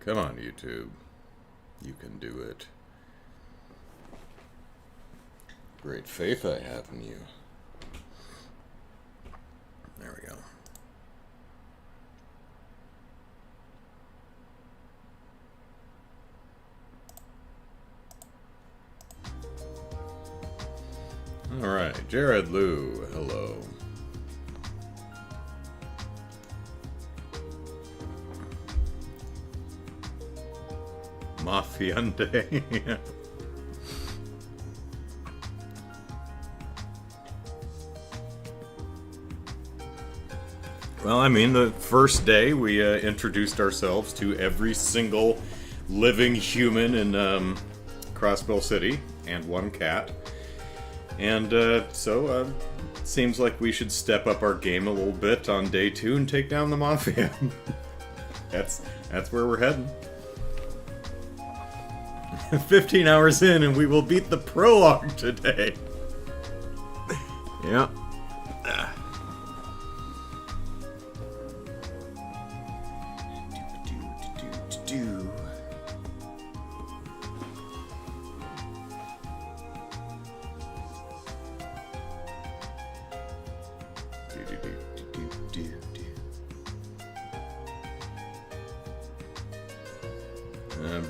Come on, YouTube. You can do it. Great faith I have in you. There we go. Alright, Jared Liu, hello. Mafiande. Well, I mean, the first day we introduced ourselves to every single living human in Crossbell City, and one cat. And so seems like we should step up our game a little bit on day 2 and take down the Mafia. That's where we're heading. 15 hours in and we will beat the prologue today. Yeah.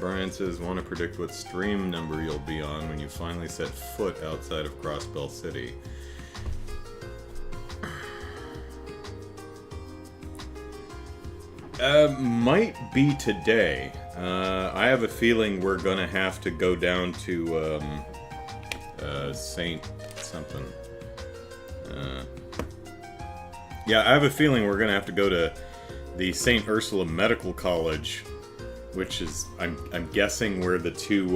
Brian says, want to predict what stream number you'll be on when you finally set foot outside of Crossbell City. Might be today. I have a feeling we're gonna have to go down to Saint something. Yeah, I have a feeling we're gonna have to go to the St. Ursula Medical College, which is, I'm guessing, where the two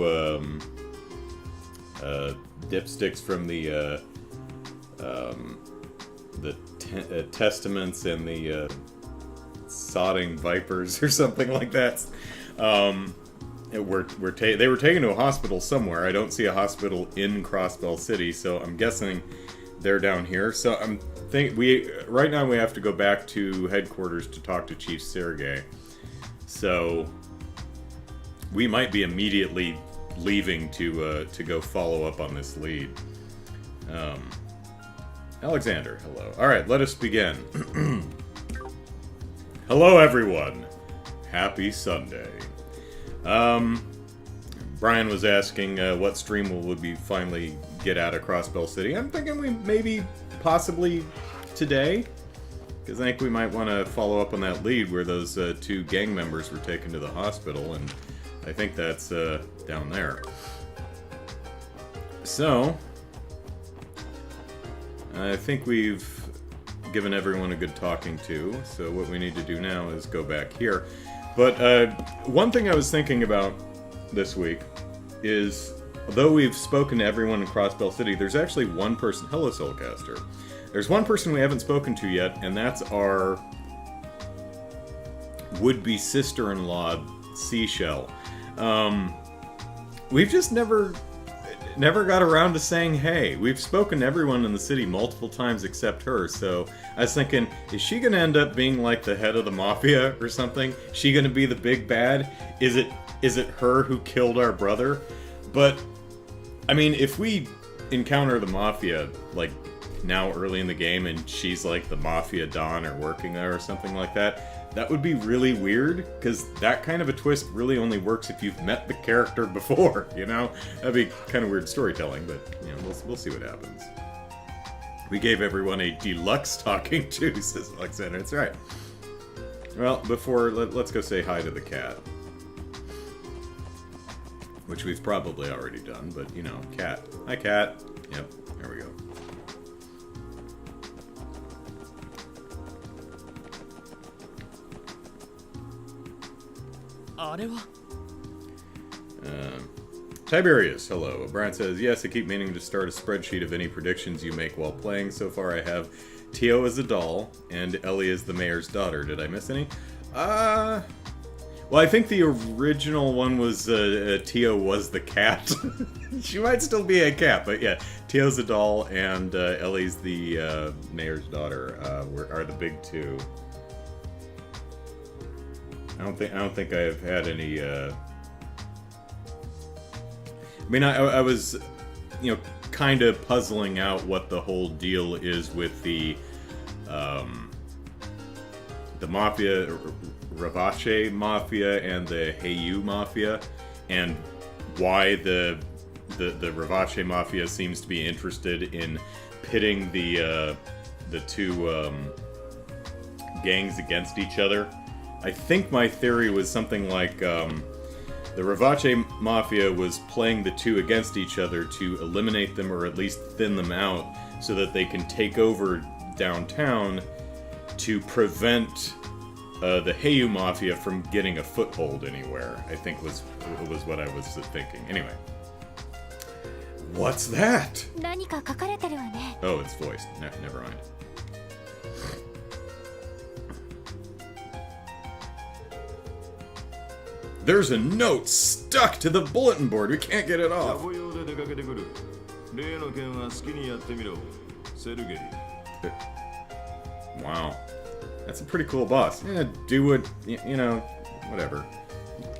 dipsticks from the Testaments and the Sodding Vipers or something like that. They were taken to a hospital somewhere. I don't see a hospital in Crossbell City, so I'm guessing they're down here. So right now we have to go back to headquarters to talk to Chief Sergei. So we might be immediately leaving to go follow up on this lead. Alexander, hello. Alright, let us begin. Hello, everyone. Happy Sunday. Brian was asking what stream will we finally get out of Crossbell City. I'm thinking we maybe, possibly today, because I think we might want to follow up on that lead where those 2 gang members were taken to the hospital, and I think that's down there. So, I think we've given everyone a good talking to, so what we need to do now is go back here. But one thing I was thinking about this week is, although we've spoken to everyone in Crossbell City, there's actually one person... Hello, Soulcaster. There's one person we haven't spoken to yet, and that's our would-be sister-in-law, Seashell. We've just never got around to saying hey. We've spoken to everyone in the city multiple times except her, so I was thinking, is she gonna end up being like the head of the Mafia or something? Is she gonna be the big bad? Is it her who killed our brother? But, I mean, if we encounter the Mafia, like, now early in the game and she's like the Mafia Don or working there or something like that, that would be really weird, because that kind of a twist really only works if you've met the character before, you know? That'd be kind of weird storytelling, but, you know, we'll see what happens. We gave everyone a deluxe talking to, says Alexander. That's right. Well, let's go say hi to the cat. Which we've probably already done, but, you know, cat. Hi, cat. Yep, there we go. Tiberius, hello. Brian says, yes, I keep meaning to start a spreadsheet of any predictions you make while playing. So far I have Tio as a doll, and Ellie as the mayor's daughter. Did I miss any? Well, I think the original one was Tio was the cat. She might still be a cat, but yeah, Tio's a doll, and Ellie's the mayor's daughter are the big two. I don't think I've had any. I mean, I was, kind of puzzling out what the whole deal is with the Mafia, Ravache Mafia, and the Heiyu Mafia, and why the Ravache Mafia seems to be interested in pitting the two gangs against each other. I think my theory was something like the Ravache Mafia was playing the two against each other to eliminate them or at least thin them out so that they can take over downtown to prevent the Heiyu Mafia from getting a foothold anywhere, I think was what I was thinking. Anyway. What's that? Oh, it's voiced. Never mind. There's a note stuck to the bulletin board. We can't get it off. Wow. That's a pretty cool boss. Yeah, do what, whatever.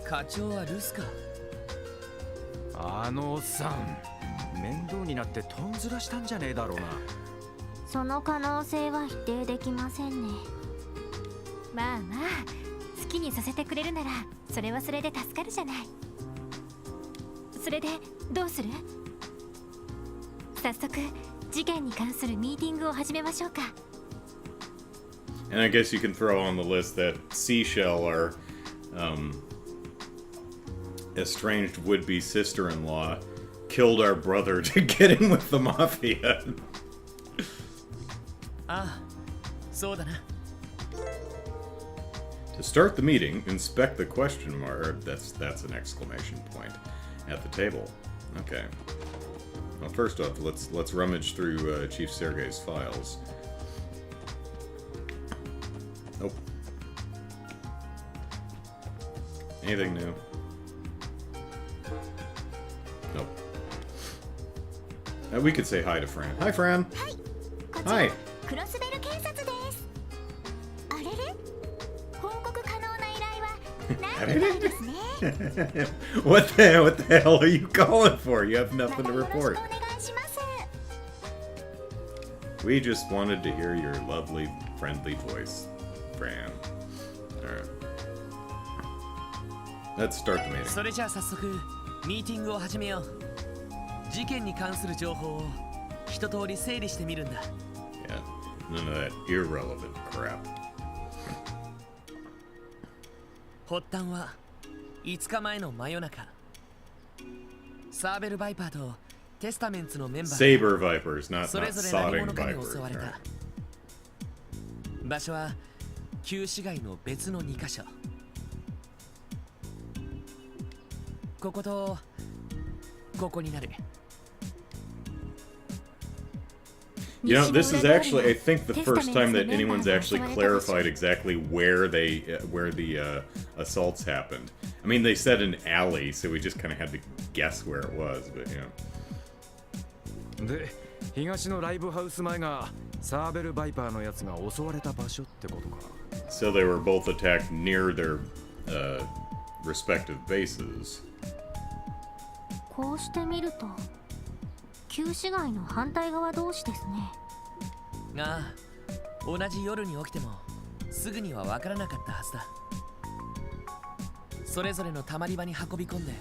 課長はルスか。あのおっさん、面倒になってとんずらしたんじゃねえだろうな。その可能性は否定できませんね。まあまあ、好きにさせてくれるなら、それはそれで助かるじゃない。それでどうする？早速、事件に関するミーティングを始めましょうか。And I guess you can throw on the list that Seashell, our estranged would-be sister-in-law, killed our brother to get in with the Mafia. To start the meeting, inspect the question mark. That's an exclamation point at the table. Okay. Well, first off, let's rummage through Chief Sergei's files. Nope. Anything new? Nope. We could say hi to Fran. Hi, Fran. Hi. What the hell are you calling for? You have nothing to report. We just wanted to hear your lovely, friendly voice, Fran. Alright. Let's start the meeting. それじゃあ早速ミーティングを始めよう。事件に関する情報を一通り整理してみるんだ。Yeah, none of that irrelevant crap. 発端は5日前の真夜中。サーベル・バイパーとテスタメンツのメンバー Saber Vipers, not それぞれ何 Sodding 者かに襲わ Vipers. れた。場所は旧市街の別の2カ所。こことここになる。You know, this is actually, I think, the first time that anyone's actually clarified exactly where the assaults happened. I mean, they said an alley, so we just kind of had to guess where it was, but you know. で、東のライブハウス前がサーベルバイパーのやつが襲われた場所ってことか。So they were both attacked near their respective bases. こうして見ると、旧市街の反対側同士ですね。ああ、同じ夜に起きてもすぐには分からなかったはずだ。それぞれのたまり場に運び込んで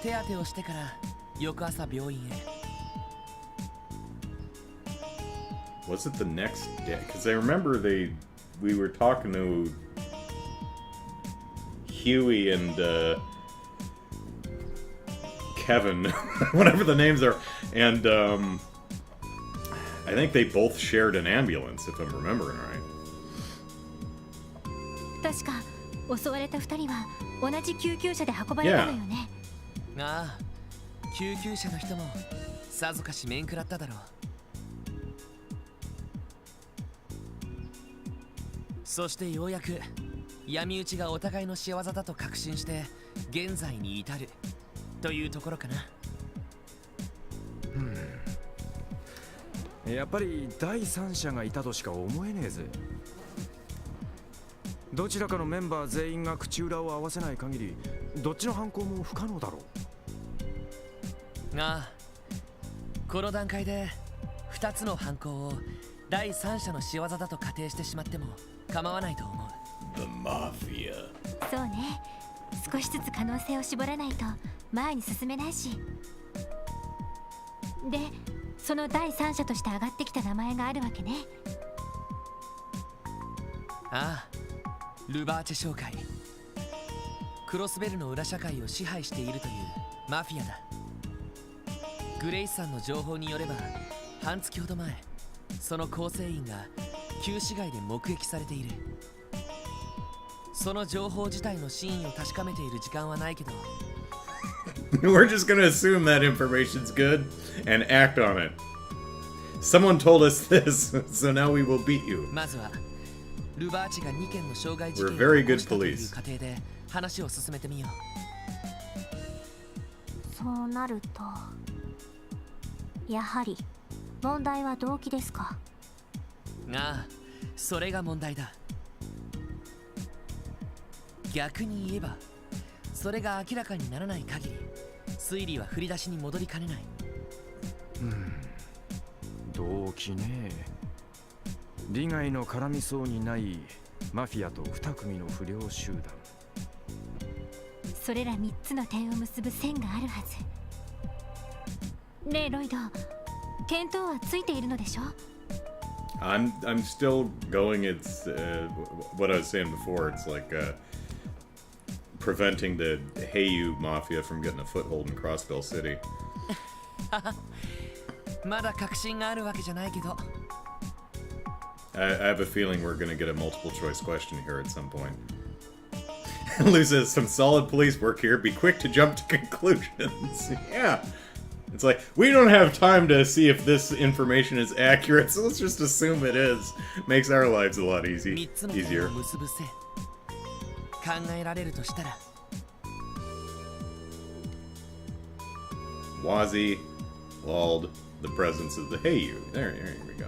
手当てをしてから翌朝病院へ。Was it the next day? Because I remember we were talking to Huey and Kevin, whatever the names are, and I think they both shared an ambulance, if I'm remembering right. 確か襲われた2人は同じ救急車で運ばれたのよね。ああ、救急車の人もさぞかし面食らっただろう。そしてようやく闇討ちがお互いの仕業だと確信して現在に至るというところかな。やっぱり第三者がいたとしか思えねえぜ。どちらかのメンバー全員が口裏を合わせない限りどっちの犯行も不可能だろう。ああ、この段階で2つの犯行を第三者の仕業だと仮定してしまっても構わないと思う。 The Mafia. そうね、少しずつ可能性を絞らないと前に進めないし。で、その第三者として上がってきた名前があるわけね。ああ、ルバーチェ商会。クロスベルの裏社会を支配しているというマフィアだ。グレイスさんの情報によれば半月ほど前、その構成員が旧市街で目撃されている。その情報自体の真意を確かめている時間はないけどWe're just gonna assume that information's good and act on it. Someone told us this, so now we will beat you. まずはルバーチが2件の傷害事件を We're very 起こ good したという police. 過程で話を進めてみよそうなると、やはり問題は動機ですか。う。ああ、それが問題だ。逆に言えばそれが明らかにならない限り推理は振り出しに戻りかねない。動機ね。利害の絡みそうにないマフィアと2組の不良集団。それら3つの点を結ぶ線があるはず。ねえロイド、見当はついているのでしょ。 I'm still going. It's what I was saying before. It's like preventing the Heiyu Mafia from getting a foothold in Crossbell City. まだ確信があるわけじゃないけど。I have a feeling we're gonna get a multiple choice question here at some point. Lou says, some solid police work here. Be quick to jump to conclusions. Yeah. It's like, we don't have time to see if this information is accurate, so let's just assume it is. Makes our lives a lot 3つの点 easier. を結ぶ線。考えられるとしたら Wazi, Wald, the presence of the Heiyu. There we go.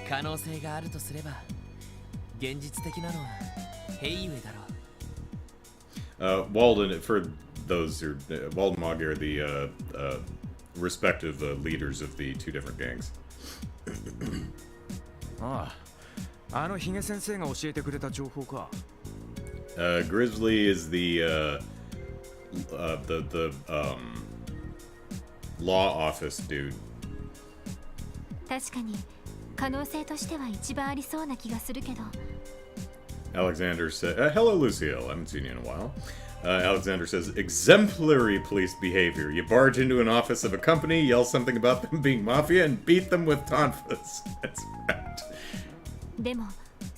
可能性があるとすれば現実的なのはヘイユエだろう。Walden, for those who... Wald and Mog are the respective leaders of the two different gangs. ああ、あのヒゲ先生が教えてくれた情報か。Grizzly is the law office dude. 確かに可能性としては一番ありそうな気がするけど。 Alexander said, hello Lucille, I haven't seen you in a while. Alexander says, exemplary police behavior. You barge into an office of a company, yell something about them being mafia, and beat them with tonfas. That's right. でも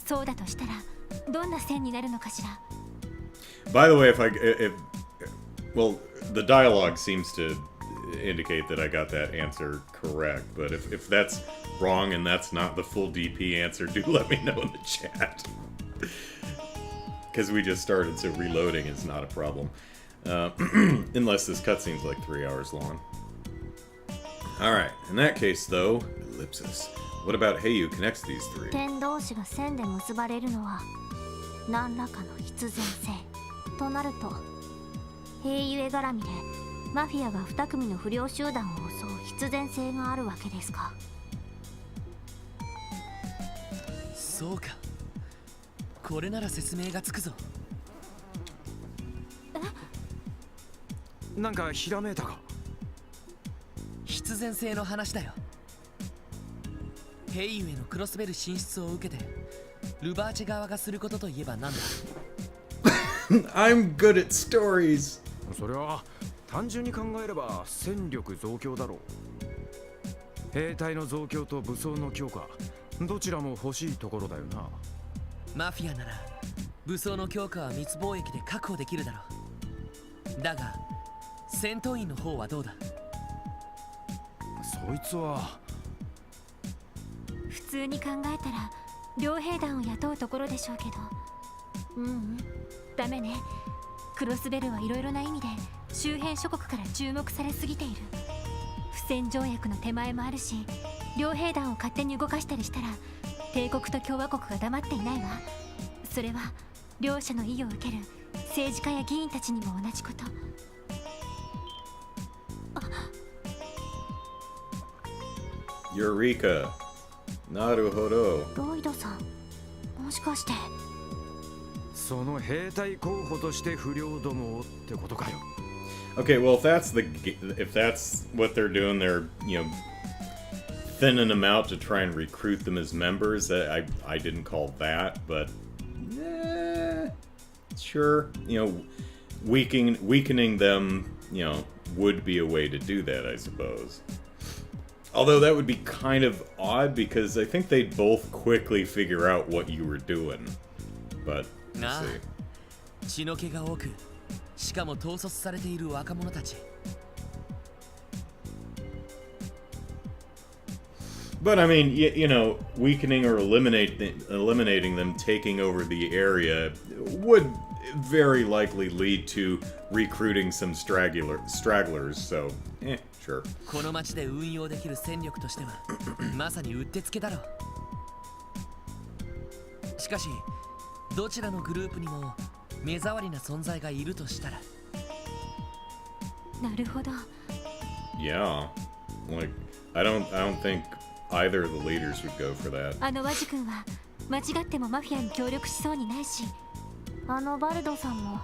そうだとしたらどんな線になるのかしら。 By the way, well, the dialogue seems to indicate that I got that answer correct, but if that's wrong and that's not the full DP answer, do let me know in the chat. Because we just started, so reloading is not a problem. Unless this cutscene's like 3 hours long. Alright, in that case though, ellipsis. What about Heiyu connects these three? 点同士が線で結ばれるのは何らかの必然性となると、ヘイユエ絡みでマフィアが2組の不良集団を襲う必然性があるわけですか。そうか、これなら説明がつくぞ。なんかひらめいたか。必然性の話だよ。ヘイユへのクロスベル進出を受けてルバーチェ側がすることといえば何だ。I'm good at stories. それは単純に考えれば戦力増強だろう。兵隊の増強と武装の強化、どちらも欲しいところだよな。マフィアなら武装の強化は密貿易で確保できるだろう。だが戦闘員の方はどうだ。そいつは普通に考えたら両兵団を雇うところでしょうけど、ダメね。クロスベルはいろいろな意味で周辺諸国から注目されすぎている。不戦条約の手前もあるし、両兵団を勝手に動かしたりしたら帝国と共和国が黙っていないわ。それは両者の意を受ける政治家や議員たちにも同じこと。ユリカ。なるほど。ロイドさん、もしかして。その兵隊候補として不良どもをってことかよ。Okay, well, if that's what they're doing, they're, thinning them out to try and recruit them as members. I didn't call that, but sure, weakening them, would be a way to do that, I suppose. Although that would be kind of odd because I think they'd both quickly figure out what you were doing. But we'll see. 血の気が多く、しかも統率されている若者たち。But I mean, weakening or eliminating them, taking over the area, would very likely lead to recruiting some stragglers. So, sure. この町で運用できる戦力としては、まさにうってつけだろう。しかし、どちらのグループにも目障りな存在がいるとしたら。なるほど。Yeah, I don't think either of the leaders would go for that. ワジ君は間違ってもマフィアに協力しそうにないし、バルドさんも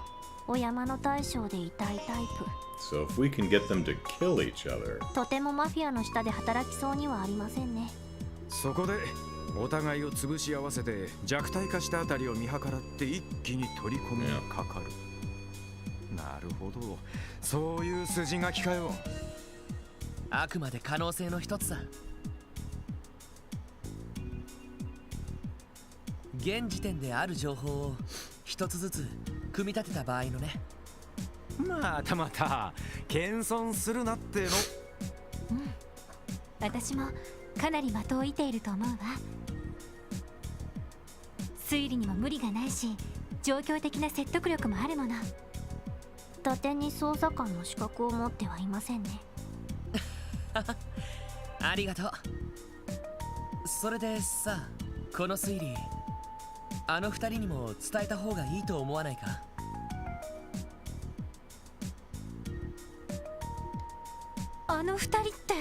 お山の大将でいたいタイプ。So if we can get them to kill each other. とてもマフィアの下で働きそうにはありませんね。そこでお互いを潰し合わせて弱体化したあたりを見計らって一気に取り込みがかかる。なるほど、そういう筋書きかよ。あくまで可能性の一つだ。現時点である情報を一つずつ組み立てた場合のね。またまた謙遜するなっての。私もかなり的を射ていると思うわ。推理にも無理がないし、状況的な説得力もあるもの。伊達に捜査官の資格を持ってはいませんね。ありがとう。それでさ、この推理、あの二人にも伝えた方がいいと思わないか？あの二人って。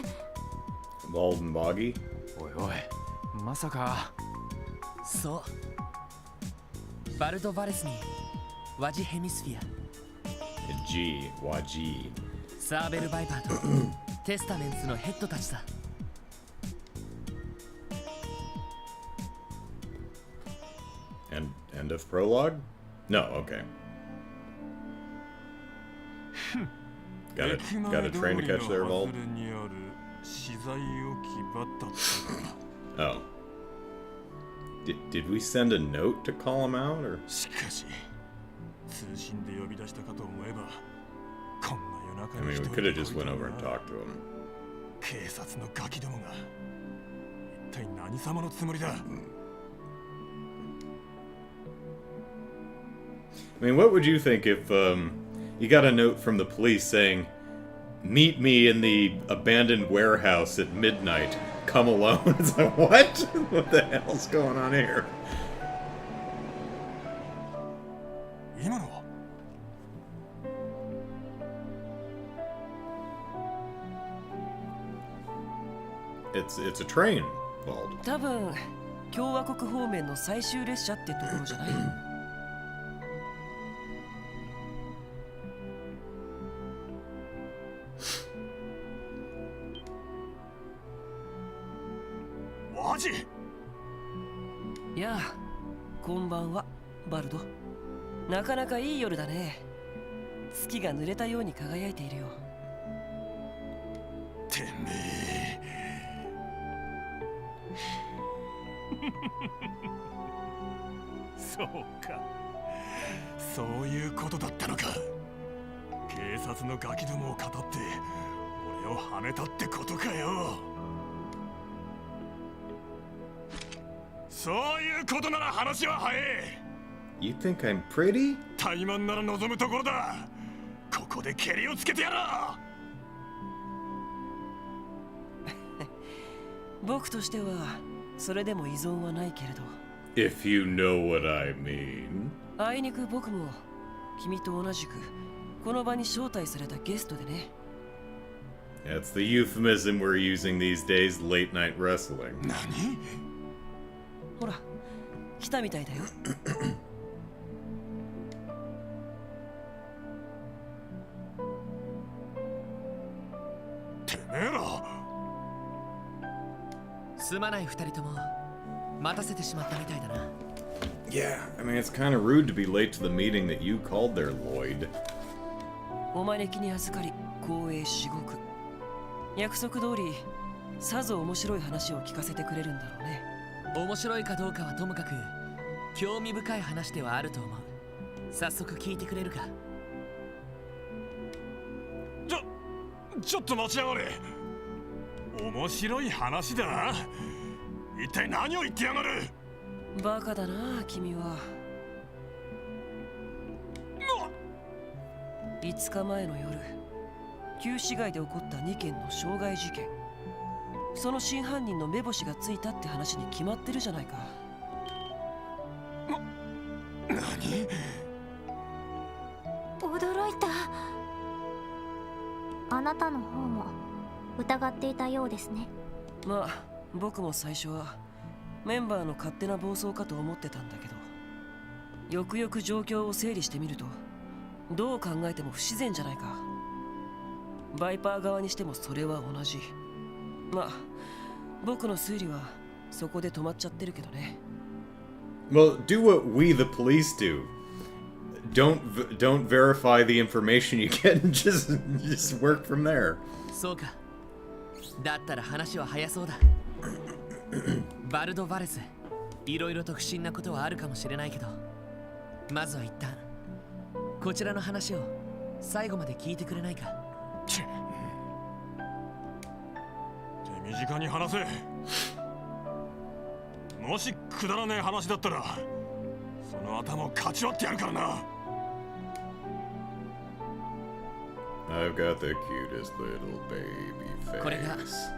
Bald and Boggy? おいおい、まさか。そう。バルド・バレスにワジ・ヘミスフィア、G、ワジ、サーベル・バイパーとテスタメンツのヘッドたちさ。End of prologue? No, okay. Got a train to catch there, Vault? Oh. Did we send a note to call him out, or? I mean, we could have just went over and talked to him. I mean, what would you think if you got a note from the police saying, "Meet me in the abandoned warehouse at midnight. Come alone." It's like, what? What the hell's going on here? It's a train, Vault. 多分共和国方面の最終列車ってところじゃない？マジ？やあ、こんばんは、バルド。なかなかいい夜だね。月が濡れたように輝いているよ。てめえ。そうか。そういうことだったのか。警察のガキどもを語って俺をはめたってことかよ。そういうことなら話は早い。You think I'm pretty? 怠慢なら望むところだ。ここでケリをつけてやろう。僕としてはそれでも依存はないけれど。If you know what I mean. あいにく僕も君と同じくこの場に招待されたゲストでね。That's the euphemism we're using these days, late night wrestling. 何？ほら、来たみたいだよ。てめえら。すまない二人とも待たせてしまったみたいだな。Yeah, I mean, it's kind of rude to be late to the meeting that you called there, Lloyd. お招きに預かり光栄至極。約束通りさぞ面白い話を聞かせてくれるんだろうね。面白いかどうかはともかく興味深い話ではあると思う。早速聞いてくれるか。ちょっと待ちやがれ。面白い話だ。一体何を言ってやがる。バカだな君は。5日前の夜、旧市街で起こった2件の傷害事件。その真犯人の目星がついたって話に決まってるじゃないか。何？驚いた。あなたの方も疑っていたようですね。まあ僕も最初はメンバーの勝手な暴走かと思ってたんだけど、よくよく状況を整理してみるとどう考えても不自然じゃないか。バイパー側にしてもそれは同じ。まあ僕の推理はそこで止まっちゃってるけどね。 Well, do what we, the police, do. Don't verify the information you get and just work from there. そうか。だったら話は早そうだ。バルド・バレス、いろいろと不審なことはあるかもしれないけど、まずは一旦こちらの話を最後まで聞いてくれないか。手短に話せ。もしくだらねえ話だったらその頭をかち割ってやるからな。I've got the cutest little baby これが face.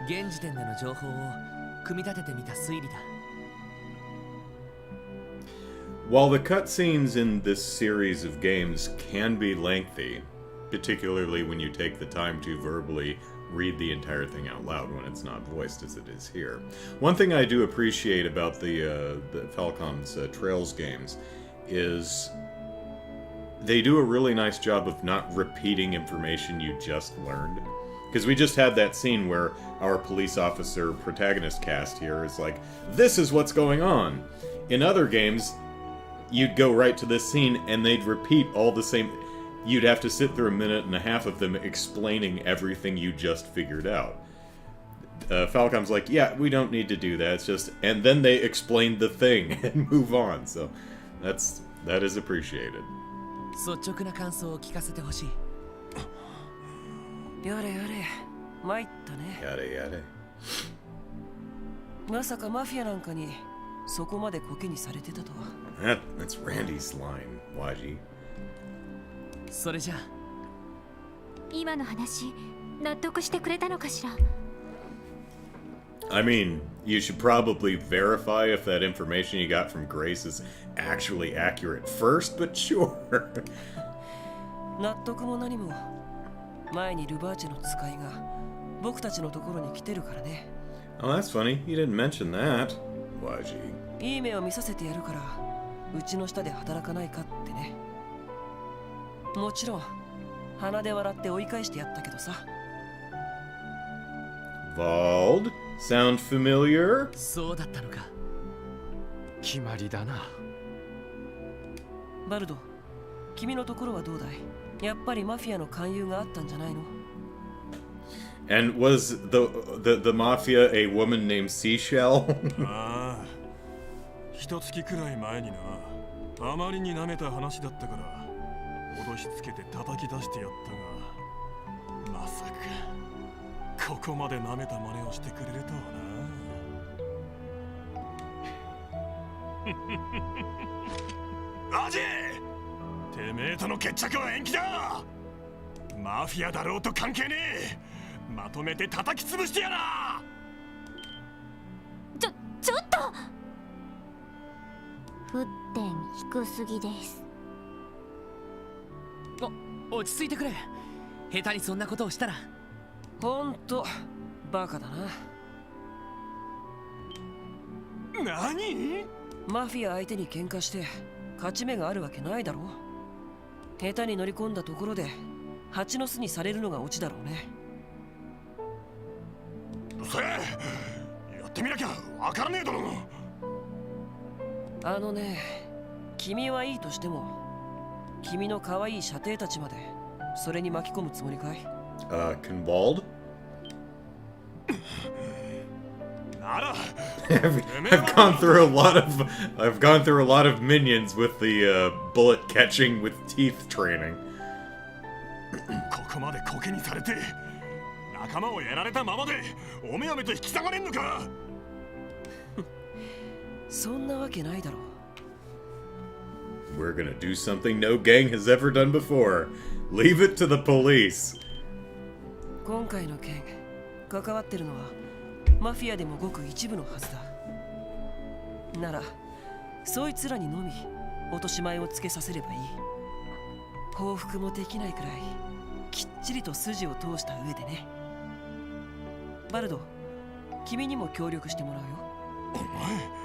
現時点での情報を組み立ててみた推理だ。While the cutscenes in this series of games can be lengthy, particularly when you take the time to verbally read the entire thing out loud when it's not voiced as it is here. One thing I do appreciate about the Falcon's Trails games is they do a really nice job of not repeating information you just learned. Because we just had that scene where our police officer protagonist cast here is like, this is what's going on. In other games, you'd go right to this scene and they'd repeat all the same. You'd have to sit through a minute and a half of them explaining everything you just figured out. Falcom's like, yeah, we don't need to do that. It's just, and then they explain the thing and move on. So that is appreciated. 率直な感想を聞かせてほしい。やれやれ、参ったね。Yada yada. まさかマフィアなんかにそこまでコケにされてたとは。That's Randy's line, Waji. それじゃあ今の話納得してくれたのかしら。 I mean, you should probably verify if that information you got from Grace is actually accurate first, but sure. 納得も何も。前にルバーチェの使いが僕たちのところに来てるからね。 Oh, that's funny. You didn't mention that, Waji. いい目を見させてやるからうちの下で働かないかってね。もちろん鼻で笑って追い返してやったけどさ。 Vald? Sound familiar? そうだったのか。決まりだな。バルド、君のところはどうだい？やっぱりマフィアの勧誘があったんじゃないの？ And was the mafia a woman named Seashell? ああ、一月くらい前にな。あまりに舐めた話だったから脅しつけて叩き出してやったが、まさかここまで舐めた真似をしてくれるとはな。アジェ、てめえとの決着は延期だ。マフィアだろうと関係ねえ。まとめて叩き潰してやら。ちょっと沸点低すぎです。落ち着いてくれ。下手にそんなことをしたら。ほんとバカだな。何？マフィア相手に喧嘩して勝ち目があるわけないだろ。下手に乗り込んだところで蜂の巣にされるのがオチだろうね。それやってみなきゃわからねえだろ。あのね、君はいいとしても君の可愛い射程たちまでそれに巻き込むつもりかい？Convald? なら I've gone through a lot of minions with the bullet catching with teeth training. ここまでコケにされて仲間をやられたままでおめおめと引き下がれんのか。そんなわけないだろ。We're gonna do something no gang has ever done before. Leave it to the police. 今回の件関わってるのはマフィアでもごく一部のはずだ。ならそいつらにのみ落とし前をつけさせればいい。報復もできないくらいきっちりと筋を通した上でね。バルド、君にも協力してもらうよ。お前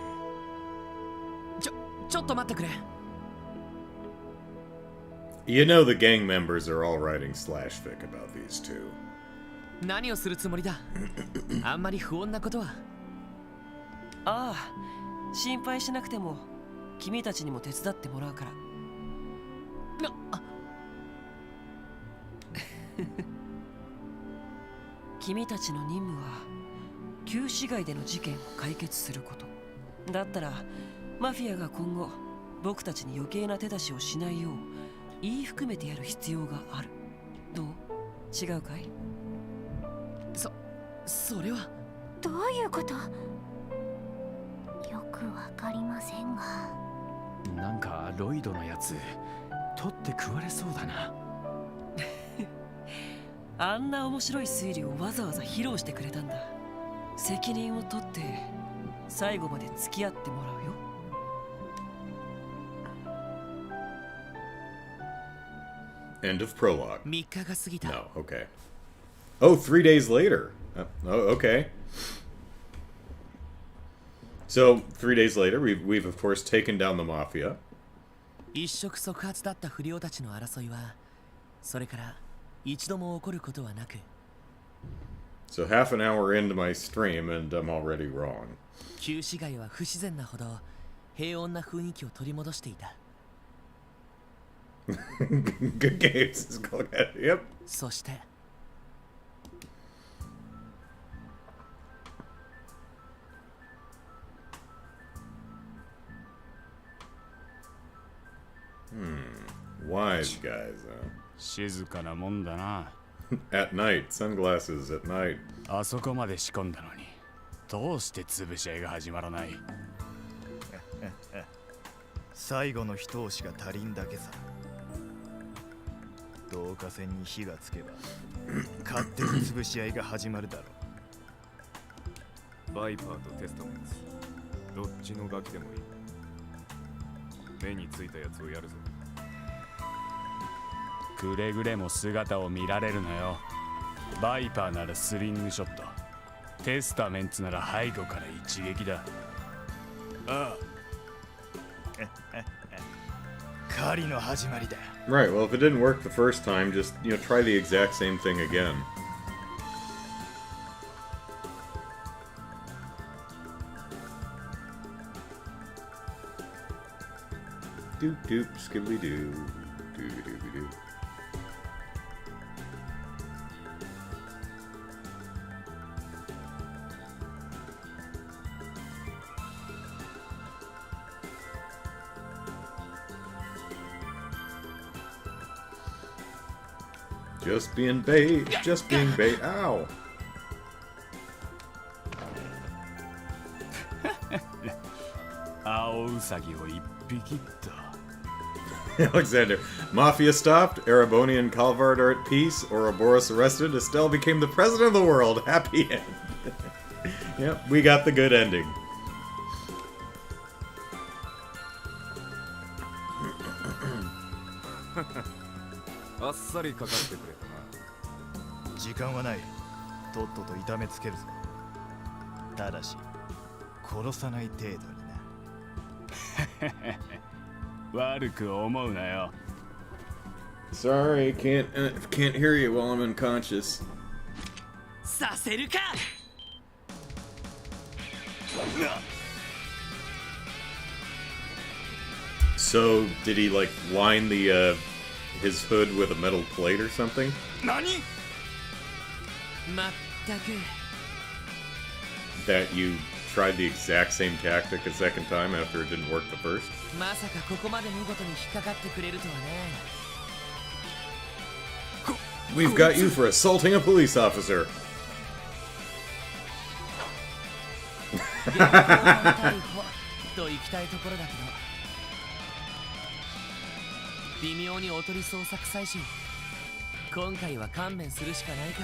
ちょっと待ってくれ。You know the gang members are all writing slash fic about these two. 何をするつもりだ。あんまり不穏なことは。ああ、心配しなくても君たちにも手伝ってもらうから。君たちの任務は旧市街での事件を解決することだったら、マフィアが今後僕たちに余計な手出しをしないよう言い含めてやる必要がある。どう？違うかい？それはどういうこと？よくわかりませんが。なんかロイドのやつ取って食われそうだな。あんな面白い推理をわざわざ披露してくれたんだ。責任を取って最後まで付き合ってもらうよ。End of prologue. 3日が過ぎた。 No, okay. Oh, 3 days later. Oh, okay. So, 3 days later, we've of course taken down the Mafia. 一触即発だった不良たちの争いは、それから一度も起こることはなく。So half an hour into my stream and I'm already wrong. 旧市街は不自然なほど平穏な雰囲気を取り戻していた。Good games. Yep. そしてWise guys, 静かなもんだな。At night, sunglasses at night. あそこまで仕込んだのにどうして潰し合いが始まらない？最後の一押しが足りんだけさ。導火線に火がつけば勝手に潰し合いが始まるだろう。バイパーとテスタメンツ、どっちのガキでもいい。目についたやつをやるぞ。くれぐれも姿を見られるのよ。バイパーならスリングショット、テスタメンツなら背後から一撃だ。ああ。狩りの始まりだ。 Right, well, if it didn't work the first time, just, try the exact same thing again. Doop doop, skibbly doo. Doobie doobie doo. Just being bait, just being bait. Ow! 青ウサギを一匹と。Alexander, Mafia stopped, Ereboni and Calvard are at peace, Ouroboros arrested, Estelle became the president of the world. Happy end. Yep, we got the good ending. あっさりかかってくれたな。時間はない。とっとと痛めつけるぞ。ただし殺さない程度にな。悪く思うなよ。 Sorry, can't hear you while I'm unconscious. させるか。 So, did he like line the his hood with a metal plate or something? 何？まったく。 That you tried the exact same tactic a second time after it didn't work the first? まさかここまで見事に引っかかってくれるとはね。 We've got you for assaulting a police officer. 現行犯逮捕と行きたいところだけど、微妙におとり捜索採取。今回は勘弁するしかないか。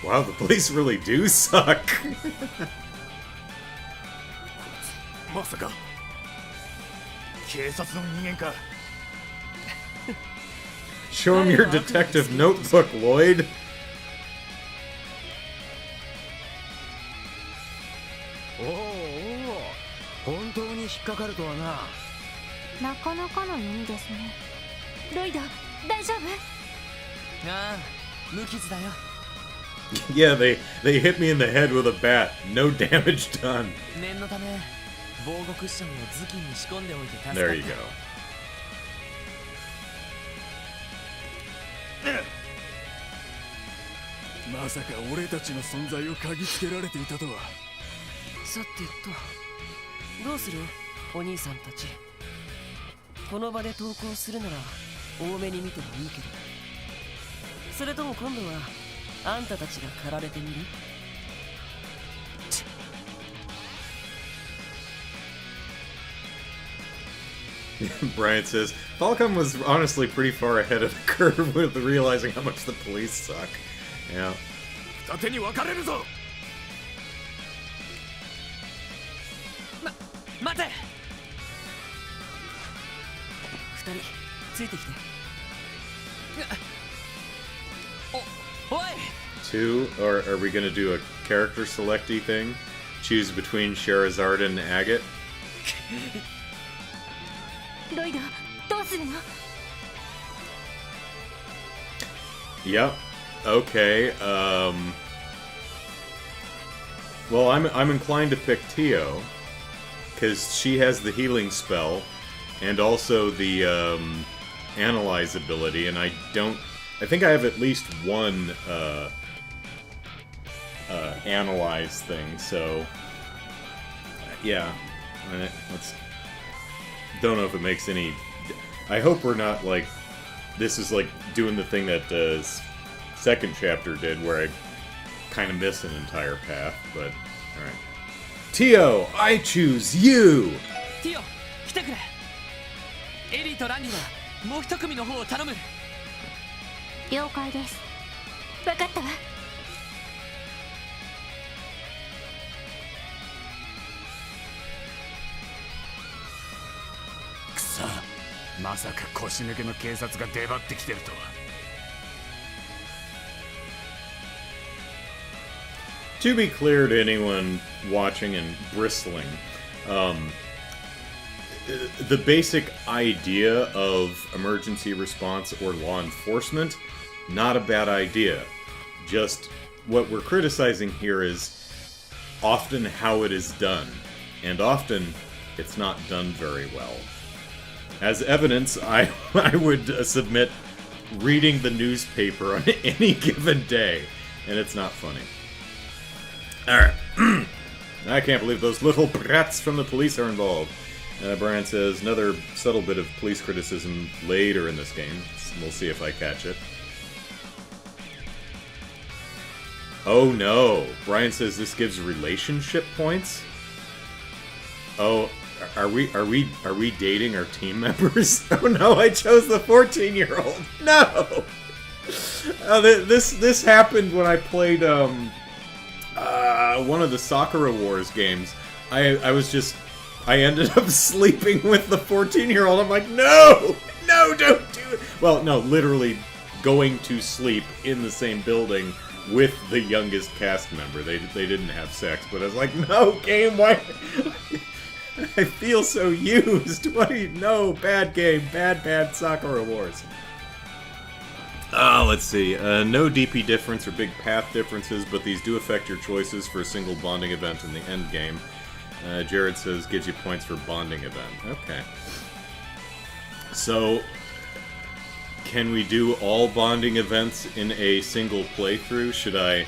Wow, the police really do suck. まさか警察の人間か。 Show him your detective notebook, Lloyd. おおおお、本当に引っかかるとはな。なかなかの弓ですね。ロイド、大丈夫？ああ、無傷だよ。 Yeah, they hit me in the head with a bat. No damage done. 念のため防護クッションを頭巾に仕込んでおいて助かった。 There you go. まさか俺たちの存在を嗅ぎつけられていたとは。さてと、どうするお兄さんたち。この場で投降するなら多めに見てもいいけど、それとも今度はあんたたちが駆られてみる？ Brian says, Falcom was honestly pretty far ahead of the curve with realizing how much the police suck. Yeah. 二手に分かれるぞ。待て。二人ついてきて。おい。 Two, or are we gonna do a character selecty thing? Choose between Sherazard and Agate? ロイド、どうするの？ Yep. Okay. Well, I'm inclined to pick Tio because she has the healing spell and also the analyze ability, and I think I have at least one analyze thing. So yeah, don't know if it makes any. I hope we're not like this is like doing the thing that second chapter did, where I kind of miss an entire path. But all right, Tio, I choose you. ティオ、来てくれ。エリーとランにはもう一組の方を頼む。了解です。分かったわ。くさ、まさか腰抜けの警察が出張ってきてるとは。 To be clear to anyone watching and bristling, the basic idea of emergency response or law enforcement, not a bad idea. Just what we're criticizing here is often how it is done, and often it's not done very well. As evidence, I would submit reading the newspaper on any given day, and it's not funny. Alright. I can't believe those little brats from the police are involved. Brian says, another subtle bit of police criticism later in this game. We'll see if I catch it. Oh no! Brian says this gives relationship points? Oh, are we dating our team members? Oh no, I chose the 14-year-old! No! This happened when I played, one of the Sakura Wars games I ended up sleeping with the 14-year-old. I'm like, no, don't do it. Well, no, literally going to sleep in the same building with the youngest cast member. They didn't have sex, but I was like, no, game, why? I feel so used. What do you know? Bad game, bad Sakura Wars. Let's see. No DP difference or big path differences, but these do affect your choices for a single bonding event in the end game. Jared says gives you points for bonding event. Okay. So, can we do all bonding events in a single playthrough? Should I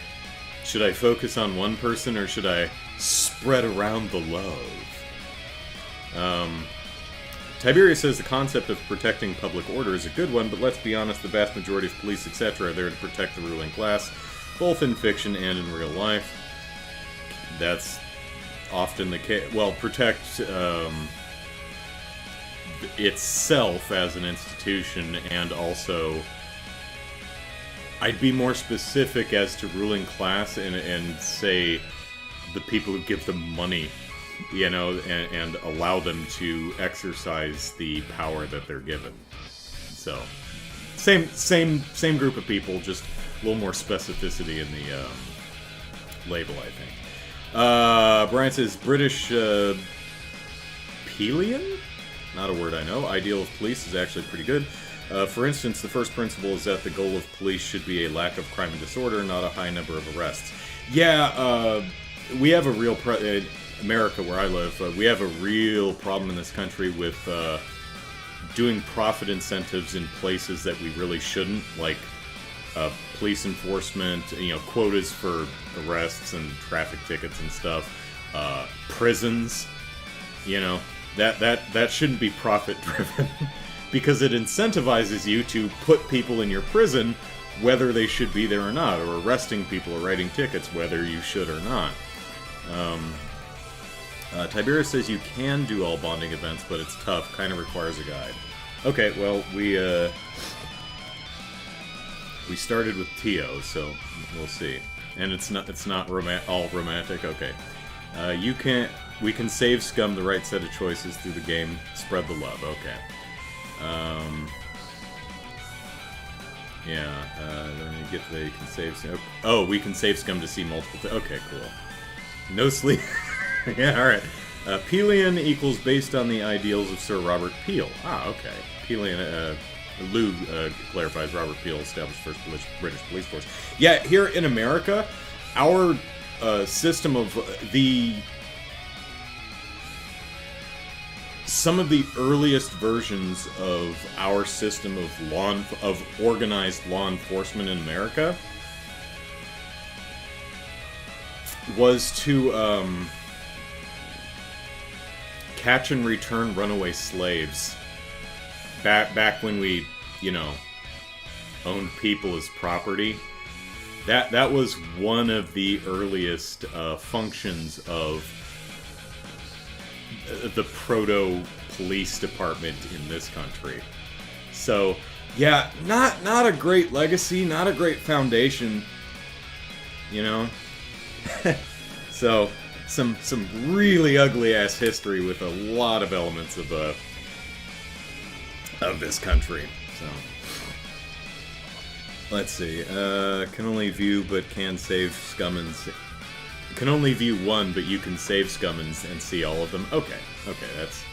focus on one person, or should I spread around the love? Tiberius says the concept of protecting public order is a good one, but let's be honest, the vast majority of police, etc. are there to protect the ruling class, both in fiction and in real life. That's often the case. Well, protect itself as an institution, and also I'd be more specific as to ruling class and say the people who give them money, you know, and allow them to exercise the power that they're given. So, same group of people, just a little more specificity in the label, I think. Brian says British Pelian? Not a word I know. Ideal of police is actually pretty good. For instance, the first principle is that the goal of police should be a lack of crime and disorder, not a high number of arrests. Yeah, we have a real America, where I live, we have a real problem in this country with doing profit incentives in places that we really shouldn't, like police enforcement, you know, quotas for arrests and traffic tickets and stuff, prisons, you know, that shouldn't be profit driven because it incentivizes you to put people in your prison whether they should be there or not, or arresting people or writing tickets whether you should or not. Tiberius says you can do all bonding events, but it's tough. Kind of requires a guide. Okay, well, we started with Tio, so we'll see. And it's not all romantic. Okay, we can save Scum the right set of choices through the game. Spread the love. Okay. Yeah. Let me get the can save. Oh, we can save Scum to see multiple. Okay, cool. No sleep. Yeah, alright. Pelian equals based on the ideals of Sir Robert Peel. Ah, okay. Pelian, Lou clarifies Robert Peel established first British police force. Yeah, here in America, our system of some of the earliest versions of our system of organized law enforcement in America was to catch and return runaway slaves. Back when we, you know, owned people as property. That was one of the earliest functions of the proto-police department in this country. So, yeah, not a great legacy, not a great foundation, you know? So, some really ugly-ass history with a lot of elements of this country. So, let's see. Can only view but can save Scummins. Can only view one, but you can save Scummins and see all of them. Okay, that's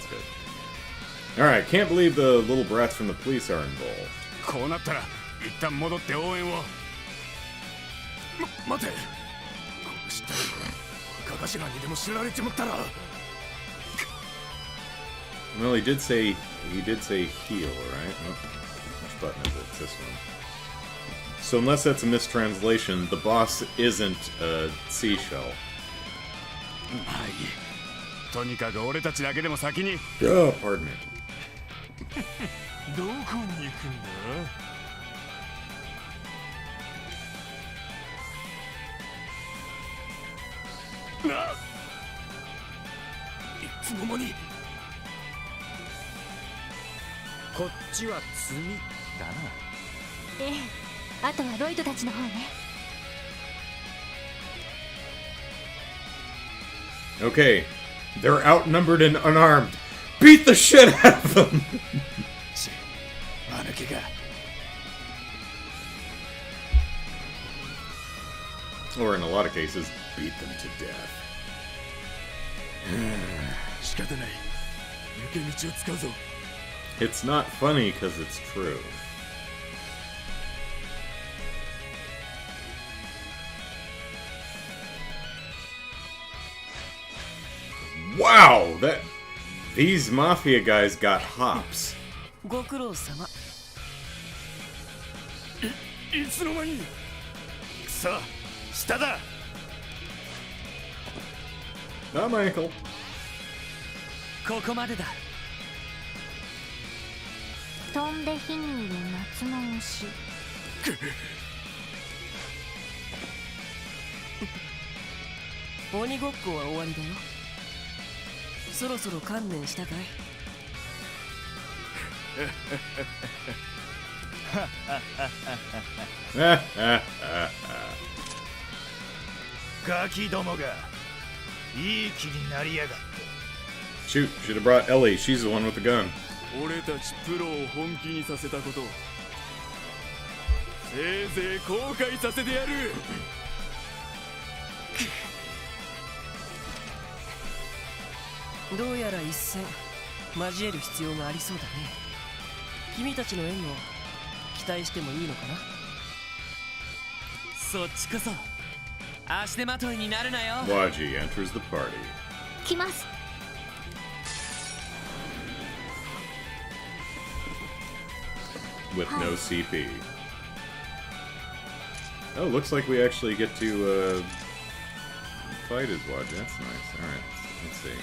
good. All right, can't believe the little brats from the police are involved. こうなったら一旦戻って応援を。待て。こうしたら赤頭にでも知られちまったら。Well, he did say heal, right? Oh, which button is it? It's this one. So unless that's a mistranslation, the boss isn't a seashell. はい。とにかく俺たちだけでも先に。Oh, pardon me. どこに行くんだ？な。いつの間に。こっちは積みだな。ええ、あとはロイドたちの方ね。Okay, they're outnumbered and unarmed. Beat the shit out of them! 間抜けが Or in a lot of cases, beat them to death. 仕方ない抜け道を使うぞ It's not funny because it's true. Wow! These Mafia guys got hops. ご苦労様。いつの間にくそ下だ Not my ankle. ここまでだ。飛んで火にいる夏の虫。鬼ごっこは終わりだよ。そろそろ観念したかい？ガキどもがいい気になりやがって Shoot, should have brought Ellie. She's the one with the gun. 俺たちプロを本気にさせたことせいぜい後悔させてやるどうやら一戦交える必要がありそうだね。君たちの縁を期待してもいいのかな。そっちこそ足手まといになるなよ。 Waji enters the party. 来ます。 With no CP. Oh, looks like we actually get to fight as Waji. That's nice. Alright, let's see.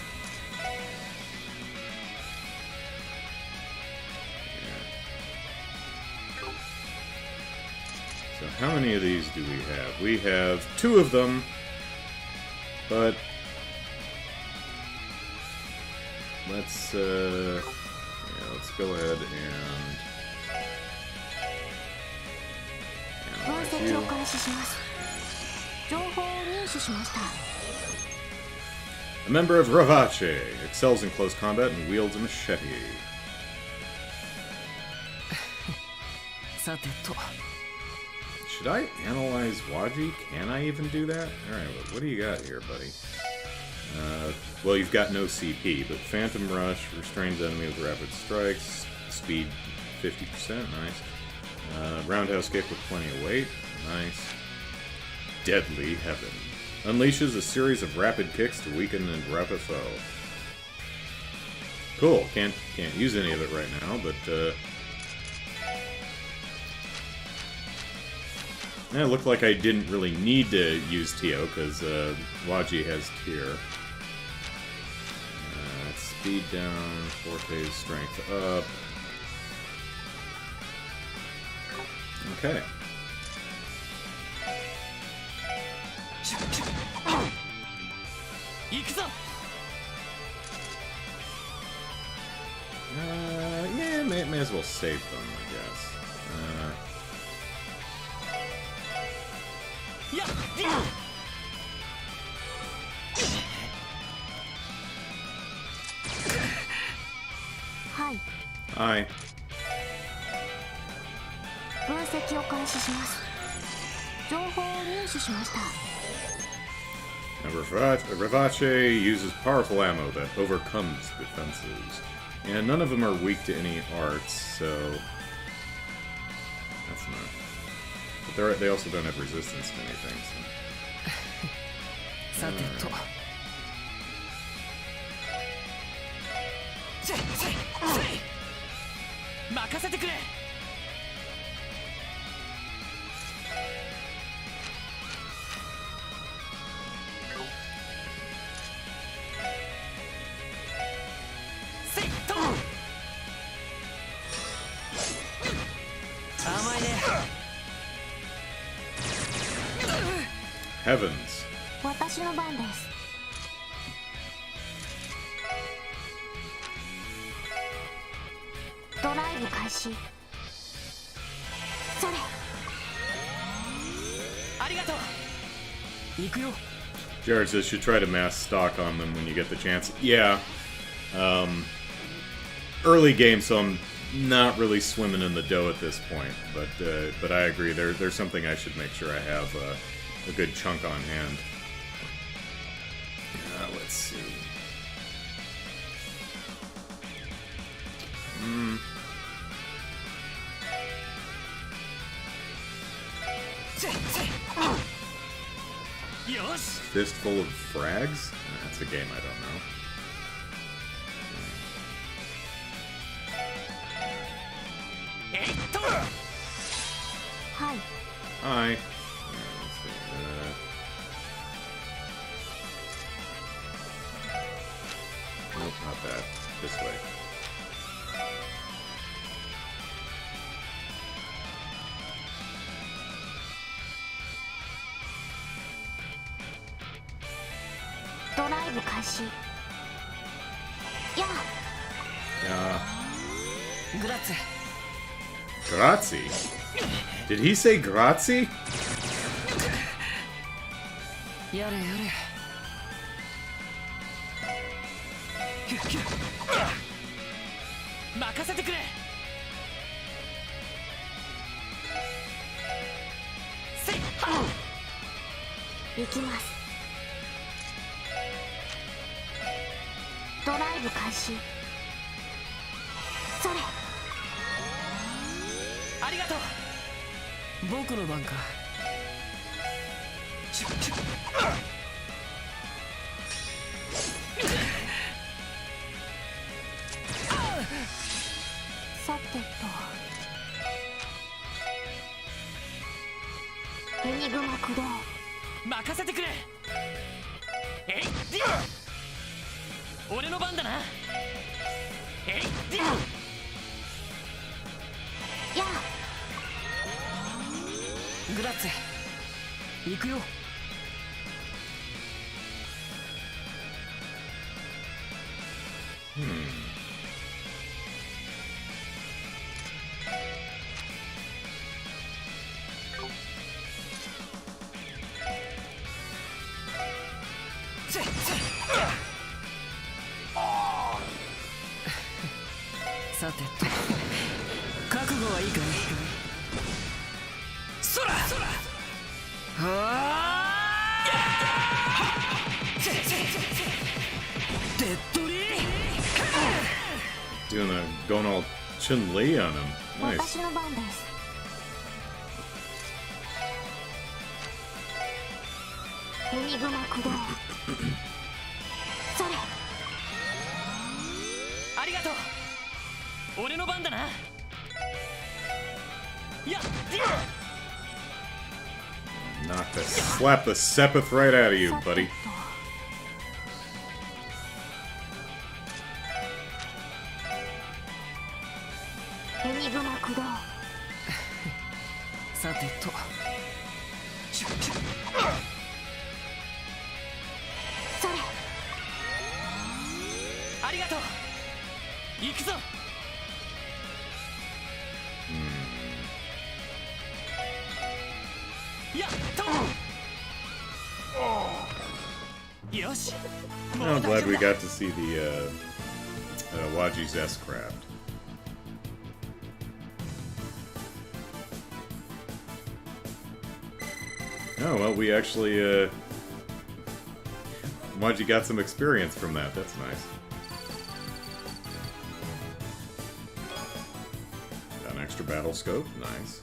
So how many of these do we have? We have 2 of them, but let's let's go ahead and 分析を開始します。情報を入手しました。 A member of Ravache excels in close combat and wields a machete. さてと。 Should I analyze Waji? Can I even do that? Alright, what do you got here, buddy? Well, you've got no CP, but Phantom Rush restrains enemy with rapid strikes, speed 50%, nice. Roundhouse kick with plenty of weight, nice. Deadly Heaven. Unleashes a series of rapid kicks to weaken and wrap a foe. Cool, can't use any of it right now, but it looked like I didn't really need to use Tio, because Waji has Tier. Speed down, Forte's strength up. Okay. Yeah, may as well save them, I guess. Hi. 分析を開始します。情報を入手しました。 Now, Ravache uses powerful ammo that overcomes defenses. And none of them are weak to any arts, so that's not. But they also don't have resistance to anything, so. さてと。任せてくれ。甘いね。 Heavens. 私の番です。ドライブ開始。それ。ありがとう。行くよ。Jared says should try to mass stock on them when you get the chance. Yeah. Early game, so I'm not really swimming in the dough at this point. But I agree. There's something I should make sure I have a good chunk on hand. Let's see. Fistful of frags? That's a game I don't know. Hi. Hi. Nope, not that. This way. Drive 開始。やあ。Yeah. グラッツェ。 Grazie? Did he say grazie? やれやれ。任せてくれ。せい。行きます。ドライブ開始。それ。ありがとう。僕の番か。さてと。エニグマ駆動。任せてくれ。えい。俺の番だな。えい。やあ。グラッツェ。行くよ。さてと、覚悟はいいかい。そらはあデッドリー Going all Chun-Li on him. Nice. 私の番です。エニグマ駆動。それ。ありがとう。俺の番だな。やっ。Slap the Sepith right out of you, buddy. エニグマ駆動。さてと。それ。ありがとう。行くぞ。やっと。よし。 I'm glad we got to see the Waji's S-Craft. Oh, well, we actually, Waji got some experience from that. That's nice. Got an extra battle scope. Nice.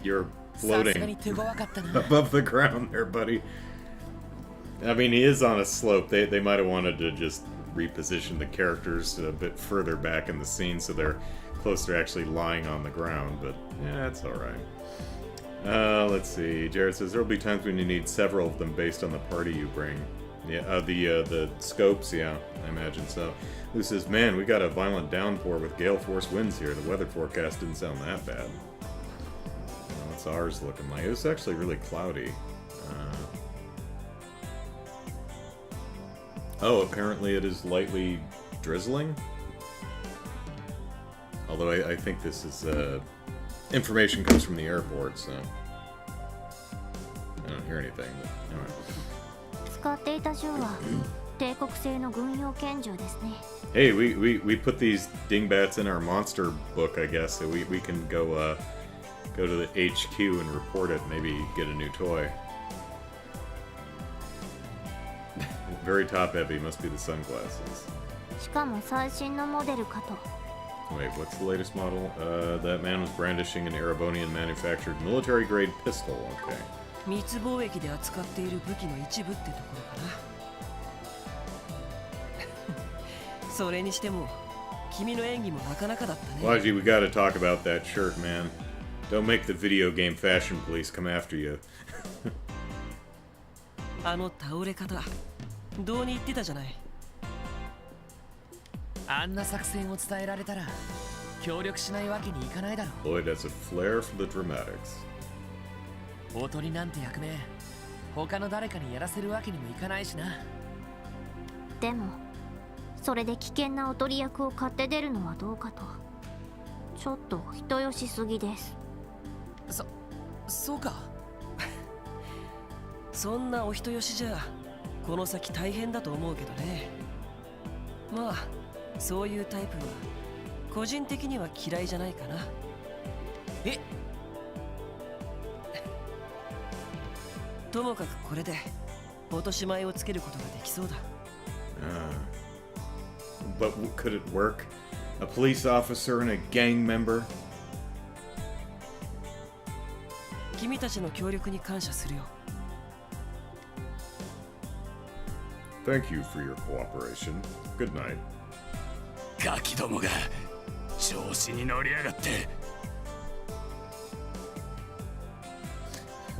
You're floating above the ground there, buddy. I mean, he is on a slope. They might have wanted to just reposition the characters a bit further back in the scene so they're closer to actually lying on the ground, but yeah, that's alright. Let's see. Jared says there'll be times when you need several of them based on the party you bring. Yeah, the scopes, yeah, I imagine so. Who says, man, we got a violent downpour with gale force winds here. The weather forecast didn't sound that bad. What's ours looking like? It's actually really cloudy. Oh, apparently it is lightly drizzling? Although I think this is information comes from the airport, so I don't hear anything. But anyway. 使っていた銃は帝国製の軍用拳銃ですね。Hey, we put these dingbats in our monster book, I guess, so we can go to the HQ and report it. Maybe get a new toy. Very top heavy must be the sunglasses. しかも最新のモデルかと。 Wait, what's the latest model? That man was brandishing an Erebonian manufactured military grade pistol. Okay. 密貿易で扱っている武器の一部ってところかな。それにしても君の演技もなかなかだったね。 Waji, we gotta talk about that shirt, man. Don't make the video game fashion police come after you. あの倒れ方、どうに言ってたじゃない。あんな作戦を伝えられたら協力しないわけにいかないだろう。 Lloyd has a flair for the dramatics. おとりなんて役目他の誰かにやらせるわけにもいかないしな。でもそれで危険なおとり役を買って出るのはどうかと。ちょっと人よしすぎです。そうか。そんなお人よしじゃこの先大変だと思うけどね。まあそういうタイプは個人的には嫌いじゃないかな。え？ともかくこれで落とし前をつけることができそうだ。But could it work? A police officer and a gang member? 君たちの協力に感謝するよ。Thank you for your cooperation. Good night. ガキどもが調子に乗りやがって。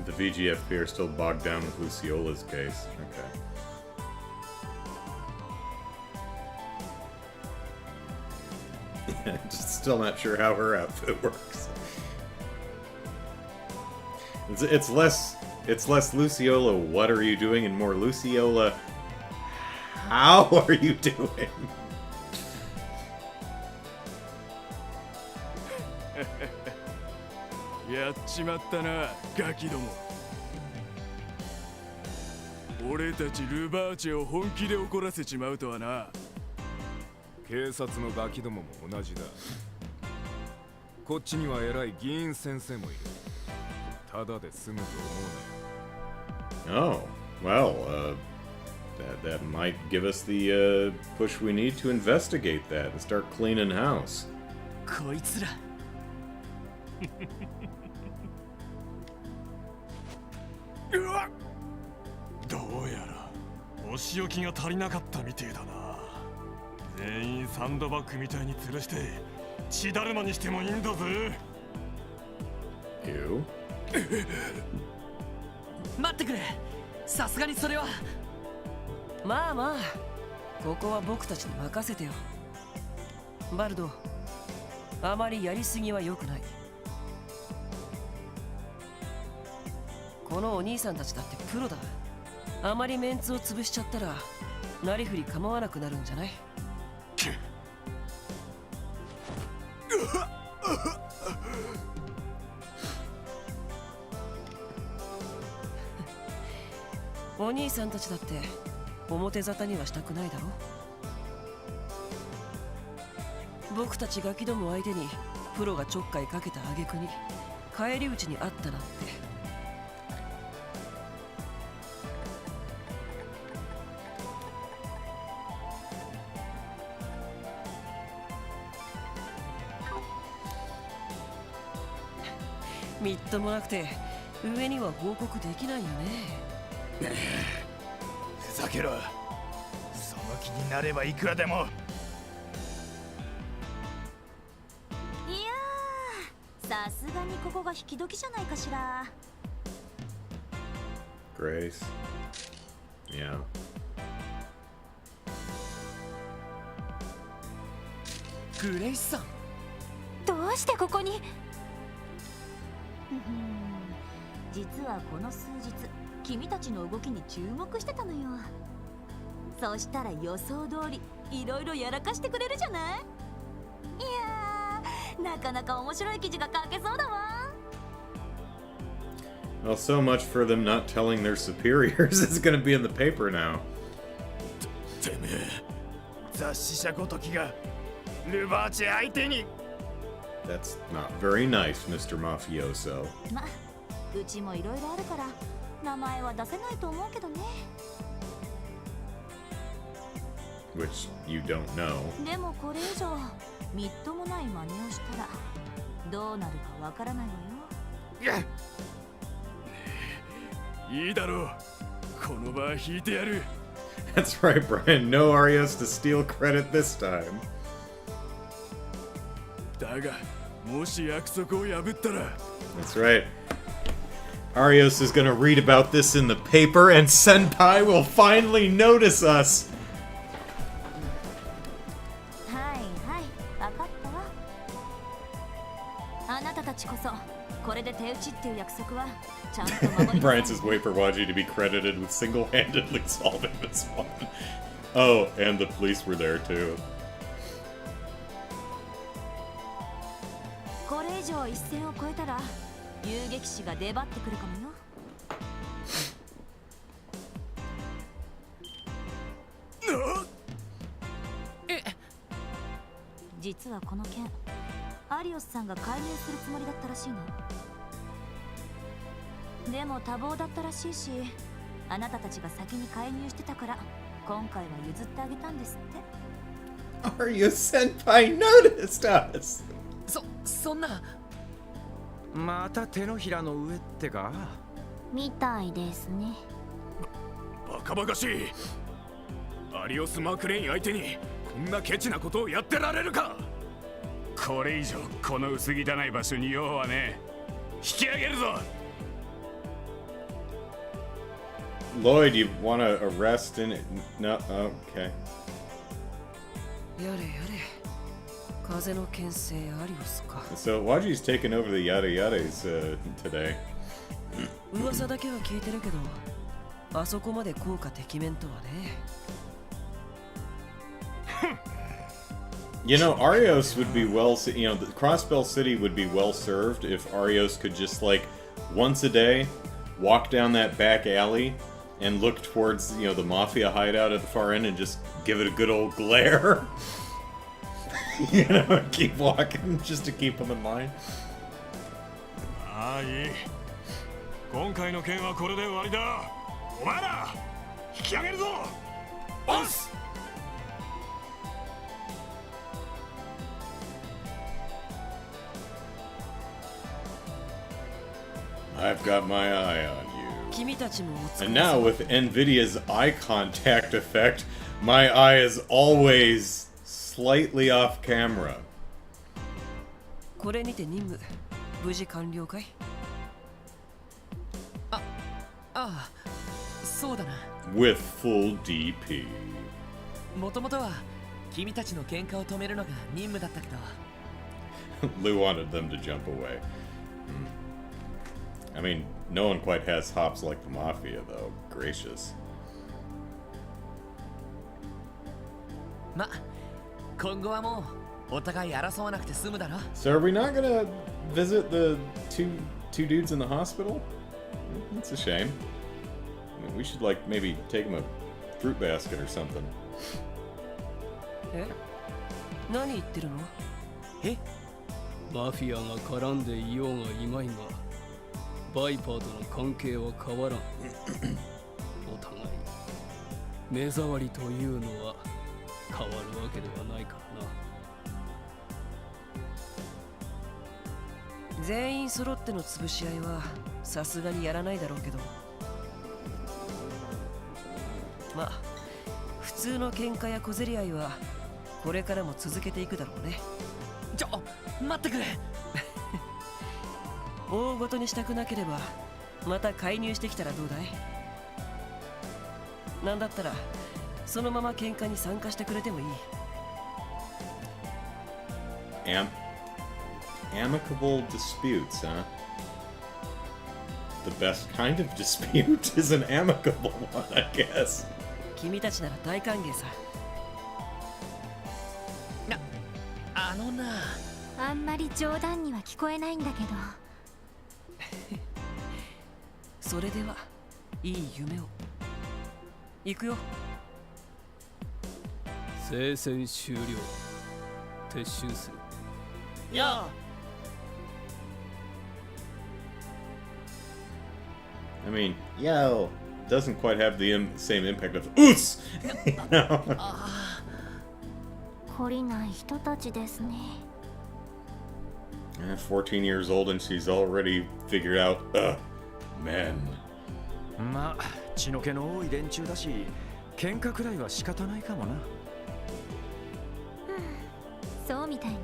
The VGFP are still bogged down with Luciola's case. Okay. Just still not sure how her outfit works. It's less Luciola, what are you doing, and more Luciola, how are you doing? やっちまったな、ガキども。俺たちルバーチェを本気で怒らせちまうとはな。警察のガキどもも同じだ。こっちには偉い議員先生もいる。ただで済むと思うなよ。 Oh, well, that might give us the push we need to investigate that and start cleaning house. こいつら。どうやらお仕置きが足りなかったみてえだな。全員サンドバッグみたいに吊るして血だるまにしてもいいんだぜ。You? 待ってくれ。さすがにそれは。まあまあここは僕たちに任せてよ。バルド、あまりやりすぎは良くない。このお兄さんたちだってプロだ。あまりメンツを潰しちゃったらなりふり構わなくなるんじゃない？お兄さんたちだって表沙汰にはしたくないだろ。僕たちガキども相手にプロがちょっかいかけた挙句に返り討ちにあったなんて。みっともなくて上には報告できないよね。ふざけろ。その気になればいくらでも。いやー、さすがにここが引き時じゃないかしら。Grace. Yeah. グレイスさん。どうしてここに？実はこの数日君たちの動きに注目してたのよ。そしたら予想通りいろいろやらかしてくれるじゃない。いやなかなか面白い記事が書けそうだわ。 Well, so much for them not telling their superiors. It's gonna be in the paper now. てめえ、雑誌社ごときがルバーチェ相手に。 That's not very nice, Mr. Mafioso. ま、うちもいろいろあるから名前は出せないと思うけどね。 Which you don't know. でもこれ以上みっともない真似をしたらどうなるかわからないわよ。いいだろう。この場は引いてやる。 That's right, Brian. No Arios to steal credit this time. だが、もし約束を破ったら。 That's right. Arios is gonna read about this in the paper, and Senpai will finally notice us. はいはい、わかったわ。あなたたちこそこれで手打ちっていう約束はちゃんと守りな Brian さい。 says, wait for Waji to be credited with single-handedly solving this one. Oh, and the police were there too. これ以上一線を越えたら遊撃士が出張ってくるかもよ。実はこの件、アリオスさんが介入するつもりだったらしいの。でも多忙だったらしいし、あなたたちが先に介入してたから今回は譲ってあげたんですって。 Arios-senpai noticed us! そんな。また手のひらの上ってか。みたいですね。バカバカしい。アリオス・マクレイン相手にこんなケチなことをやってられるか。これ以上この薄汚い場所に用はね。引き上げるぞ。 Lloyd, you wanna arrest in it? No, okay. やれやれ。風の牽制アリオスか。 So Waji's taking over the yada yadas today. 噂だけは聞いてるけど、あそこまで効果てきめんとはね。You know, Arios would be well, you know, the Crossbell City would be well served if Arios could just, like, once a day, walk down that back alley and look towards, you know, the Mafia hideout at the far end and just give it a good old glare. You know, keep walking just to keep them in line. ああ、いい。今回の件はこれで終わりだ。お前ら引き上げるぞ。おっす。 I've got my eye on you. 君たちもお疲れ And now, with NVIDIA's eye contact effect, my eye is always slightly off camera. これにて任務無事完了かい？ああ、そうだな。 With full DP. もともとは君たちの喧嘩を止めるのが任務だったけど。Lou wanted them to jump away. I mean, no one quite has hops like the Mafia, though. Gracious. ま、今後はもうお互い争わなくて済むだろ。 So are we not gonna visit the two dudes in the hospital? That's a shame. I mean, we should, like, maybe take them a fruit basket or something. え？何言ってるの？え？マフィアが絡んでいようがいまいが、バイパーとの関係は変わらん。お互い目障りというのは変わるわけではないからな。全員揃っての潰し合いはさすがにやらないだろうけど、まあ普通の喧嘩や小競り合いはこれからも続けていくだろうね。待ってくれ。大ごとにしたくなければまた介入してきたらどうだい？なんだったらそのまま喧嘩に参加してくれてもいい。Amicable disputes, huh? The best kind of dispute is an amicable one, I guess. 君たちなら大歓迎さ。あのな。あんまり冗談には聞こえないんだけど。それではいい夢を。行くよ。聖戦終了。撤収する。やあ。I mean, yo, doesn't quite have the same impact of oos. No. 懲りない人たちですね。14 years old and she's already figured out, men. まあ血の気の多い連中だし、喧嘩くらいは仕方ないかもな。そうみたいね。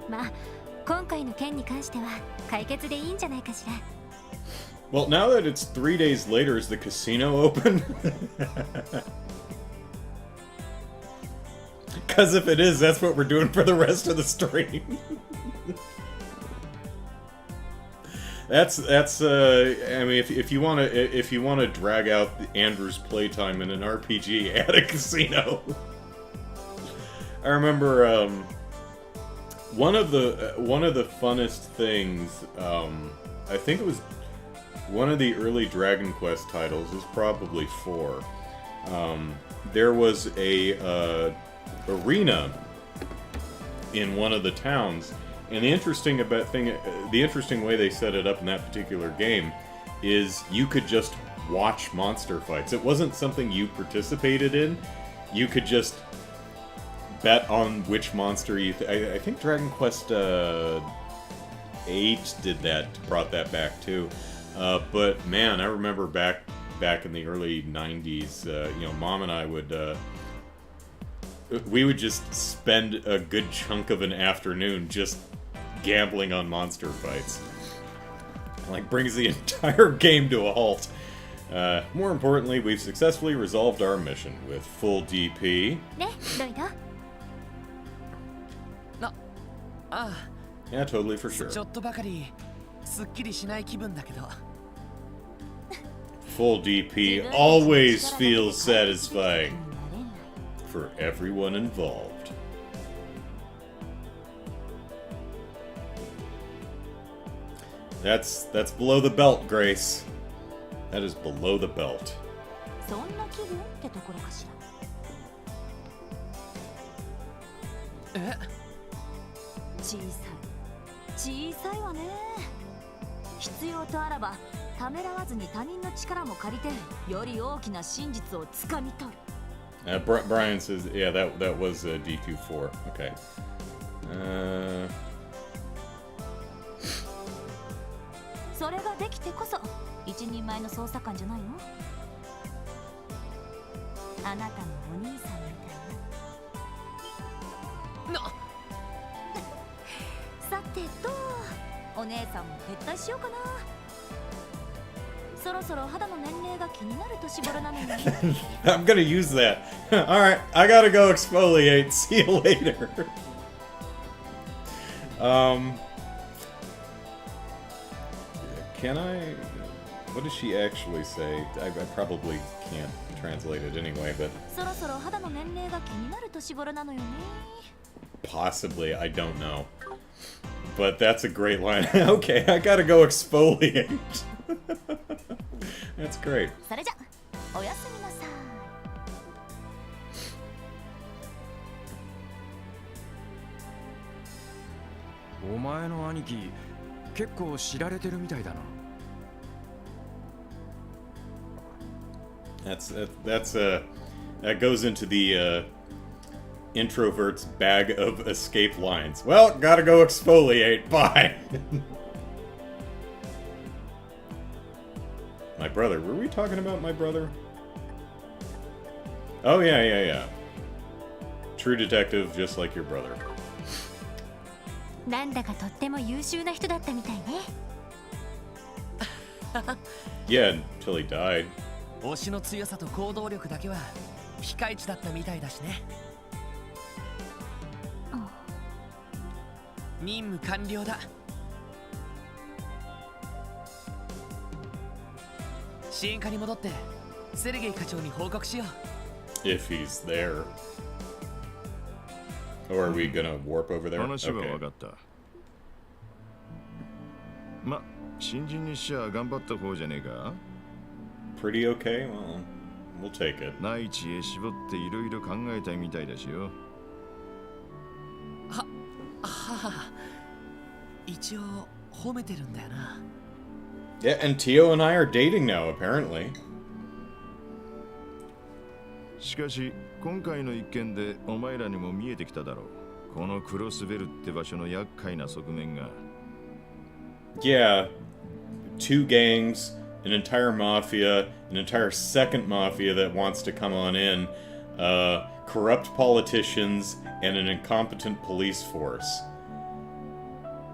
まあ今回の件に関しては解決でいいんじゃないかしら。Well, now that it's 3 days later, is the casino open? Because if it is, that's what we're doing for the rest of the stream. That's I mean, if you wanna drag out Andrew's playtime in an RPG, at a casino. I remember one of the funnest things. I think it was one of the early Dragon Quest titles. Is probably 4. There was a arena in one of the towns, and the interesting way they set it up in that particular game is you could just watch monster fights. It wasn't something you participated in. You could just bet on which monster you. I think Dragon Quest 8 did that, brought that back too. But man, I remember back in the early 90s, Mom and I would. We would just spend a good chunk of an afternoon just gambling on monster fights. Like, brings the entire game to a halt. More importantly, we've successfully resolved our mission with full DP. Yeah, totally, for sure. Full DP always feels satisfying. For everyone involved. That's below the belt, Grace. That is below the belt. そんな気分ってところかしら。小さいわね。必要とあらばためらわずに他人の力も借りてより大きな真実をつかみ取る。Brian says, yeah, that was D24. Okay. それができてこそ一人前の捜査官じゃないの？あなたのお兄さんみたいな。さてと、お姉さんも撤退しようかな。そろそろ肌の年齢が気になる年頃なのに。I'm gonna use that. Alright, I gotta go exfoliate. See you later. Can I... What does she actually say? I probably can't translate it anyway, but... そろそろ肌の年齢が気になる年頃なのよね。Possibly, I don't know. But that's a great line. Okay, I gotta go exfoliate. That's great. それじゃ、おやすみなさい。お前の兄貴、結構知られてるみたいだな。That goes into the introvert's bag of escape lines. Well, gotta go exfoliate. Bye. My brother. Were we talking about my brother? Oh, yeah. True detective, just like your brother. なんだかとっても優秀な人だったみたいね。Yeah, until he died. 推しの強さと行動力だけはピカイチだったみたいだしね。任務完了だ。支援課に戻ってセルゲイ課長に報告しよう。 If he's there. Or are we gonna warp over there? 話は Okay. 分かった。ま、新人にしちゃ頑張った方じゃねえか。 Pretty okay? Well, we'll take it. 内地へ絞っていろいろ考えたいみたいだしよ。はあ、一応褒めてるんだよな。Yeah, and Tio and I are dating now, apparently. しかし今回の一件でお前らにも見えてきただろう。このクロスベルって場所の厄介な側面が。Yeah, 2 gangs, an entire mafia, an entire second mafia that wants to come on in, corrupt politicians, and an incompetent police force.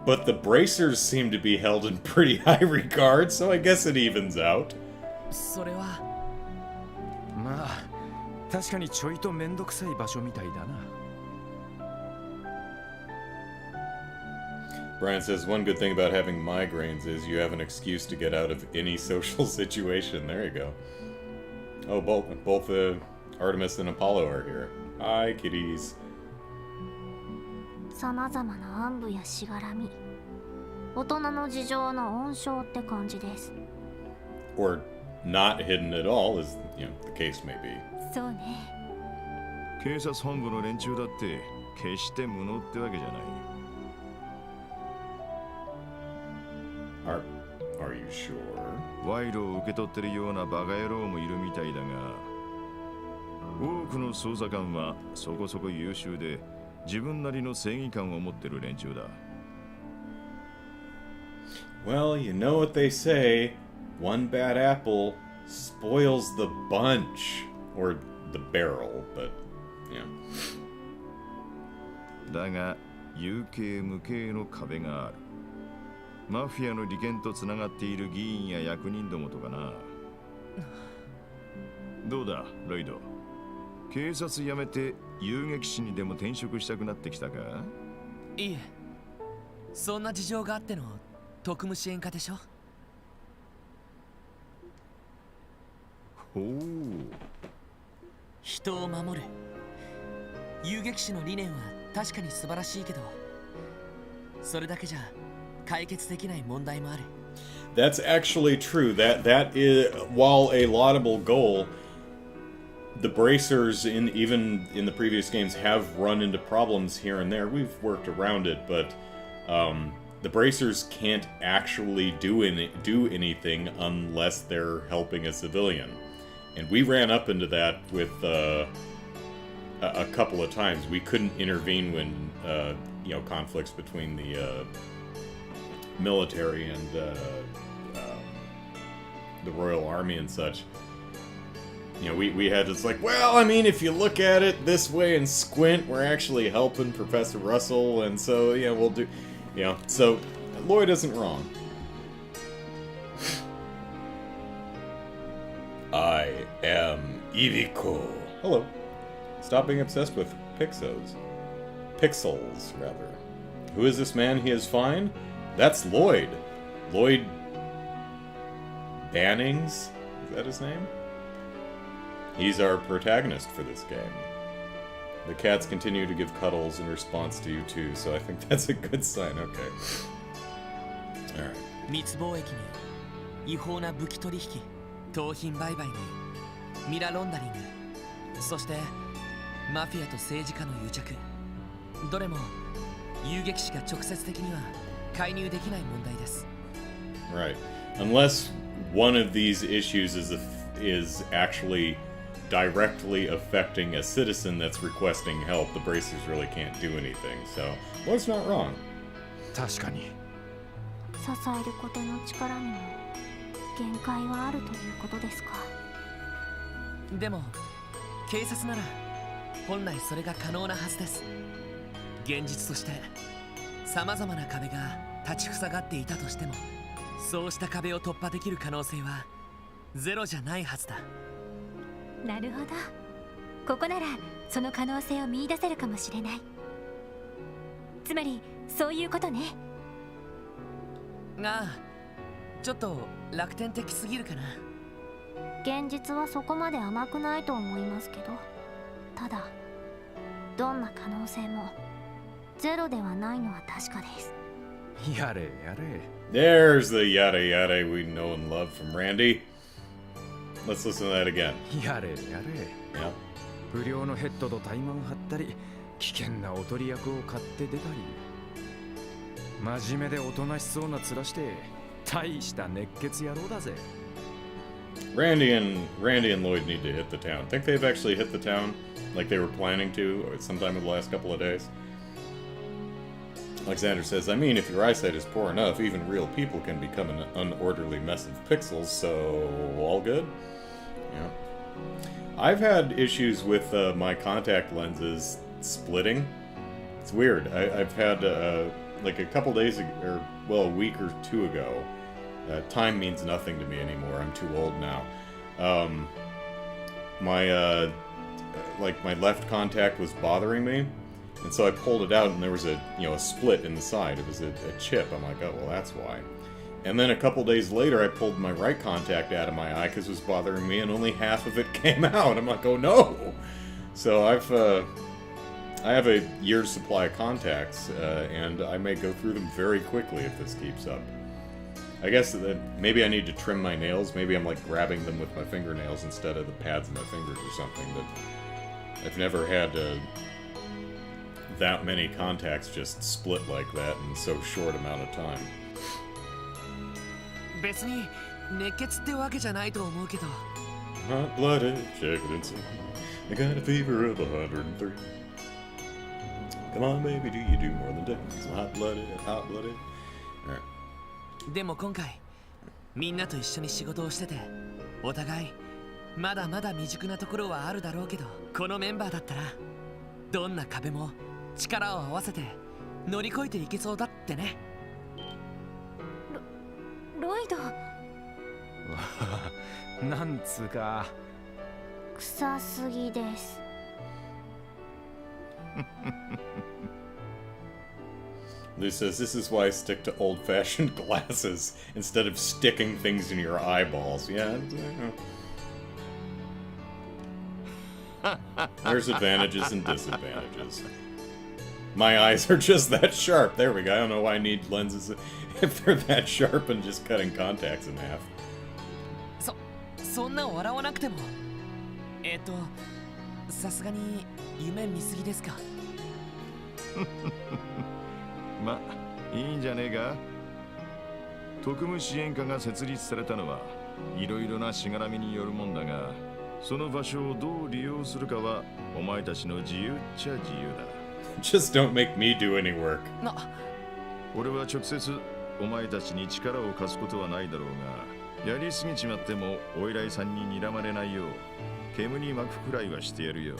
But the bracers seem to be held in pretty high regard, so I guess it evens out. それはまあ確かにちょいとめんどくさい場所みたいだな。Brian says, one good thing about having migraines is you have an excuse to get out of any social situation. There you go. Oh, both Artemis and Apollo are here. Hi, kitties. さまざまな暗部やしがらみ、大人の事情の温床って感じです。 Or not hidden at all, as you know, the case may be. そうね。警察本部の連中だって決して無能ってわけじゃない。Are you sure? 賄賂を受け取ってるようなバカ野郎もいるみたいだが、多くの捜査官はそこそこ優秀で自分なりの正義感を持ってる連中だ。Well, you know what they say, one bad apple spoils the bunch. Or the barrel, but, yeah. だが、有形無形の壁がある。マフィアの利権とつながっている議員や役人どもとかな。どうだ、ロイド。警察辞めて遊撃士にでも転職したくなってきたか？いえ、そんな事情があっての特務支援課でしょ。ほう。人を守る遊撃士の理念は確かに素晴らしいけど、それだけじゃ解決できない問題もある。 That's actually true. That is, while a laudable goal, the bracers even in the previous games have run into problems here and there. We've worked around it, but the bracers can't actually do anything unless they're helping a civilian. And we ran up into that with a couple of times. We couldn't intervene when conflicts between the military and the Royal Army and such. You know, we had to, it's like, well, I mean, if you look at it this way and squint, we're actually helping Professor Russell, and so, yeah, we'll do, so Lloyd isn't wrong. I am Ivico. Hello. Stop being obsessed with Pixels, rather. Who is this man? He is fine? That's Lloyd. Lloyd Bannings? Is that his name? He's our protagonist for this game. The cats continue to give cuddles in response to you too, so I think that's a good sign. Okay. Alright. 密貿易に違法な武器取引、盗品売買にミラロンダリング、そしてマフィアと政治家の癒着、どれも遊撃士が直接的には介入できない問題です。 Right. Unless one of these issues is actually directly affecting a citizen that's requesting help, the bracers really can't do anything. So, Lloyd's not wrong. 確かに。支えることの力にも限界はあるということですか。でも警察なら本来それが可能なはずです。現実として様々な壁が立ちふさがっていたとしても、そうした壁を突破できる可能性はゼロじゃないはずだ。なるほど。ここならその可能性を見出せるかもしれない。つまりそういうことね。が、ちょっと楽天的すぎるかな。現実はそこまで甘くないと思いますけど、ただどんな可能性もゼロではないのは確かです。やれやれ。 There's the yada yada we know and love from Randy. Let's listen to that again. やれやれ。 Yep. 不良のヘッドとタイマン張ったり、危険なおとり役を買って出たり、真面目でおとなしそうな面して大した熱血野郎だぜ。 Randy and Lloyd need to hit the town. Think they've actually hit the town like they were planning to sometime in the last couple of days? Alexander says, I mean, if your eyesight is poor enough, even real people can become an unorderly mess of pixels, so all good? Yeah. I've had issues with my contact lenses splitting. It's weird. I've had, like a couple days ago, or, well, a week or two ago, time means nothing to me anymore. I'm too old now. My left contact was bothering me, and so I pulled it out, and there was a split in the side. It was a chip. I'm like, oh, well, that's why. And then a couple days later, I pulled my right contact out of my eye because it was bothering me, and only half of it came out. I'm like, oh no! So I have a year's supply of contacts, and I may go through them very quickly if this keeps up. I guess that maybe I need to trim my nails. Maybe I'm like grabbing them with my fingernails instead of the pads of my fingers or something. But I've never had that many contacts just split like that in so short amount of time. 別に熱血ってわけじゃないと思うけど。 Hot-blooded, check it and see. I got a fever of 103. Come on, baby, do you do more than dance? Hot-blooded, hot-blooded. Alright. でも今回みんなと一緒に仕事をしてて、お互いまだまだ未熟なところはあるだろうけど、このメンバーだったらどんな壁も力を合わせて乗り越えていけそうだってね。ロイド。なんつうか臭すぎです。Lou says, this is why I stick to old-fashioned glasses instead of sticking things in your eyeballs. Yeah. There's advantages and disadvantages. My eyes are just that sharp. There we go. I don't know why I need lenses if they're that sharp and just cutting contacts in half. そんな笑わなくても。さすがに夢見すぎですか。ま、いいんじゃねえか。特務支援課が設立されたのはいろいろなしがらみによるもんだが、その場所をどう利用するかはお前たちの自由っちゃ自由だ。Just don't make me do any work. 俺は直接お前たちに力を貸すことはないだろうが、やりすぎちまってもお偉いさんに睨まれないよう煙に巻くくらいはしてやるよ。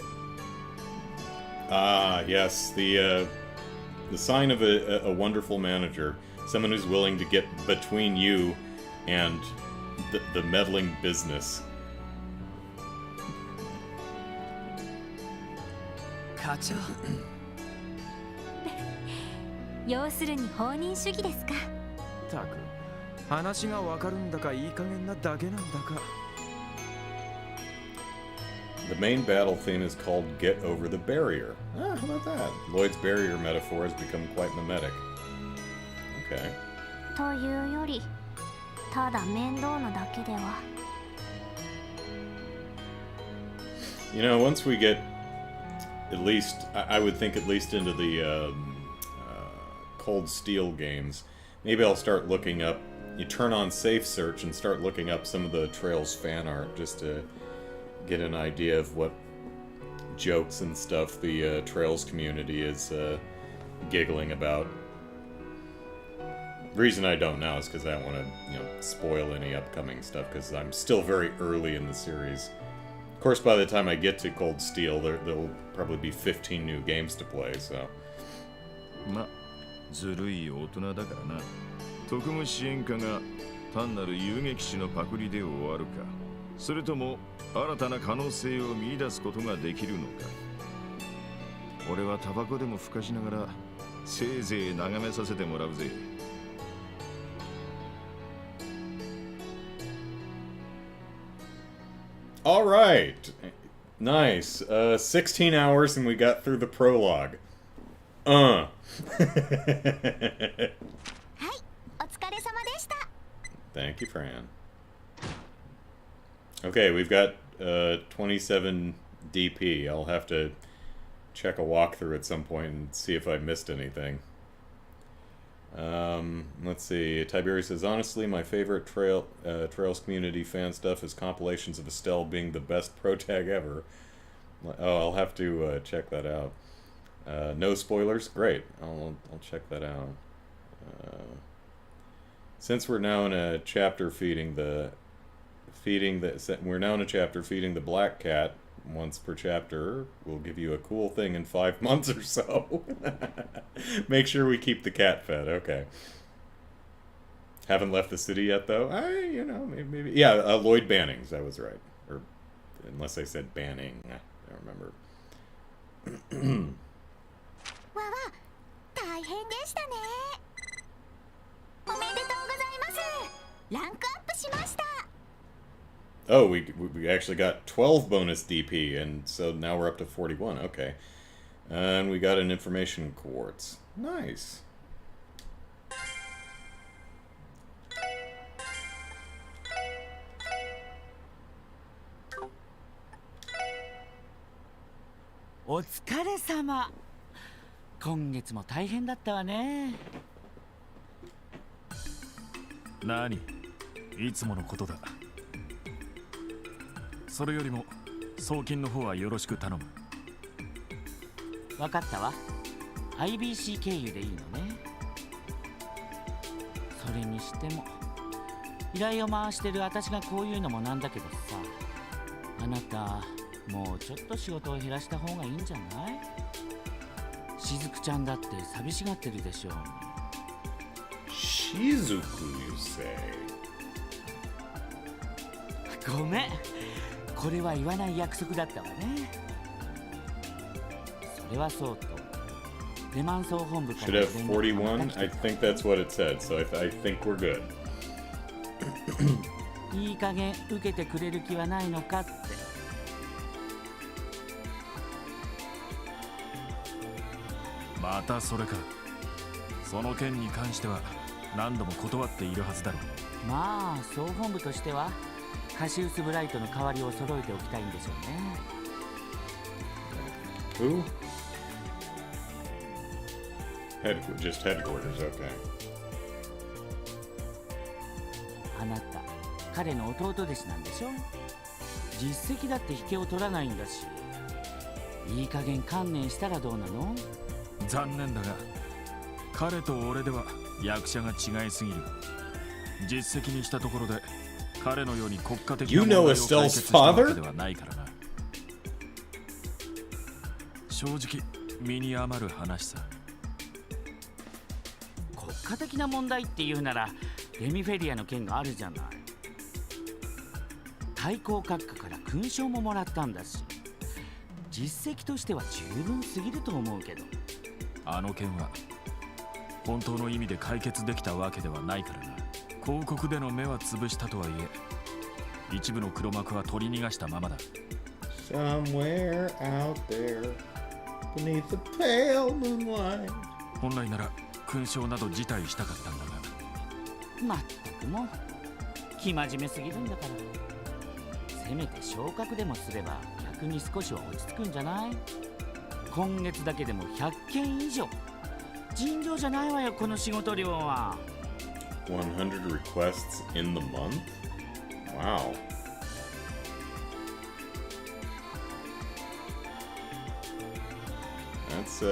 Ah, yes, the sign of a wonderful manager, someone who's willing to get between you and the meddling business. 課長。要するに放任主義ですか。たく話がわかるんだかいい加減なだけなんだか。 The main battle theme is called Get Over the Barrier. Ah, how about that? Lloyd's barrier metaphor has become quite mimetic. Okay. というより、ただ面倒なだけでは。You know, once we get at least, I would think at least into the Cold Steel games, maybe I'll start looking up, you turn on Safe Search and start looking up some of the Trails fan art just to get an idea of what jokes and stuff the Trails community is giggling about. The reason I don't now is because I don't want to, spoil any upcoming stuff, because I'm still very early in the series. Of course, by the time I get to Cold Steel, there'll probably be 15 new games to play, so... ま、ずるい大人だからな。特務支援課が単なる遊撃士のパクリで終わるか、それとも新たな可能性を見出すことができるのか。俺はタバコでもふかしながらせいぜい眺めさせてもらうぜ。All right. Nice. 16 hours and we got through the prologue. はいお疲れ様でした Thank you, Fran. Okay, we've got 27 DP. I'll have to check a walkthrough at some point and see if I missed anything. Let's see. Tiberius says, honestly, my favorite Trails community fan stuff is compilations of Estelle being the best pro tag ever. Oh, I'll have to check that out. No spoilers? Great. I'll check that out. Since we're now in a chapter feeding the black cat once per chapter, we'll give you a cool thing in 5 months or so. Make sure we keep the cat fed. Okay. Haven't left the city yet, though. Maybe. Yeah, Lloyd Bannings. That was right. Or unless I said Banning. I don't remember. わわ大変でしたねおめでとうございますランクアップしました Oh, we actually got 12 bonus DP, and so now we're up to 41. Okay. And we got an information quartz. Nice. O 疲れ様。今月も大変だったわね。何？いつものことだ。それよりも送金の方はよろしく頼む。わかったわ。IBC 経由でいいのね。それにしても依頼を回してる私がこういうのもなんだけどさ、あなたもうちょっと仕事を減らした方がいいんじゃない？しずくちゃんだって寂しがってるでしょう。しずく you say? ごめん。これは言わない約束だったわね。それはそうと、レマン総本部から Should have 41? I think that's what it said, so I think we're good. いい加減受けてくれる気はないのかって。またそれか。その件に関しては何度も断っているはずだろう。まあ総本部としてはカシウスブライトの代わりを揃えておきたいんでしょうね。Who? Just headquarters, okay. あなた、彼の弟弟子なんでしょ？実績だって引けを取らないんだし、いい加減観念したらどうなの？残念だが、彼と俺では役者が違いすぎる。実績にしたところで彼のように国家的な問題を解決したわけではないからな。正直身に余る話さ。国家的な問題っていうならレミフェリアの件があるじゃない。対抗閣下から勲章ももらったんだし、実績としては十分すぎると思うけど。あの件は本当の意味で解決できたわけではないからな。広告での目は潰したとはいえ、一部の黒幕は取り逃がしたままだ。Somewhere out there beneath the pale moonlight. 本来なら勲章など辞退したかったんだが。まったくもう生真面目すぎるんだから。せめて昇格でもすれば逆に少しは落ち着くんじゃない？今月だけでも100件以上。尋常じゃないわよ、この仕事量は。100 requests in the month? Wow. That's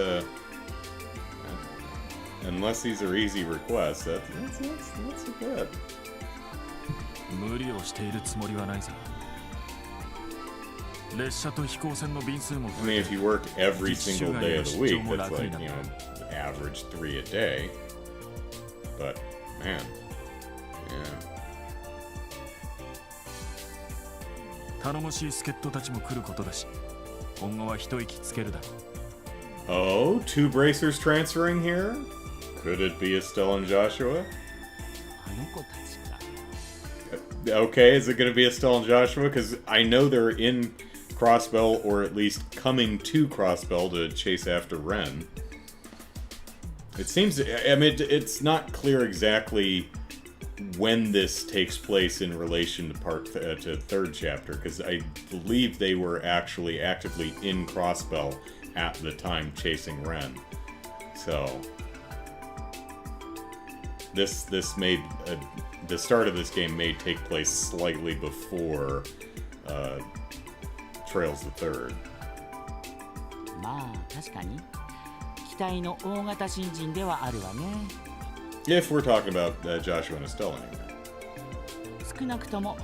unless these are easy requests, that's good. 無理をしているつもりはないさ。列車と飛行船の便数も I mean, if you work every single day of the week, that's like, average 3 a day. But, man, yeah. 頼もしい助っ人たちも来ることだし、今後は一息つけるだろOh, う。2 bracers transferring here? Could it be Estelle and Joshua? あの子たちか。Okay, is it going to be Estelle and Joshua? Because I know they're in Crossbell, or at least coming to Crossbell to chase after Ren. It seems, I mean, it's not clear exactly when this takes place in relation to third chapter, because I believe they were actually actively in Crossbell at the time chasing Ren. So this made the start of this game may take place slightly before Trails the Third. まあ確かに期待の大型新人ではあるわね。If we're talking about Joshua and Estelle anyway. 少なくとも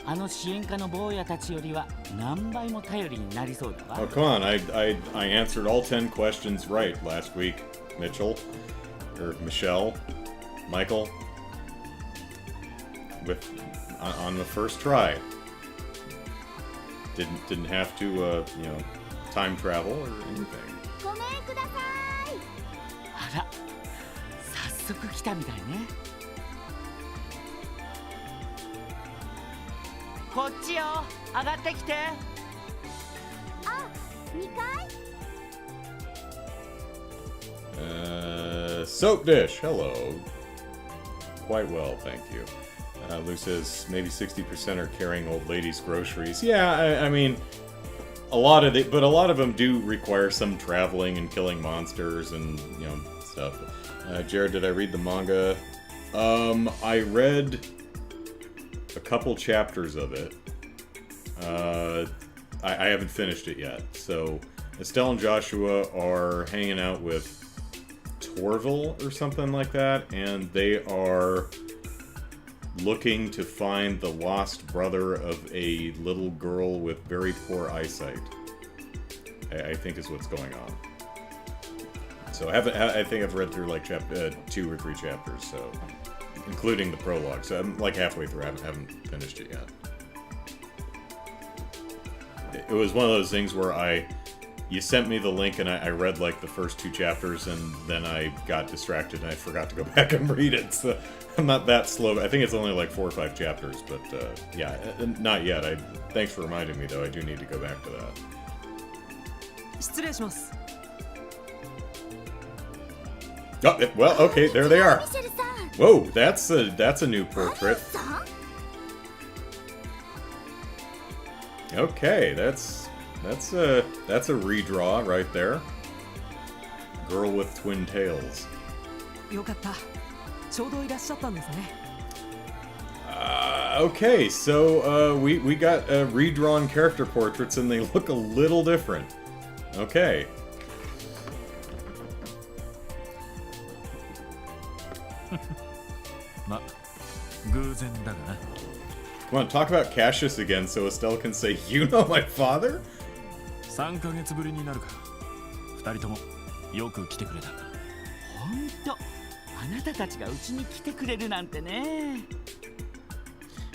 あの支援家の坊やたちよりは何倍も頼りになりそうだわ。Oh, come on. I answered all 10 questions right last week, Mitchell. Or Michelle. Michael. On the first try. Didn't have to, time travel or anything. ごめんください。あら、早速来たみたいね。こっちよ、上がってきて。あ、2階？ Soap dish. Hello. Quite well, thank you. Lou says maybe 60% are carrying old ladies' groceries. Yeah, I mean, a lot of them do require some traveling and killing monsters and stuff. Jared, did I read the manga? I read a couple chapters of it. I haven't finished it yet. So Estelle and Joshua are hanging out with Torval or something like that, and they are looking to find the lost brother of a little girl with very poor eyesight. I think is what's going on. So I think I've read through like 2 or 3 chapters, so including the prologue. So I'm like halfway through. I haven't finished it yet. It was one of those things where you sent me the link and I read like the first 2 chapters and then I got distracted and I forgot to go back and read it. So I'm not that slow. I think it's only like 4 or 5 chapters, but yeah, not yet. Thanks for reminding me though. I do need to go back to that. 失礼します。 Oh, well, okay, there they are. Whoa, that's a new portrait. Okay, that's a redraw right there. Girl with twin tails. よかった。ちょうどいらっしゃったんですね。Okay, so we got redrawn character portraits and they look a little different. Okay. Come on, talk about Cassius again so Estelle can say, "You know my father?" 3ヶ月ぶりになるか。2人ともよく来てくれた。ほんと、あなたたちがうちに来てくれるなんてね。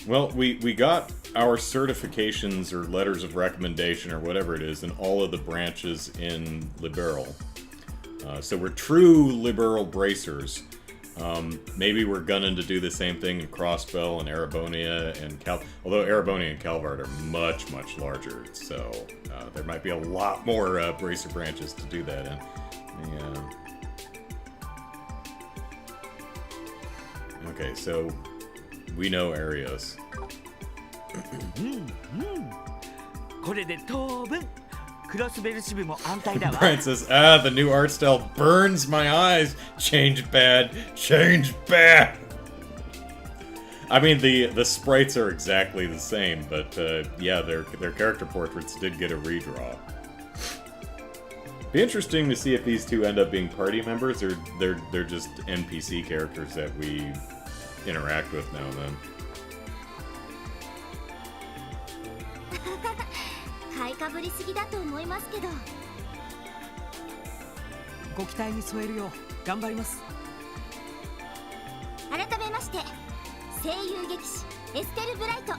Well, we got our certifications or letters of recommendation or whatever it is in all of the branches in Liberal. So we're true Liberal bracers. Maybe we're gunning to do the same thing in Crossbell and Erebonia and although Erebonia and Calvard are much, much larger, so there might be a lot more bracer branches to do that in. Yeah. Okay, so we know Arios. これで当分クロスベル支部も安泰だわ。 Brian says, the new art style burns my eyes. Change bad. Change bad. I mean, the sprites are exactly the same, but yeah, their character portraits did get a redraw. Be interesting to see if these two end up being party members, or they're just NPC characters that we interact with now and then. 買いかぶりすぎだと思いますけど。ご期待に添えるよう頑張ります。改めまして、声優劇士エステル・ブライト。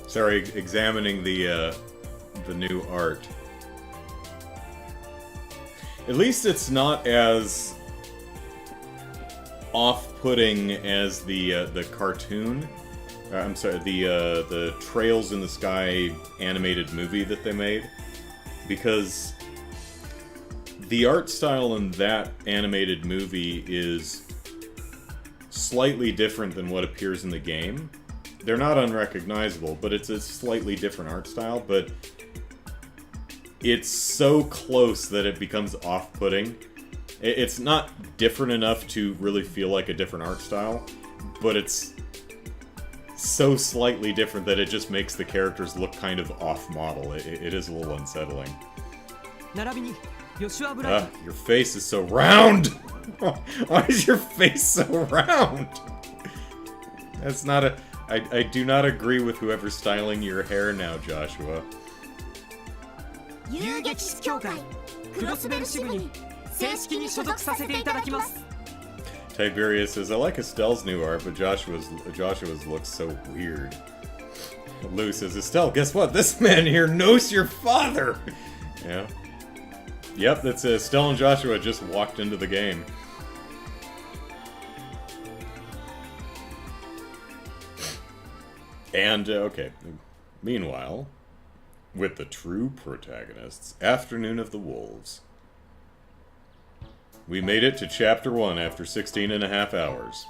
Sorry, examining the new art. At least it's not as off-putting as the cartoon. I'm sorry, the Trails in the Sky animated movie that they made, because the art style in that animated movie is slightly different than what appears in the game. They're not unrecognizable, but it's a slightly different art style, but it's so close that it becomes off-putting. It's not different enough to really feel like a different art style, but it's so slightly different that it just makes the characters look kind of off-model. It is a little unsettling. Your face is so round! Why is your face so round? That's not a... I do not agree with whoever's styling your hair now, Joshua. Tiberius says, I like Estelle's new art, but Joshua's looks so weird. Lou says, Estelle, guess what? This man here knows your father! Yeah. Yep, that's Estelle and Joshua just walked into the game. And, okay. Meanwhile, with the true protagonists, Afternoon of the Wolves. We made it to Chapter 1 after 16.5 hours.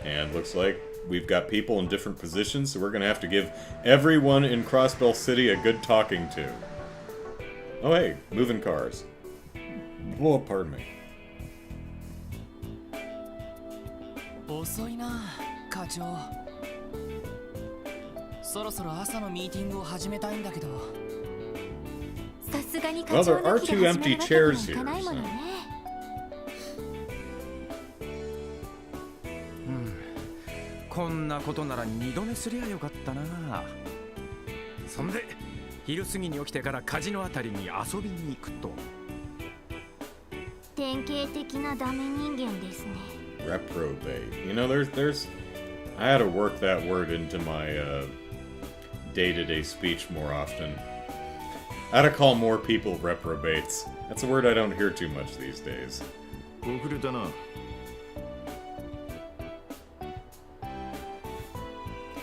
And looks like we've got people in different positions, so we're gonna have to give everyone in Crossbell City a good talking to. Oh hey, moving cars. Whoa, pardon me. 遅いな、課長。そろそろ朝のミーティングを始めたいんだけど。さすがに課長の気で始めるわけにはいかないものね。こんなことなら2度目すりゃよかったな。そんで昼過ぎに起きてからカジノあたりに遊びに行くと。典型的なダメ人間ですね。Reprobate. You know, there's... I had to work that word into my day-to-day speech more often. I had to call more people reprobates. That's a word I don't hear too much these days.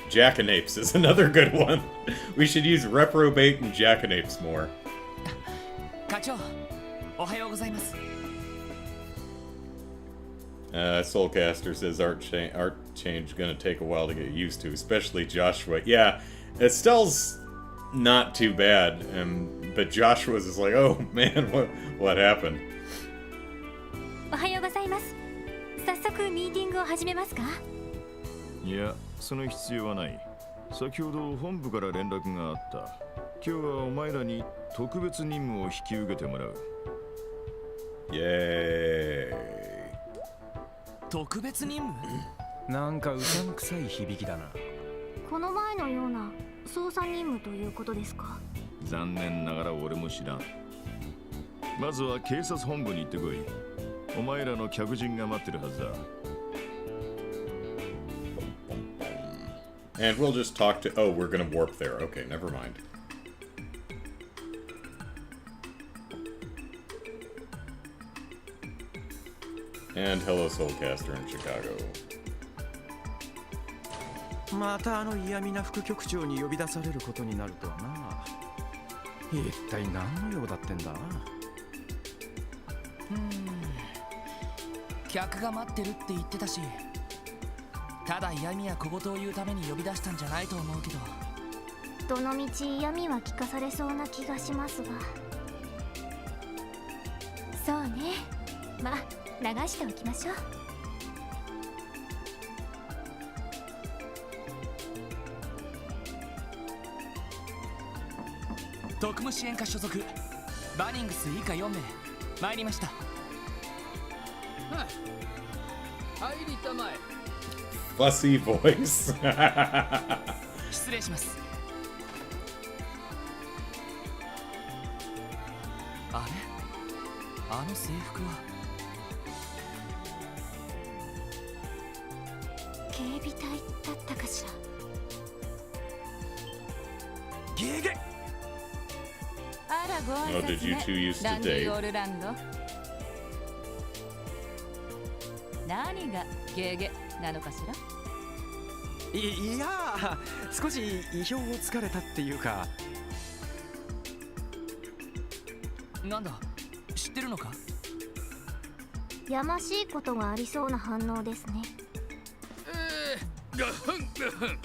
Jackanapes is another good one. We should use reprobate and jackanapes more. 課長、おはようございます。Soulcaster says art change gonna take a while to get used to, especially Joshua. Yeah, Estelle's not too bad, but Joshua's is like, oh man, what happened? おはようございます。早速ミーティングを始めますか？いや、その必要はない。先ほど本部から連絡があった。今日はお前らに特別任務を引き受けてもらう。イエーイ。特別任務？なんかうさんくさい響きだな。この前のような捜査任務ということですか？残念ながら俺も知らん。まずは警察本部に行ってこい。お前らの客人が待ってるはずだ。And we'll just talk to... Oh, we're gonna warp there. Okay, never mind. And hello, Soulcaster in Chicago. またあの嫌味な副局長に呼び出されることになるとはな。一体何の用だってんだ？客が待ってるって言ってたし、ただ嫌味や小言を言うために呼び出したんじゃないと思うけど。どのみち嫌味は聞かされそうな気がしますが。そうね。まあ流しておきましょう。特務支援課所属バニングス以下4名参りました。入りたまえ。Fussy voice. 失礼します。あれ？あの制服は警備隊だったかしら。ゲゲ。あらご挨 Oh, did 拶 you ね。 two used ラ to ンディ date? オールランド。何がゲゲなのかしら。いや少し意表をつかれたっていうか。なんだ、知ってるのか？やましいことがありそうな反応ですね。ガフンガフン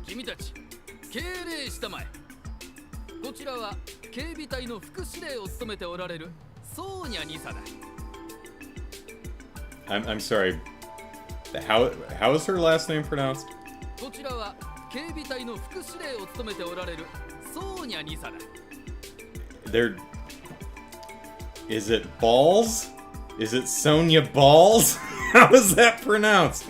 君たち敬礼したまえ。こちらは警備隊の副司令を務めておられるソーニャ2佐だ。I'm sorry. How is her last name pronounced? こちらは警備隊の副司令を務めておられるソーニャ2佐だ。They're... Is it Balls? Is it Sonia Balls? How is that pronounced?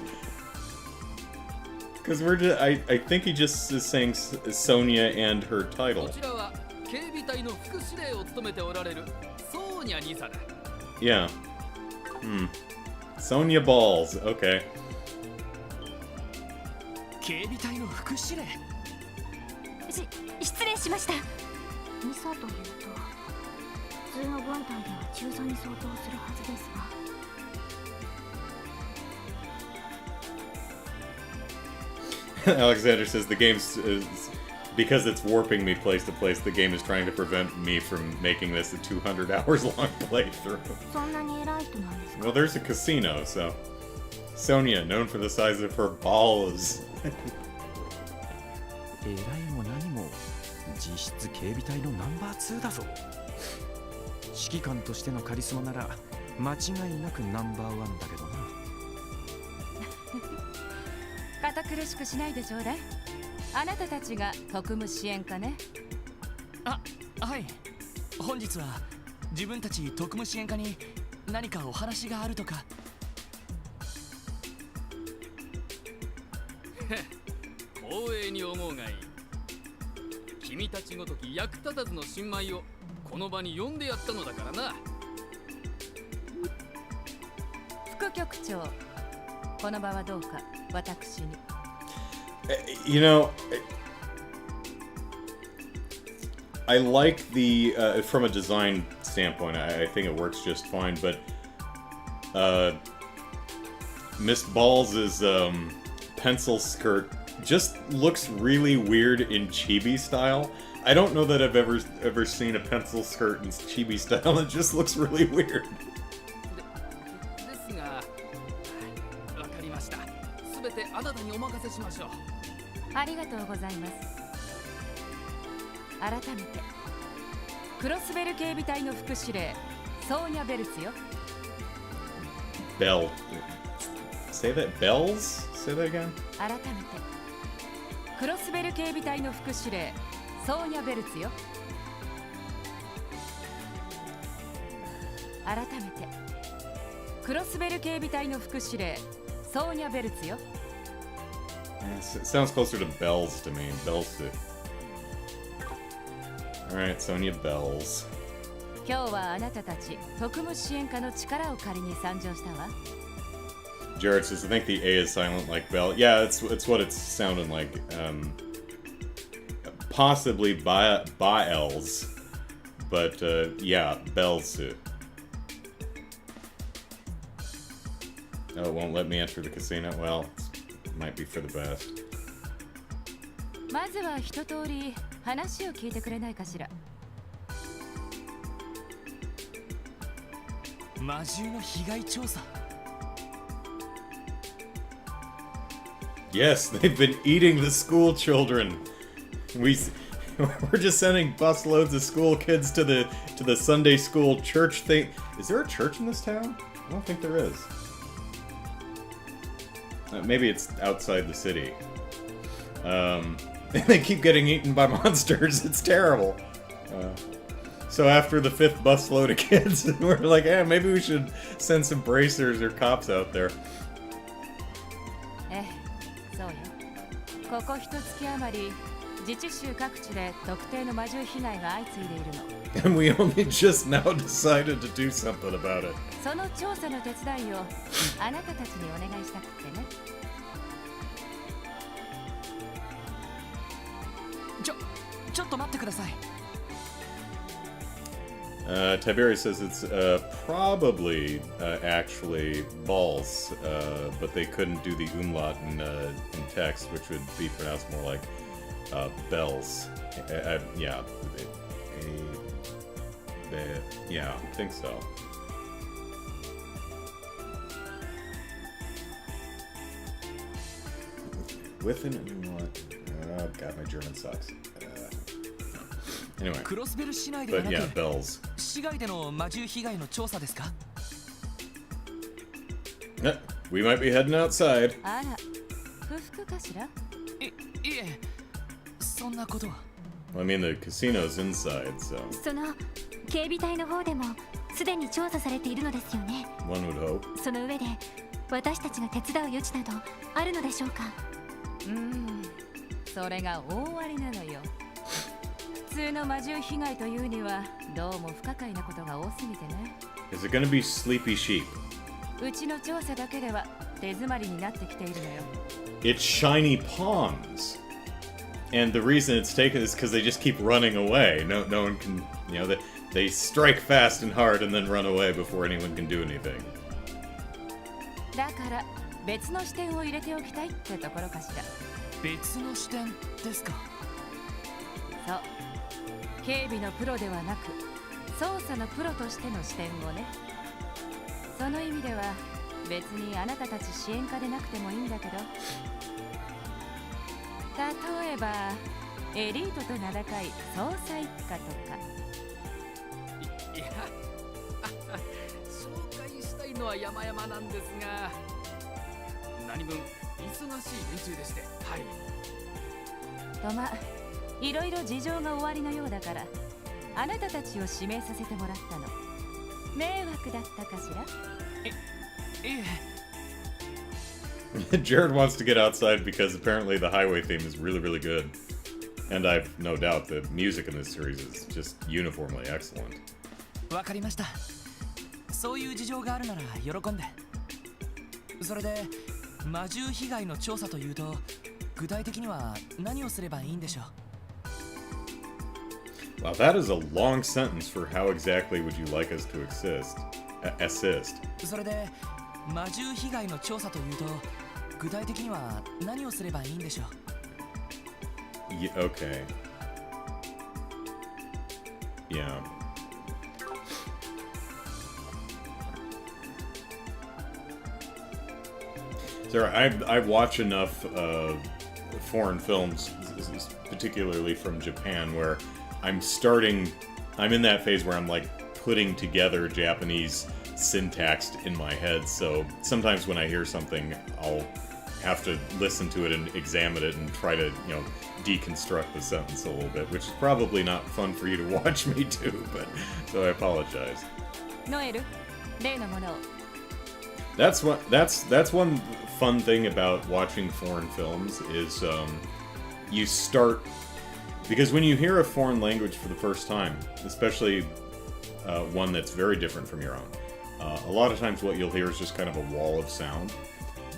Because we're just... I think he just is saying Sonia and her title. こちらは警備隊の副司令を務めておられるソーニャ2佐だ。Yeah. Sonia Balls. Okay. 警備隊の副司令。失礼しました。2佐というと普通の軍隊では中佐に相当するはずですが。Alexander says the game's... because it's warping me place to place, the game is trying to prevent me from making this a 200 hours long playthrough. そんなに偉い人なんですか？ Well, there's a casino, so... Sonia, known for the size of her balls. 偉いも何も実質警備隊のナンバー2だぞ。指揮官としてのカリスマなら間違いなくナンバー1だけどな。堅苦しくしないでちょうだい。あなたたちが特務支援課ね。あ、はい。本日は自分たち特務支援課に何かお話があるとか。光栄に思うがいい。君たちごとき役立たずの新米をこの場に呼んでやったのだからな。副局長、この場はどうか私に。You know, I like the from a design standpoint. I think it works just fine. But Miss Balls' pencil skirt just looks really weird in chibi style. I don't know that I've ever seen a pencil skirt in chibi style. It just looks really weird. ですが、わかりました。すべてあなたにお任せしましょう。ありがとうございます。改めてクロスベル警備隊の副司令ソーニャ・ベルツよ。Bell. Say that. Bells? Say that again? 改めてクロスベル警備隊の副司令ソーニャ・ベルツよ。改めてクロスベル警備隊の副司令ソーニャ・ベルツよ。It sounds closer to Bells to me. Bells to... Alright, Sonia Bells. 今日はあなたたち特務支援課の力を借りに参上したわ。Jared says, I think the A is silent like Bell. Yeah, it's what it's sounding like. Possibly Baels. But, yeah, Bells. Oh, it won't let me enter the casino? Well, it might be for the best. まずは一通り話を聞いてくれないかしら。魔獣の被害調査。Yes, they've been eating the school children. We're just sending busloads of school kids to the Sunday school church thing. Is there a church in this town? I don't think there is. Maybe it's outside the city. They keep getting eaten by monsters. It's terrible. So after the 5th busload of kids, we're like, eh, maybe we should send some bracers or cops out there. そうよ。ここ一月余り、自治州各地で特定の魔獣被害が相次いでいるの。And we only just now decided to do something about it. その調査の手伝いをあなたたちにお願いしたくてね。ちょっと待ってください。Tiberius says it's probably actually balls, but they couldn't do the umlaut in text, which would be pronounced more like bells. Yeah. Yeah, I think so. With an umlaut. Oh god, my German sucks. Anyway. But yeah, bells. We might be heading outside. Well, I mean, the casino's inside, so. その警備隊の方でもすでに調査されているのですよね。One would hope. その上で私たちが手伝う余地などあるのでしょうか。それが大ありなのよ。普通の魔獣被害というにはどうも不可解なことが多すぎてね。Is it gonna be sleepy sheep? うちの調査だけでは手詰まりになってきているのよ。It's shiny palms. And the reason it's taken is because they just keep running away. No one can, they strike fast and hard and then run away before anyone can do anything. だから別の視点を入れておきたいってところかしら。別の視点ですか。そう。警備のプロではなく、捜査のプロとしての視点をね。その意味では別にあなたたち支援家でなくてもいいんだけど。例えばエリートと名高い捜査一課とか。いや紹介したいのは山々なんですが、何分忙しい連中でして、はい。とま、いろいろ事情が終わりのようだから、あなたたちを指名させてもらったの。迷惑だったかしら？Jared wants to get outside because apparently the highway theme is really, really good. And I've no doubt the music in this series is just uniformly excellent. わかりました。そういう事情があるなら喜んで。それで魔獣被害の調査というと、具体的には何をすればいいんでしょう。 Wow, that is a long sentence for how exactly would you like us to assist. それで魔獣被害の調査というと、具体的には何をすればいいんでしょう。Yeah, okay. Yeah. Sarah, I watch enough foreign films, particularly from Japan, where I'm in that phase where I'm like putting together Japanese syntax in my head, so sometimes when I hear something, I'll have to listen to it and examine it and try to, deconstruct the sentence a little bit, which is probably not fun for you to watch me do, but so I apologize. Noel, That's one fun thing about watching foreign films is you start, because when you hear a foreign language for the first time, especially one that's very different from your own, a lot of times what you'll hear is just kind of a wall of sound.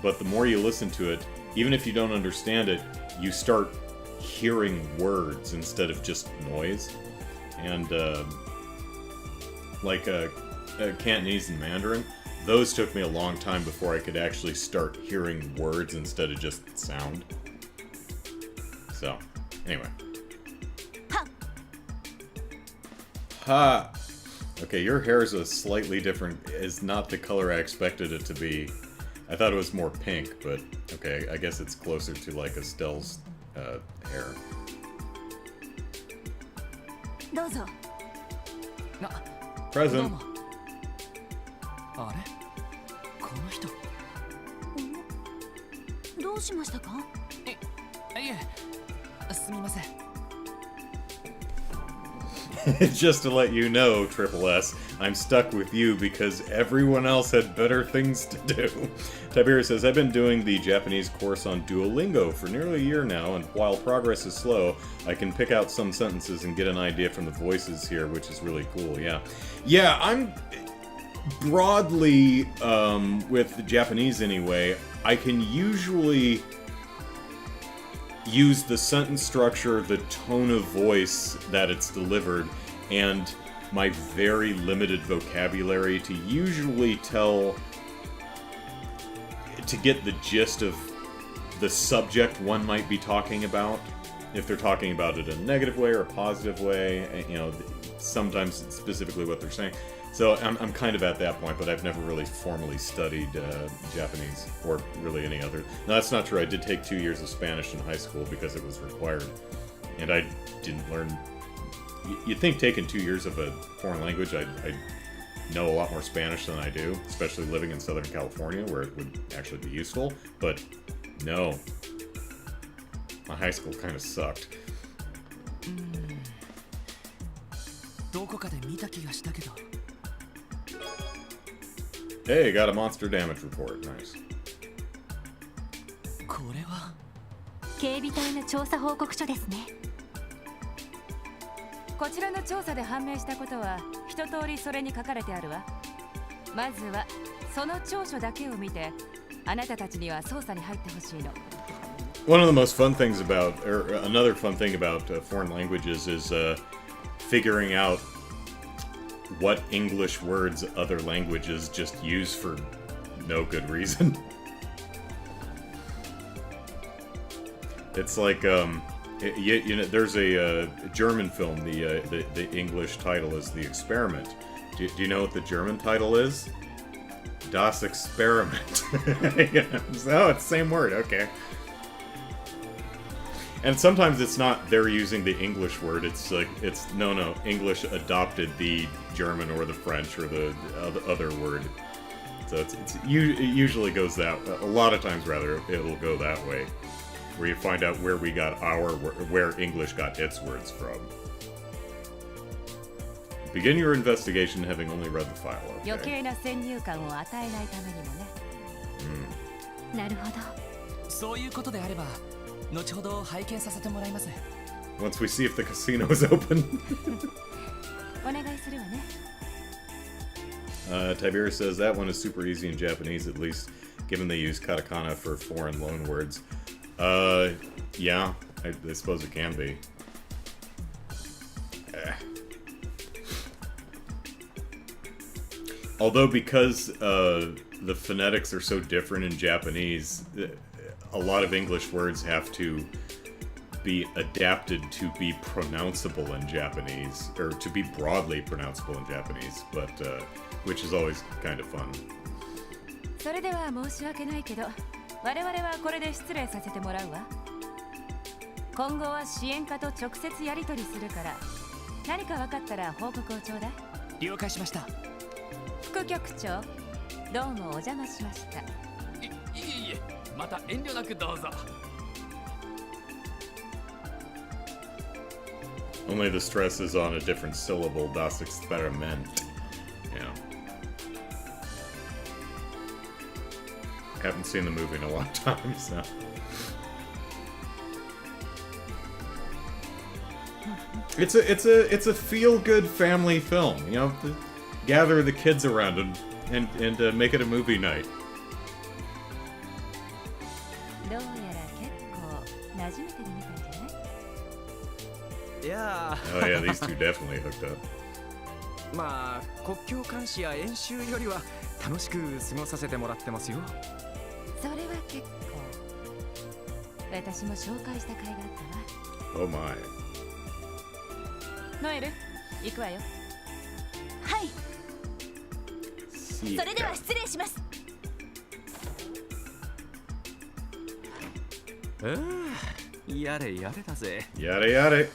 But the more you listen to it, even if you don't understand it, you start hearing words instead of just noise. And like Cantonese and Mandarin, those took me a long time before I could actually start hearing words instead of just sound. So, anyway. Ha! Okay, your hair is a slightly different, is not the color I expected it to be. I thought it was more pink, but okay, I guess it's closer to like Estelle's hair. どうぞ。Present. あれ？この人。どうしましたか？いえ、すみません。Just to let you know, Triple S, I'm stuck with you because everyone else had better things to do. Tiberius says, I've been doing the Japanese course on Duolingo for nearly a year now, and while progress is slow, I can pick out some sentences and get an idea from the voices here, which is really cool, yeah. Yeah, I'm... Broadly, with the Japanese anyway, I can usually use the sentence structure, the tone of voice that it's delivered, and my very limited vocabulary to usually get the gist of the subject one might be talking about. If they're talking about it in a negative way or a positive way, you know, sometimes it's specifically what they're saying. So I'm kind of at that point, but I've never really formally studied Japanese, or really any other. No, that's not true. I did take 2 years of Spanish in high school because it was required. And I didn't learn... You'd think taking 2 years of a foreign language, I'd know a lot more Spanish than I do, especially living in Southern California, where it would actually be useful. But no. My high school kind of sucked. どこかで見た気がしたけど。 Hey, got a monster damage report. Nice. これは警備隊の調査報告書ですね。こちらの調査で判明したことは一通りそれに書かれてあるわ。まずはその調書だけを見て、あなたたちには捜査に入ってほしいの。 One of the most fun things about, or another fun thing about foreign languages is figuring out what English words other languages just use for no good reason. It's like, you know, there's a German film, the English title is The Experiment. Do you know what the German title is? Das Experiment. Yeah. Oh, it's the same word, okay. And sometimes it's not they're using the English word, it's like, no, English adopted the German or the French or the other word. So it usually goes that, a lot of times rather, it'll go that way. Where you find out where we got where English got its words from. Begin your investigation having only read the file, okay. 余計な先入観を与えないためにもね。なるほど。そういうことであれば、後ほど拝見させてもらいます。 Once we see if the casino is open. お願いするわね。Tiberius says that one is super easy in Japanese, at least, given they use katakana for foreign loan words. Yeah, I suppose it can be. Although, because the phonetics are so different in Japanese, a lot of English words have to be adapted to be pronounceable in Japanese, or to be broadly pronounceable in Japanese, but which is always kind of fun. それでは申し訳ないけど、我々はこれで失礼させてもらうわ。今後は支援課と直接やり取りするから、何か分かったら報告をちょうだい。了解しました。副局長、どうもお邪魔しました。いえ、また遠慮なくどうぞ。 Only the stress is on a different syllable, das Experiment. Yeah. Haven't seen the movie in a long time, so. It's a feel-good family film, you know. Gather the kids around and make it a movie night. どうやら結構馴染めてるみたいじゃない？ Yeah. Oh yeah, these two definitely hooked up. まあ国境監視や演習よりは楽しく過ごさせてもらってますよ。それは結構。私も紹介した甲斐があったわ。 Oh my. ノエル、行くわよ。はい。それでは失礼します。やれやれだぜ。Yada yada.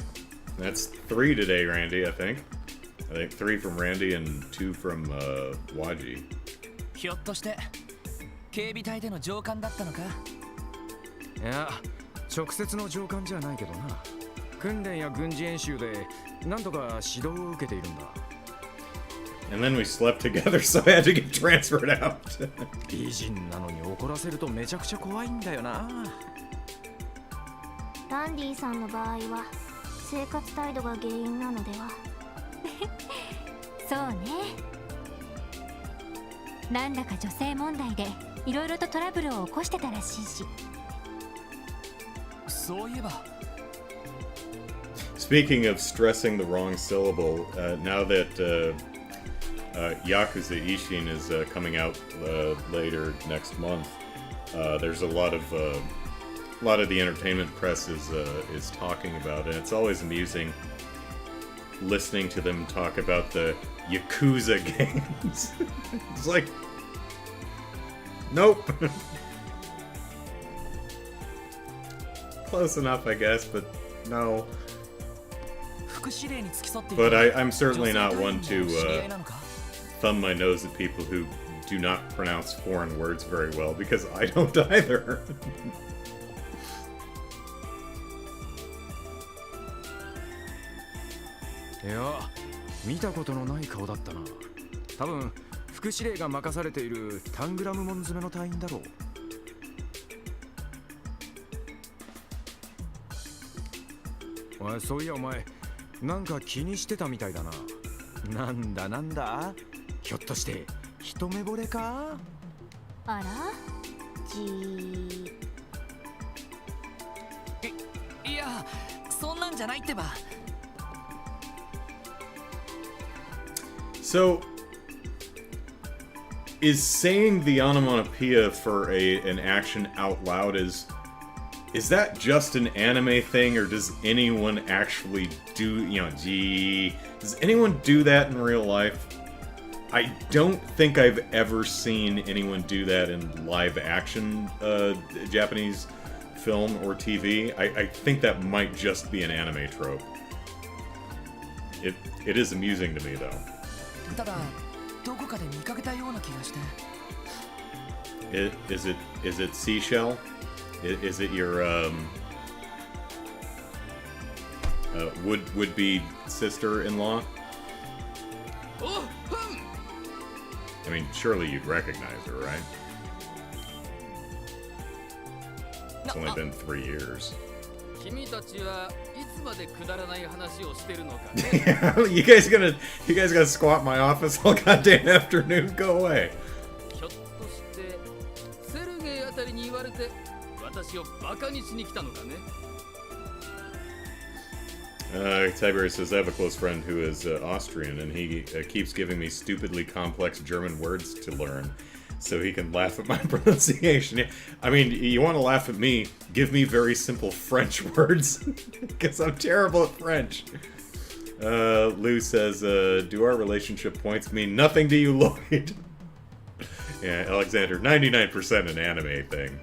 That's 3 today, Randy, I think. I think 3 from Randy and 2 from Waji. ひょっとして警備隊での上官だったのか？いや、直接の上官じゃないけどな。訓練や軍事演習で何度か指導を受けているんだ。 And then we slept together, so I had to get transferred out. 美人なのに怒らせるとめちゃくちゃ怖いんだよな。ランディさんの場合は生活態度が原因なのでは？そうね。なんだか女性問題でいろいろとトラブルを起こしてたらしいし。そういえば。Speaking of stressing the wrong syllable, now that Yakuza Ishin is coming out later next month, there's a lot of the entertainment press is talking about it. And it's always amusing listening to them talk about the Yakuza games. It's like, nope. Close enough, I guess, but no. But I'm certainly not one to thumb my nose at people who do not pronounce foreign words very well, because I don't either. いや、見たことのない顔だったな。多分副司令が任されているタングラム門詰めの隊員だろう。おい、そういやお前、なんか気にしてたみたいだな。なんだなんだ、ひょっとして一目惚れか。あら、いや、そんなんじゃないってば。So, is saying the onomatopoeia for an action out loud is that just an anime thing, or does anyone actually do, does anyone do that in real life? I don't think I've ever seen anyone do that in live action Japanese film or TV. I think that might just be an anime trope. It is amusing to me, though. ただ、どこかで見かけたような気がして。Is it Seashell? Is it your would be sister-in-law? I mean, surely you'd recognize her, right? It's only been 3 years. 君たちはいつまでくだらない話をしてるのかね。You guys gonna squat in my office all goddamn afternoon? Go away. ひょっとしてセルゲイあたりに言われて私をバカにしに来たのかね。Tiberius says, I have a close friend who is Austrian, and he keeps giving me stupidly complex German words to learn, so he can laugh at my pronunciation. I mean, you want to laugh at me, give me very simple French words, because I'm terrible at French. Lou says, do our relationship points mean nothing to you, Lloyd? Yeah, Alexander, 99% an anime thing.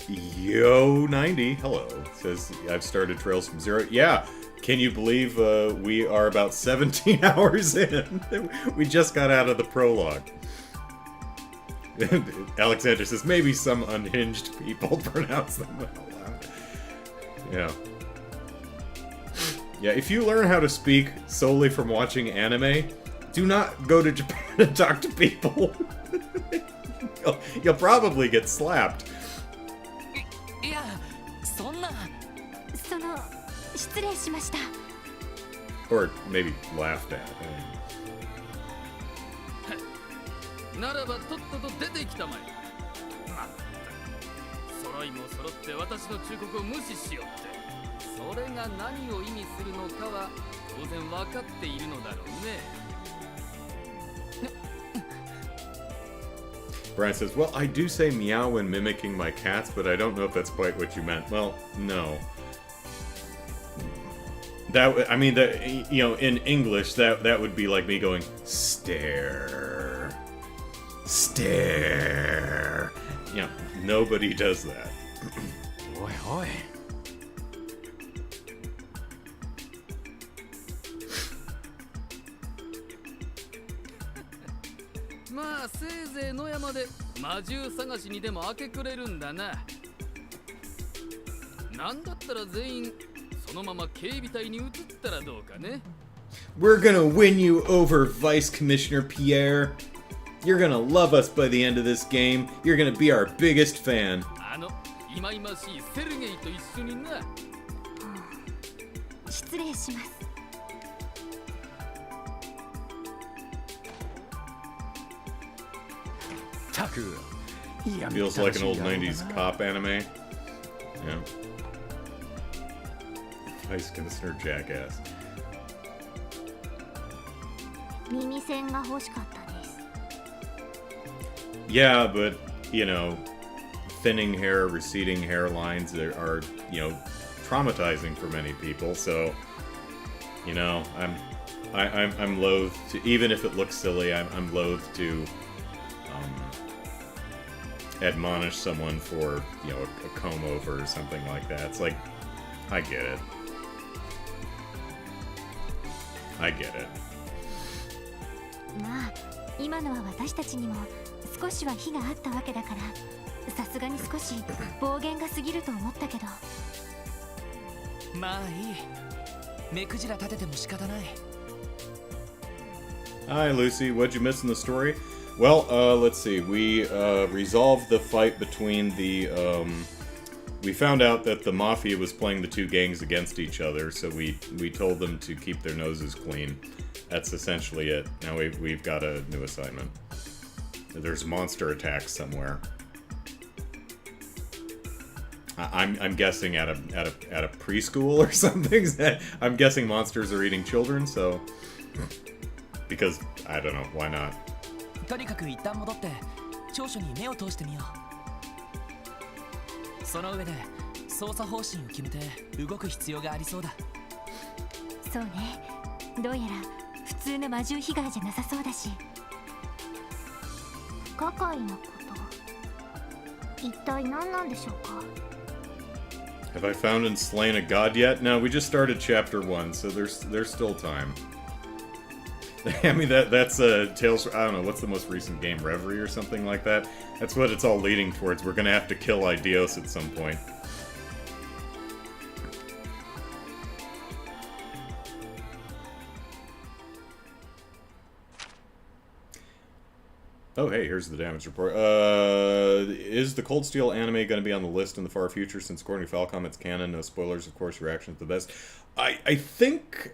Yo90, hello, says, I've started Trails from Zero. Yeah, can you believe we are about 17 hours in? We just got out of the prologue. Alexander says, maybe some unhinged people pronounce them out loud. Yeah. Yeah, if you learn how to speak solely from watching anime, do not go to Japan and talk to people. You'll probably get slapped. いや、そんな。失礼しました。 Or maybe laughed at. ならばとっとと出てきたまえ。まったく、揃いも揃って私の忠告を無視しよって。それが何を意味するのかは当然分かっているのだろうね。Brian says, well, I do say meow when mimicking my cats, but I don't know if that's quite what you meant. Well, no. That, I mean, that, you know, in English, that would be like me going, stare. Stare. You know, nobody does that. Oi, oi. まあせいぜい野山で魔獣探しにでも明け暮れるんだな。なんだったら全員そのまま警備隊に移ったらどうかね。We're gonna win you over, Vice Commissioner Pierre. You're gonna love us by the end of this game. You're gonna be our biggest fan. あの忌々しいセルゲイと一緒にな。失礼します。 Feels like an old 90s cop anime. Yeah. Vice Commissioner Jackass. 耳栓が欲しかったです。 Yeah, but, you know, thinning hair, receding hairlines are, you know, traumatizing for many people, so, you know, I'm loath to, even if it looks silly, I'm loath to admonish someone for, you know, a comb over or something like that. It's like, I get it. I get it. まあ、今のは私たちにも少しは非があったわけだから、さすがに少し暴言が過ぎると思ったけど。まあいい。目くじら立てても仕方ない。 Hi, Lucy. What'd you miss in the story? Well, let's see. We resolved the fight between the. We found out that the Mafia was playing the two gangs against each other, so we told them to keep their noses clean. That's essentially it. Now we've got a new assignment. There's monster attacks somewhere. I'm guessing at a preschool or something. I'm guessing monsters are eating children, so because I don't know, why not? とにかく一旦戻って長所に目を通してみよう。その上で操作方針を決めて動く必要がありそうだ。そうね。どうやら普通の魔獣被害じゃなさそうだし。不可解なこと。一体何なんでしょうか。 Have I found and slain a god yet? No, we just started chapter 1, so there's still time. I mean, that's Tales. I don't know, what's the most recent game, Reverie or something like that? That's what it's all leading towards. We're gonna have to kill Arios at some point. Oh, hey, here's the damage report. Is the Cold Steel anime going to be on the list in the far future? Since according to Falcom, it's canon. No spoilers, of course. Reaction's the best. I think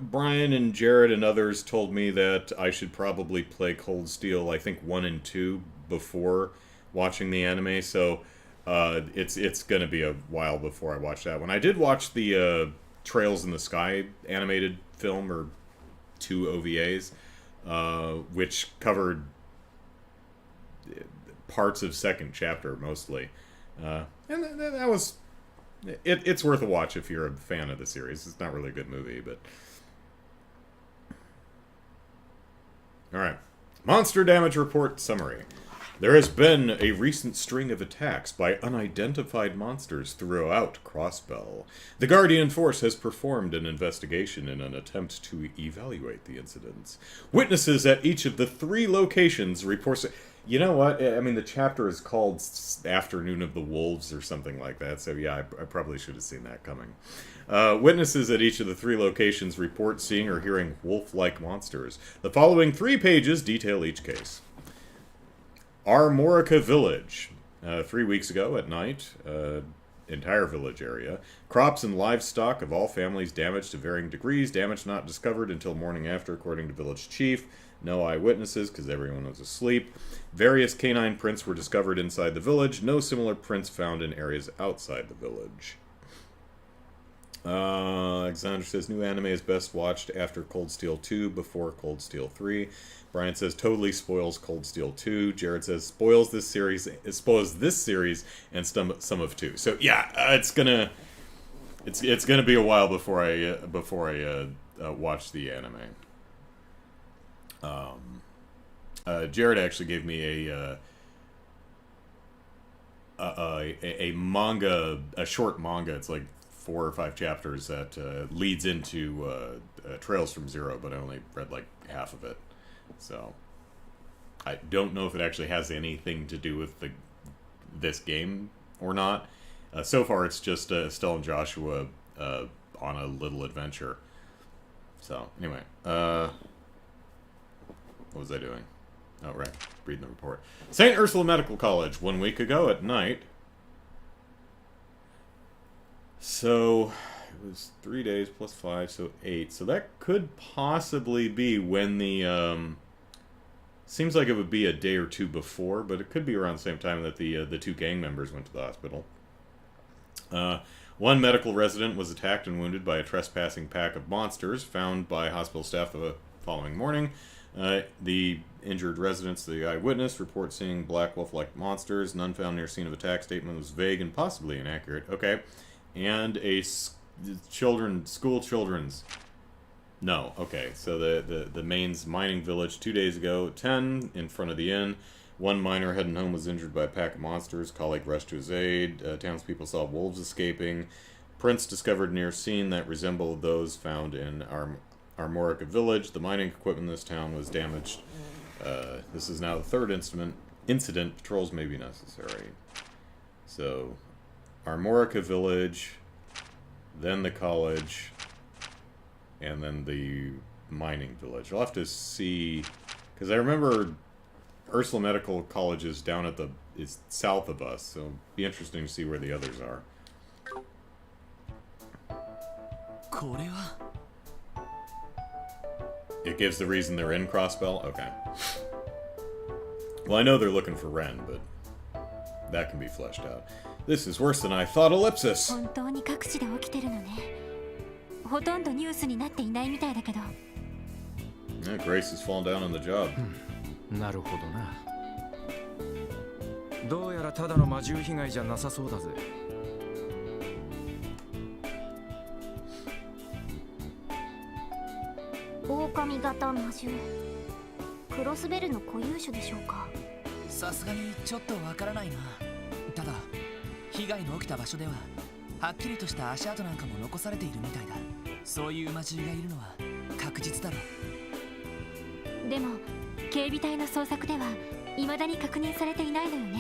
Brian and Jared and others told me that I should probably play Cold Steel, I think 1 and 2 before watching the anime. So it's going to be a while before I watch that one. I did watch the Trails in the Sky animated film, or 2 OVAs. Which covered parts of second chapter mostly, and that was it's worth a watch if you're a fan of the series. It's not really a good movie, but all right. Monster damage report summary. There has been a recent string of attacks by unidentified monsters throughout Crossbell. The Guardian Force has performed an investigation in an attempt to evaluate the incidents. Witnesses at each of the 3 locations report... You know what? I mean, the chapter is called Afternoon of the Wolves or something like that, so yeah, I probably should have seen that coming. Witnesses at each of the 3 locations report seeing or hearing wolf-like monsters. The following 3 pages detail each case. Armorica Village. 3 weeks ago at night, entire village area. Crops and livestock of all families damaged to varying degrees. Damage not discovered until morning after, according to village chief. No eyewitnesses, because everyone was asleep. Various canine prints were discovered inside the village. No similar prints found in areas outside the village. Alexander says, new anime is best watched after Cold Steel 2, before Cold Steel 3. Brian says, totally spoils Cold Steel 2. Jared says, spoils this series and some of 2. So yeah, it's gonna be a while before I watch the anime. Jared actually gave me a manga, a short manga. It's like 4 or 5 chapters that leads into Trails from Zero, but I only read like half of it. So I don't know if it actually has anything to do with this game or not. So far, it's just Estelle and Joshua on a little adventure. So anyway, what was I doing? Oh, right, reading the report. St. Ursula Medical College, 1 week ago at night. So it was 3 days plus 5, so 8. So that could possibly be when the Seems like it would be a day or two before, but it could be around the same time that the two gang members went to the hospital. One medical resident was attacked and wounded by a trespassing pack of monsters found by hospital staff the following morning. The injured residents, the eyewitness, report seeing black wolf-like monsters. None found near scene of attack. Statement was vague and possibly inaccurate. Okay. And a school children's. No. Okay. So the Maine's mining village 2 days ago, 10 in front of the inn. One miner heading home was injured by a pack of monsters. Colleague rushed to his aid. Townspeople saw wolves escaping. Prints discovered near scene that resembled those found in Armorica village. The mining equipment in this town was damaged. This is now the third incident. Patrols may be necessary. So, Armorica village, then the college, and then the mining village. I'll have to see, because I remember Ursula Medical College is down at is south of us, so it'll be interesting to see where the others are. It gives the reason they're in Crossbell? Okay. Well, I know they're looking for Ren, but that can be fleshed out. This is worse than I thought, ellipsis! 本当に各地で起きてるのね。ほとんどニュースになっていないみたいだけど。Yeah, Grace has fallen down on the job. なるほどな。どうやらただの魔獣被害じゃなさそうだぜ。狼型魔獣。クロスベルの固有種でしょうか。さすがにちょっとわからないな。ただ被害の起きた場所でははっきりとした足跡なんかも残されているみたいだ。そういう魔獣がいるのは確実だろう。でも警備隊の捜索では未だに確認されていないのよね。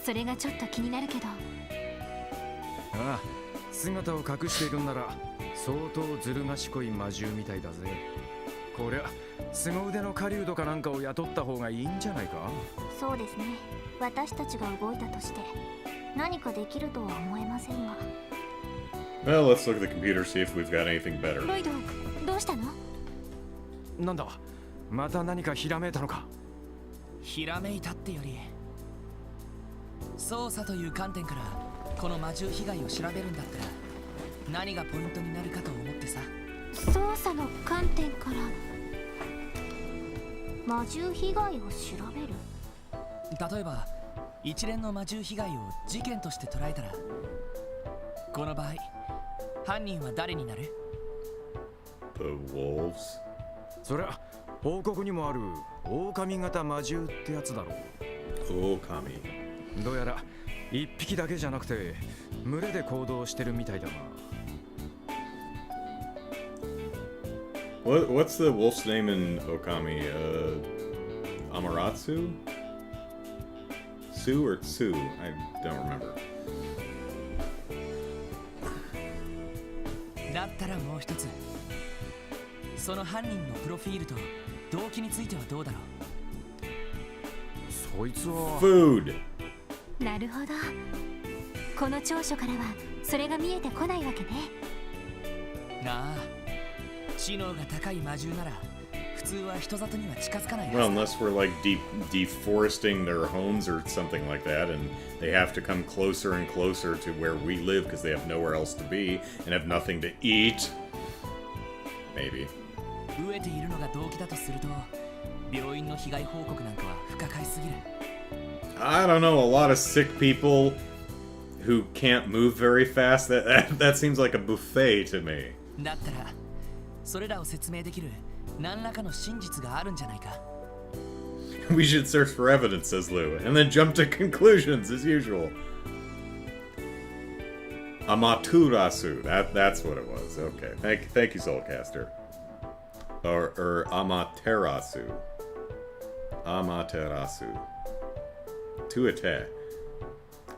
それがちょっと気になるけど。ああ、姿を隠しているんなら相当ずる賢い魔獣みたいだぜ。こりゃ凄腕の狩人かなんかを雇った方がいいんじゃないか。そうですね。私たちが動いたとして何かできるとは思えませんが。Well, let's look at the computer, see if we've got anything better. ロイド、どうしたの？なんだ、また何かひらめいたのか。ひらめいたってより捜査という観点からこの魔獣被害を調べるんだったら何がポイントになるかと思ってさ。捜査の観点から魔獣被害を調べる。例えば一連の魔獣被害を事件として捉えたら、この場合犯人は誰になる？ The wolves. そりゃ報告にもある狼型魔獣ってやつだろう。狼。どうやら一匹だけじゃなくて群れで行動してるみたいだな。What's the wolf's name in Okami? Amaterasu? Sue or Tsu? I don't remember. だったらもう一つ、その犯人のプロフィールと動機についてはどうだろう。そいつは Food。なるほど。この長所からはそれが見えてこないわけね。なあ、知能が高い魔獣なら普通は人里には近づかないはず。 Well, unless we're like deforesting their homes or something like that, and they have to come closer and closer to where we live because they have nowhere else to be and have nothing to eat. Maybe. 飢えているのが動機だとすると、病院の被害報告なんかは不可解すぎる。I don't know, a lot of sick people who can't move very fast. That seems like a buffet to me. だったらそれらを説明できる何らかの真実があるんじゃないか。We should search for evidence, says Lou, and then jump to conclusions as usual. Amaterasu. That's what it was. Okay. Thank you, Soulcaster. Or Amaterasu. Amaterasu. Tuate.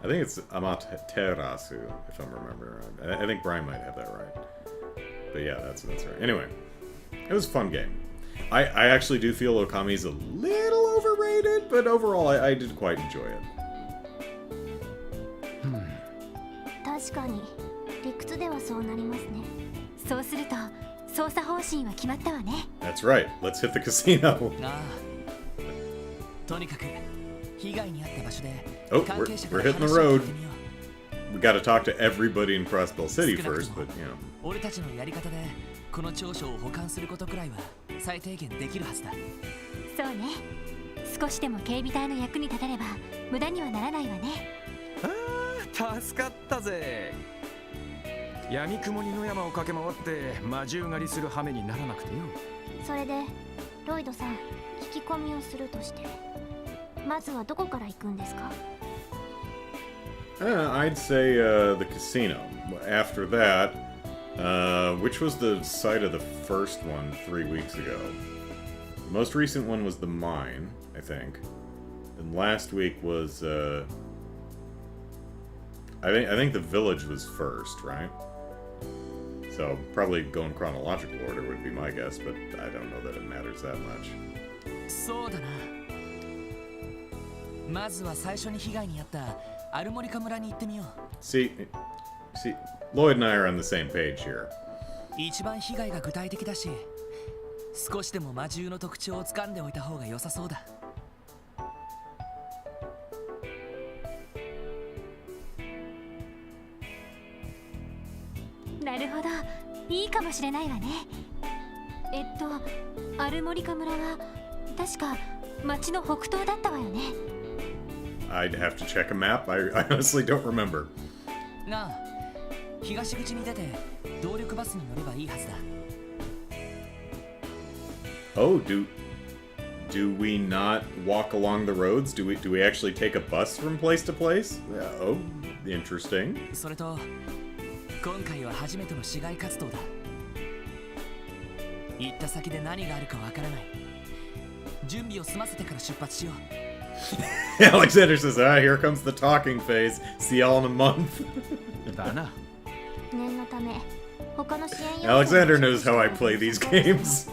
I think it's Amaterasu, if I'm remembering right. I think Brian might have that right. But yeah, that's right. Anyway, it was a fun game. I actually do feel Okami's a little overrated, but overall I did quite enjoy it. 確かに理屈ではそうなりますね。そうすると捜査方針は決まったわね。 That's right. Let's hit the casino. なあ、Oh, we're hitting the road. We got to talk to everybody in Crossbell City first, but you know. 俺たちのやり方でこの長所を保管することくらいは最低限できるはずだ。そうね。少しでも警備隊の役に立てれば無駄にはならないわね。ああ、助かったぜ。闇雲に野山を駆け回って魔獣狩りする羽目にならなくてよ。それでロイドさん、聞き込みをするとしてまずはどこから行くんですか？ I'd say the casino. After that, which was the site of the first one 3 weeks ago? The most recent one was the mine, I think. And last week was I think the village was first, right? So probably go in chronological order would be my guess, but I don't know that it matters that much. そうだな。まずは最初に被害に遭ったアルモリカ村に行ってみよう。See, Lloyd and I are on the same page here. 一番被害が具体的だし、少しでも魔獣の特徴を掴んでおいた方が良さそうだ。なるほど、いいかもしれないわね。アルモリカ村は確か町の北東だったわよね。I'd have to check a map. I honestly don't remember. なあ、東口に出て動力バスに乗ればいいはずだ。Oh, do we not walk along the roads? Do we actually take a bus from place to place? Oh, interesting. それと今回は初めての市街活動だ。行った先で何があるかわからない。準備を済ませてから出発しよう。Alexander says, here comes the talking phase. See y'all in a month. Alexander knows how I play these games.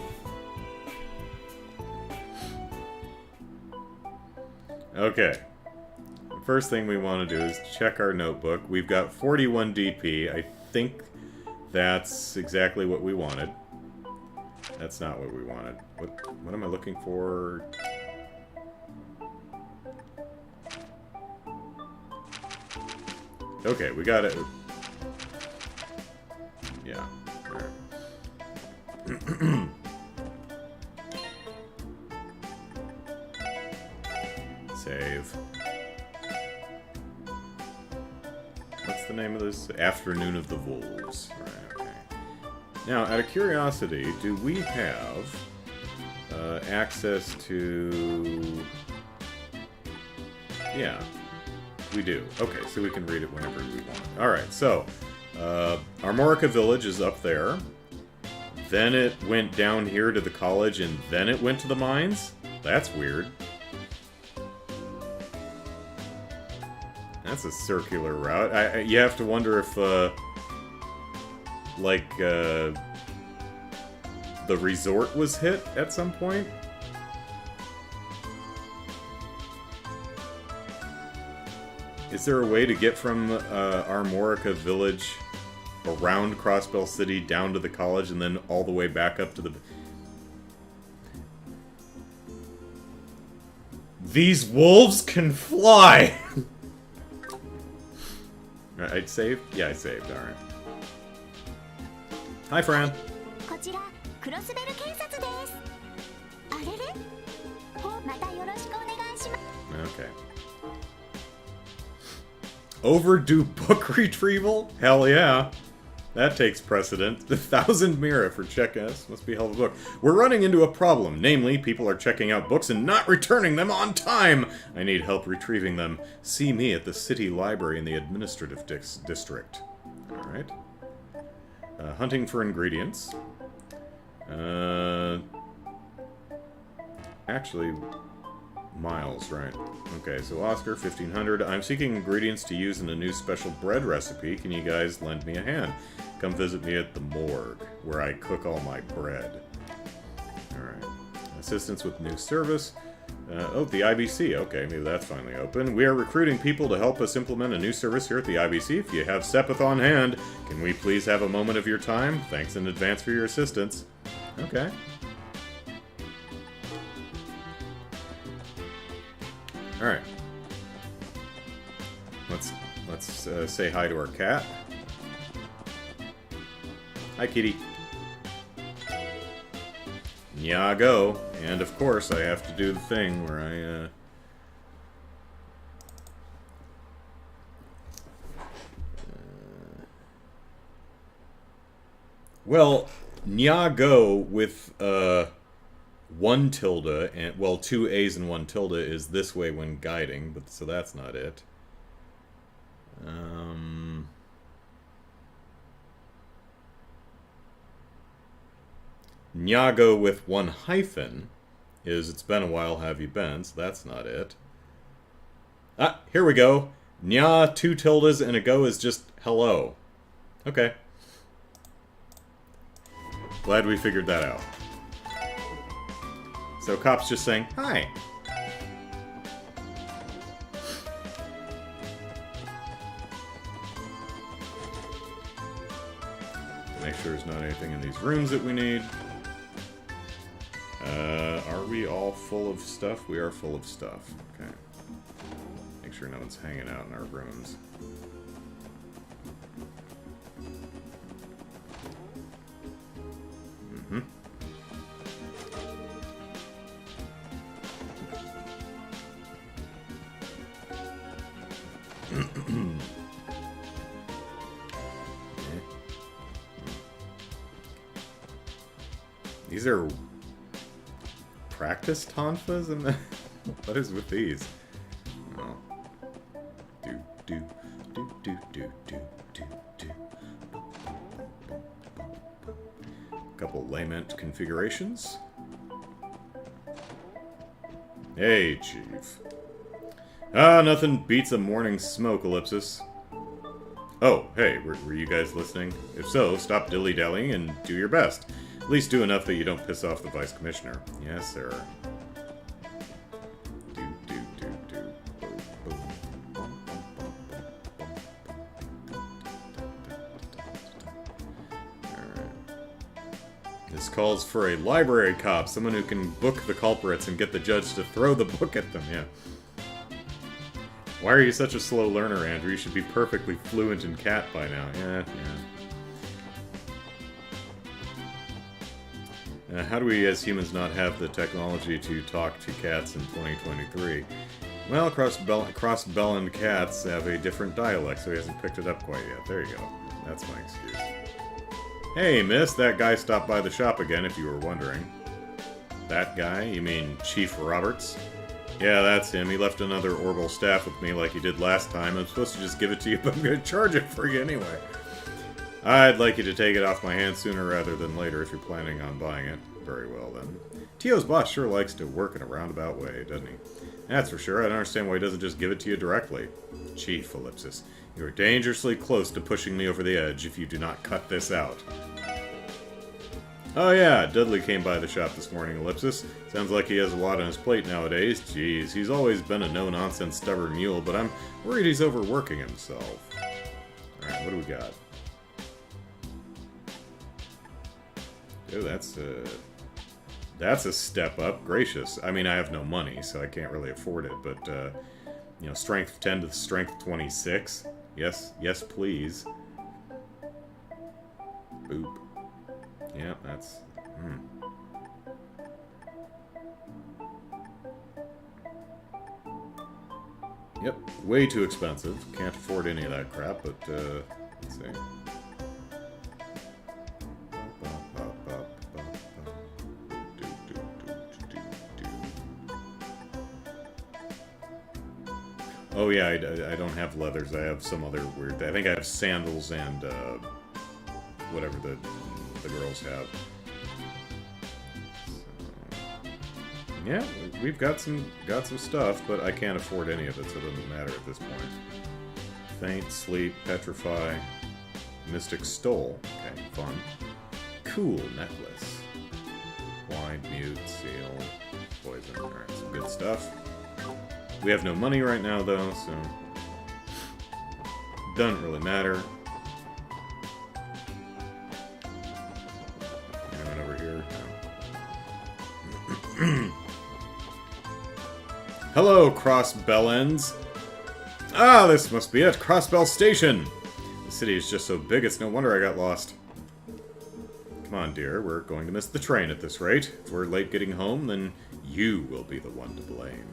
Okay. First thing we want to do is check our notebook. We've got 41 DP. I think that's exactly what we wanted. That's not what we wanted. What am I looking for? Okay, we got it. Yeah. Alright. Save. What's the name of this? Afternoon of the Wolves. Right, okay. Now, out of curiosity, do we have access to... Yeah. We do. Okay, so we can read it whenever we want. Alright, so, Armorica Village is up there. Then it went down here to the college, and then it went to the mines? That's weird. That's a circular route. You have to wonder if, the resort was hit at some point? Is there a way to get from Armorica Village around Crossbell City down to the college and then all the way back up to the... These wolves can fly! I'd saved? Yeah, I saved, alright. Hi, Fran. Okay. Overdue book retrieval? Hell yeah. That takes precedent. The 1,000 Mira for check S. Must be a hell of a book. We're running into a problem. Namely, people are checking out books and not returning them on time. I need help retrieving them. See me at the city library in the administrative district. Alright. Hunting for ingredients. Actually... Miles, right. Okay, so Oscar, 1,500. I'm seeking ingredients to use in a new special bread recipe. Can you guys lend me a hand? Come visit me at the morgue, where I cook all my bread. Alright. Assistance with new service. Oh, the IBC. Okay, maybe that's finally open. We are recruiting people to help us implement a new service here at the IBC. If you have Sepith on hand, can we please have a moment of your time? Thanks in advance for your assistance. Okay. Alright. Let's say hi to our cat. Hi, kitty. Nyago. And of course, I have to do the thing where I, well, Nyago with, 1 tilde, and, well, 2 A's and 1 tilde is this way when guiding, but so that's not it. Nyago with 1 hyphen is it's been a while, have you been, so that's not it. Ah, here we go. Nya, 2 tildes, and a go is just hello. Okay. Glad we figured that out. So Cop's just saying, hi. Make sure there's not anything in these rooms that we need. Are we all full of stuff? We are full of stuff. Okay. Make sure no one's hanging out in our rooms. These are practice tonfas? And what is with these? Oh. Do. Couple lament configurations. Hey, Chief. Ah, nothing beats a morning smoke, Ellipsis. Oh, hey, were you guys listening? If so, stop dilly-dallying and do your best. At least do enough that you don't piss off the Vice Commissioner. Yes, sir. This calls for a library cop, someone who can book the culprits and get the judge to throw the book at them, yeah. Why are you such a slow learner, Andrew? You should be perfectly fluent in cat by now. Yeah. How do we as humans not have the technology to talk to cats in 2023? Well, cross-Belland cats have a different dialect, so he hasn't picked it up quite yet. There you go. That's my excuse. Hey, miss, that guy stopped by the shop again, if you were wondering. That guy? You mean Chief Roberts? Yeah, that's him. He left another Orbital staff with me like he did last time. I'm supposed to just give it to you, but I'm going to charge it for you anyway. I'd like you to take it off my hands sooner rather than later if you're planning on buying it. Very well, then. Tio's boss sure likes to work in a roundabout way, doesn't he? That's for sure. I don't understand why he doesn't just give it to you directly. Chief, Ellipsis, you are dangerously close to pushing me over the edge if you do not cut this out. Oh yeah, Dudley came by the shop this morning, Ellipsis. Sounds like he has a lot on his plate nowadays. Jeez, he's always been a no-nonsense stubborn mule, but I'm worried he's overworking himself. Alright, what do we got? Oh, that's a step up. Gracious. I mean, I have no money, so I can't really afford it, but, you know, strength 10 to strength 26. Yes, please. Boop. Yeah, that's... Yep, way too expensive. Can't afford any of that crap, but, let's see. Oh yeah, I don't have leathers. I have some other weird... I think I have sandals and, whatever the girls have. So, yeah, we've got some stuff, but I can't afford any of it, so it doesn't matter at this point. Faint, sleep, petrify, mystic stole. Okay, fun. Cool necklace. Blind, mute, seal, poison. Alright, some good stuff. We have no money right now, though, so... doesn't really matter. Hello, Cross Bellends. Ah, this must be it. Crossbell Station. The city is just so big, it's no wonder I got lost. Come on, dear. We're going to miss the train at this rate. If we're late getting home, then you will be the one to blame.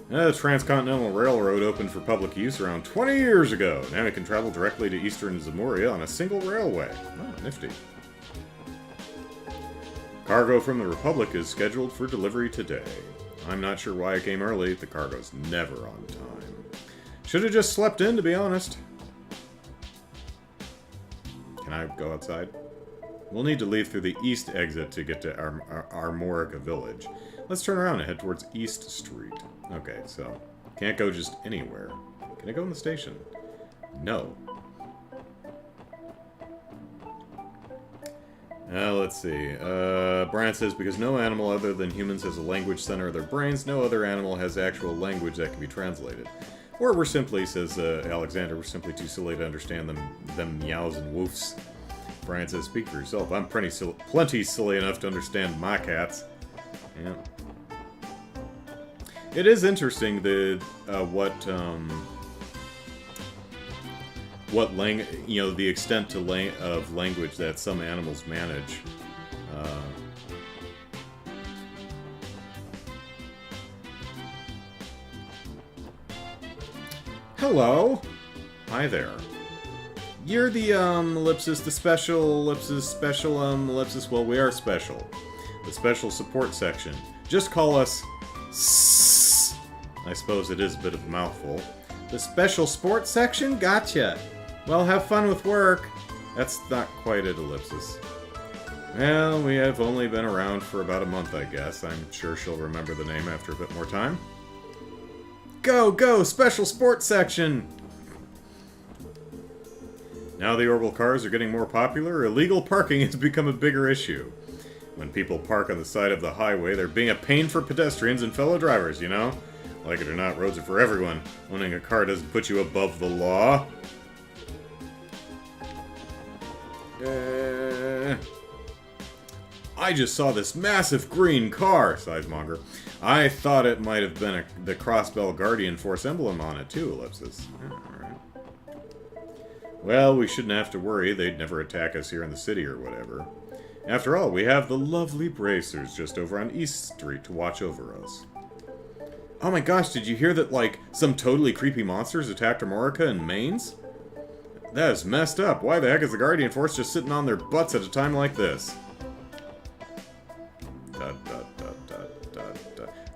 The Transcontinental Railroad opened for public use around 20 years ago. Now we can travel directly to eastern Zamoria on a single railway. Oh, nifty. Cargo from the Republic is scheduled for delivery today. I'm not sure why I came early. The cargo's never on time. Should have just slept in, to be honest. Can I go outside? We'll need to leave through the east exit to get to Armorica Village. Let's turn around and head towards East Street. Okay, so can't go just anywhere. Can I go in the station? No. Let's see. Brian says, because no animal other than humans has a language center of their brains, no other animal has actual language that can be translated. Or we're simply, says Alexander, we're simply too silly to understand them meows and woofs. Brian says, speak for yourself. I'm plenty silly enough to understand my cats. Yeah. It is interesting the the extent of language that some animals manage. Hello. Hi there. You're the ellipsis, the special ellipsis, ellipsis. Well, we are special. The special support section. Just call us S. I suppose it is a bit of a mouthful. The special sports section? Gotcha. Well, have fun with work. That's not quite an ellipsis. Well, we have only been around for about a month, I guess. I'm sure she'll remember the name after a bit more time. Go, go, special sports section! Now the orbital cars are getting more popular, illegal parking has become a bigger issue. When people park on the side of the highway, they're being a pain for pedestrians and fellow drivers, you know? Like it or not, roads are for everyone. Owning a car doesn't put you above the law. I just saw this massive green car, sighs Monger. I thought it might have been the Crossbell Guardian Force emblem on it too, ellipsis. Alright. Well, we shouldn't have to worry. They'd never attack us here in the city or whatever. After all, we have the lovely Bracers just over on East Street to watch over us. Oh my gosh, did you hear that, like, some totally creepy monsters attacked Armorica and Mainz? That is messed up. Why the heck is the Guardian Force just sitting on their butts at a time like this?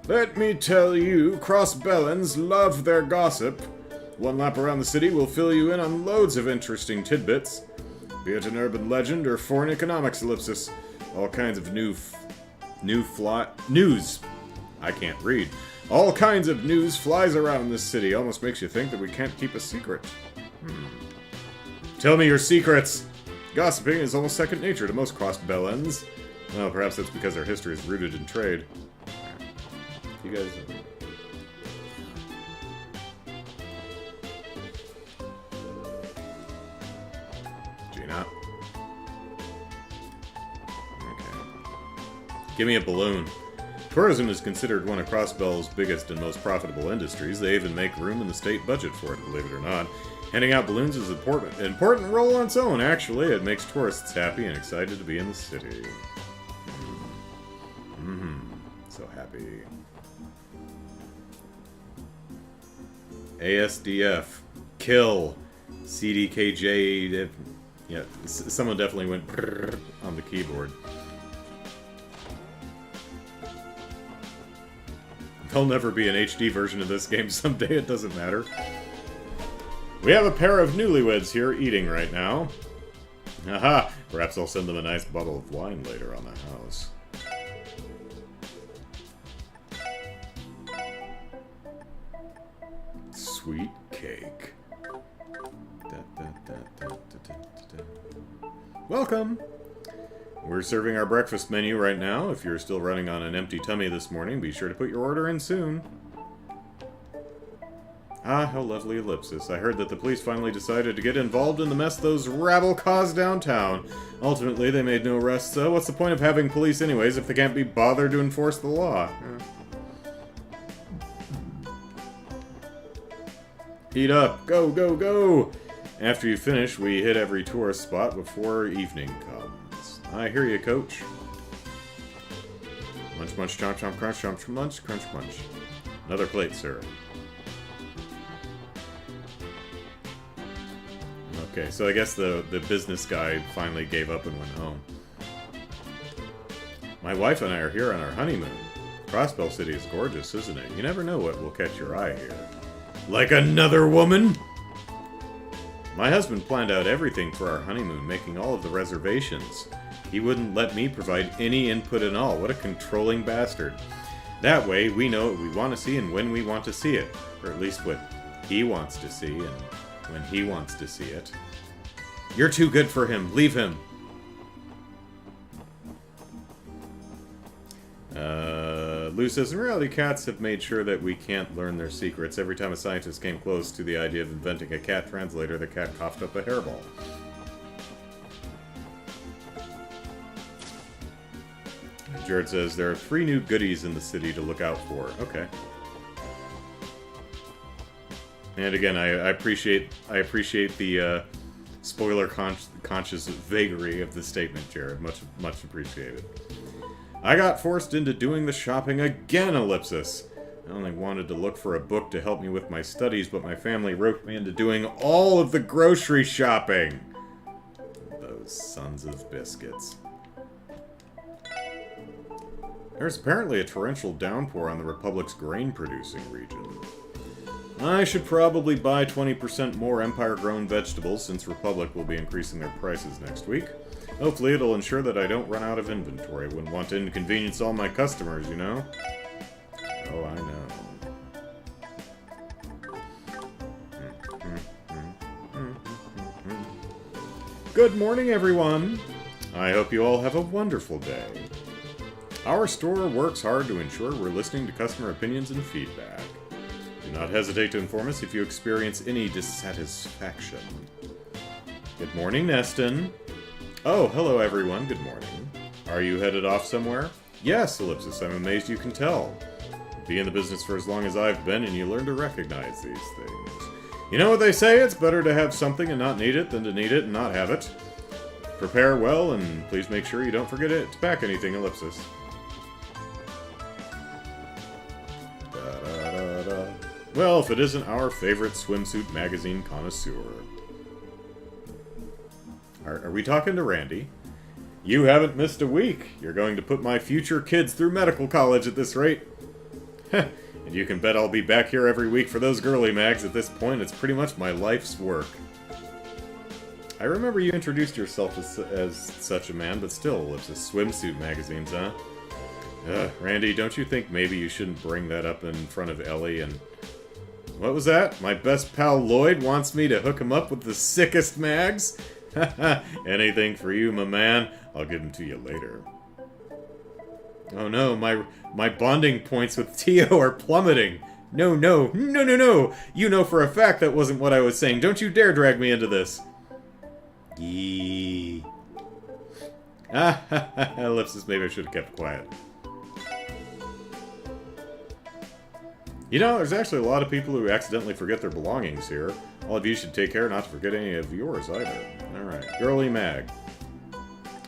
Let me tell you, Crossbellans love their gossip. One lap around the city will fill you in on loads of interesting tidbits. Be it an urban legend or foreign economics ellipsis. All kinds of news. I can't read. All kinds of news flies around this city. Almost makes you think that we can't keep a secret. Tell me your secrets! Gossiping is almost second nature to most Crossbellans. Well, perhaps that's because our history is rooted in trade. You guys... Gina? Okay. Give me a balloon. Tourism is considered one of Crossbell's biggest and most profitable industries. They even make room in the state budget for it, believe it or not. Handing out balloons is an important role on its own, actually. It makes tourists happy and excited to be in the city. So happy. ASDF. Kill. CDKJ. Yeah, someone definitely went on the keyboard. There'll never be an HD version of this game someday, it doesn't matter. We have a pair of newlyweds here eating right now. Aha! Perhaps I'll send them a nice bottle of wine later on the house. Sweet cake. Welcome! We're serving our breakfast menu right now. If you're still running on an empty tummy this morning, be sure to put your order in soon. Ah, how lovely ellipsis. I heard that the police finally decided to get involved in the mess those rabble caused downtown. Ultimately, they made no arrests, so what's the point of having police anyways if they can't be bothered to enforce the law? Heat up! Go, go, go! After you finish, we hit every tourist spot before evening comes. I hear you, coach. Munch, munch, chomp, chomp, crunch, chomp, munch, crunch, munch. Another plate, sir. Okay, so I guess the business guy finally gave up and went home. My wife and I are here on our honeymoon. Crossbell City is gorgeous, isn't it? You never know what will catch your eye here. Like another woman? My husband planned out everything for our honeymoon, making all of the reservations. He wouldn't let me provide any input at all. What a controlling bastard. That way, we know what we want to see and when we want to see it. Or at least what he wants to see and when he wants to see it. You're too good for him. Leave him. Lou says, in reality, cats have made sure that we can't learn their secrets. Every time a scientist came close to the idea of inventing a cat translator, the cat coughed up a hairball. Jared says, there are 3 new goodies in the city to look out for. Okay. And again, I appreciate the spoiler conscious vagary of the statement, Jared. Much appreciated. I got forced into doing the shopping again, ellipsis. I only wanted to look for a book to help me with my studies, but my family roped me into doing all of the grocery shopping. Those sons of biscuits. There's apparently a torrential downpour on the Republic's grain-producing region. I should probably buy 20% more Empire-grown vegetables, since Republic will be increasing their prices next week. Hopefully it'll ensure that I don't run out of inventory. Wouldn't want to inconvenience all my customers, you know? Oh, I know. Good morning, everyone! I hope you all have a wonderful day. Our store works hard to ensure we're listening to customer opinions and feedback. Do not hesitate to inform us if you experience any dissatisfaction. Good morning, Neston. Oh, hello everyone, good morning. Are you headed off somewhere? Yes, ellipsis, I'm amazed you can tell. Be in the business for as long as I've been and you learn to recognize these things. You know what they say, it's better to have something and not need it than to need it and not have it. Prepare well and please make sure you don't forget it to pack anything, ellipsis. Well, if it isn't our favorite swimsuit magazine connoisseur. Are we talking to Randy? You haven't missed a week. You're going to put my future kids through medical college at this rate. And you can bet I'll be back here every week for those girly mags. At this point, it's pretty much my life's work. I remember you introduced yourself as such a man, but still, ellipsis, swimsuit magazines, huh? Randy, don't you think maybe you shouldn't bring that up in front of Ellie and... What was that? My best pal Lloyd wants me to hook him up with the sickest mags? Anything for you, my man. I'll give them to you later. Oh no, my bonding points with Tio are plummeting. No. You know for a fact that wasn't what I was saying. Don't you dare drag me into this. Yee. Ellipsis, maybe I should have kept quiet. You know, there's actually a lot of people who accidentally forget their belongings here. All of you should take care not to forget any of yours either. Alright, Girly Mag.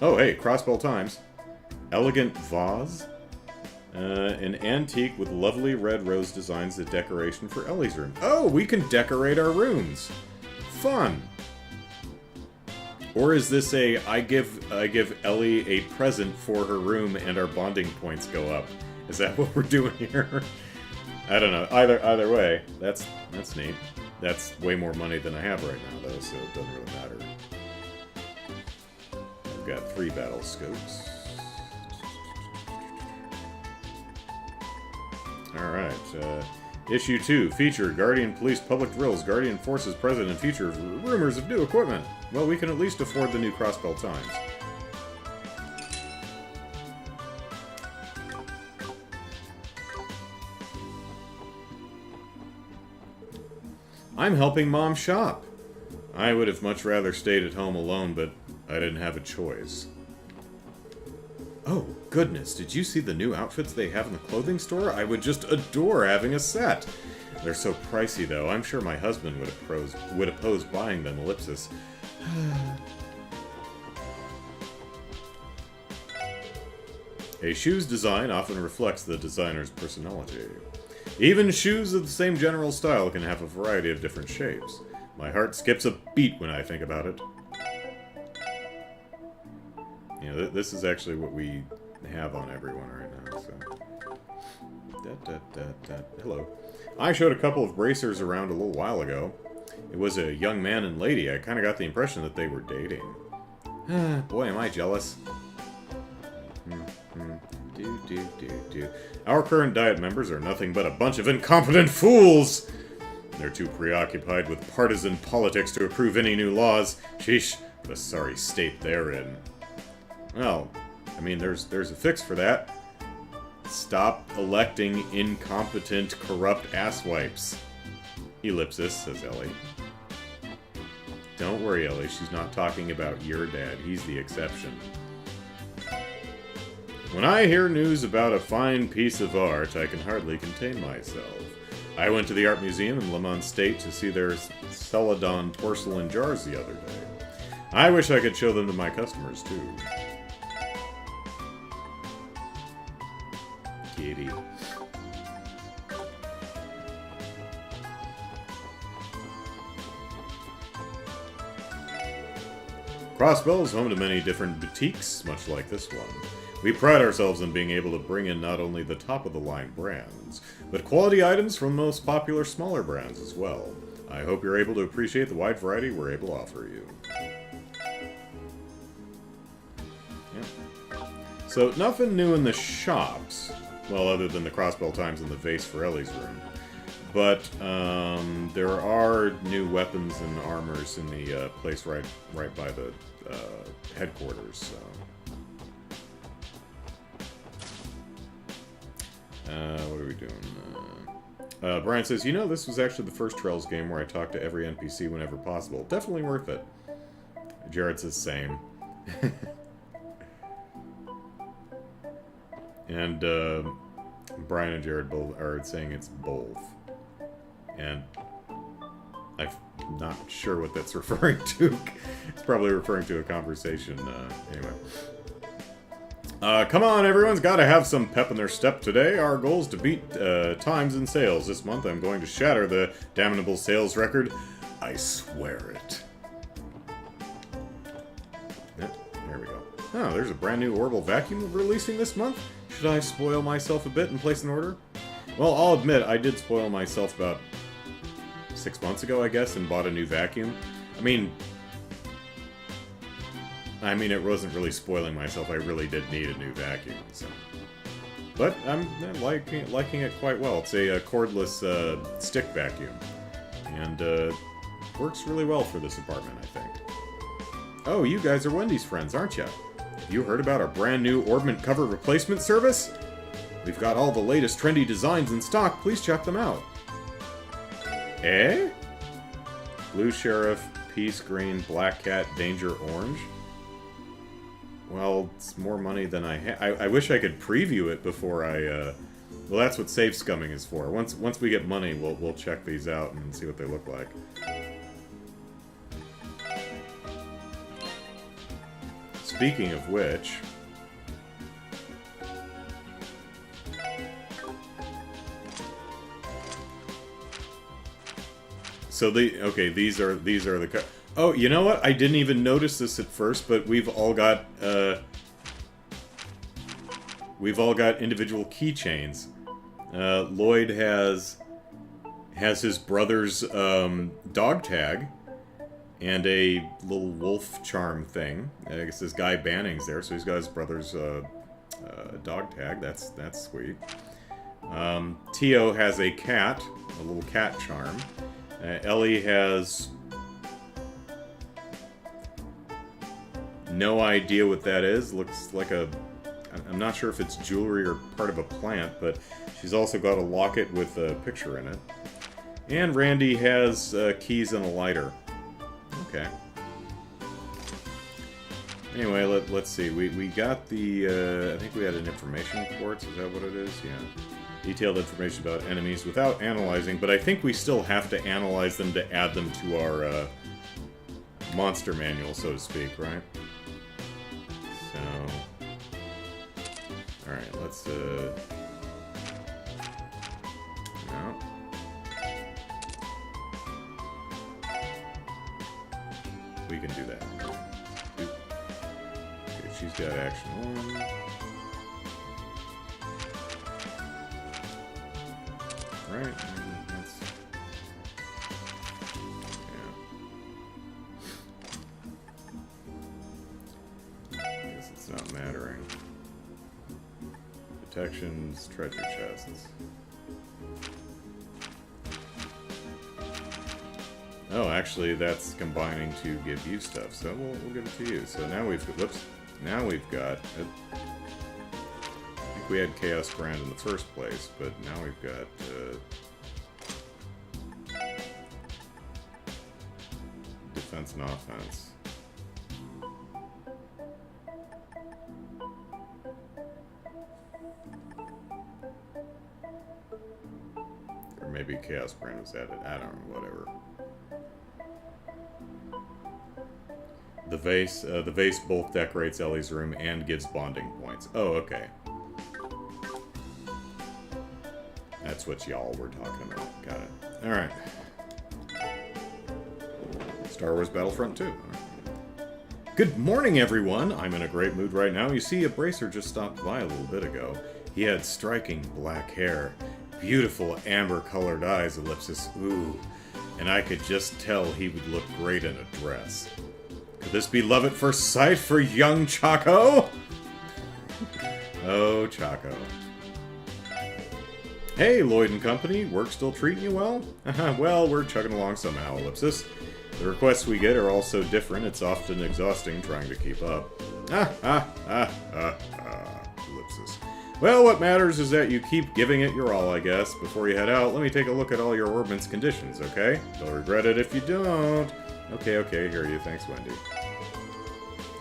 Oh, hey, Crossbell Times. Elegant vase. An antique with lovely red rose designs, the decoration for Ellie's room. Oh, we can decorate our rooms. Fun. Or is this a I give Ellie a present for her room and our bonding points go up? Is that what we're doing here? I don't know. Either way, that's neat. That's way more money than I have right now, though, so it doesn't really matter. I've got 3 battle scopes. Alright, Issue 2, feature, Guardian Police Public Drills, Guardian Forces President, and future rumors of new equipment. Well, we can at least afford the new Crossbell Times. I'm helping Mom shop. I would have much rather stayed at home alone, but I didn't have a choice. Oh, goodness, did you see the new outfits they have in the clothing store? I would just adore having a set. They're so pricey, though. I'm sure my husband would oppose buying them, ellipsis. A shoe's design often reflects the designer's personality. Even shoes of the same general style can have a variety of different shapes. My heart skips a beat when I think about it. You know, this is actually what we have on everyone right now, so... Hello. I showed a couple of bracers around a little while ago. It was a young man and lady. I kind of got the impression that they were dating. Boy, am I jealous. Our current Diet members are nothing but a bunch of incompetent fools! They're too preoccupied with partisan politics to approve any new laws. Sheesh, what a sorry state they're in. Well, I mean, there's a fix for that. Stop electing incompetent, corrupt asswipes. Ellipsis, says Ellie. Don't worry, Ellie, she's not talking about your dad. He's the exception. When I hear news about a fine piece of art, I can hardly contain myself. I went to the art museum in Lemon State to see their Celadon porcelain jars the other day. I wish I could show them to my customers, too. Kitty. Crossbell is home to many different boutiques, much like this one. We pride ourselves in being able to bring in not only the top-of-the-line brands, but quality items from the most popular smaller brands as well. I hope you're able to appreciate the wide variety we're able to offer you. Yeah. So, nothing new in the shops. Well, other than the crossbow times and the vase for Ellie's room. But there are new weapons and armors in the place right by the headquarters. So. What are we doing? Brian says, you know, this was actually the first Trails game where I talked to every NPC whenever possible. Definitely worth it. Jared says, same. And Brian and Jared both are saying it's both. And I'm not sure what that's referring to. It's probably referring to a conversation. Anyway. Come on, everyone's got to have some pep in their step today. Our goal is to beat times in sales. This month I'm going to shatter the damnable sales record. I swear it. Yep, there we go. Oh, there's a brand new orbital vacuum releasing this month. Should I spoil myself a bit and place an order? Well, I'll admit, I did spoil myself about 6 months ago, I guess, and bought a new vacuum. I mean, it wasn't really spoiling myself. I really did need a new vacuum, so. But I'm liking it quite well. It's a cordless stick vacuum, and works really well for this apartment, I think. Oh, you guys are Wendy's friends, aren't you? Have you heard about our brand new ornament cover replacement service? We've got all the latest trendy designs in stock. Please check them out. Eh? Blue Sheriff, Peace Green, Black Cat, Danger Orange? Well, it's more money than I have. I wish I could preview it before I, well, that's what Save Scumming is for. Once we get money, we'll check these out and see what they look like. Speaking of which... So these are the... Oh, you know what? I didn't even notice this at first, but we've all got individual keychains. Lloyd has his brother's dog tag and a little wolf charm thing. I guess this guy Banning's there, so he's got his brother's dog tag. That's sweet. Tio has a cat, a little cat charm. Ellie has no idea what that is. Looks like I'm not sure if it's jewelry or part of a plant, but she's also got a locket with a picture in it. And Randy has keys and a lighter. Okay. Anyway, let's see. We got the... I think we had an information report. Is that what it is? Yeah. Detailed information about enemies without analyzing, but I think we still have to analyze them to add them to our monster manual, so to speak, right? So... Alright, let's... No. We can do that. Okay, she's got action 1. Right, that's... Yeah. I guess it's not mattering. Detections, treasure chests. Oh, actually, that's combining to give you stuff, so we'll give it to you. So now we've got... Whoops. Now we've got... I think we had Chaos Grand in the first place, but now we've got... defense and offense. Or maybe Chaos Grand was added. I don't know, whatever. The vase bulk decorates Ellie's room and gives bonding points. Oh, okay. That's what y'all were talking about. Got it. Alright. Star Wars Battlefront 2. Good morning, everyone! I'm in a great mood right now. You see, a bracer just stopped by a little bit ago. He had striking black hair, beautiful amber-colored eyes, ellipsis, ooh. And I could just tell he would look great in a dress. Could this be love at first sight for young Chaco? Oh, Chaco. Hey, Lloyd and Company, work still treating you well? Well, we're chugging along somehow, ellipsis. The requests we get are all so different, it's often exhausting trying to keep up. Ellipsis. Well, what matters is that you keep giving it your all, I guess. Before you head out, let me take a look at all your orbit's conditions, okay? You'll regret it if you don't. Okay, hear you. Thanks, Wendy.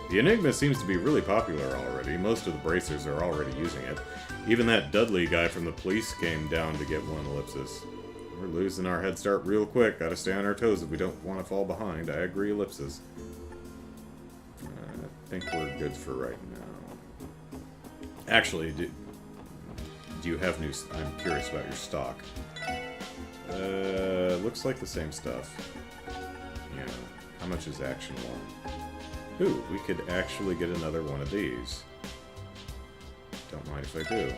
The Enigma seems to be really popular already. Most of the bracers are already using it. Even that Dudley guy from the police came down to get one, ellipsis. We're losing our head start real quick. Gotta stay on our toes if we don't want to fall behind. I agree, ellipsis. I think we're good for right now. Actually, do you have new... I'm curious about your stock. Looks like the same stuff. Yeah. How much is Action 1? Ooh, we could actually get another one of these. Don't mind if I do.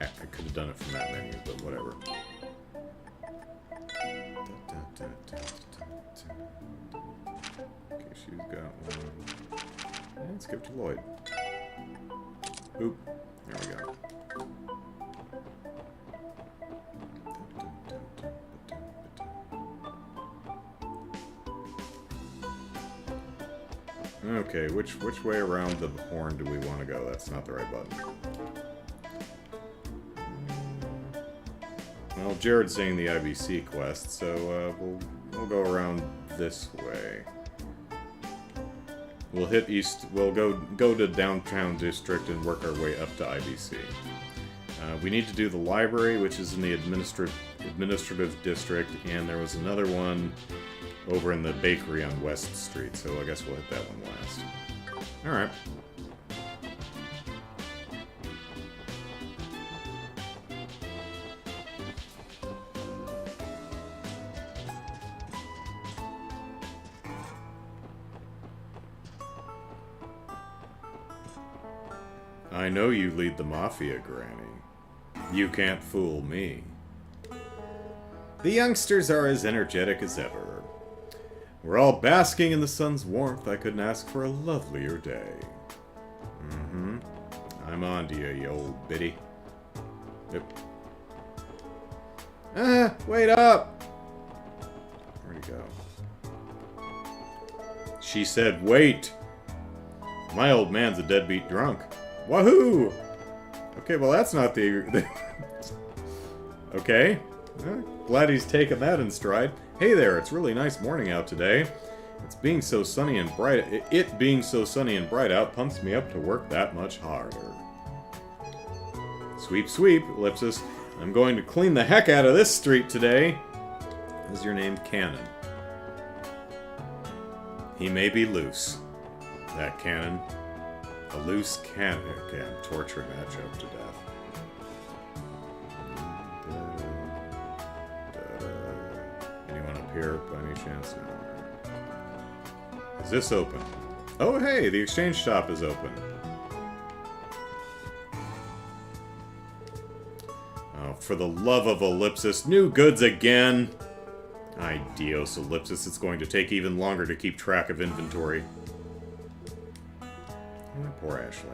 I could have done it from that menu, but whatever. Okay, she's got one. And skip to Lloyd. Oop. There we go. Okay, which way around the horn do we want to go? That's not the right button. Well, Jared's saying the IBC quest, so we'll go around this way. We'll hit east. We'll go to downtown district and work our way up to IBC. We need to do the library, which is in the administrative district, and there was another one over in the bakery on West Street, so I guess we'll hit that one last. Alright. I know you lead the Mafia, Granny. You can't fool me. The youngsters are as energetic as ever. We're all basking in the sun's warmth. I couldn't ask for a lovelier day. Mm-hmm. I'm on to you, you old biddy. Yep. Ah, wait up! Where'd he go? She said, wait! My old man's a deadbeat drunk. Wahoo! Okay, well that's not the... Okay. Glad he's taken that in stride. Hey there, it's really nice morning out today. It's being so sunny and bright. It being so sunny and bright out pumps me up to work that much harder. Sweep, sweep, ellipsis. I'm going to clean the heck out of this street today. Is your name Cannon? He may be loose. That cannon. A loose cannon. Okay, I'm torturing that joke to death. Anyone up here by any chance? No. Is this open? Oh, hey, the exchange shop is open. Oh, for the love of ellipsis, new goods again! Ay, Dios, ellipsis, it's going to take even longer to keep track of inventory. Oh, poor Ashley.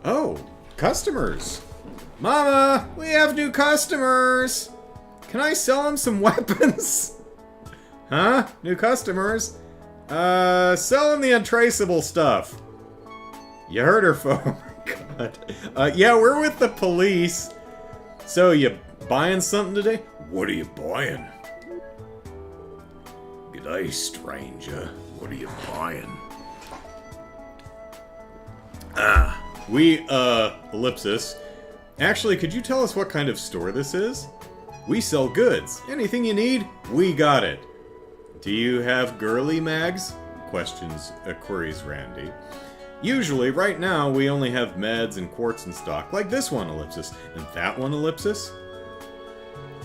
Oh, customers! Mama, we have new customers! Can I sell them some weapons? Huh? New customers? Sell them the untraceable stuff. You heard her, folks. Oh my god. Yeah, we're with the police. So, you buying something today? What are you buying? G'day, stranger. What are you buying? Ellipsis. Actually, could you tell us what kind of store this is? We sell goods. Anything you need, we got it. Do you have girly mags? Queries Randy. Usually, right now, we only have meds and quartz in stock, like this one, ellipsis. And that one, ellipsis?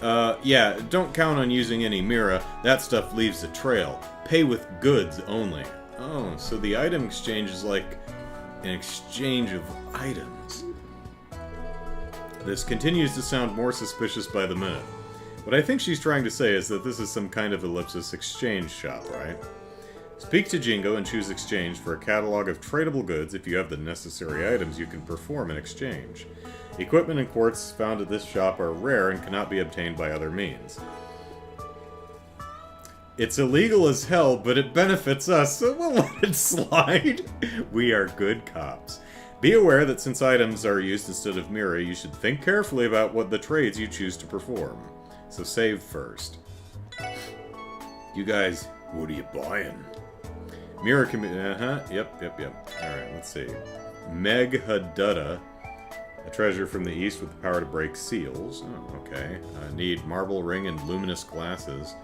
Yeah, don't count on using any Mira. That stuff leaves a trail. Pay with goods only. Oh, so the item exchange is like an exchange of items. This continues to sound more suspicious by the minute. What I think she's trying to say is that this is some kind of ellipsis exchange shop, right? Speak to Jingo and choose exchange for a catalog of tradable goods. If you have the necessary items, you can perform an exchange. Equipment and quartz found at this shop are rare and cannot be obtained by other means. It's illegal as hell, but it benefits us, so we'll let it slide. We are good cops. Be aware that since items are used instead of Mira, you should think carefully about what the trades you choose to perform. So save first. You guys, what are you buying? Mira can be... Yep. Alright, let's see. Meg Hadutta. A treasure from the east with the power to break seals. Oh, okay. Need marble ring and luminous glasses.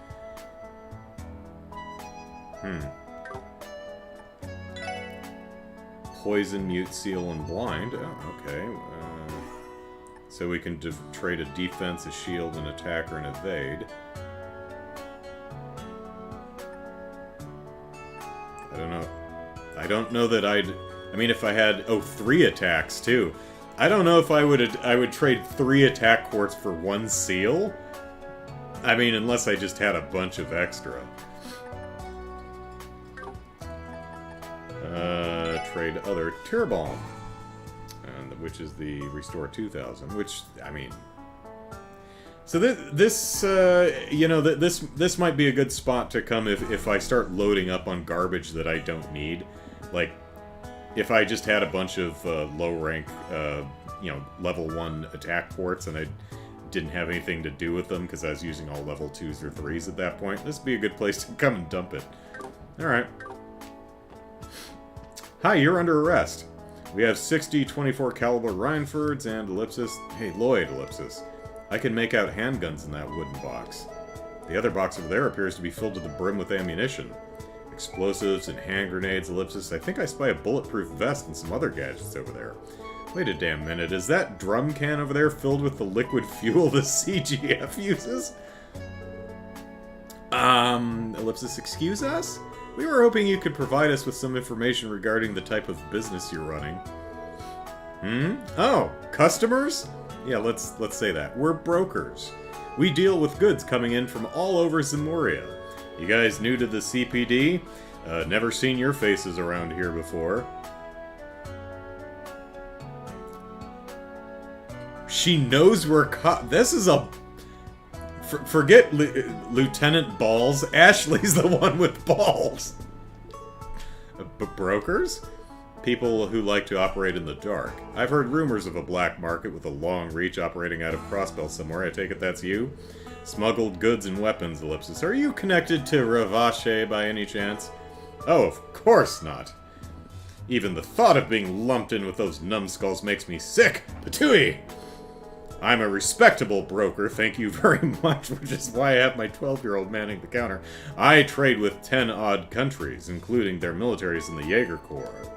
Poison, mute, seal, and blind. Oh, okay. So we can trade a defense, a shield, an attack, or an evade. I don't know. I don't know that I'd... I mean, if I had... Oh, 3 attacks, too. I don't know if I would trade 3 attack quartz for 1 seal. I mean, unless I just had a bunch of extra. Trade other Tearbalm, which is the Restore 2000. Which, I mean, so this might be a good spot to come if I start loading up on garbage that I don't need. Like, if I just had a bunch of low rank, level 1 attack quartz and I didn't have anything to do with them because I was using all level 2s or 3s at that point, this would be a good place to come and dump it. Alright. Hi, you're under arrest. We have 60 24 caliber Reinfords and ellipsis. Hey, Lloyd, ellipsis. I can make out handguns in that wooden box. The other box over there appears to be filled to the brim with ammunition. Explosives and hand grenades, ellipsis. I think I spy a bulletproof vest and some other gadgets over there. Wait a damn minute, is that drum can over there filled with the liquid fuel the CGF uses? Ellipsis, excuse us? We were hoping you could provide us with some information regarding the type of business you're running. Oh, customers? Yeah, let's say that. We're brokers. We deal with goods coming in from all over Zemuria. You guys new to the CPD? Never seen your faces around here before. She knows we're this is a... Forget Lieutenant Balls. Ashley's the one with balls. Brokers? People who like to operate in the dark. I've heard rumors of a black market with a long reach operating out of Crossbell somewhere. I take it that's you? Smuggled goods and weapons, Ellipsis. Are you connected to Ravache by any chance? Oh, of course not. Even the thought of being lumped in with those numbskulls makes me sick. Patooey! I'm a respectable broker, thank you very much, which is why I have my 12-year-old manning the counter. I trade with 10-odd countries, including their militaries in the Jaeger Corps.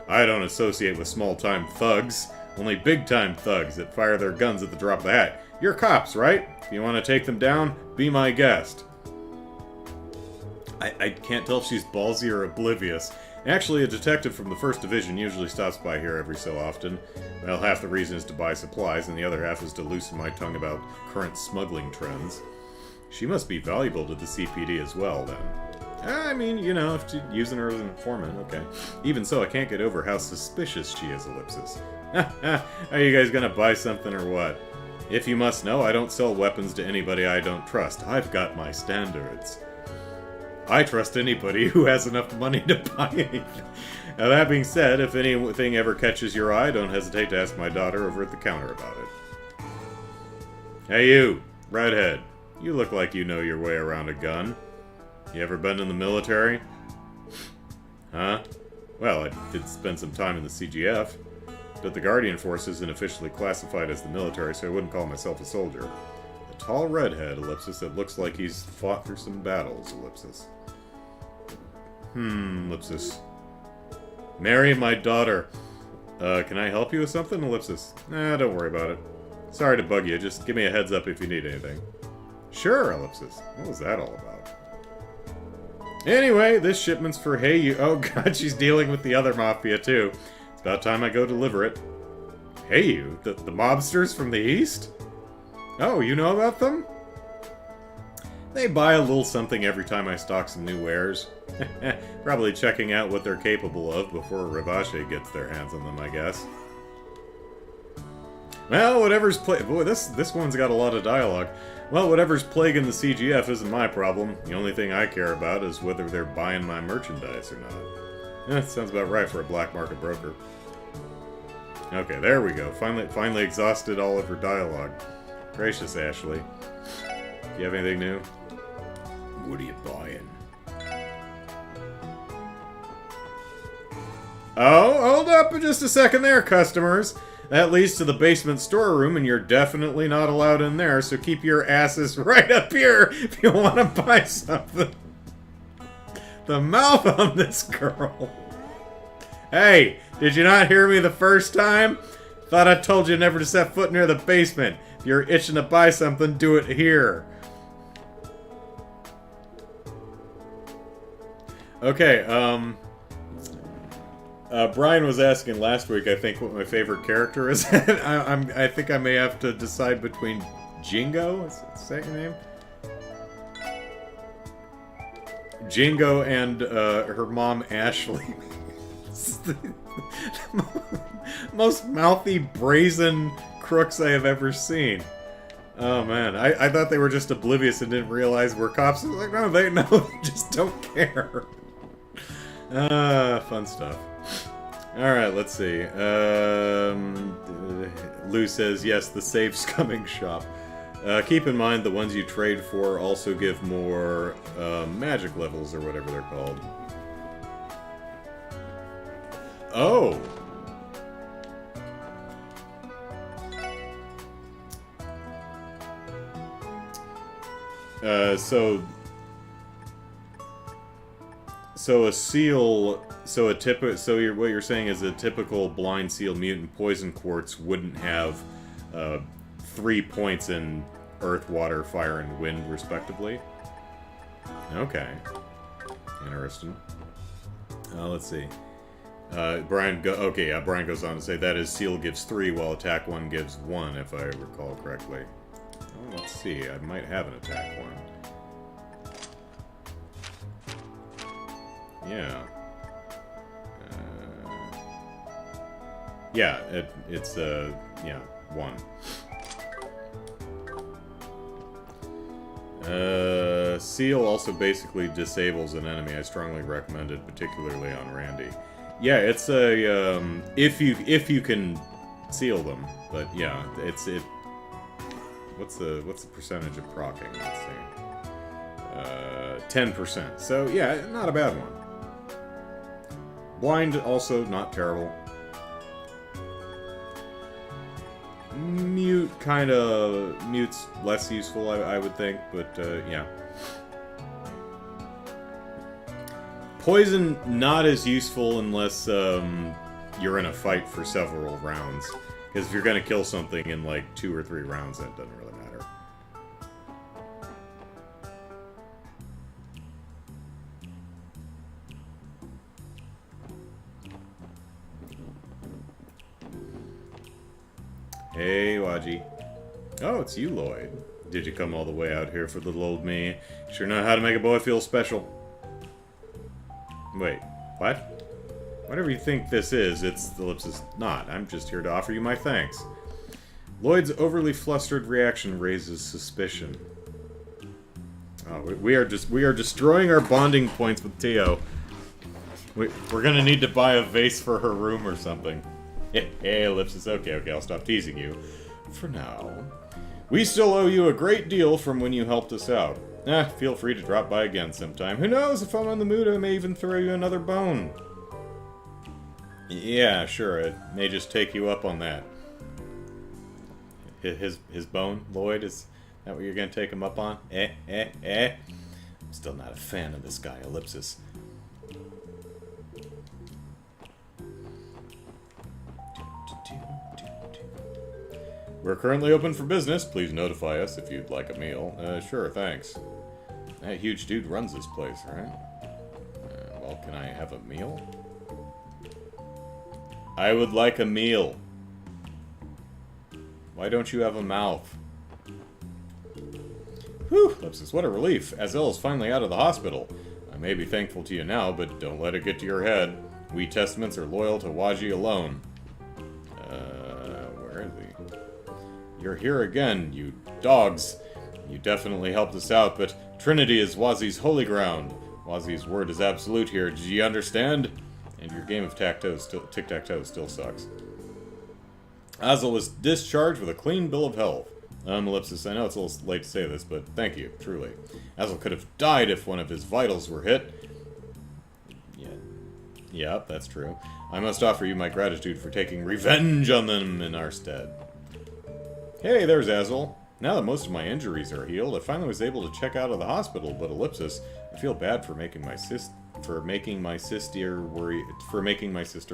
I don't associate with small-time thugs, only big-time thugs that fire their guns at the drop of the hat. You're cops, right? If you want to take them down, be my guest. I can't tell if she's ballsy or oblivious. Actually, a detective from the 1st Division usually stops by here every so often. Well, half the reason is to buy supplies, and the other half is to loosen my tongue about current smuggling trends. She must be valuable to the CPD as well, then. I mean, you know, if you're using her as an informant, okay. Even so, I can't get over how suspicious she is, Ellipsis. Are you guys gonna buy something or what? If you must know, I don't sell weapons to anybody I don't trust. I've got my standards. I trust anybody who has enough money to buy anything. Now, that being said, if anything ever catches your eye, don't hesitate to ask my daughter over at the counter about it. Hey you, redhead. You look like you know your way around a gun. You ever been in the military? Huh? Well, I did spend some time in the CGF, but the Guardian Force isn't officially classified as the military, so I wouldn't call myself a soldier. A tall redhead, Ellipsis, that looks like he's fought through some battles, Ellipsis. Ellipsis. Mary, my daughter. Can I help you with something, Ellipsis? Nah, don't worry about it. Sorry to bug you, just give me a heads up if you need anything. Sure, Ellipsis. What was that all about? Anyway, this shipment's for Hey You. Oh god, she's dealing with the other Mafia too. It's about time I go deliver it. Hey You? The mobsters from the east? Oh, you know about them? They buy a little something every time I stock some new wares. Probably checking out what they're capable of before Ravache gets their hands on them, I guess. Well, whatever's Boy, this one's got a lot of dialogue. Well, whatever's plaguing the CGF isn't my problem. The only thing I care about is whether they're buying my merchandise or not. Sounds about right for a black market broker. Okay, there we go. Finally exhausted all of her dialogue. Gracious, Ashley. Do you have anything new? What are you buying? Oh, hold up just a second there, customers. That leads to the basement storeroom, and you're definitely not allowed in there, so keep your asses right up here if you want to buy something. The mouth on this girl. Hey, did you not hear me the first time? Thought I told you never to set foot near the basement. If you're itching to buy something, do it here. Okay, Brian was asking last week, I think, what my favorite character is. I think I may have to decide between Jingo, is that your name? Jingo and her mom, Ashley. The most mouthy, brazen crooks I have ever seen. Oh man, I thought they were just oblivious and didn't realize we're cops. I was like, no, they just don't care. Fun stuff. Alright, let's see. Lou says, yes, the safe's coming shop. Keep in mind the ones you trade for also give more magic levels or whatever they're called. Oh! So a seal, what you're saying is a typical blind seal mutant poison quartz wouldn't have 3 points in earth, water, fire, and wind, respectively. Okay, interesting. Let's see. Brian goes on to say that is seal gives 3, while attack 1 gives 1, if I recall correctly. Well, let's see. I might have an attack 1. Yeah. Yeah, it's 1. Seal also basically disables an enemy. I strongly recommend it, particularly on Randy. Yeah, it's a if you can seal them, but yeah, it's What's the percentage of proccing? Let's see. 10%. So yeah, not a bad one. Blind also not terrible. Mute's less useful, I would think, but yeah. Poison not as useful unless you're in a fight for several rounds. Because if you're gonna kill something in like 2 or 3 rounds, that doesn't really matter. Hey, Waji. Oh, it's you, Lloyd. Did you come all the way out here for little old me? Sure know how to make a boy feel special. Wait, what? Whatever you think this is, it's the ellipsis not. I'm just here to offer you my thanks. Lloyd's overly flustered reaction raises suspicion. Oh, we are destroying our bonding points with Tio. We're gonna need to buy a vase for her room or something. Hey, ellipsis. Okay, I'll stop teasing you. For now. We still owe you a great deal from when you helped us out. Feel free to drop by again sometime. Who knows, if I'm in the mood, I may even throw you another bone. Yeah, sure, it may just take you up on that. His bone, Lloyd, is that what you're gonna take him up on? I'm still not a fan of this guy, ellipsis. We're currently open for business. Please notify us if you'd like a meal. Sure, thanks. That huge dude runs this place, right? Well, can I have a meal? I would like a meal. Why don't you have a mouth? Whew, Ellipsis, what a relief. Azel is finally out of the hospital. I may be thankful to you now, but don't let it get to your head. We Testaments are loyal to Waji alone. Where is he? You're here again, you dogs. You definitely helped us out, but Trinity is Wazi's holy ground. Wazi's word is absolute here. Do you understand? And your game of tic-tac-toe still sucks. Azel was discharged with a clean bill of health. Ellipsis, I know it's a little late to say this, but thank you, truly. Azel could have died if one of his vitals were hit. Yeah, that's true. I must offer you my gratitude for taking revenge on them in our stead. Hey, there's Azel. Now that most of my injuries are healed, I finally was able to check out of the hospital, but Ellipsis, I feel bad for making my sister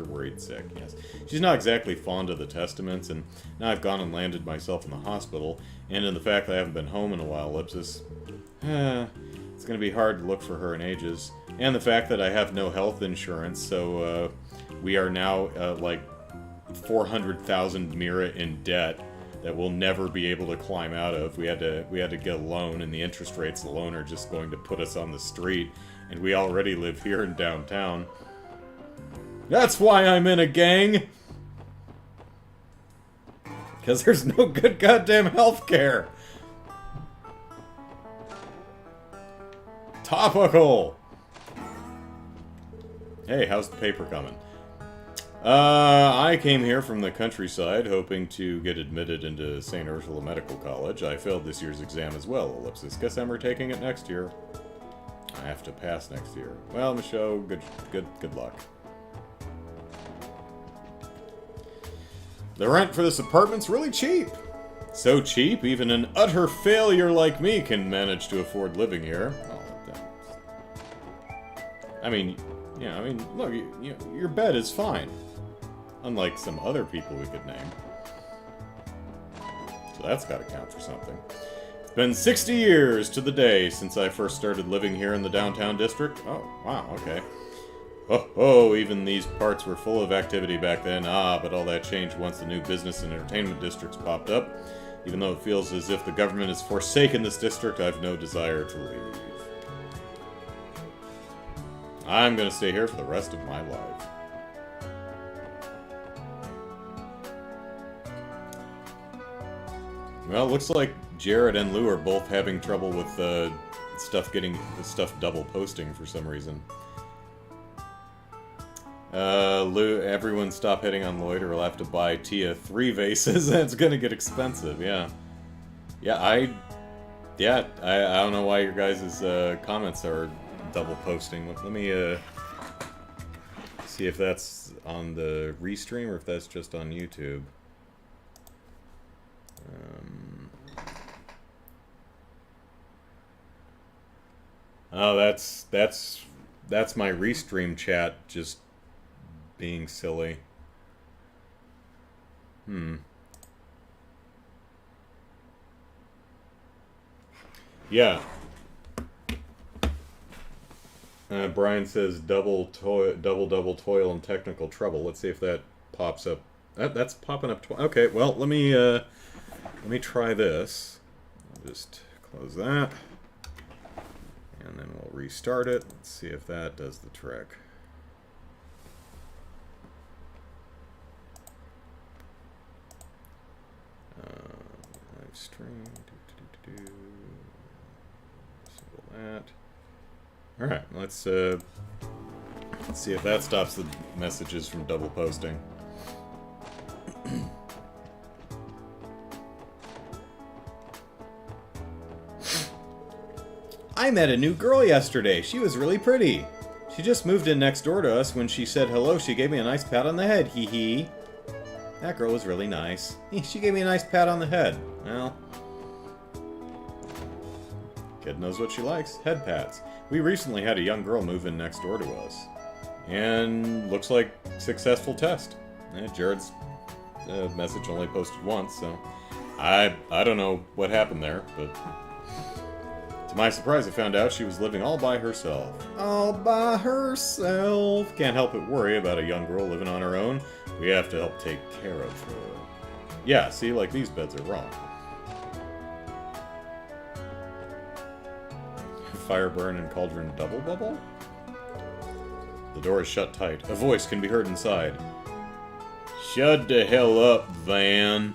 worried sick. Yes, she's not exactly fond of the Testaments, and now I've gone and landed myself in the hospital, and in the fact that I haven't been home in a while, Ellipsis. It's going to be hard to look for her in ages, and the fact that I have no health insurance, so we are now like 400,000 Mira in debt that we'll never be able to climb out of. We had to get a loan, and the interest rates alone are just going to put us on the street. And we already live here in downtown. That's why I'm in a gang! Because there's no good goddamn healthcare! Topical! Hey, how's the paper coming? I came here from the countryside, hoping to get admitted into St. Ursula Medical College. I failed this year's exam as well, Ellipsis. Guess I'm retaking it next year. I have to pass next year. Well, Michaud, good luck. The rent for this apartment's really cheap. So cheap, even an utter failure like me can manage to afford living here. Look, your bed is fine. Unlike some other people we could name. So that's gotta count for something. It's been 60 years to the day since I first started living here in the downtown district. Oh, wow, okay. Oh, even these parts were full of activity back then. But all that changed once the new business and entertainment districts popped up. Even though it feels as if the government has forsaken this district, I've no desire to leave. I'm gonna stay here for the rest of my life. Well, looks like Jared and Lou are both having trouble with stuff double posting for some reason. Lou, everyone stop hitting on Lloyd or we'll have to buy Tia 3 vases. That's gonna get expensive, yeah. I don't know why your guys' comments are double posting. Let me see if that's on the restream or if that's just on YouTube. Oh, that's my restream chat just being silly. Yeah. Brian says double toil and technical trouble. Let's see if that pops up. That's popping up. Okay, well let me try this. I'll just close that, and then we'll restart it. Let's see if that does the trick. Live stream. Disable that. All right, let's see if that stops the messages from double posting. I met a new girl yesterday. She was really pretty. She just moved in next door to us. When she said hello, she gave me a nice pat on the head. Hee hee. That girl was really nice. She gave me a nice pat on the head. Well, kid knows what she likes. Head pats. We recently had a young girl move in next door to us. And looks like successful test. Jared's message only posted once, so I don't know what happened there, but to my surprise I found out she was living all by herself. All by herself. Can't help but worry about a young girl living on her own. We have to help take care of her. Yeah, see, like these beds are wrong. Fire burn and cauldron double bubble? The door is shut tight. A voice can be heard inside. Shut the hell up, Van.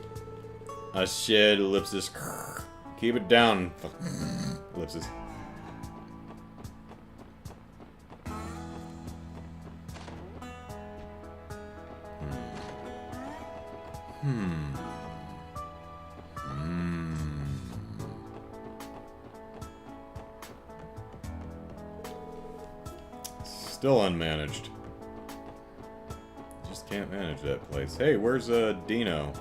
I said, ellipsis. Keep it down. Ellipsis. Still unmanaged. Just can't manage that place. Hey, where's Dino?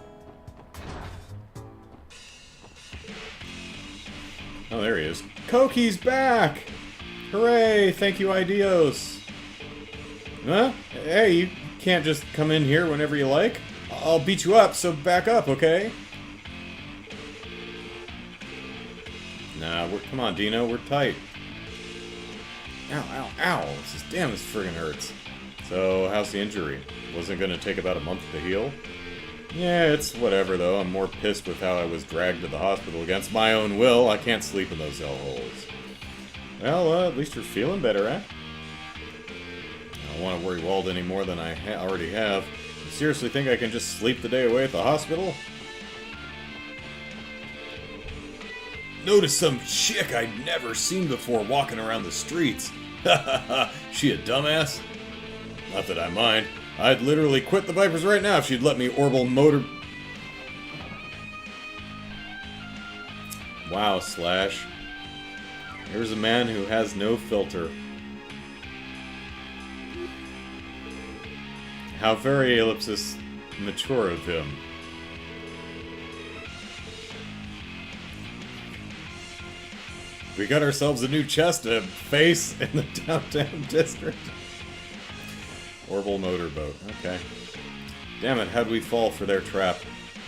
Oh, there he is. Koki's back! Hooray! Thank you, Idios! Huh? Hey, you can't just come in here whenever you like. I'll beat you up, so back up, okay? Nah, come on, Dino, we're tight. Ow, ow, ow! Damn, this friggin' hurts. So, how's the injury? Wasn't gonna take about a month to heal? Yeah, it's whatever, though. I'm more pissed with how I was dragged to the hospital against my own will. I can't sleep in those hellholes. Well, at least you're feeling better, eh? I don't want to worry Wald any more than I already have. You seriously think I can just sleep the day away at the hospital? Noticed some chick I'd never seen before walking around the streets. Ha ha ha, she a dumbass? Not that I mind. I'd literally quit the Vipers right now if she'd let me orbital motor... Wow, Slash. Here's a man who has no filter. How very ellipsis mature of him. We got ourselves a new chest to face in the downtown district. Orbital motorboat. Okay. Damn it, how'd we fall for their trap?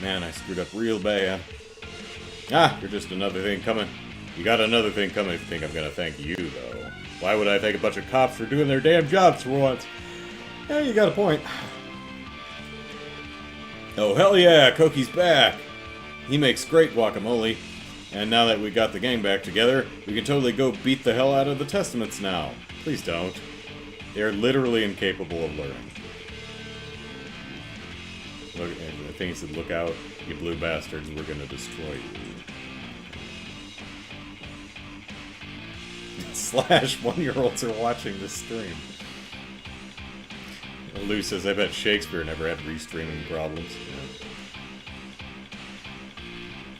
Man, I screwed up real bad. Ah, you're just another thing coming. You got another thing coming if you think I'm gonna thank you, though. Why would I thank a bunch of cops for doing their damn jobs for once? Yeah, you got a point. Oh, hell yeah, Koki's back! He makes great guacamole. And now that we got the gang back together, we can totally go beat the hell out of the Testaments now. Please don't. They are literally incapable of learning. Look, I think he said, look out, you blue bastards, we're gonna destroy you. slash 1-year-olds are watching this stream. Lou says, I bet Shakespeare never had restreaming problems. Yeah.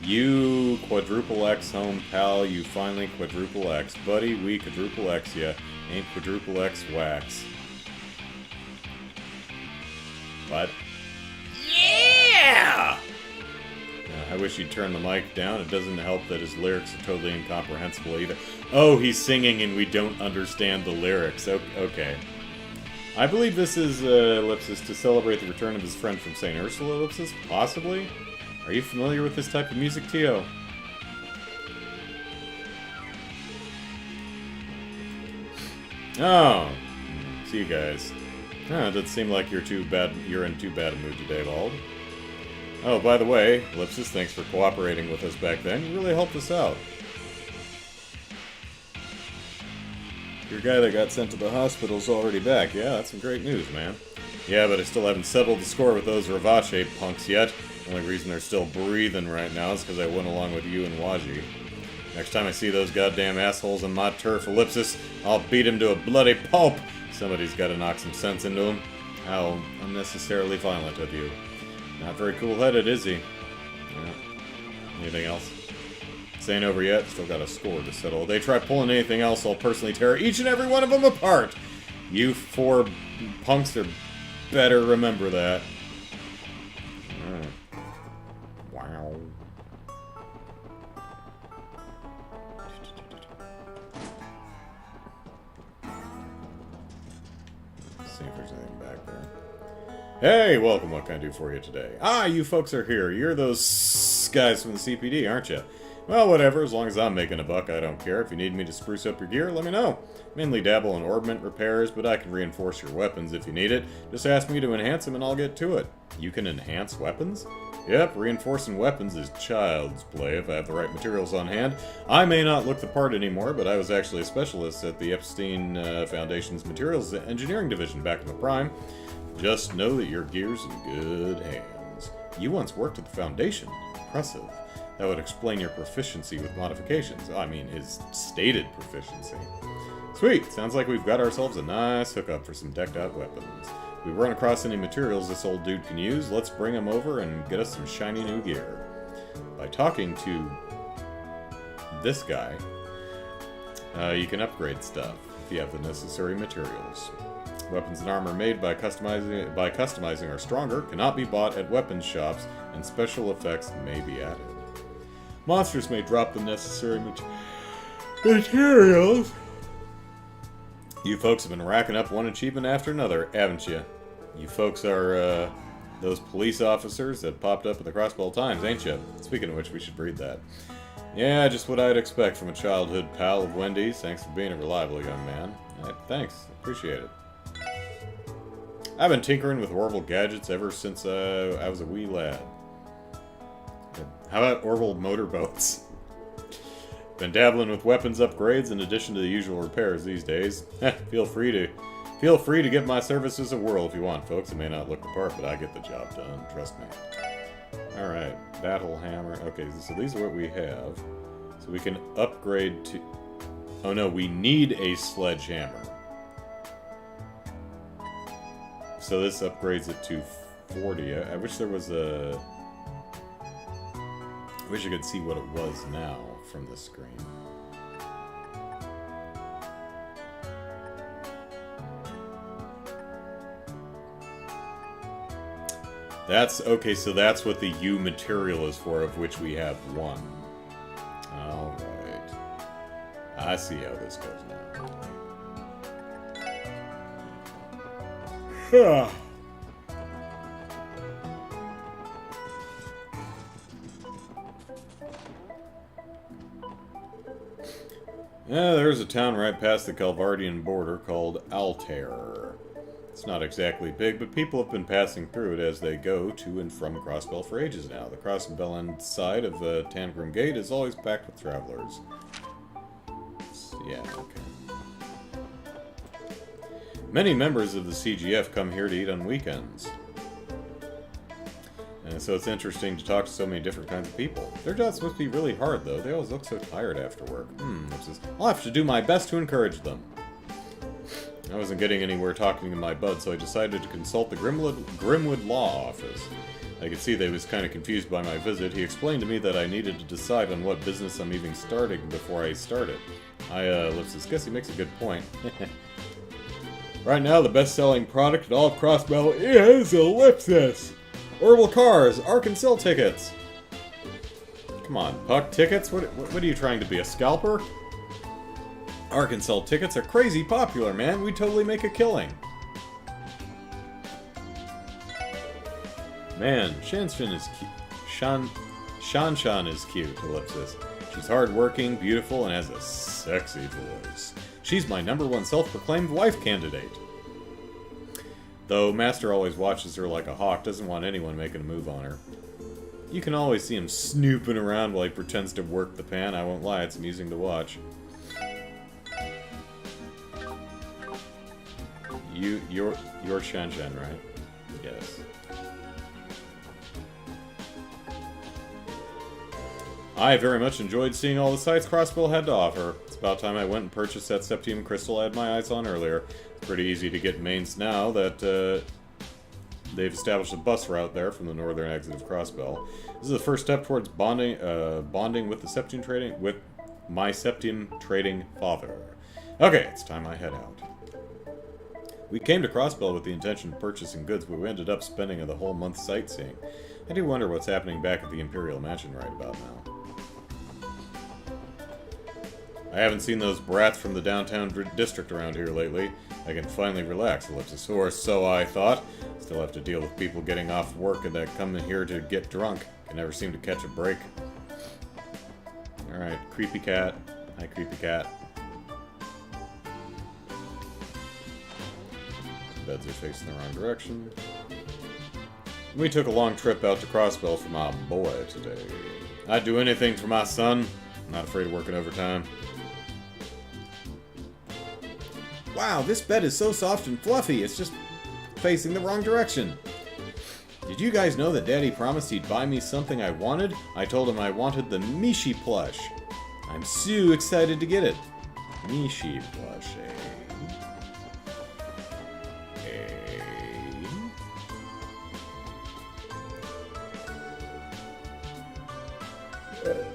You quadruple X home pal, you finally quadruple X. Buddy, we quadruple X ya. Ain't quadruple X wax. What? Yeah! I wish he'd turn the mic down. It doesn't help that his lyrics are totally incomprehensible either. Oh, he's singing and we don't understand the lyrics. Okay. I believe this is, Ellipsis, to celebrate the return of his friend from St. Ursula, Ellipsis? Possibly? Are you familiar with this type of music, Tio? Oh. See you guys. Huh, it doesn't seem like you're in too bad a mood today, Bald. Oh, by the way, Ellipsis, thanks for cooperating with us back then. You really helped us out. Your guy that got sent to the hospital's already back. Yeah, that's some great news, man. Yeah, but I still haven't settled the score with those Ravache punks yet. The only reason they're still breathing right now is because I went along with you and Waji. Next time I see those goddamn assholes on my turf, Ellipsis, I'll beat him to a bloody pulp. Somebody's got to knock some sense into him. How unnecessarily violent of you. Not very cool-headed, is he? Yeah. Anything else? This ain't over yet. Still got a score to settle. If they try pulling anything else, I'll personally tear each and every one of them apart. You 4 punks are better remember that. Wow. See if there's anything back there. Hey, welcome. What can I do for you today? Ah, you folks are here. You're those guys from the CPD, aren't you? Well, whatever. As long as I'm making a buck, I don't care. If you need me to spruce up your gear, let me know. Mainly dabble in orbment repairs, but I can reinforce your weapons if you need it. Just ask me to enhance them and I'll get to it. You can enhance weapons? Yep, reinforcing weapons is child's play if I have the right materials on hand. I may not look the part anymore, but I was actually a specialist at the Epstein Foundation's Materials Engineering Division back in the Prime. Just know that your gear's in good hands. You once worked at the Foundation. Impressive. That would explain your proficiency with modifications. I mean, his stated proficiency. Sweet! Sounds like we've got ourselves a nice hookup for some decked-out weapons. If we run across any materials this old dude can use, let's bring him over and get us some shiny new gear. By talking to this guy, you can upgrade stuff if you have the necessary materials. Weapons and armor made by customizing are stronger, cannot be bought at weapons shops, and special effects may be added. Monsters may drop the necessary materials. You folks have been racking up one achievement after another, haven't you? You folks are, those police officers that popped up at the Crossbell Times, ain't you? Speaking of which, we should read that. Yeah, just what I'd expect from a childhood pal of Wendy's. Thanks for being a reliable young man. Thanks, appreciate it. I've been tinkering with Orville gadgets ever since I was a wee lad. How about Orville motorboats? Been dabbling with weapons upgrades in addition to the usual repairs these days. Feel free to give my services a whirl if you want, folks. It may not look the part, but I get the job done. Trust me. Alright, battle hammer. Okay, so these are what we have. So we can upgrade to... Oh no, we need a sledgehammer. So this upgrades it to 40. I wish there was a... I wish I could see what it was now from the screen. That's okay, so that's what the U material is for, of which we have one. Alright. I see how this goes now. Yeah, there's a town right past the Calvardian border called Altair. It's not exactly big, but people have been passing through it as they go to and from Crossbell for ages now. The Crossbell end side of Tangrim Gate is always packed with travelers. Yeah, okay. Many members of the CGF come here to eat on weekends. And so it's interesting to talk to so many different kinds of people. Their job's supposed to be really hard, though. They always look so tired after work. I'll have to do my best to encourage them. I wasn't getting anywhere talking to my bud, so I decided to consult the Grimwood Law Office. I could see they was kind of confused by my visit. He explained to me that I needed to decide on what business I'm even starting before I started. Ellipsis, guess he makes a good point. Right now, the best-selling product at all of Crossbell is Ellipsis! Orbital Cars, Arkansas tickets! Come on, Puck, tickets? What are you trying to be, a scalper? Arkansas tickets are crazy popular, man. We totally make a killing. Man, Shanshan is cute. Shanshan is cute, Ellipsis. She's hardworking, beautiful, and has a sexy voice. She's my #1 self-proclaimed wife candidate. Though Master always watches her like a hawk, doesn't want anyone making a move on her. You can always see him snooping around while he pretends to work the pan. I won't lie, it's amusing to watch. You're Shanshan, right? Yes. I very much enjoyed seeing all the sights Crossbell had to offer. It's about time I went and purchased that Septium crystal I had my eyes on earlier. It's pretty easy to get mains now that they've established a bus route there from the northern exit of Crossbell. This is the first step towards bonding with the Septium trading with my Septium trading father. Okay, it's time I head out. We came to Crossbell with the intention of purchasing goods, but we ended up spending the whole month sightseeing. I do wonder what's happening back at the Imperial Mansion right about now. I haven't seen those brats from the downtown district around here lately. I can finally relax, Ellipsis, or so I thought. Still have to deal with people getting off work and that come in here to get drunk. Can never seem to catch a break. Alright, creepy cat. Hi, creepy cat. Beds are facing the wrong direction. We took a long trip out to Crossbell for my boy today. I'd do anything for my son. I'm not afraid of working overtime. Wow, this bed is so soft and fluffy, it's just facing the wrong direction. Did you guys know that Daddy promised he'd buy me something I wanted? I told him I wanted the Mishi plush. I'm so excited to get it. Mishi plush, eh?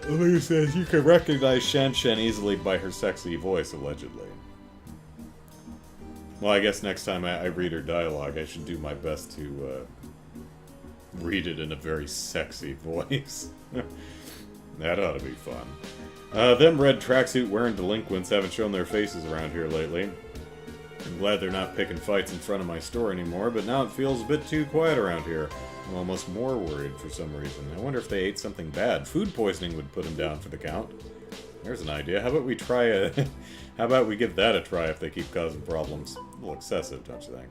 Who says you can recognize Shanshan easily by her sexy voice, allegedly. Well, I guess next time I read her dialogue, I should do my best to read it in a very sexy voice. That ought to be fun. Them red tracksuit wearing delinquents haven't shown their faces around here lately. I'm glad they're not picking fights in front of my store anymore, but now it feels a bit too quiet around here. I'm almost more worried for some reason. I wonder if they ate something bad. Food poisoning would put them down for the count. There's an idea. How about we try a... How about we give that a try if they keep causing problems? A little excessive, don't you think?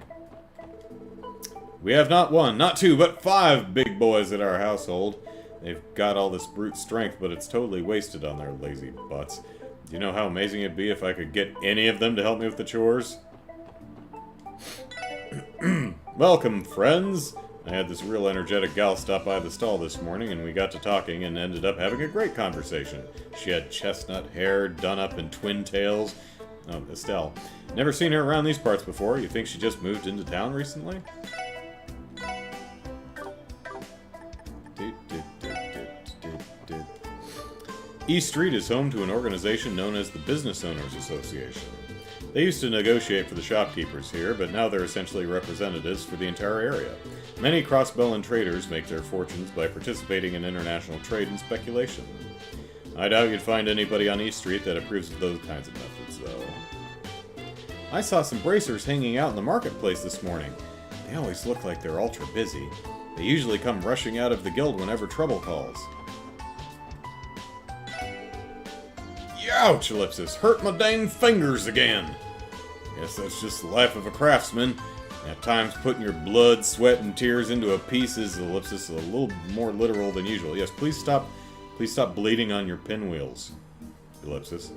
We have not 1, not 2, but 5 big boys at our household. They've got all this brute strength, but it's totally wasted on their lazy butts. Do you know how amazing it'd be if I could get any of them to help me with the chores? Welcome, friends! I had this real energetic gal stop by the stall this morning, and we got to talking and ended up having a great conversation. She had chestnut hair done up in twin tails. Oh, Estelle. Never seen her around these parts before. You think she just moved into town recently? East Street is home to an organization known as the Business Owners Association. They used to negotiate for the shopkeepers here, but now they're essentially representatives for the entire area. Many Crossbell traders make their fortunes by participating in international trade and speculation. I doubt you'd find anybody on East Street that approves of those kinds of methods, though. I saw some bracers hanging out in the marketplace this morning. They always look like they're ultra busy. They usually come rushing out of the guild whenever trouble calls. Ouch, Ellipsis. Hurt my dang fingers again. Guess that's just the life of a craftsman. At times, putting your blood, sweat, and tears into a piece is, Ellipsis, a little more literal than usual. Yes, please stop bleeding on your pinwheels, Ellipsis.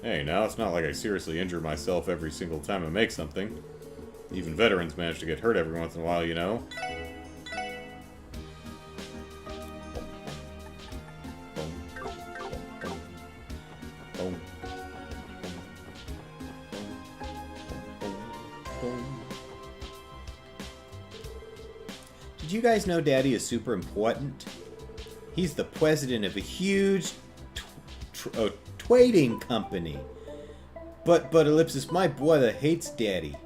Hey, now, it's not like I seriously injure myself every single time I make something. Even veterans manage to get hurt every once in a while, you know. you guys know Daddy is super important? He's the president of a huge trading company. But Ellipsis, my brother hates Daddy.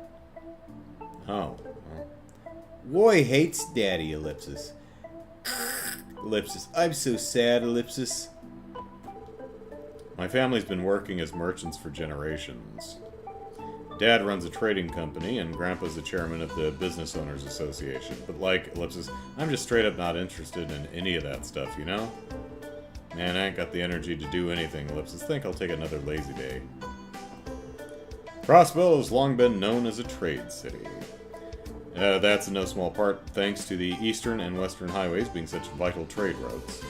Oh. Roy hates Daddy, Ellipsis. Ellipsis, I'm so sad, Ellipsis. My family's been working as merchants for generations. Dad runs a trading company, and Grandpa's the chairman of the Business Owners Association. But like, Ellipsis, I'm just straight up not interested in any of that stuff, you know? Man, I ain't got the energy to do anything, Ellipsis. Think I'll take another lazy day. Crossbell has long been known as a trade city. That's in no small part thanks to the eastern and western highways being such vital trade routes.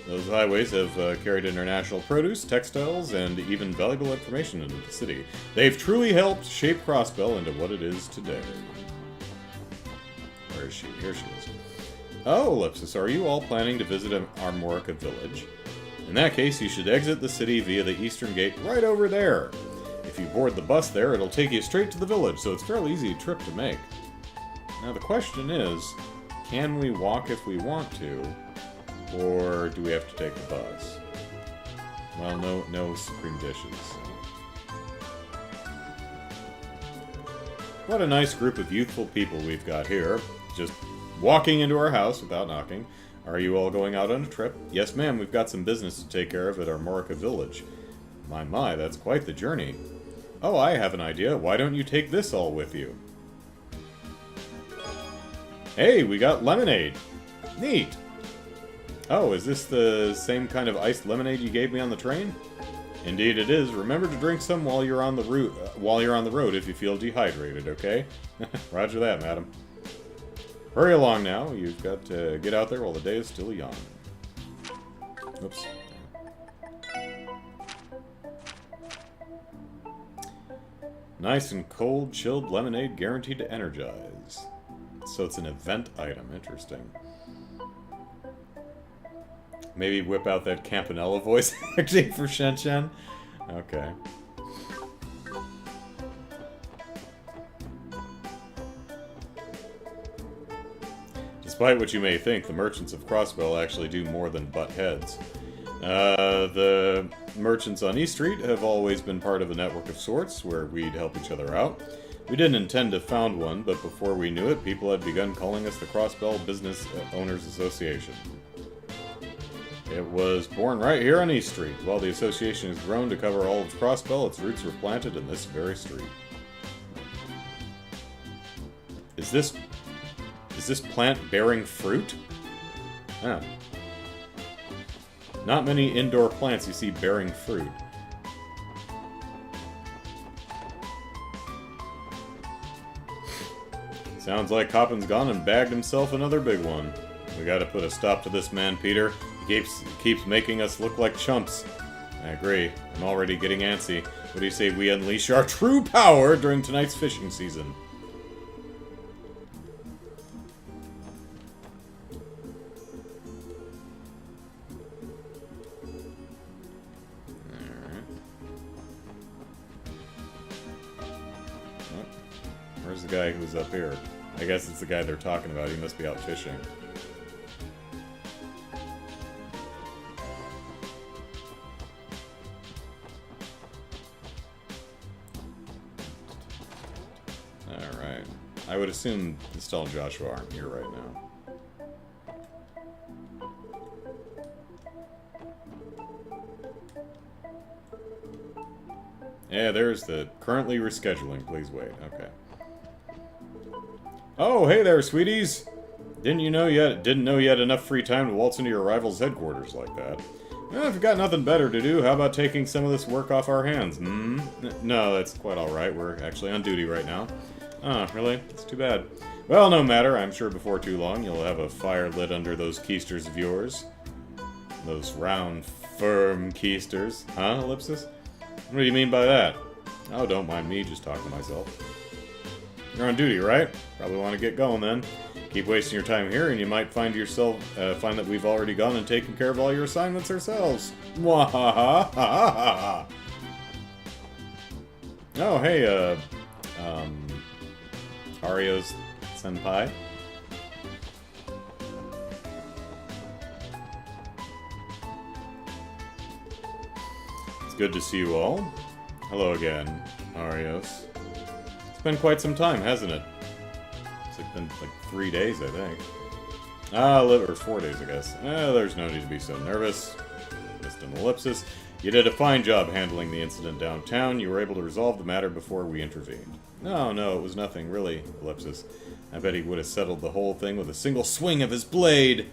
Those highways have carried international produce, textiles, and even valuable information into the city. They've truly helped shape Crossbell into what it is today. Where is she? Here she is. Oh, Ellipsis, are you all planning to visit Armorica Village? In that case, you should exit the city via the eastern gate right over there. If you board the bus there, it'll take you straight to the village, so it's a fairly easy trip to make. Now the question is, can we walk if we want to? Or do we have to take the bus? Well, no supreme dishes. What a nice group of youthful people we've got here. Just walking into our house without knocking. Are you all going out on a trip? Yes, ma'am, we've got some business to take care of at Armorica Village. My, that's quite the journey. Oh, I have an idea. Why don't you take this all with you? Hey, we got lemonade. Neat. Oh, is this the same kind of iced lemonade you gave me on the train? Indeed it is. Remember to drink some while you're on the road if you feel dehydrated, okay? Roger that, madam. Hurry along now. You've got to get out there while the day is still young. Oops. Nice and cold, chilled lemonade guaranteed to energize. So it's an event item. Interesting. Maybe whip out that Campanella voice acting for Shen Shen? Okay. Despite what you may think, the merchants of Crossbell actually do more than butt heads. The merchants on East Street have always been part of a network of sorts, where we'd help each other out. We didn't intend to found one, but before we knew it, people had begun calling us the Crossbell Business Owners Association. It was born right here on East Street. While the association has grown to cover all of Crossbell, its roots were planted in this very street. Is this plant bearing fruit? Oh. Not many indoor plants you see bearing fruit. Sounds like Coppin's gone and bagged himself another big one. We gotta put a stop to this man, Peter. He keeps making us look like chumps. I agree. I'm already getting antsy. What do you say we unleash our true power during tonight's fishing season? Alright. Oh. Where's the guy who's up here? I guess it's the guy they're talking about. He must be out fishing. Alright. I would assume Estelle and Joshua aren't here right now. Yeah, there's the currently rescheduling. Please wait. Okay. Oh, hey there, sweeties! Didn't know you had enough free time to waltz into your rival's headquarters like that. Well, if you've got nothing better to do, how about taking some of this work off our hands, No, that's quite alright. We're actually on duty right now. Oh, really? It's too bad. Well, no matter. I'm sure before too long you'll have a fire lit under those keisters of yours. Those round, firm keisters. Huh, Ellipsis? What do you mean by that? Oh, don't mind me just talking to myself. You're on duty, right? Probably want to get going then. Keep wasting your time here, and you might find that we've already gone and taken care of all your assignments ourselves. Mwahaha! Oh, hey, Arios-senpai. good to see you all. Hello again, Arios. It's been quite some time, hasn't it? It's been like 3 days, I think. Or 4 days, I guess. There's no need to be so nervous. Just an ellipsis. You did a fine job handling the incident downtown. You were able to resolve the matter before we intervened. No, it was nothing, really, ellipsis. I bet he would have settled the whole thing with a single swing of his blade.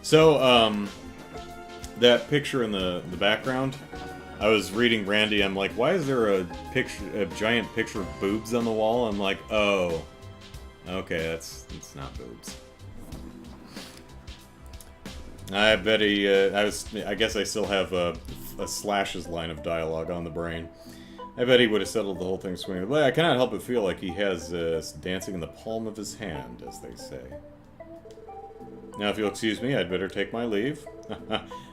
So, that picture in the background, I was reading Randy, I'm like, why is there a giant picture of boobs on the wall? I'm like, oh, okay, it's not boobs. I bet he, I guess I still have a Slash's line of dialogue on the brain. I bet he would have settled the whole thing swinging. But I cannot help but feel like he has dancing in the palm of his hand, as they say. Now, if you'll excuse me, I'd better take my leave.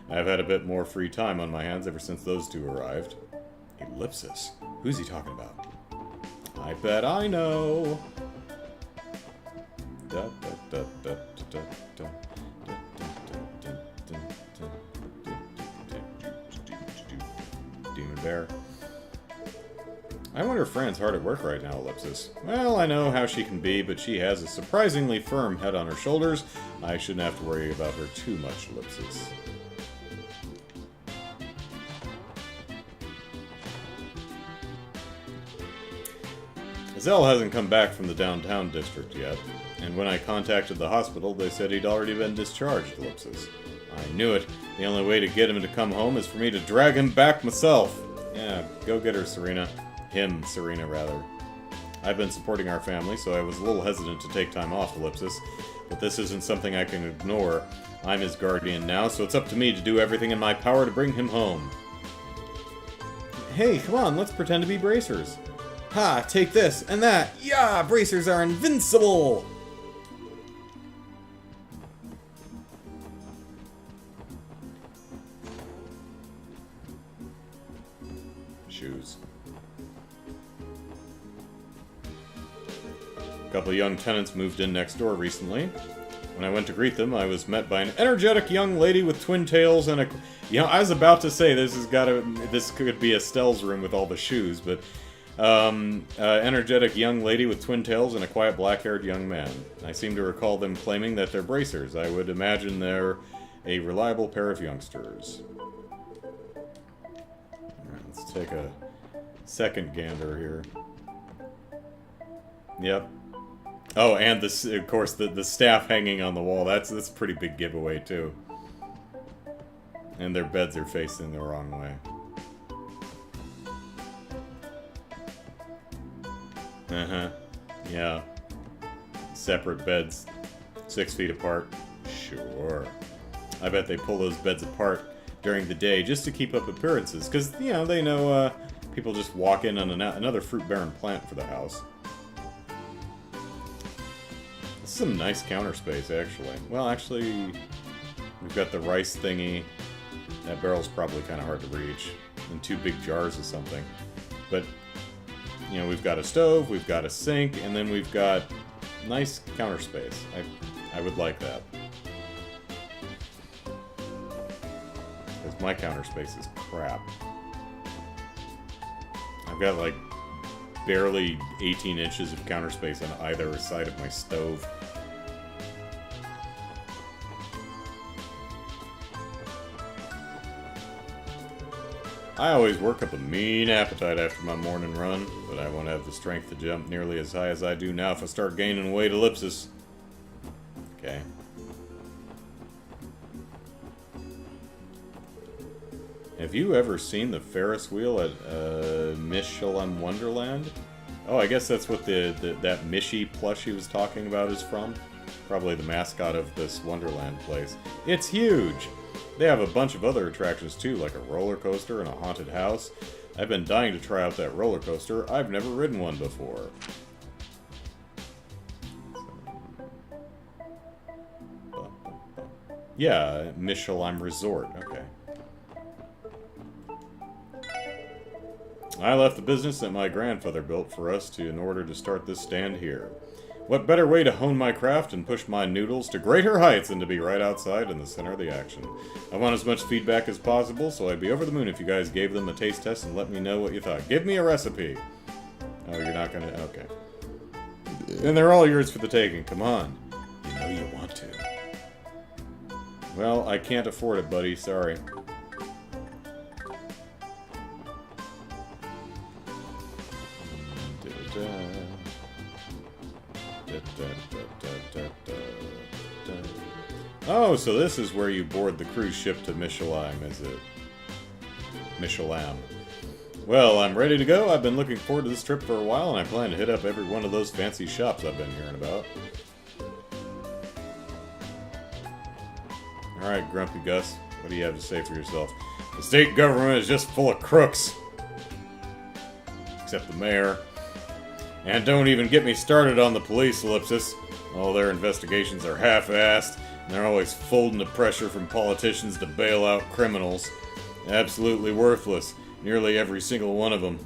I've had a bit more free time on my hands ever since those two arrived. Ellipsis? Who's he talking about? I bet I know. Demon Bear. I wonder if Fran's hard at work right now, Ellipsis. Well, I know how she can be, but she has a surprisingly firm head on her shoulders. I shouldn't have to worry about her too much, Ellipsis. Zell hasn't come back from the downtown district yet, and when I contacted the hospital, they said he'd already been discharged, Ellipsis. I knew it. The only way to get him to come home is for me to drag him back myself. Yeah, go get her, Serena. Him, Serena, rather. I've been supporting our family, so I was a little hesitant to take time off, Ellipsis. But this isn't something I can ignore. I'm his guardian now, so it's up to me to do everything in my power to bring him home. Hey, come on, let's pretend to be bracers. Ha, take this and that. Yeah, bracers are invincible! Shoes. A couple of young tenants moved in next door recently. When I went to greet them, I was met by an energetic young lady with twin tails and a... You know, I was about to say this could be Estelle's room with all the shoes, but... energetic young lady with twin tails and a quiet black-haired young man. I seem to recall them claiming that they're bracers. I would imagine they're a reliable pair of youngsters. Alright, let's take a second gander here. Yep. Oh, and this, of course, the staff hanging on the wall. That's a pretty big giveaway, too. And their beds are facing the wrong way. Uh-huh. Yeah. Separate beds. 6 feet apart. Sure. I bet they pull those beds apart during the day just to keep up appearances. Because, you know, they know people just walk in on another fruit-bearing plant for the house. This is some nice counter space, actually. Well, actually, we've got the rice thingy. That barrel's probably kind of hard to reach. And 2 big jars of something. But... you know, we've got a stove, we've got a sink, and then we've got nice counter space. I would like that. Because my counter space is crap. I've got like barely 18 inches of counter space on either side of my stove. I always work up a mean appetite after my morning run, but I won't have the strength to jump nearly as high as I do now if I start gaining weight. Ellipsis. Okay. Have you ever seen the Ferris wheel at MOLEHILL Wonderland? Oh, I guess that's what that Mishy plush he was talking about is from. Probably the mascot of this Wonderland place. It's huge! They have a bunch of other attractions too, like a roller coaster and a haunted house. I've been dying to try out that roller coaster. I've never ridden one before. Yeah, MOLEHILL Resort. Okay. I left the business that my grandfather built for us in order to start this stand here. What better way to hone my craft and push my noodles to greater heights than to be right outside in the center of the action? I want as much feedback as possible, so I'd be over the moon if you guys gave them a taste test and let me know what you thought. Give me a recipe. Oh, you're not gonna... Okay. And they're all yours for the taking. Come on. You know you want to. Well, I can't afford it, buddy. Sorry. Oh, so this is where you board the cruise ship to Michelin, is it? Michelin. Well, I'm ready to go. I've been looking forward to this trip for a while, and I plan to hit up every one of those fancy shops I've been hearing about. Alright, Grumpy Gus, what do you have to say for yourself? The state government is just full of crooks. Except the mayor. And don't even get me started on the police, Ellipsis. All their investigations are half-assed, and they're always folding the pressure from politicians to bail out criminals. Absolutely worthless. Nearly every single one of them.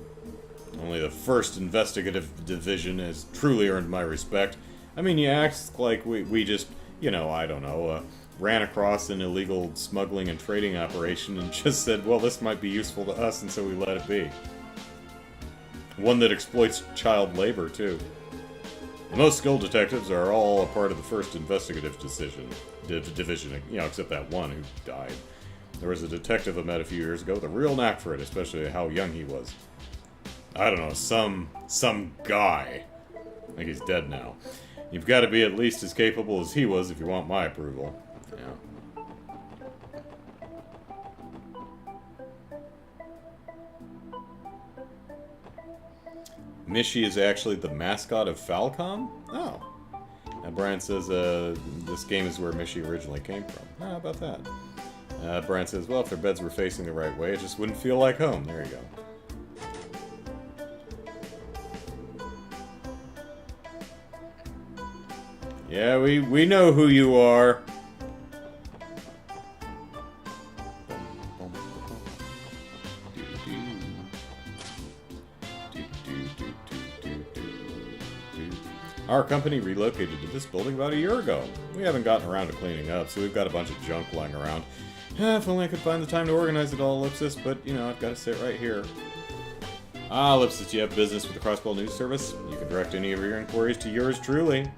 Only the 1st Investigative Division has truly earned my respect. I mean, you act like we just, you know, I don't know, ran across an illegal smuggling and trading operation and just said, well, this might be useful to us, and so we let it be. One that exploits child labor, too. The most skilled detectives are all a part of the 1st Investigative Division, you know, except that one who died. There was a detective I met a few years ago with a real knack for it, especially how young he was. I don't know, some guy. I think he's dead now. You've got to be at least as capable as he was if you want my approval. Yeah. Mishi is actually the mascot of Falcom? Oh. Now Brian says this game is where Mishi originally came from. How about that? Brian says, well, if their beds were facing the right way, it just wouldn't feel like home. There you go. Yeah, we know who you are. Our company relocated to this building about a year ago. We haven't gotten around to cleaning up, so we've got a bunch of junk lying around. If only I could find the time to organize it all, Ellipsis, but, you know, I've got to sit right here. Ah, Ellipsis, you have business with the Crossbell News Service? You can direct any of your inquiries to yours truly.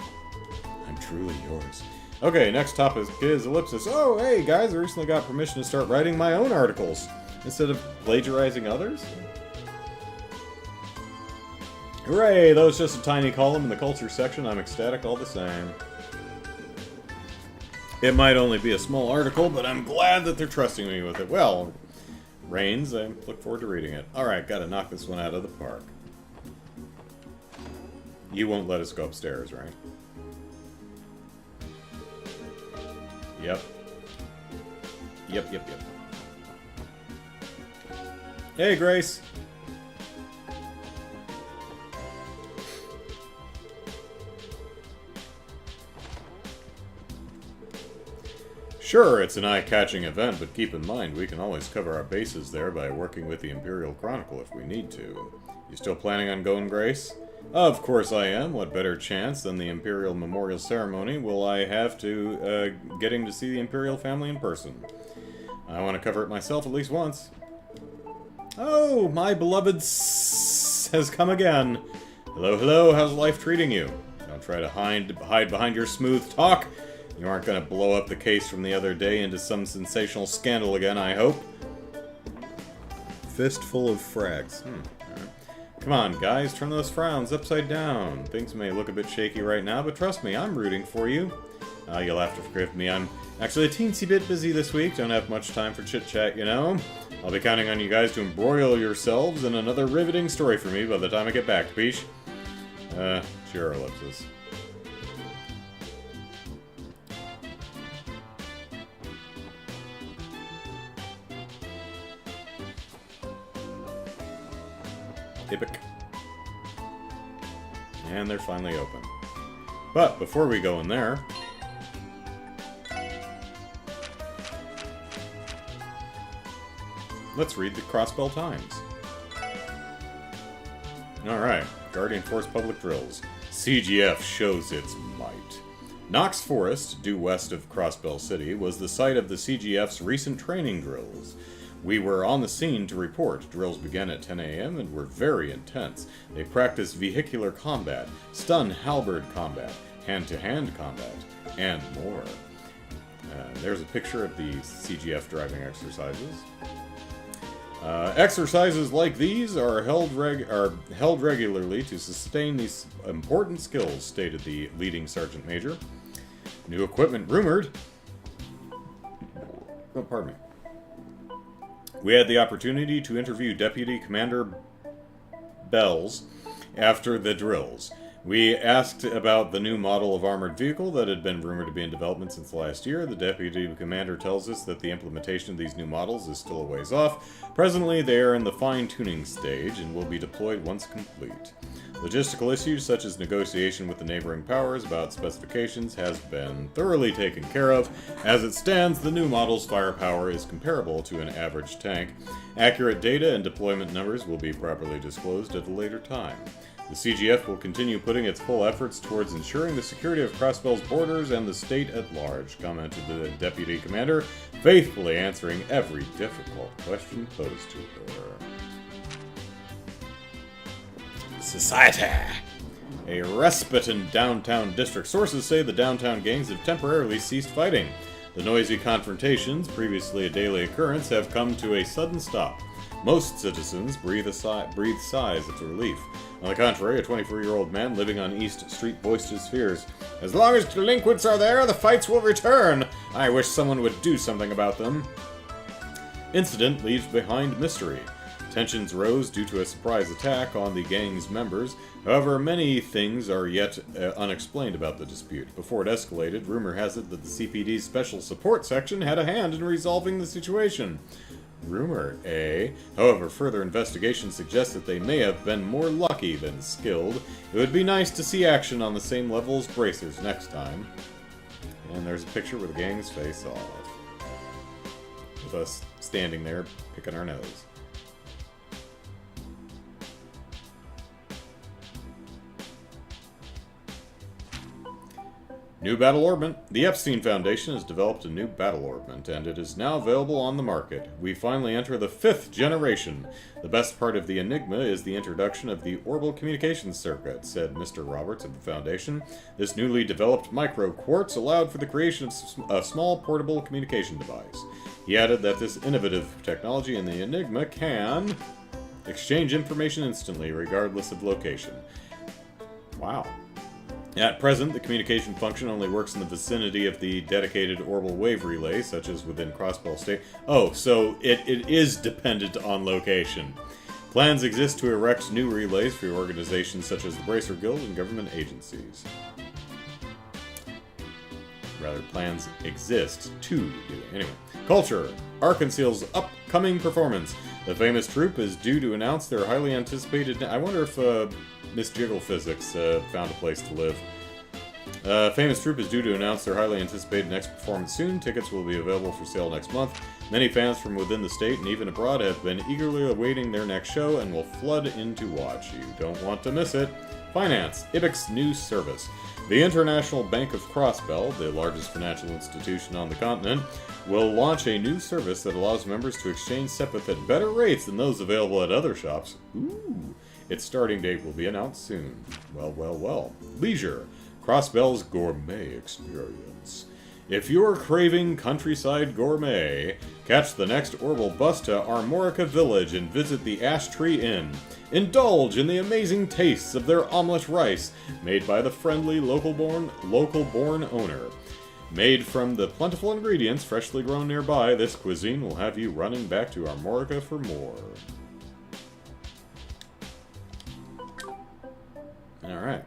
I'm truly yours. Okay, next topic is Ellipsis. Oh, hey, guys, I recently got permission to start writing my own articles, instead of plagiarizing others. Hooray, that was just a tiny column in the culture section. I'm ecstatic all the same. It might only be a small article, but I'm glad that they're trusting me with it. Well, Rains, I look forward to reading it. Alright, gotta knock this one out of the park. You won't let us go upstairs, right? Yep. Yep. Hey, Grace! Sure, it's an eye-catching event, but keep in mind, we can always cover our bases there by working with the Imperial Chronicle if we need to. You still planning on going, Grace? Of course I am. What better chance than the Imperial Memorial Ceremony will I have to, getting to see the Imperial family in person? I want to cover it myself at least once. Oh, my beloved has come again. Hello, how's life treating you? Don't try to hide behind your smooth talk. You aren't going to blow up the case from the other day into some sensational scandal again, I hope. Fistful of frags. Right. Come on, guys, turn those frowns upside down. Things may look a bit shaky right now, but trust me, I'm rooting for you. You'll have to forgive me, I'm actually a teensy bit busy this week. Don't have much time for chit-chat, you know. I'll be counting on you guys to embroil yourselves in another riveting story for me by the time I get back, Peach. Sure, Ellipsis. Epic. And they're finally open. But before we go in there, let's read the Crossbell Times. Alright, Guardian Force Public Drills. CGF shows its might. Knox Forest, due west of Crossbell City, was the site of the CGF's recent training drills. We were on the scene to report. Drills began at 10 a.m. and were very intense. They practiced vehicular combat, stun halberd combat, hand-to-hand combat, and more. There's a picture of the CGF driving exercises. Exercises like these are held regularly to sustain these important skills, stated the leading sergeant major. New equipment rumored. Oh, pardon me. We had the opportunity to interview Deputy Commander Bells after the drills. We asked about the new model of armored vehicle that had been rumored to be in development since last year. The Deputy Commander tells us that the implementation of these new models is still a ways off. Presently, they are in the fine-tuning stage and will be deployed once complete. Logistical issues such as negotiation with the neighboring powers about specifications has been thoroughly taken care of. As it stands, the new model's firepower is comparable to an average tank. Accurate data and deployment numbers will be properly disclosed at a later time. The CGF will continue putting its full efforts towards ensuring the security of Crossbell's borders and the state at large, commented the Deputy Commander, faithfully answering every difficult question posed to her. Society. A respite in downtown district. Sources say the downtown gangs have temporarily ceased fighting. The noisy confrontations, previously a daily occurrence, have come to a sudden stop. Most citizens breathe sighs of relief. On the contrary, a 24-year-old man living on East Street voiced his fears. As long as delinquents are there, the fights will return. I wish someone would do something about them. Incident leaves behind mystery. Tensions rose due to a surprise attack on the gang's members. However, many things are yet unexplained about the dispute. Before it escalated, rumor has it that the CPD's Special Support Section had a hand in resolving the situation. Rumor, eh? However, further investigation suggests that they may have been more lucky than skilled. It would be nice to see action on the same level as bracers next time. And there's a picture where the gangs face off. With us standing there, picking our nose. New battle orbment. The Epstein Foundation has developed a new battle orbment, and it is now available on the market. We finally enter the 5th generation. The best part of the Enigma is the introduction of the orbital communications circuit, said Mr. Roberts of the Foundation. This newly developed micro-quartz allowed for the creation of a small portable communication device. He added that this innovative technology in the Enigma can exchange information instantly, regardless of location. Wow. At present, the communication function only works in the vicinity of the dedicated orbital wave relay, such as within Crossbell State. Oh, so it is dependent on location. Plans exist to erect new relays for organizations such as the Bracer Guild and government agencies. Rather, plans exist to do it. Anyway. Culture. Arkansas's upcoming performance. The famous troupe is due to announce their highly anticipated... I wonder if Miss Jiggle Physics found a place to live. Famous troupe is due to announce their highly anticipated next performance soon. Tickets will be available for sale next month. Many fans from within the state and even abroad have been eagerly awaiting their next show and will flood in to watch. You don't want to miss it. Finance. IBIC's new service. The International Bank of Crossbell, the largest financial institution on the continent, will launch a new service that allows members to exchange SEPIF at better rates than those available at other shops. Ooh. Its starting date will be announced soon. Well, well, well. Leisure. Crossbell's gourmet experience. If you're craving countryside gourmet, catch the next Orbital bus to Armorica Village and visit the Ash Tree Inn. Indulge in the amazing tastes of their omelet rice, made by the friendly local-born owner. Made from the plentiful ingredients freshly grown nearby, this cuisine will have you running back to Armorica for more. Alright.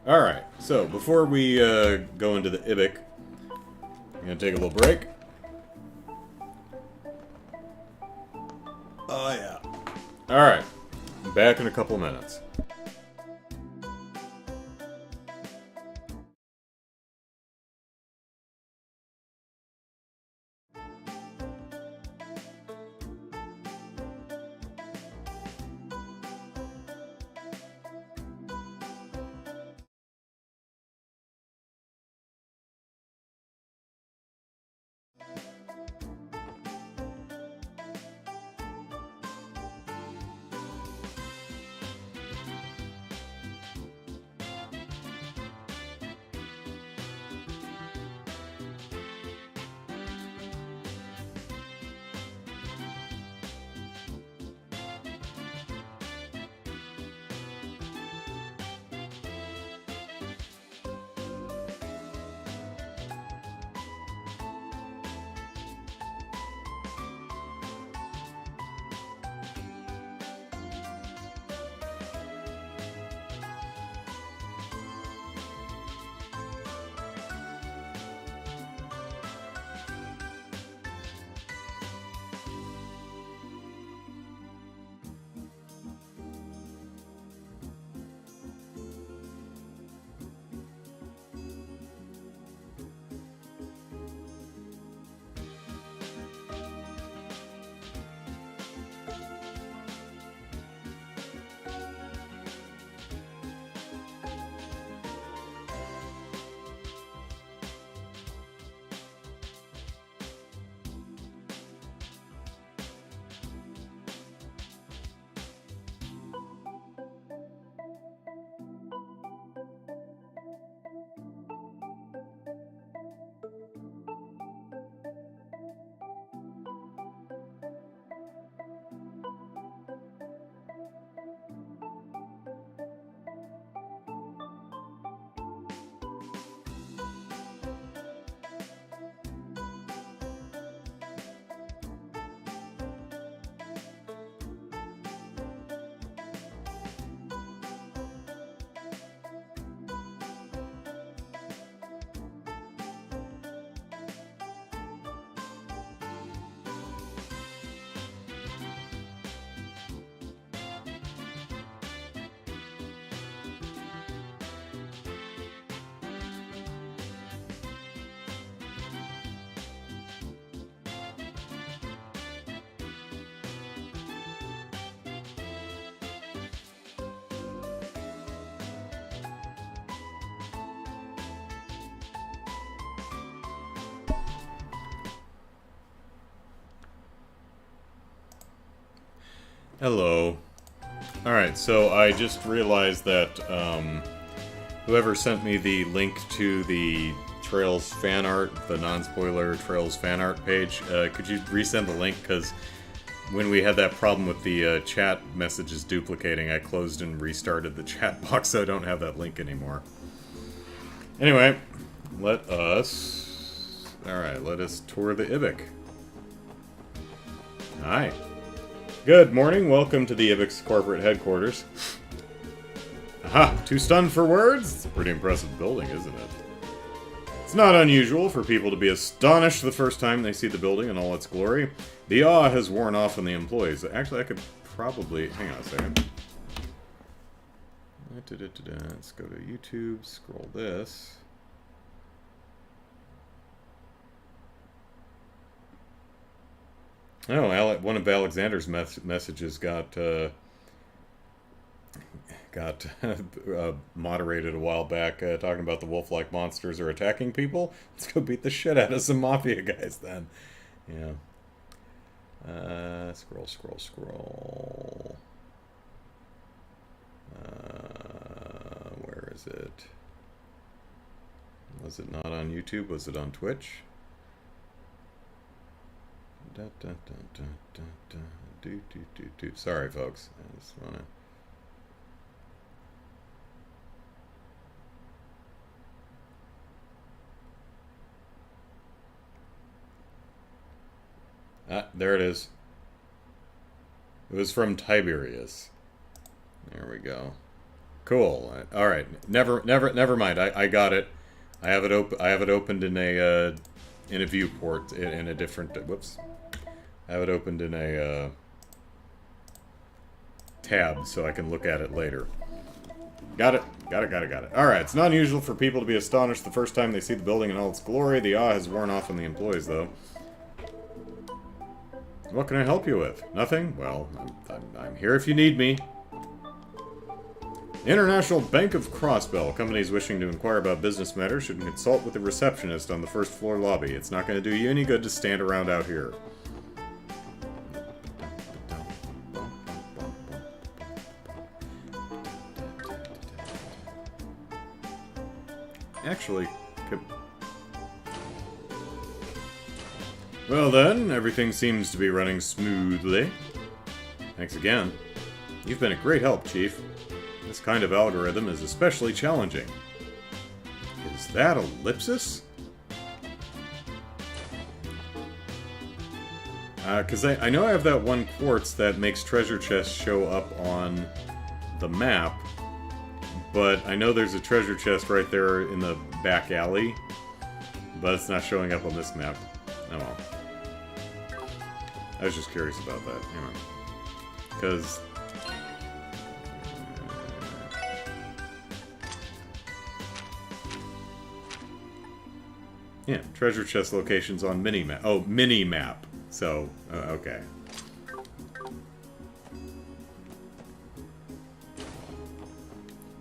Alright, so before we go into the IBIC, I'm going to take a little break. Oh yeah. Alright, back in a couple minutes. Hello. Alright, so I just realized that whoever sent me the link to the Trails fan art, the non-spoiler Trails fan art page, could you resend the link? Because when we had that problem with the chat messages duplicating, I closed and restarted the chat box, so I don't have that link anymore. Anyway, let us tour the Ibic. Hi. Good morning, welcome to the Ibic's corporate headquarters. Aha, too stunned for words? It's a pretty impressive building, isn't it? It's not unusual for people to be astonished the first time they see the building in all its glory. The awe has worn off on the employees. Actually, I could probably... Hang on a second. Let's go to YouTube, scroll this. Oh, one of Alexander's messages got moderated a while back, talking about the wolf-like monsters are attacking people. Let's go beat the shit out of some Mafia guys then. Yeah. Scroll. Where is it? Was it not on YouTube? Was it on Twitch? Sorry, folks. I just wanna... there it is. It was from Tiberius. There we go. Cool. All right. Never mind. I got it. I have it opened in a viewport in a different. Whoops. I have it opened in a tab so I can look at it later. Got it. Alright, it's not unusual for people to be astonished the first time they see the building in all its glory. The awe has worn off on the employees, though. What can I help you with? Nothing? Well, I'm here if you need me. International Bank of Crossbell. Companies wishing to inquire about business matters should consult with the receptionist on the first floor lobby. It's not going to do you any good to stand around out here. Actually, well then, everything seems to be running smoothly. Thanks again. You've been a great help, Chief. This kind of algorithm is especially challenging. Is that ellipsis? Because I know I have that one quartz that makes treasure chests show up on the map, but I know there's a treasure chest right there in the back alley, but it's not showing up on this map. Oh well. I was just curious about that, you know. Because... yeah, treasure chest locations on mini-map. Oh, mini-map. So, okay.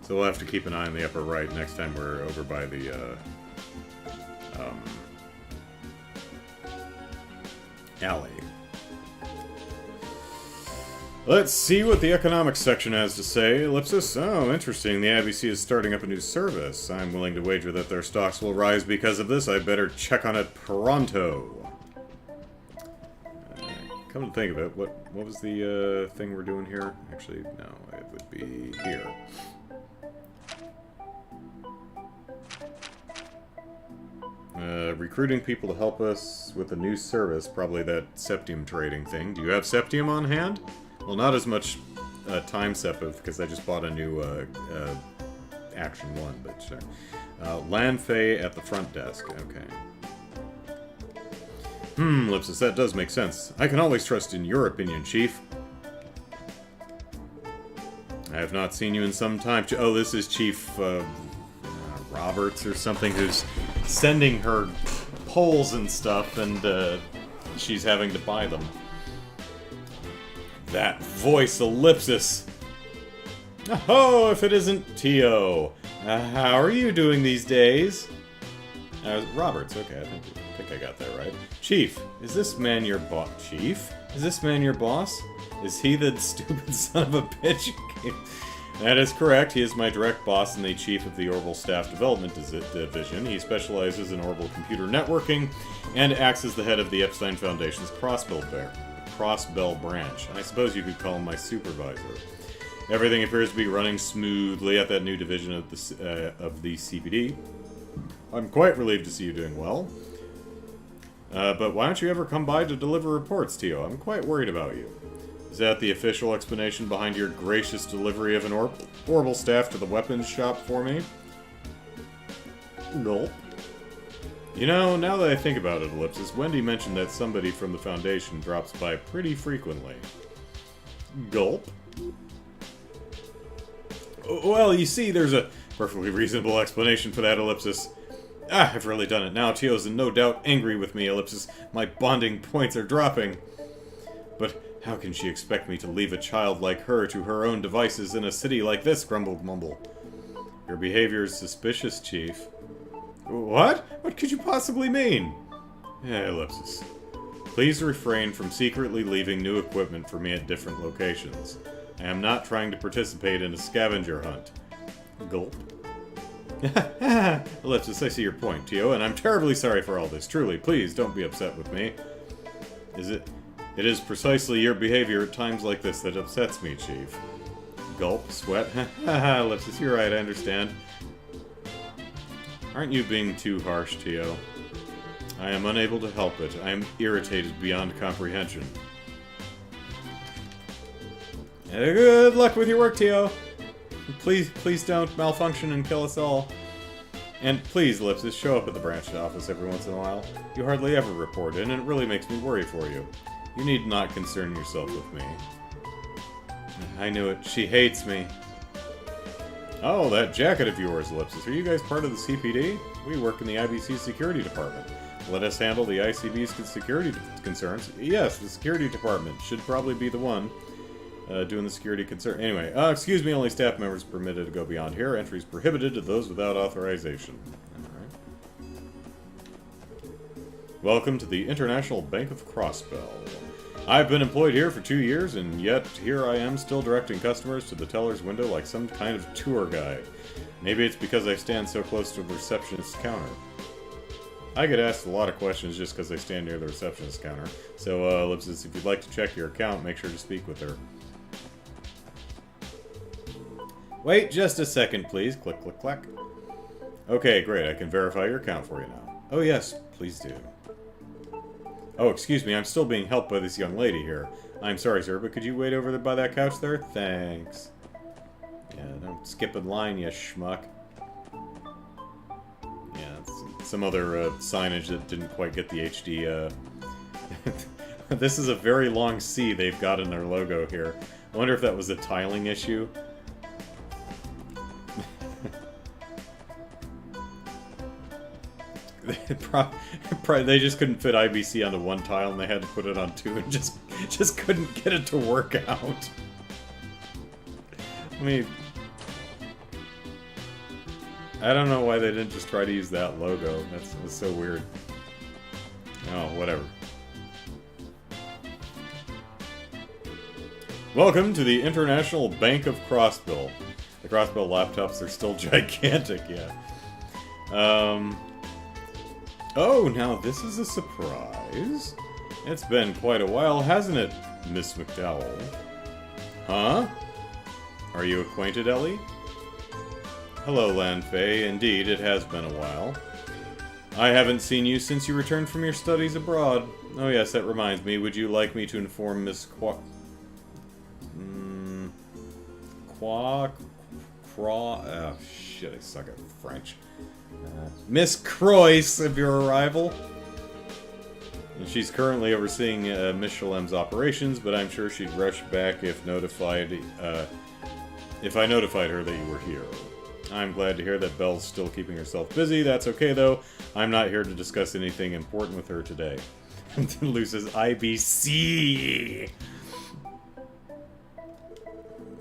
So we'll have to keep an eye on the upper right next time we're over by the, alley. Let's see what the economics section has to say. Ellipsis? Oh, interesting. The ABC is starting up a new service. I'm willing to wager that their stocks will rise because of this. I better check on it pronto. Come to think of it, what was the thing we're doing here? Actually, no, it would be here. Recruiting people to help us with a new service, probably that septium trading thing. Do you have septium on hand? Well, not as much time sepif, because I just bought a new Action 1, but sure. Lanfei at the front desk, okay. Lipsis, that does make sense. I can always trust in your opinion, Chief. I have not seen you in some time. Oh, this is Chief Roberts or something, who's sending her poles and stuff, and she's having to buy them. That voice, ellipsis! Oh, if it isn't Tio. How are you doing these days? Roberts, okay, I think I got that right. Chief, is this man your boss? Chief? Is this man your boss? Is he the stupid son of a bitch? That is correct. He is my direct boss and the chief of the Orbital Staff Development Division. He specializes in orbital computer networking and acts as the head of the Epstein Foundation's Crossbell branch. I suppose you could call him my supervisor. Everything appears to be running smoothly at that new division of the CPD. I'm quite relieved to see you doing well. But why don't you ever come by to deliver reports, Tio? I'm quite worried about you. Is that the official explanation behind your gracious delivery of an orbital staff to the weapons shop for me? Gulp. You know, now that I think about it, Ellipsis, Wendy mentioned that somebody from the Foundation drops by pretty frequently. Gulp. Well, you see, there's a perfectly reasonable explanation for that, Ellipsis. Ah, I've really done it now. Tio's no doubt angry with me, Ellipsis. My bonding points are dropping. But how can she expect me to leave a child like her to her own devices in a city like this, grumbled Mumble. Your behavior is suspicious, Chief. What? What could you possibly mean? Ellipsis. Please refrain from secretly leaving new equipment for me at different locations. I am not trying to participate in a scavenger hunt. Gulp. Ellipsis, I see your point, Tio, and I'm terribly sorry for all this. Truly, please don't be upset with me. It is precisely your behavior at times like this that upsets me, Chief. Gulp, sweat. Ellipsis, you're right, I understand. Aren't you being too harsh, Tio? I am unable to help it. I am irritated beyond comprehension. Good luck with your work, Tio. Please don't malfunction and kill us all. And please, Ellipsis, show up at the branch office every once in a while. You hardly ever report in, and it really makes me worry for you. You need not concern yourself with me. I knew it. She hates me. Oh, that jacket of yours, Ellipsis. Are you guys part of the CPD? We work in the IBC security department. Let us handle the ICB's security concerns. Yes, the security department should probably be the one doing the security concern. Anyway, excuse me, only staff members permitted to go beyond here. Entries prohibited to those without authorization. Alright. Welcome to the International Bank of Crossbell. I've been employed here for 2 years, and yet here I am still directing customers to the teller's window like some kind of tour guide. Maybe it's because I stand so close to the receptionist's counter. I get asked a lot of questions just because I stand near the receptionist's counter. So, Ellipsis, if you'd like to check your account, make sure to speak with her. Wait just a second, please. Click, click, clack. Okay, great. I can verify your account for you now. Oh, yes, please do. Oh, excuse me. I'm still being helped by this young lady here. I'm sorry, sir, but could you wait over there by that couch there? Thanks. Yeah, don't skip in line, you schmuck. Yeah, it's some other signage that didn't quite get the HD. This is a very long C they've got in their logo here. I wonder if that was a tiling issue. They just couldn't fit IBC onto one tile and they had to put it on two and just couldn't get it to work out. I mean, I don't know why they didn't just try to use that logo. That's so weird. Oh, whatever. Welcome to the International Bank of Crossbell. The Crossbell laptops are still gigantic, yeah. Oh, now this is a surprise. It's been quite a while, hasn't it, Miss McDowell? Huh? Are you acquainted, Ellie? Hello, Lanfei. Indeed, it has been a while. I haven't seen you since you returned from your studies abroad. Oh yes, that reminds me. Would you like me to inform Miss oh shit, I suck at French. Miss Croix of your arrival. She's currently overseeing Miss Shalem's operations, but I'm sure she'd rush back if I notified her that you were here. I'm glad to hear that Belle's still keeping herself busy. That's okay, though. I'm not here to discuss anything important with her today. Loses IBC.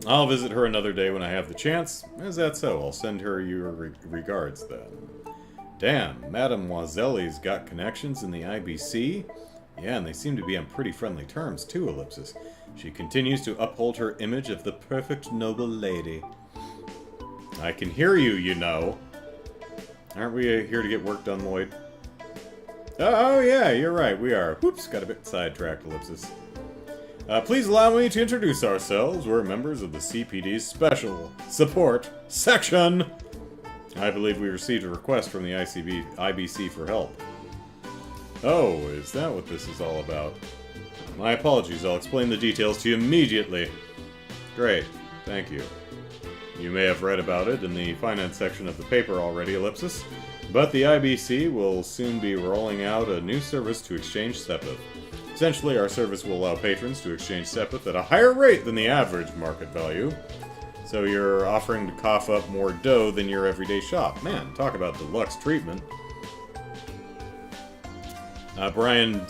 I'll visit her another day when I have the chance. Is that so? I'll send her your regards then. Damn, Mademoiselle's got connections in the IBC? Yeah, and they seem to be on pretty friendly terms, too, Ellipsis. She continues to uphold her image of the perfect noble lady. I can hear you, you know. Aren't we here to get work done, Lloyd? Oh, yeah, you're right, we are. Whoops, got a bit sidetracked, Ellipsis. Please allow me to introduce ourselves. We're members of the CPD's Special Support Section. I believe we received a request from the IBC for help. Oh, is that what this is all about? My apologies, I'll explain the details to you immediately. Great, thank you. You may have read about it in the finance section of the paper already, Ellipsis, but the IBC will soon be rolling out a new service to exchange Sepith. Essentially, our service will allow patrons to exchange Sepith at a higher rate than the average market value. So you're offering to cough up more dough than your everyday shop. Man, talk about deluxe treatment. Brian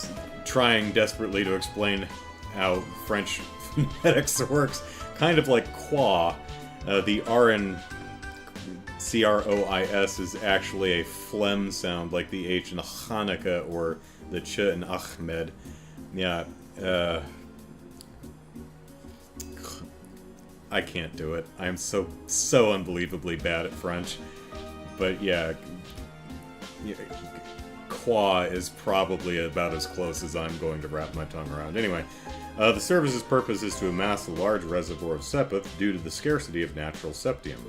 trying desperately to explain how French phonetics works, kind of like qua. The R in C-R-O-I-S is actually a phlegm sound, like the H in Hanukkah or the Ch in Ahmed. Yeah, I can't do it. I'm so unbelievably bad at French. But yeah, qua is probably about as close as I'm going to wrap my tongue around. Anyway, the service's purpose is to amass a large reservoir of Sepith due to the scarcity of natural septium.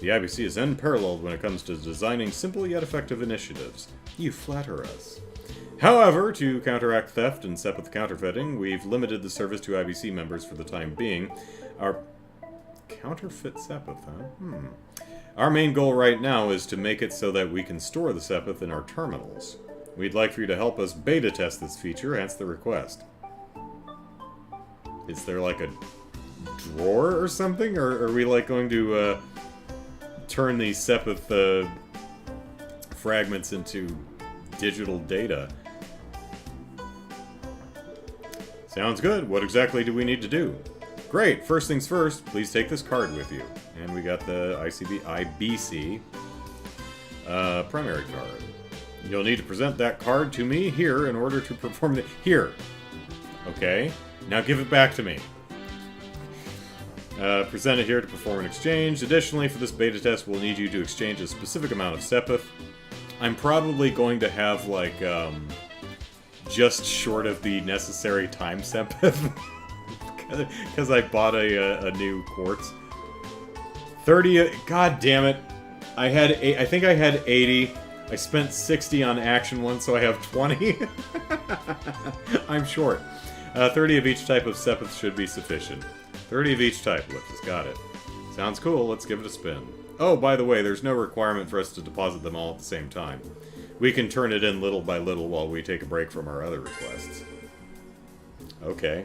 The IBC is unparalleled when it comes to designing simple yet effective initiatives. You flatter us. However, to counteract theft and Sepith counterfeiting, we've limited the service to IBC members for the time being. Our counterfeit Sepith, huh? Our main goal right now is to make it so that we can store the Sepith in our terminals. We'd like for you to help us beta test this feature, hence the request. Is there like a drawer or something? Or are we like going to turn these Sepith fragments into digital data? Sounds good. What exactly do we need to do? Great. First things first, please take this card with you. And we got the IBC primary card. You'll need to present that card to me here in order to perform the... Here. Okay. Now give it back to me. Present it here to perform an exchange. Additionally, for this beta test, we'll need you to exchange a specific amount of Sepith. I'm probably going to have, like, just short of the necessary time Sepith. Because I bought a new quartz. 30... God damn it. I think I had 80. I spent 60 on action once, so I have 20. I'm short. 30 of each type of Sepith should be sufficient. 30 of each type. Look, just got it. Sounds cool. Let's give it a spin. Oh, by the way, there's no requirement for us to deposit them all at the same time. We can turn it in little by little while we take a break from our other requests. Okay.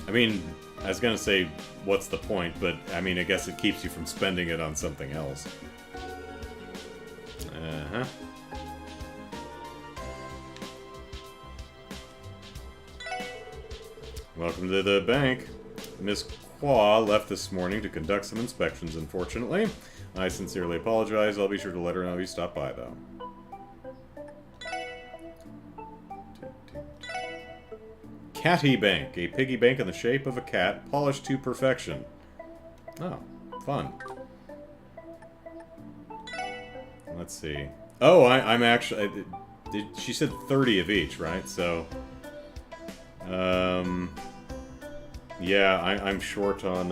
I mean, I was gonna say, what's the point, but, I mean, I guess it keeps you from spending it on something else. Uh-huh. Welcome to the bank. Miss Qua left this morning to conduct some inspections, unfortunately. I sincerely apologize. I'll be sure to let her know you stopped by, though. Catty Bank. A piggy bank in the shape of a cat, polished to perfection. Oh, fun. Let's see. Oh, I'm actually... she said 30 of each, right? So... yeah, I'm short on,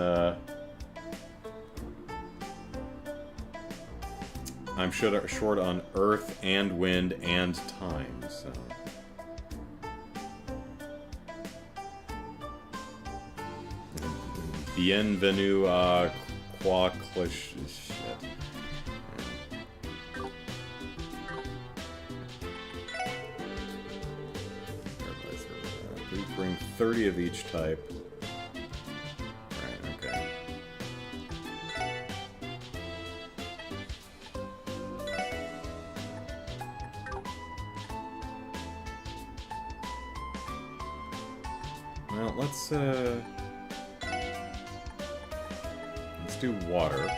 I'm short on Earth and Wind and Time, so... Bienvenue à quoi shit. Please bring 30 of each type. Right, okay. Well, let's do water.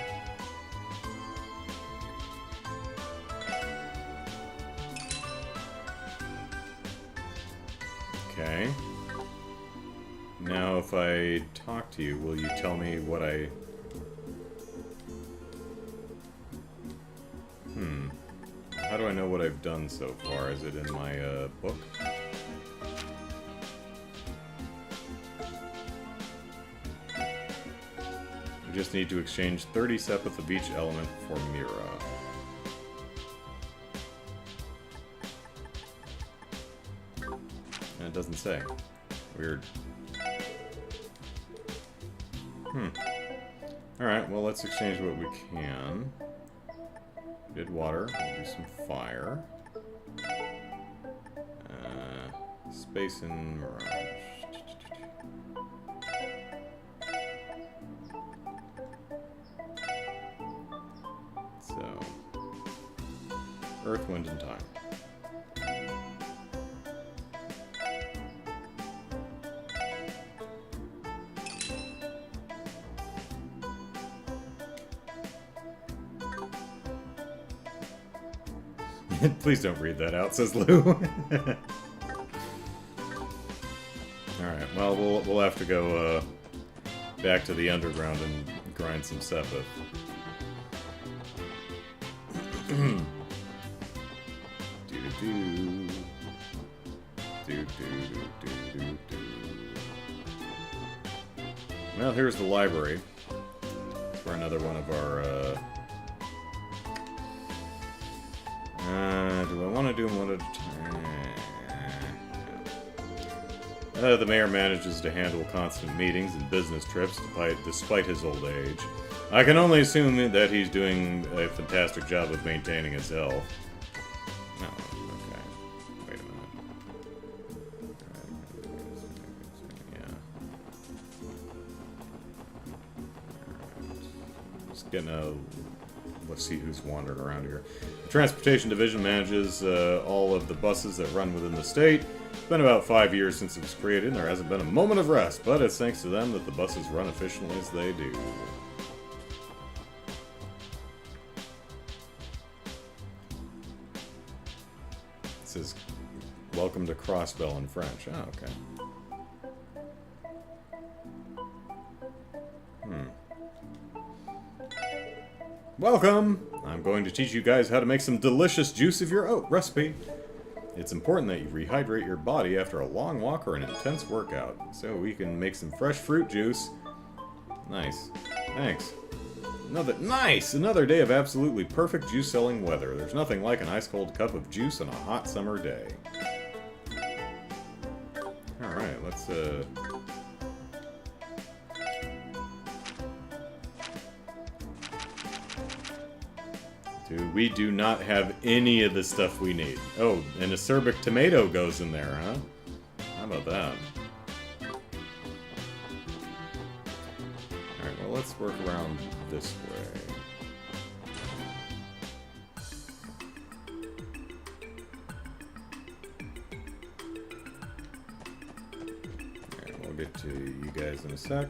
Okay. Now, if I talk to you, will you tell me what I... How do I know what I've done so far? Is it in my, book? We just need to exchange 30 sepith of each element for Mira. And it doesn't say. Weird. Alright, well, let's exchange what we can. We did water. We'll do some fire. Space and mirage. So, Earth, Wind, and Time. Please don't read that out, says Lou. Alright, well, we'll have to go back to the underground and grind some sepith. Well, here's the library. For another one of our, do I want to do them one at a time? The mayor manages to handle constant meetings and business trips despite his old age. I can only assume that he's doing a fantastic job of maintaining his health. No, okay. Wait a minute. Yeah. Just getting a... Let's see who's wandering around here. The Transportation Division manages all of the buses that run within the state. It's been about 5 years since it was created, and there hasn't been a moment of rest, but it's thanks to them that the buses run efficiently as they do. It says, welcome to Crossbell in French. Oh, okay. Welcome! I'm going to teach you guys how to make some delicious juice of your oat recipe. It's important that you rehydrate your body after a long walk or an intense workout, so we can make some fresh fruit juice. Nice. Thanks. Another day of absolutely perfect juice-selling weather. There's nothing like an ice-cold cup of juice on a hot summer day. Alright, let's, we do not have any of the stuff we need. Oh, an acerbic tomato goes in there, huh? How about that? Alright, well, let's work around this way. Alright, we'll get to you guys in a sec.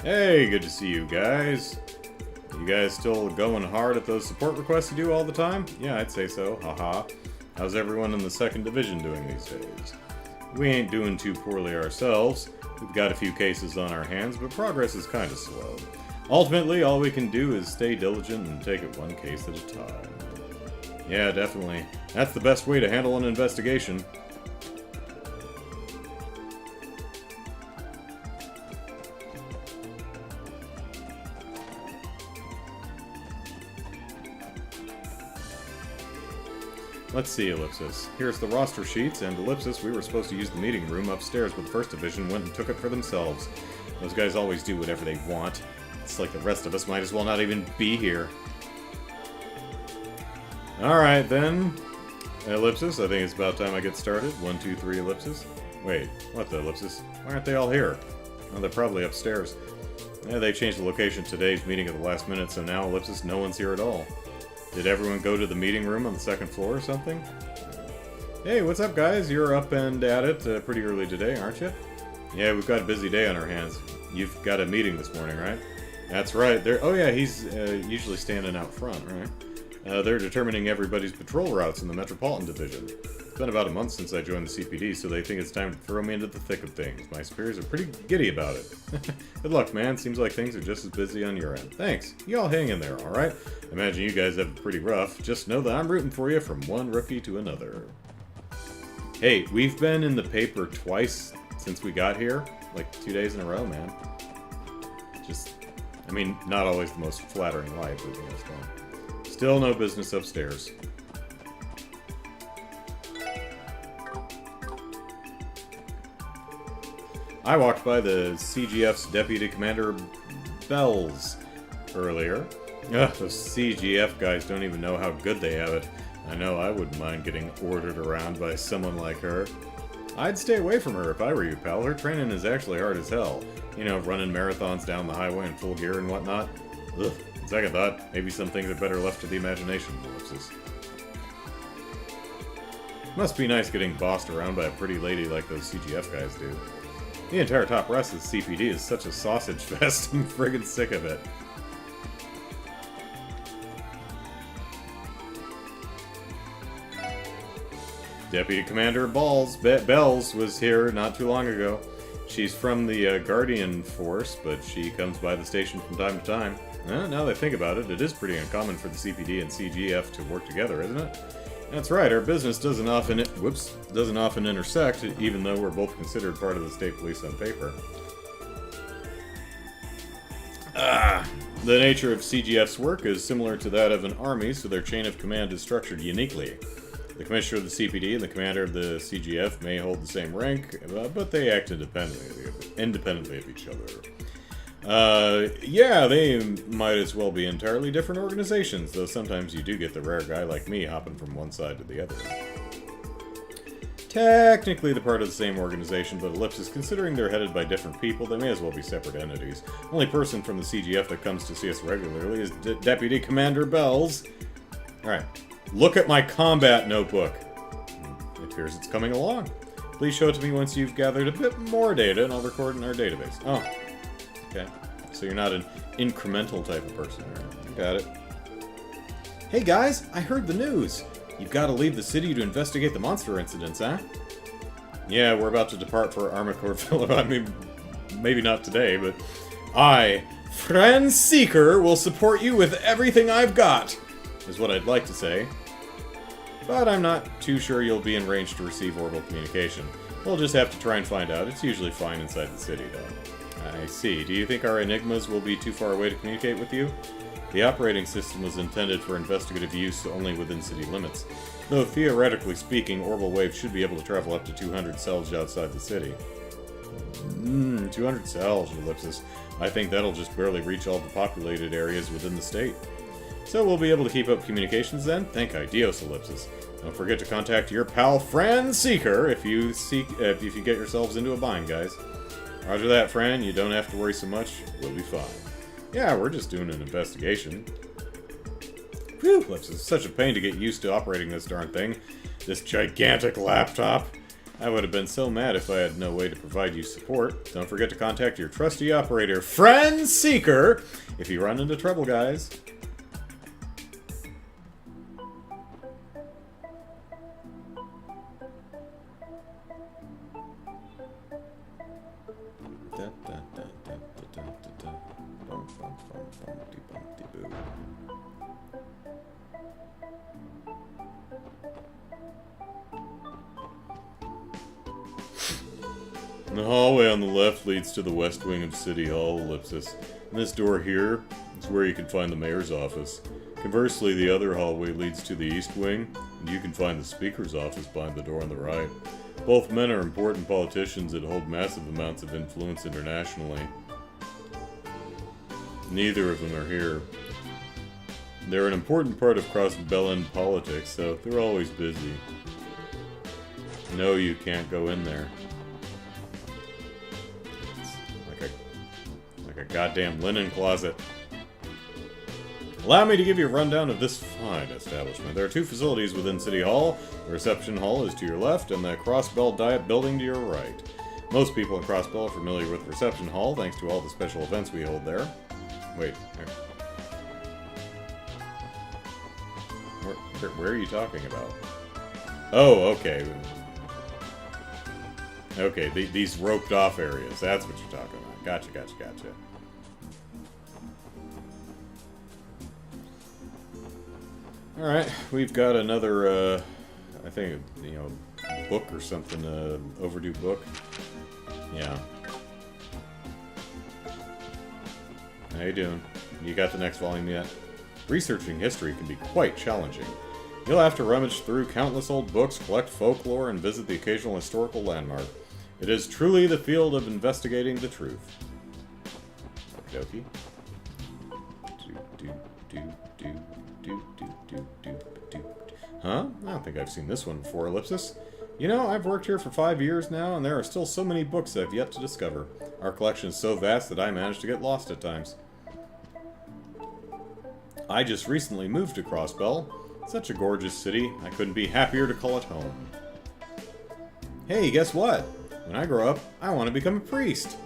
Hey, good to see you guys. You guys still going hard at those support requests you do all the time? Yeah, I'd say so. Haha. How's everyone in the 2nd Division doing these days? We ain't doing too poorly ourselves. We've got a few cases on our hands, but progress is kind of slow. Ultimately, all we can do is stay diligent and take it one case at a time. Yeah, definitely. That's the best way to handle an investigation. Let's see, Ellipsis. Here's the roster sheets, and Ellipsis, we were supposed to use the meeting room upstairs, but the 1st Division went and took it for themselves. Those guys always do whatever they want. It's like the rest of us might as well not even be here. Alright, then. Ellipsis, I think it's about time I get started. 1, 2, 3, Ellipsis. Wait, what the Ellipsis? Why aren't they all here? Oh, they're probably upstairs. Yeah, they changed the location of today's meeting at the last minute, so now, Ellipsis, no one's here at all. Did everyone go to the meeting room on the 2nd floor or something? Hey, what's up, guys? You're up and at it pretty early today, aren't you? Yeah, we've got a busy day on our hands. You've got a meeting this morning, right? That's right. Oh yeah, he's usually standing out front, right? They're determining everybody's patrol routes in the Metropolitan Division. It's been about a month since I joined the CPD, so they think it's time to throw me into the thick of things. My superiors are pretty giddy about it. Good luck, man. Seems like things are just as busy on your end. Thanks. You all hang in there, alright? I imagine you guys have it pretty rough. Just know that I'm rooting for you from one rookie to another. Hey, we've been in the paper twice since we got here. Like 2 days in a row, man. Just, I mean, not always the most flattering light, but you know, still no business upstairs. I walked by the CGF's Deputy Commander Bells earlier. Ugh, those CGF guys don't even know how good they have it. I know I wouldn't mind getting ordered around by someone like her. I'd stay away from her if I were you, pal. Her training is actually hard as hell. You know, running marathons down the highway in full gear and whatnot. Ugh, second thought, maybe some things are better left to the imagination, ellipsis. Must be nice getting bossed around by a pretty lady like those CGF guys do. The entire top rest of the CPD is such a sausage fest, I'm friggin' sick of it. Deputy Commander Bells was here not too long ago. She's from the Guardian Force, but she comes by the station from time to time. Now that I think about it, it is pretty uncommon for the CPD and CGF to work together, isn't it? That's right, our business doesn't often intersect, even though we're both considered part of the state police on paper. The nature of CGF's work is similar to that of an army, so their chain of command is structured uniquely. The commissioner of the CPD and the commander of the CGF may hold the same rank, but they act independently of each other. Yeah, they might as well be entirely different organizations, though sometimes you do get the rare guy like me hopping from one side to the other. Technically they're part of the same organization, but ellipsis, considering they're headed by different people, they may as well be separate entities. Only person from the CGF that comes to see us regularly is Deputy Commander Bells. Alright, look at my combat notebook. It appears it's coming along. Please show it to me once you've gathered a bit more data, and I'll record it in our database. Oh. Okay, so you're not an incremental type of person, right? Got it. Hey guys, I heard the news. You've got to leave the city to investigate the monster incidents, huh? Yeah, we're about to depart for Armacore Phillip. I mean, maybe not today, but I, Friend Seeker, will support you with everything I've got, is what I'd like to say. But I'm not too sure you'll be in range to receive orbital communication. We'll just have to try and find out. It's usually fine inside the city, though. I see. Do you think our Enigmas will be too far away to communicate with you? The operating system was intended for investigative use only within city limits, though theoretically speaking, orbital waves should be able to travel up to 200 cells outside the city. 200 cells, ellipsis. I think that'll just barely reach all the populated areas within the state. So we'll be able to keep up communications then? Thank Dios, ellipsis. Don't forget to contact your pal Friend Seeker if you get yourselves into a bind, guys. Roger that, friend. You don't have to worry so much. We'll be fine. Yeah, we're just doing an investigation. Phew, ellipsis. It's such a pain to get used to operating this darn thing. This gigantic laptop. I would have been so mad if I had no way to provide you support. Don't forget to contact your trusty operator, Friend Seeker, if you run into trouble, guys. The hallway on the left leads to the west wing of City Hall, ellipsis. And this door here is where you can find the mayor's office. Conversely, the other hallway leads to the east wing, and you can find the speaker's office behind the door on the right. Both men are important politicians that hold massive amounts of influence internationally. Neither of them are here. They're an important part of cross-Bellend politics, so they're always busy. No, you can't go in there. Like a goddamn linen closet. Allow me to give you a rundown of this fine establishment. There are two facilities within City Hall. The reception hall is to your left, and the Crossbell Diet building to your right. Most people in Crossbell are familiar with the reception hall, thanks to all the special events we hold there. Wait. Where are you talking about? Oh, okay. Okay, these roped off areas. That's what you're talking about. Gotcha, gotcha, gotcha. Alright, we've got another, I think, you know, book or something, overdue book. Yeah. How you doing? You got the next volume yet? Researching history can be quite challenging. You'll have to rummage through countless old books, collect folklore, and visit the occasional historical landmark. It is truly the field of investigating the truth. Okie dokie. Huh? I don't think I've seen this one before, Ellipsis. You know, I've worked here for 5 years now, and there are still so many books I've yet to discover. Our collection is so vast that I manage to get lost at times. I just recently moved to Crossbell. Such a gorgeous city, I couldn't be happier to call it home. Hey, guess what? When I grow up, I want to become a priest.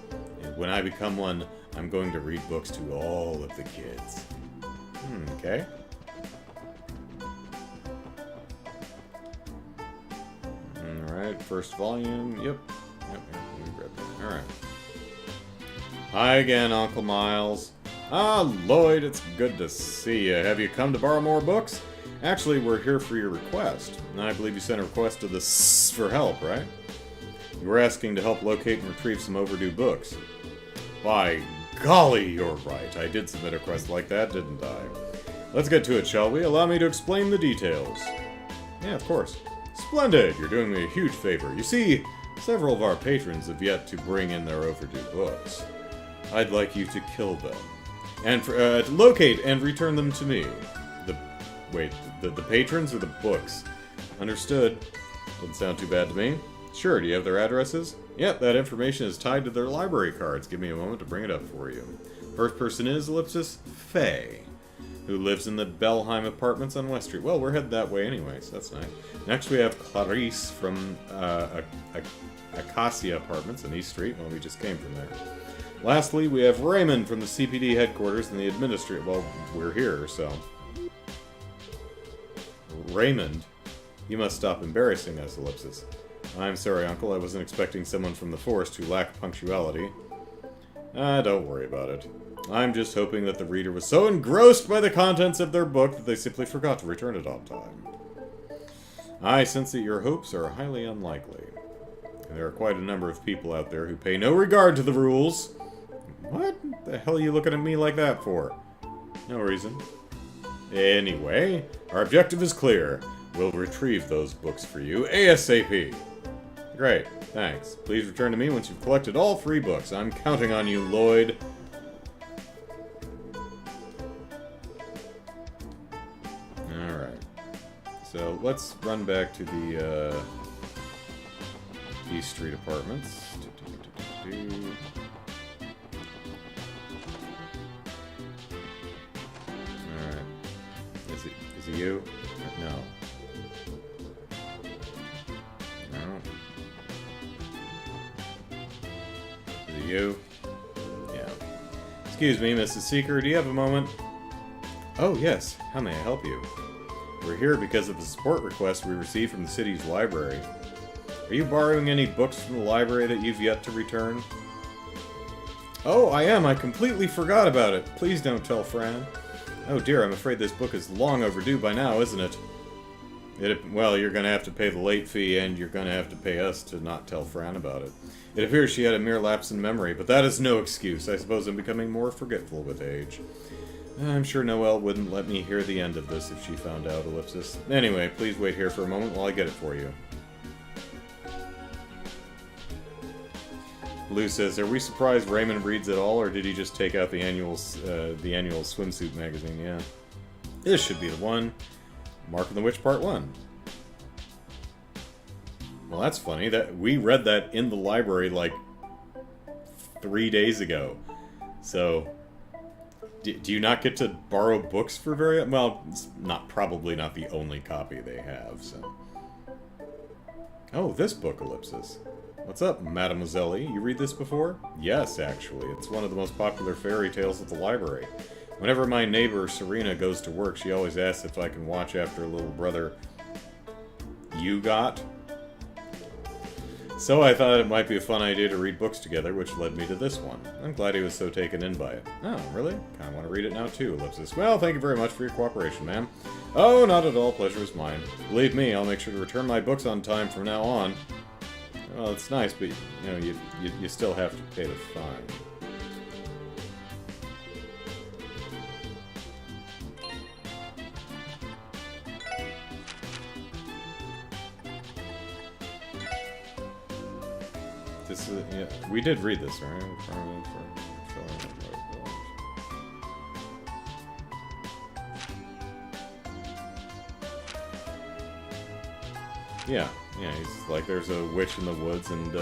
And when I become one, I'm going to read books to all of the kids. Okay. Alright, first volume. Yep. Alright. Hi again, Uncle Miles. Ah, Lloyd, it's good to see you. Have you come to borrow more books? Actually, we're here for your request. I believe you sent a request to the S for help, right? You were asking to help locate and retrieve some overdue books. By golly, you're right. I did submit a request like that, didn't I? Let's get to it, shall we? Allow me to explain the details. Yeah, of course. Splendid! You're doing me a huge favor. You see, several of our patrons have yet to bring in their overdue books. I'd like you to kill them. And to locate and return them to me. The patrons or the books? Understood. Doesn't sound too bad to me. Sure, do you have their addresses? Yep, that information is tied to their library cards. Give me a moment to bring it up for you. First person is, ellipsis, Faye, who lives in the Belheim Apartments on West Street. Well, we're headed that way anyway, so that's nice. Next we have Clarice from Acacia Apartments on East Street. Well, we just came from there. Lastly, we have Raymond from the CPD headquarters and the administrator. Well, we're here, so... Raymond, you must stop embarrassing us, ellipsis. I'm sorry, Uncle. I wasn't expecting someone from the force to lack punctuality. Don't worry about it. I'm just hoping that the reader was so engrossed by the contents of their book that they simply forgot to return it on time. I sense that your hopes are highly unlikely. There are quite a number of people out there who pay no regard to the rules. What the hell are you looking at me like that for? No reason. Anyway, our objective is clear. We'll retrieve those books for you ASAP. Great, thanks. Please return to me once you've collected all 3 books. I'm counting on you, Lloyd. Alright. So, let's run back to the, East Street Apartments. Alright. Is it you? No. Is it you? Yeah. Excuse me, Mrs. Seeker, do you have a moment? Oh, yes. How may I help you? We're here because of the support request we received from the city's library. Are you borrowing any books from the library that you've yet to return? Oh, I am. I completely forgot about it. Please don't tell Fran. Oh dear, I'm afraid this book is long overdue by now, isn't it? Well, you're going to have to pay the late fee, and you're going to have to pay us to not tell Fran about it. It appears she had a mere lapse in memory, but that is no excuse. I suppose I'm becoming more forgetful with age. I'm sure Noelle wouldn't let me hear the end of this if she found out, ellipsis. Anyway, please wait here for a moment while I get it for you. Blue says, are we surprised Raymond reads at all, or did he just take out the annual swimsuit magazine? Yeah. This should be the one. Mark of the Witch Part 1. Well, that's funny. That we read that in the library like 3 days ago. So, do you not get to borrow books for very... Well, it's probably not the only copy they have, so... Oh, this book, ellipsis. What's up, Mademoiselle? You read this before? Yes, actually. It's one of the most popular fairy tales at the library. Whenever my neighbor Serena goes to work, she always asks if I can watch after little brother you got. So I thought it might be a fun idea to read books together, which led me to this one. I'm glad he was so taken in by it. Oh, really? Kinda want to read it now too, Ellipsis. Well, thank you very much for your cooperation, ma'am. Oh, not at all. Pleasure is mine. Believe me, I'll make sure to return my books on time from now on. Well, it's nice, but, you know, you still have to pay the fine. This is, yeah, we did read this, right? Yeah, he's like, there's a witch in the woods, and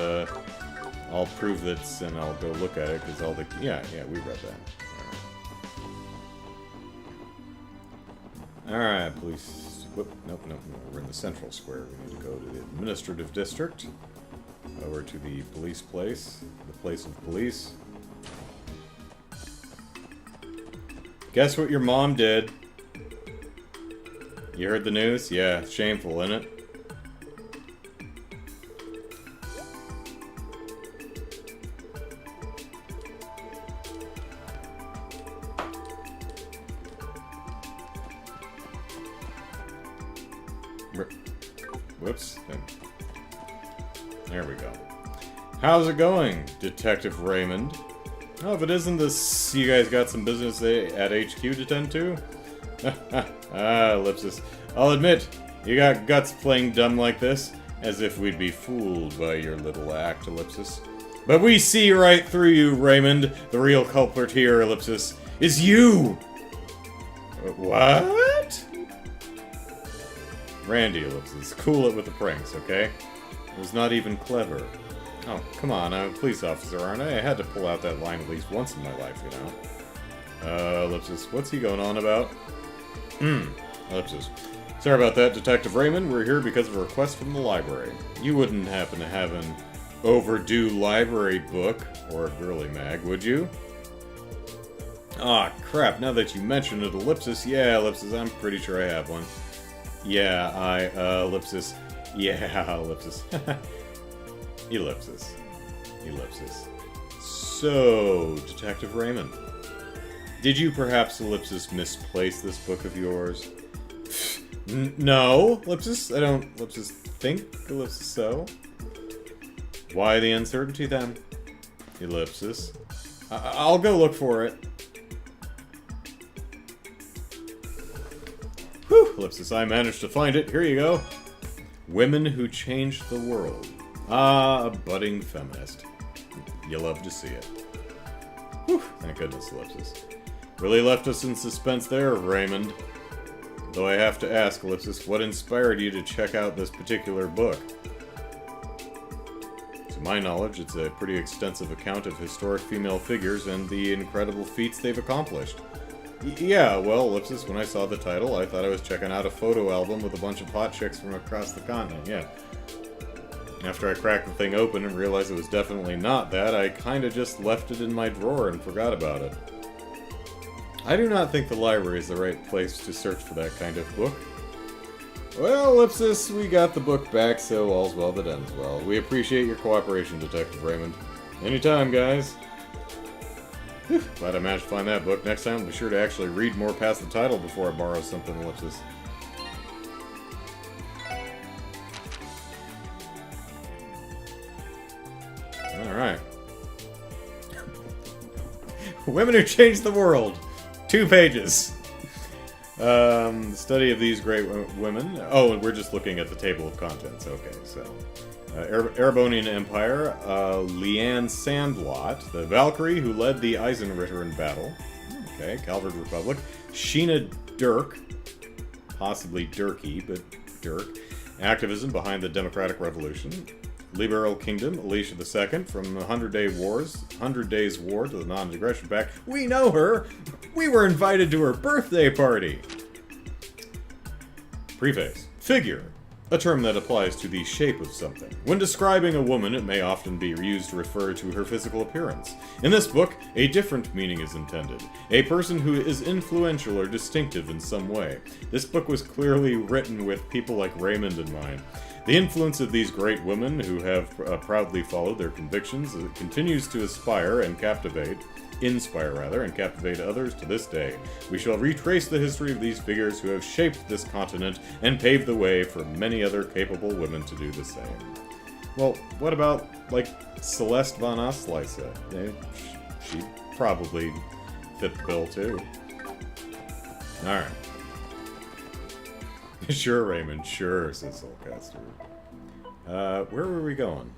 I'll prove this, and I'll go look at it, because all the... Yeah, we read that. Alright, police... Whoop, nope, we're in the central square. We need to go to the administrative district. Over to the police place. The place of police. Guess what your mom did? You heard the news? Yeah, shameful, isn't it? Whoops. There we go. How's it going, Detective Raymond? Oh, if it isn't this, you guys got some business at HQ to tend to? Ellipsis. I'll admit, you got guts playing dumb like this, as if we'd be fooled by your little act, Ellipsis. But we see right through you, Raymond. The real culprit here, Ellipsis, is you! What? Randy, Ellipsis, cool it with the pranks, okay? It was not even clever. Oh, come on, I'm a police officer, aren't I? I had to pull out that line at least once in my life, you know. Ellipsis, what's he going on about? Ellipsis. Sorry about that, Detective Raymond. We're here because of a request from the library. You wouldn't happen to have an overdue library book or a girly mag, would you? Ah, crap, now that you mention it, Ellipsis. Yeah, Ellipsis, I'm pretty sure I have one. Yeah, Ellipsis. Yeah, Ellipsis. Ellipsis. So, Detective Raymond, did you perhaps, Ellipsis, misplace this book of yours? No, Ellipsis, I don't, Ellipsis, think, Ellipsis, so? Why the uncertainty, then? Ellipsis. I'll go look for it. Whew, Ellipsis, I managed to find it. Here you go. Women Who Changed the World. Ah, a budding feminist. You love to see it. Whew, thank goodness, Ellipsis. Really left us in suspense there, Raymond. Though I have to ask, Ellipsis, what inspired you to check out this particular book? To my knowledge, it's a pretty extensive account of historic female figures and the incredible feats they've accomplished. Yeah, well, Ellipsis, when I saw the title, I thought I was checking out a photo album with a bunch of hot chicks from across the continent, yeah. After I cracked the thing open and realized it was definitely not that, I kinda just left it in my drawer and forgot about it. I do not think the library is the right place to search for that kind of book. Well, Ellipsis, we got the book back, so all's well that ends well. We appreciate your cooperation, Detective Raymond. Anytime, guys. Whew, glad I managed to find that book. Next time, I'll be sure to actually read more past the title before I borrow something, Ellipsis. Alright. Women Who Changed the World. 2 pages. The study of these great women. Oh, and we're just looking at the table of contents. Okay, so... Erebonian Empire, Leanne Sandlot, the Valkyrie who led the Eisen in battle. Okay, Calvert Republic. Sheena Dirk, possibly Dirky, but Dirk. Activism behind the Democratic Revolution. Liberal Kingdom, Alicia II, from the 100 Days War to the Non-Aggression Pact. We know her! We were invited to her birthday party! Preface. Figure. a term that applies to the shape of something. When describing a woman, it may often be used to refer to her physical appearance. In this book, a different meaning is intended. A person who is influential or distinctive in some way. This book was clearly written with people like Raymond in mind. The influence of these great women who have proudly followed their convictions continues to inspire and captivate others to this day. We shall retrace the history of these figures who have shaped this continent and paved the way for many other capable women to do the same. Well, what about, like, Celeste von Ostleise? She probably fit the bill, too. Alright. Sure, Raymond, sure, says Soulcaster. Where were we going?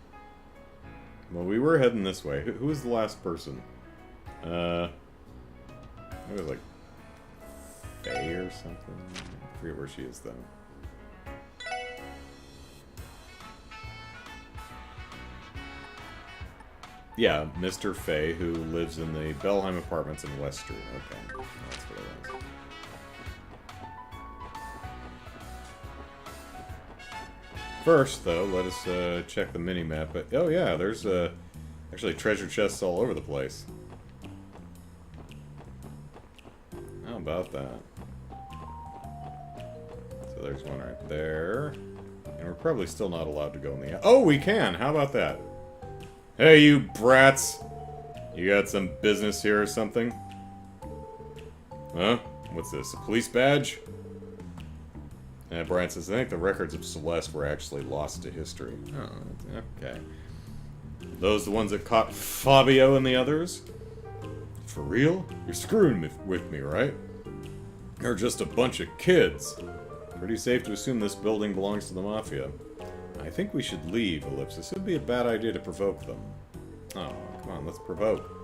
Well, we were heading this way. Who was the last person? It was like Faye or something. I forget where she is though. Yeah, Mr. Faye, who lives in the Belheim Apartments in West Street. Okay, that's what it was. First, though, let us check the mini-map. But, oh yeah, there's actually treasure chests all over the place. How about that? So there's one right there. And we're probably still not allowed to go in the... Oh, we can! How about that? Hey, you brats! You got some business here or something? Huh? What's this, a police badge? And Brian says, I think the records of Celeste were actually lost to history. Oh, okay. Those the ones that caught Fabio and the others? For real? You're screwing with me, right? They're just a bunch of kids. Pretty safe to assume this building belongs to the Mafia. I think we should leave, Ellipsis. It would be a bad idea to provoke them. Oh, come on, let's provoke.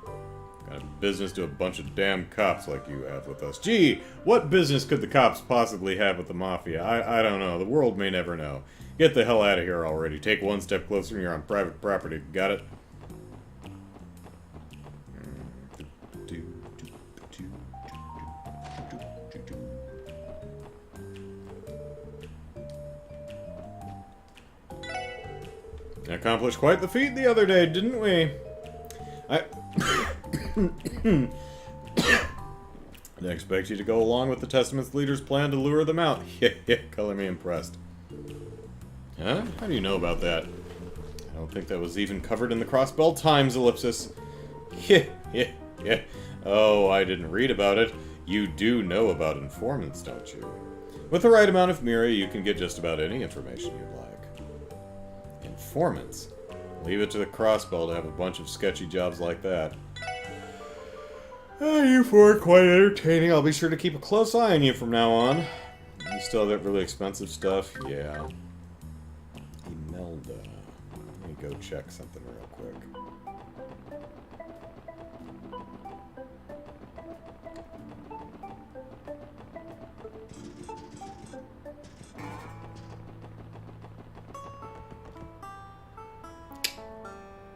Got business to a bunch of damn cops like you have with us. Gee, what business could the cops possibly have with the Mafia? I don't know. The world may never know. Get the hell out of here already. Take one step closer and you're on private property. Got it? Accomplished quite the feat the other day, didn't we? I didn't expect you to go along with the Testament's leader's plan to lure them out. Yeah, color me impressed. Huh? How do you know about that? I don't think that was even covered in the Crossbell Times, Ellipsis. Yeah. Oh, I didn't read about it. You do know about informants, don't you? With the right amount of Mira, you can get just about any information you'd like. Informants? Leave it to the Crossbell to have a bunch of sketchy jobs like that. You four are quite entertaining. I'll be sure to keep a close eye on you from now on. You still have that really expensive stuff? Yeah. Imelda. Let me go check something real quick.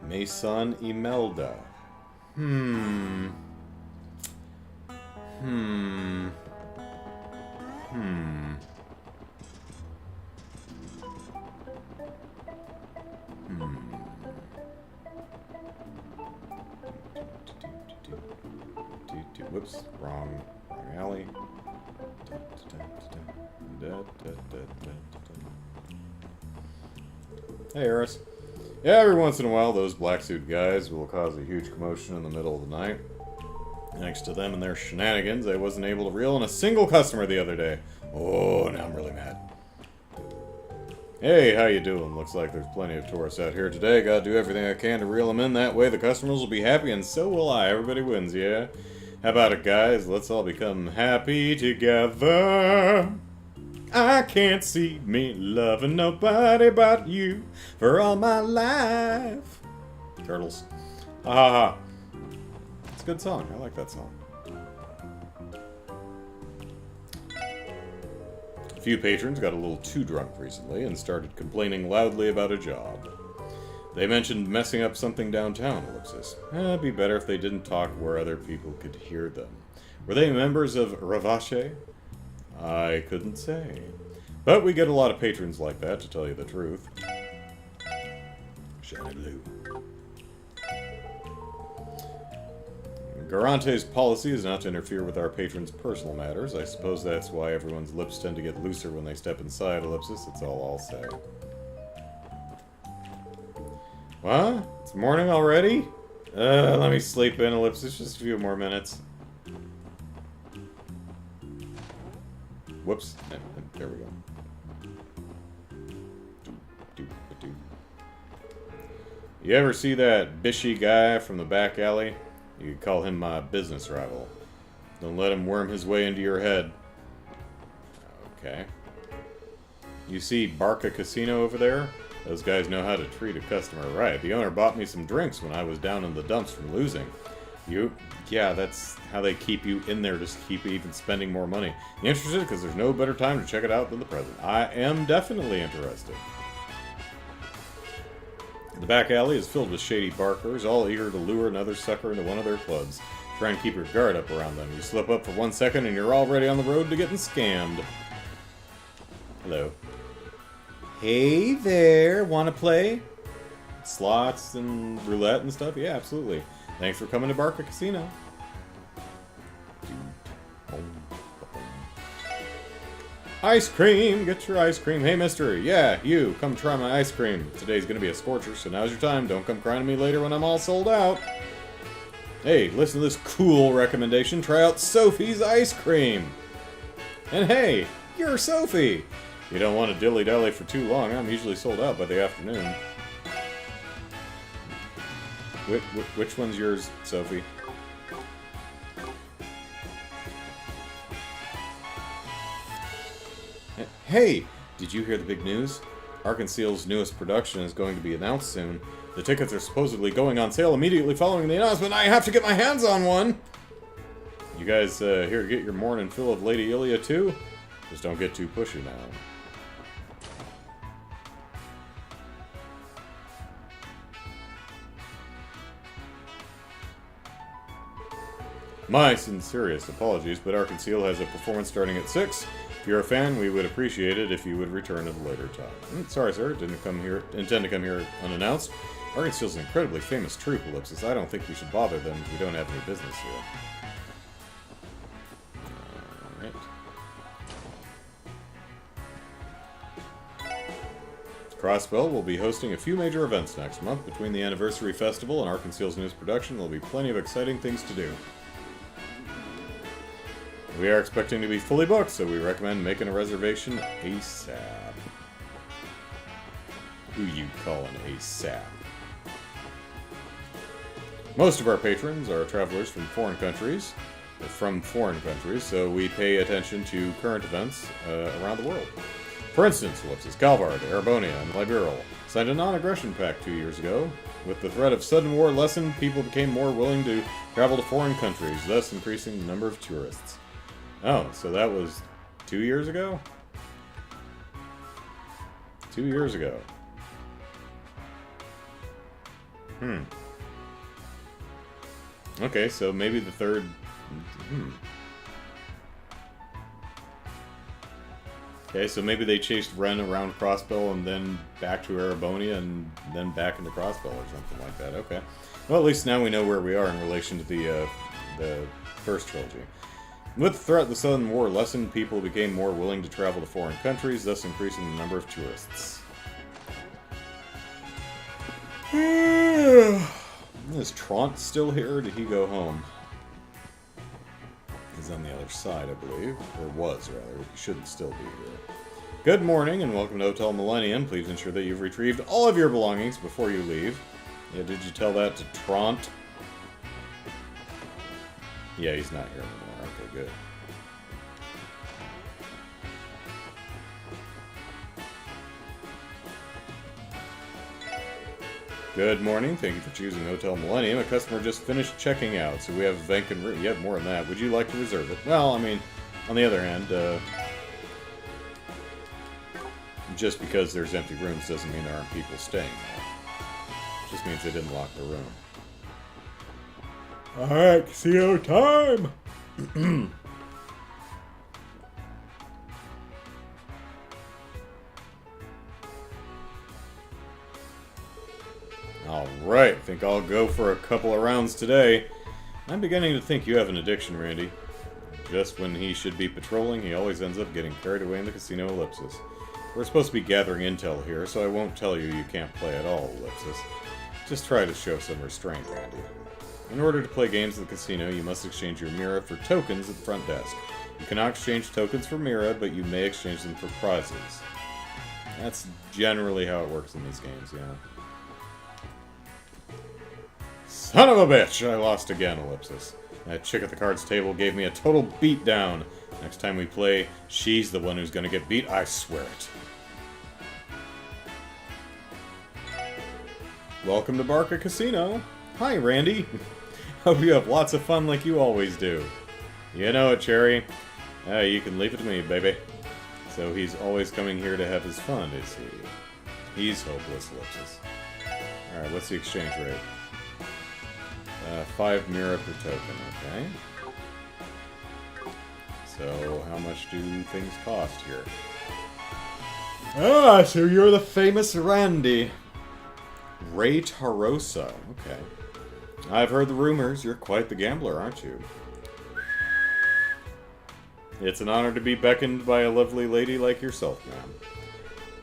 Mason Imelda. Whoops, wrong alley. Hey, Eris. Yeah, every once in a while, those black suit guys will cause a huge commotion in the middle of the night. Thanks to them and their shenanigans, I wasn't able to reel in a single customer the other day. Oh, now I'm really mad. Hey, how you doing? Looks like there's plenty of tourists out here today. Gotta do everything I can to reel them in. That way the customers will be happy, and so will I. Everybody wins, yeah? How about it, guys? Let's all become happy together. I can't see me loving nobody but you for all my life. Turtles. Ha ha ha. It's a good song. I like that song. A few patrons got a little too drunk recently and started complaining loudly about a job. They mentioned messing up something downtown, Ellipsis. It'd be better if they didn't talk where other people could hear them. Were they members of Ravache? I couldn't say. But we get a lot of patrons like that, to tell you the truth. Shiny blue. Garante's policy is not to interfere with our patrons' personal matters. I suppose that's why everyone's lips tend to get looser when they step inside, Ellipsis. That's all I'll say. What? It's morning already? Let me sleep in, Ellipsis. Just a few more minutes. Whoops. There we go. You ever see that bishy guy from the back alley? You could call him my business rival. Don't let him worm his way into your head. Okay. You see Barca Casino over there? Those guys know how to treat a customer right. The owner bought me some drinks when I was down in the dumps from losing. Yeah, that's how they keep you in there, just to keep you even spending more money. You interested? Because there's no better time to check it out than the present. I am definitely interested. The back alley is filled with shady barkers, all eager to lure another sucker into one of their clubs. Try and keep your guard up around them. You slip up for 1 second and you're already on the road to getting scammed. Hello. Hey there, wanna play? Slots and roulette and stuff? Yeah, absolutely. Thanks for coming to Barca Casino. Ice cream! Get your ice cream. Hey, mister. Yeah, you. Come try my ice cream. Today's gonna be a scorcher, so now's your time. Don't come crying to me later when I'm all sold out. Hey, listen to this cool recommendation. Try out Sophie's ice cream. And hey, you're Sophie. You don't want to dilly-dally for too long. I'm usually sold out by the afternoon. Which one's yours, Sophie? Hey, did you hear the big news? Arkansas's newest production is going to be announced soon. The tickets are supposedly going on sale immediately following the announcement. I have to get my hands on one! You guys here to get your morning fill of Lady Ilya too? Just don't get too pushy now. My sincerest apologies, but Arkansas has a performance starting at 6. If you're a fan, we would appreciate it if you would return at a later time. Sorry, sir, intend to come here unannounced. Arkansas is an incredibly famous troupe, Ellipsis. I don't think we should bother them if we don't have any business here. Alright. Crossbell will be hosting a few major events next month. Between the Anniversary Festival and Arkansas's newest production, there will be plenty of exciting things to do. We are expecting to be fully booked, so we recommend making a reservation ASAP. Who you calling ASAP? Most of our patrons are travelers from foreign countries, so we pay attention to current events around the world. For instance, Ellipsis, Calvard, Arabonia, and Liberal signed a non-aggression pact 2 years ago. With the threat of sudden war lessened, people became more willing to travel to foreign countries, thus increasing the number of tourists. Oh, so that was 2 years ago? 2 years ago. Okay, so maybe the third... Okay, so maybe they chased Ren around Crossbell and then back to Arabonia and then back into Crossbell or something like that. Okay. Well, at least now we know where we are in relation to the first trilogy. With the threat of the Southern War lessened, people became more willing to travel to foreign countries, thus increasing the number of tourists. Is Trant still here, or did he go home? He's on the other side, I believe. Or was, rather. He shouldn't still be here. Good morning, and welcome to Hotel Millennium. Please ensure that you've retrieved all of your belongings before you leave. Yeah, did you tell that to Trant? Yeah, he's not here anymore. Okay, good. Good morning. Thank you for choosing Hotel Millennium. A customer just finished checking out, so we have a vacant room. You have more than that. Would you like to reserve it? Well, I mean, on the other hand, just because there's empty rooms doesn't mean there aren't people staying there. It just means they didn't lock the room. Alright, casino time! Alright, think I'll go for a couple of rounds today. I'm beginning to think you have an addiction, Randy. Just when he should be patrolling, he always ends up getting carried away in the casino ellipsis. We're supposed to be gathering intel here, so I won't tell you can't play at all, ellipsis. Just try to show some restraint, Randy. In order to play games at the casino, you must exchange your Mira for tokens at the front desk. You cannot exchange tokens for Mira, but you may exchange them for prizes. That's generally how it works in these games, yeah. Son of a bitch! I lost again, ellipsis. That chick at the cards table gave me a total beatdown. Next time we play, she's the one who's gonna get beat, I swear it. Welcome to Barca Casino. Hi, Randy. Hope you have lots of fun like you always do. You know it, Cherry. You can leave it to me, baby. So he's always coming here to have his fun, is he? He's hopeless, ellipsis. Alright, what's the exchange rate? 5 Mira per token, okay. So, how much do things cost here? Ah, so you're the famous Randy. Ray Tarosa, okay. I've heard the rumors. You're quite the gambler, aren't you? It's an honor to be beckoned by a lovely lady like yourself, ma'am.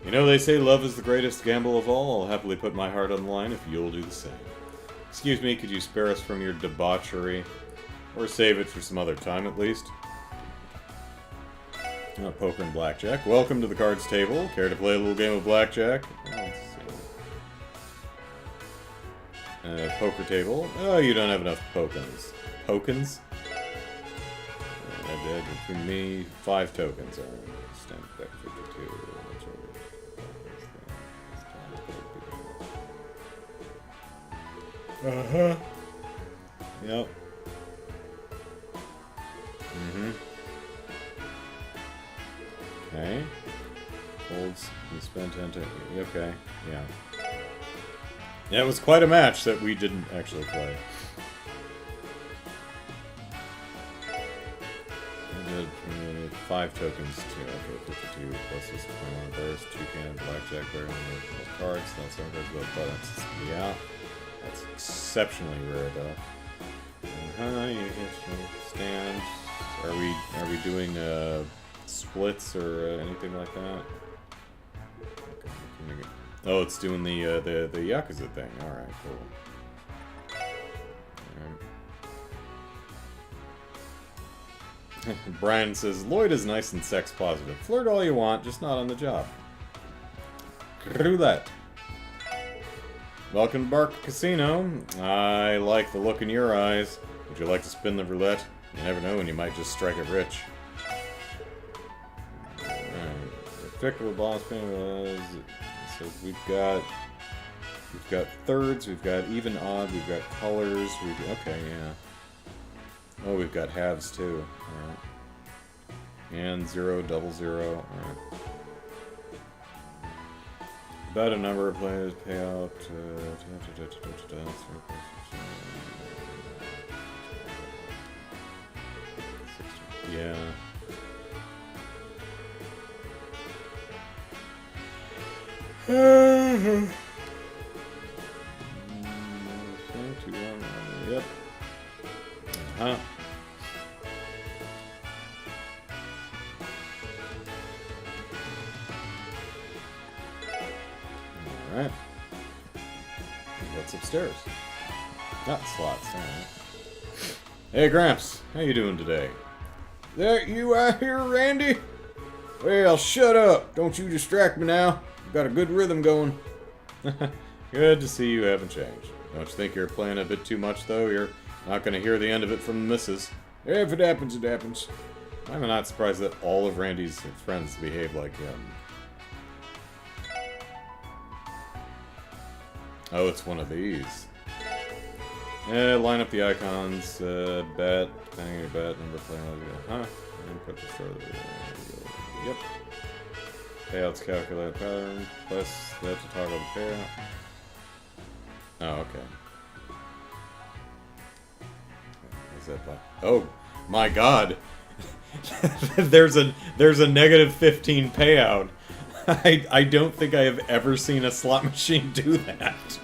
You know, they say love is the greatest gamble of all. I'll happily put my heart on the line if you'll do the same. Excuse me, could you spare us from your debauchery? Or save it for some other time, at least? Oh, poker and blackjack. Welcome to the cards table. Care to play a little game of blackjack? Let's see. Poker table. Oh, you don't have enough tokens. Tokens? Between me, 5 tokens. Alright, stand back 52. Uh-huh. Yep. Mm-hmm. Okay. Holds, you spent 10 to... Okay, yeah. Yeah, it was quite a match that we didn't actually play. I did 5 tokens too. Okay, 52 plus this 21 burst, 2 cannons, blackjack, bear, and cards. That's not good, but buttons. Yeah. That's exceptionally rare, though. You get stand. Are we doing splits or anything like that? Okay. Oh, it's doing the Yakuza thing. All right, cool. All right. Brian says Lloyd is nice and sex positive. Flirt all you want, just not on the job. Roulette. Welcome to Barca Casino. I like the look in your eyes. Would you like to spin the roulette? You never know when you might just strike it rich. Alright. The trick of the boss spin was... So we've got thirds, we've got even odd, we've got colors, okay, yeah. Oh, we've got halves too. Alright. And 0, double 0. Alright. About a number of players pay out. Yeah. Yep. Uh-huh. Alright. What's upstairs? Not slots, alright. Hey Gramps, how you doing today? That you out here, Randy? Well, shut up. Don't you distract me now. I've got a good rhythm going. Good to see you haven't changed. Don't you think you're playing a bit too much, though? You're not going to hear the end of it from the missus. If it happens, it happens. I'm not surprised that all of Randy's friends behave like him. Oh, it's one of these. Line up the icons, bet, depending on your bet, number of playing, input the start of the yep. Payouts calculate pattern, plus that to toggle the payout. Oh, okay. Is that black? Oh, my god! there's a negative 15 payout. I don't think I have ever seen a slot machine do that.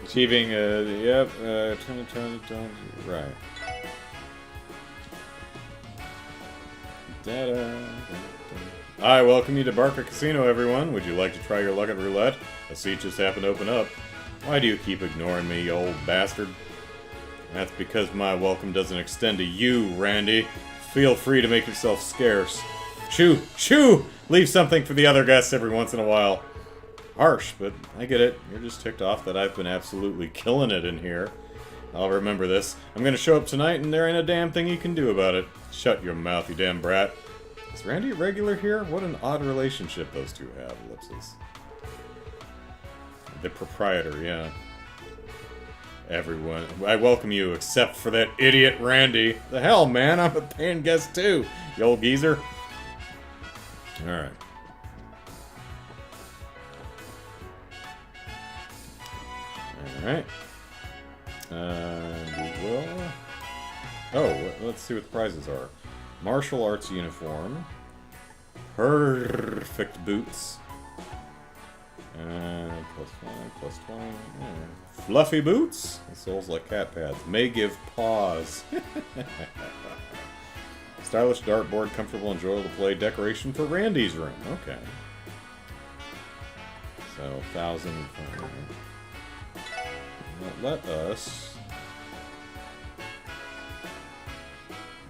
Achieving, yep, right. I welcome you to Barca Casino, everyone. Would you like to try your luck at roulette? A seat just happened to open up. Why do you keep ignoring me, you old bastard? That's because my welcome doesn't extend to you, Randy. Feel free to make yourself scarce. Shoo! Shoo! Leave something for the other guests every once in a while. Harsh, but I get it. You're just ticked off that I've been absolutely killing it in here. I'll remember this. I'm gonna show up tonight and there ain't a damn thing you can do about it. Shut your mouth, you damn brat. Is Randy a regular here? What an odd relationship those two have, ellipsis. The proprietor, yeah. Everyone. I welcome you, except for that idiot Randy. The hell, man? I'm a paying guest too, you old geezer. Alright. Alright. And we will... Oh, let's see what the prizes are. Martial arts uniform. Perfect boots. Plus 20, plus 20. Yeah. Fluffy boots. It soles like cat pads. May give pause. Stylish dartboard, comfortable, enjoyable to play. Decoration for Randy's room. Okay. So, 1,000. Let us...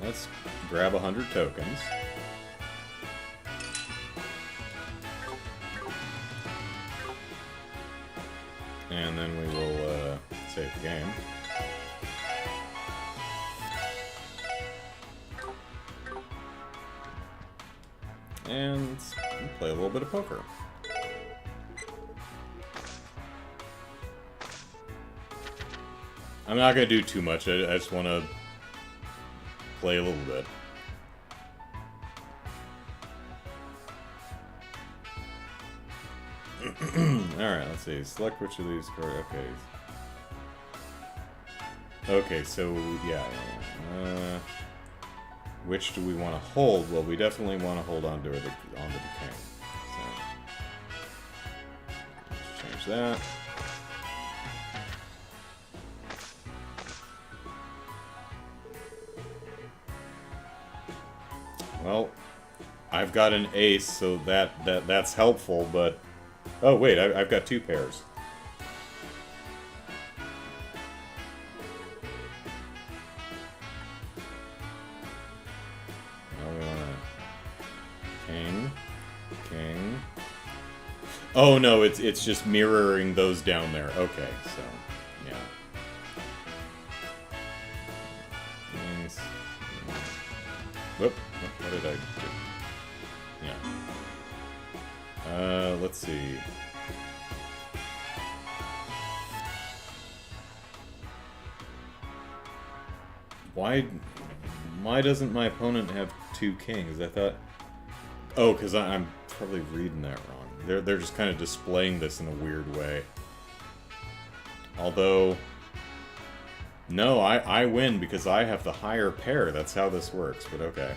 Let's grab 100 tokens. And then we will save the game. And play a little bit of poker. I'm not going to do too much. I just want to play a little bit. Alright, let's see. Select which of these cards. Okay. Okay, so, yeah. Which do we want to hold? Well, we definitely want to hold on to the king. So, let's change that. Well, I've got an ace, so that's helpful, but... Oh, wait, I've got two pairs. Now we want to... King. King. Oh, no, it's just mirroring those down there. Okay, so, yeah. Whoop. What did I do? Yeah. Let's see. Why doesn't my opponent have two kings? I thought... Oh, because I'm probably reading that wrong. They're just kind of displaying this in a weird way. Although... No, I win because I have the higher pair. That's how this works, but okay.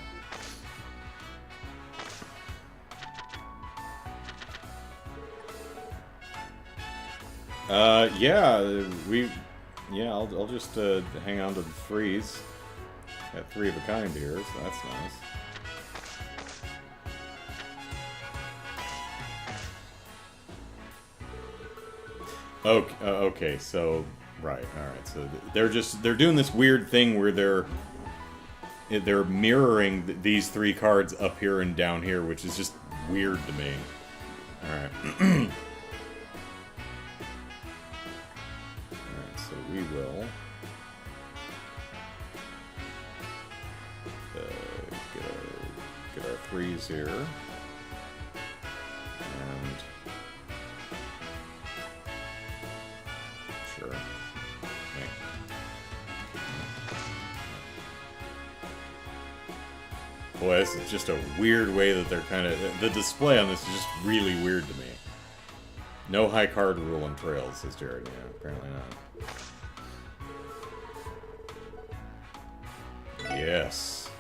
Yeah, I'll just hang on to the threes. Got three of a kind here, so that's nice. Okay, so right, all right. So they're doing this weird thing where they're mirroring these three cards up here and down here, which is just weird to me. All right. We will get our threes here, and sure. Boy, this is just a weird way that they're kind of... The display on this is just really weird to me. No high card rule in Trails, says Jared. Yeah, apparently not. Yes.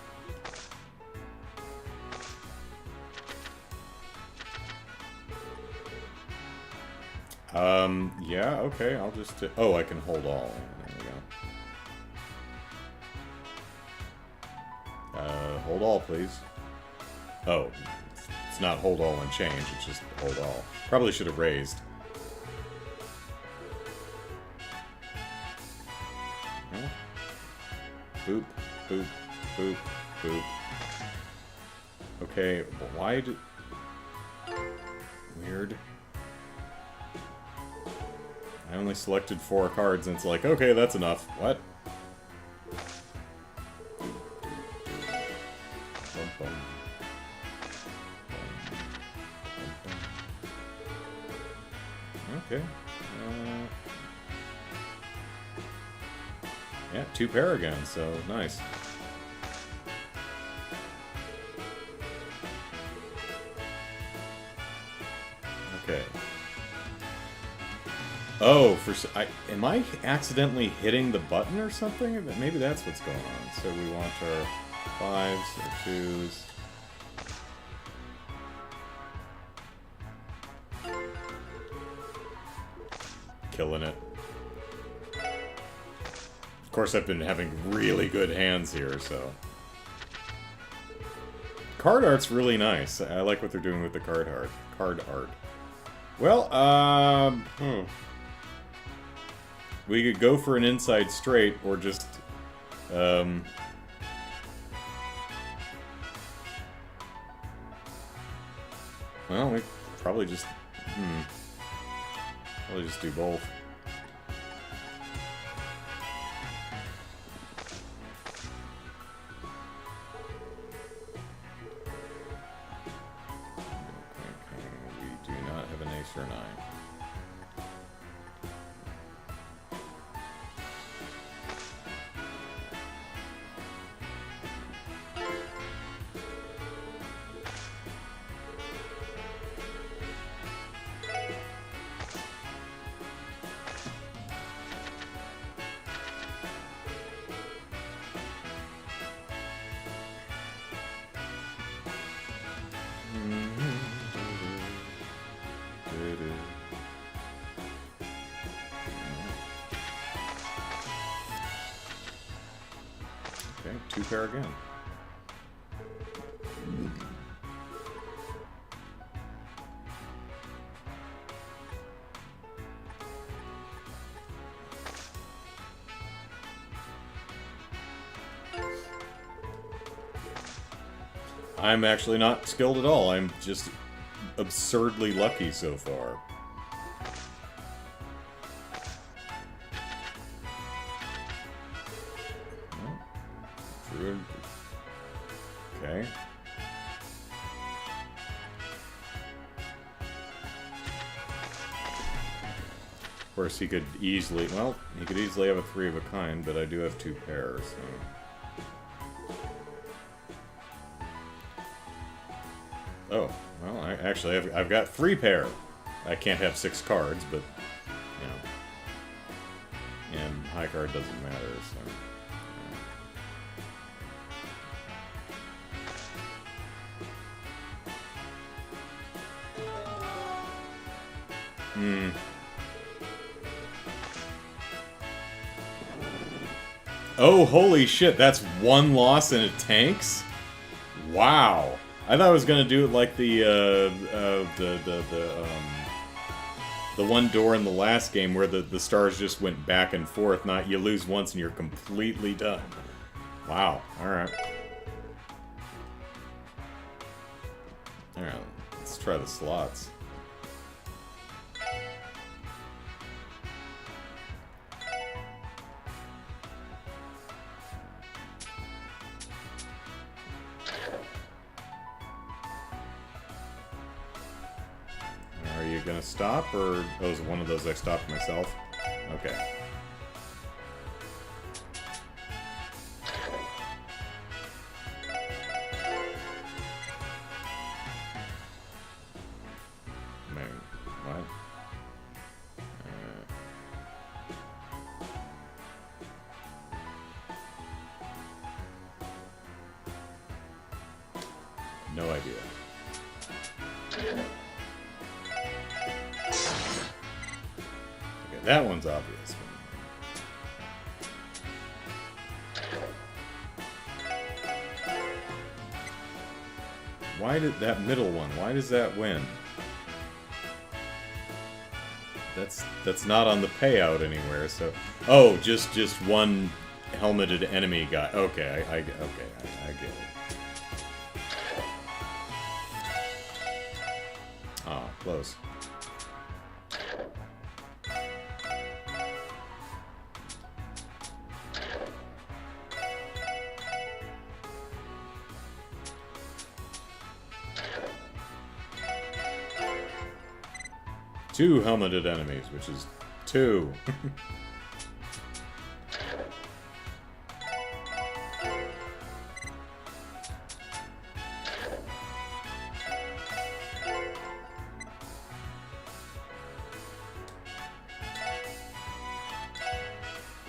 Yeah, okay, I'll just... oh, I can hold all. There we go. Hold all, please. Oh, it's not hold all and change, it's just hold all. Probably should have raised. No. Boop, boop, boop, boop. Okay, why did... Weird. I only selected 4 cards and it's like, okay, that's enough. What? Okay. Yeah, 2 pair again, so nice. Okay. Oh, am I accidentally hitting the button or something? Maybe that's what's going on. So we want our 5s or 2s. Killing it. Of course, I've been having really good hands here, so... Card art's really nice. I like what they're doing with the card art. Well, we could go for an inside straight, or just, well, we probably just, probably just do both. We do not have an ace or 9. Okay, 2 pair again. I'm actually not skilled at all. I'm just absurdly lucky so far. Okay. Of course, he could easily, well, he could easily have a 3 of a kind, but I do have 2 pairs, so. Oh, well, I've got 3 pair. I can't have 6 cards, but, you know. And high card doesn't matter, so. Oh, holy shit, that's 1 loss and it tanks? Wow. I thought I was gonna do it like the one door in the last game where the stars just went back and forth, not you lose once and you're completely done. Wow, alright. Alright, let's try the slots. Are you gonna stop, or oh, is one of those I stopped myself? Okay. Man, what? No idea. that one's obvious. Why did that middle one? Why does that win? That's not on the payout anywhere. So, oh, just one helmeted enemy guy. Okay, I get it. Ah, close. Two helmeted enemies, which is 2.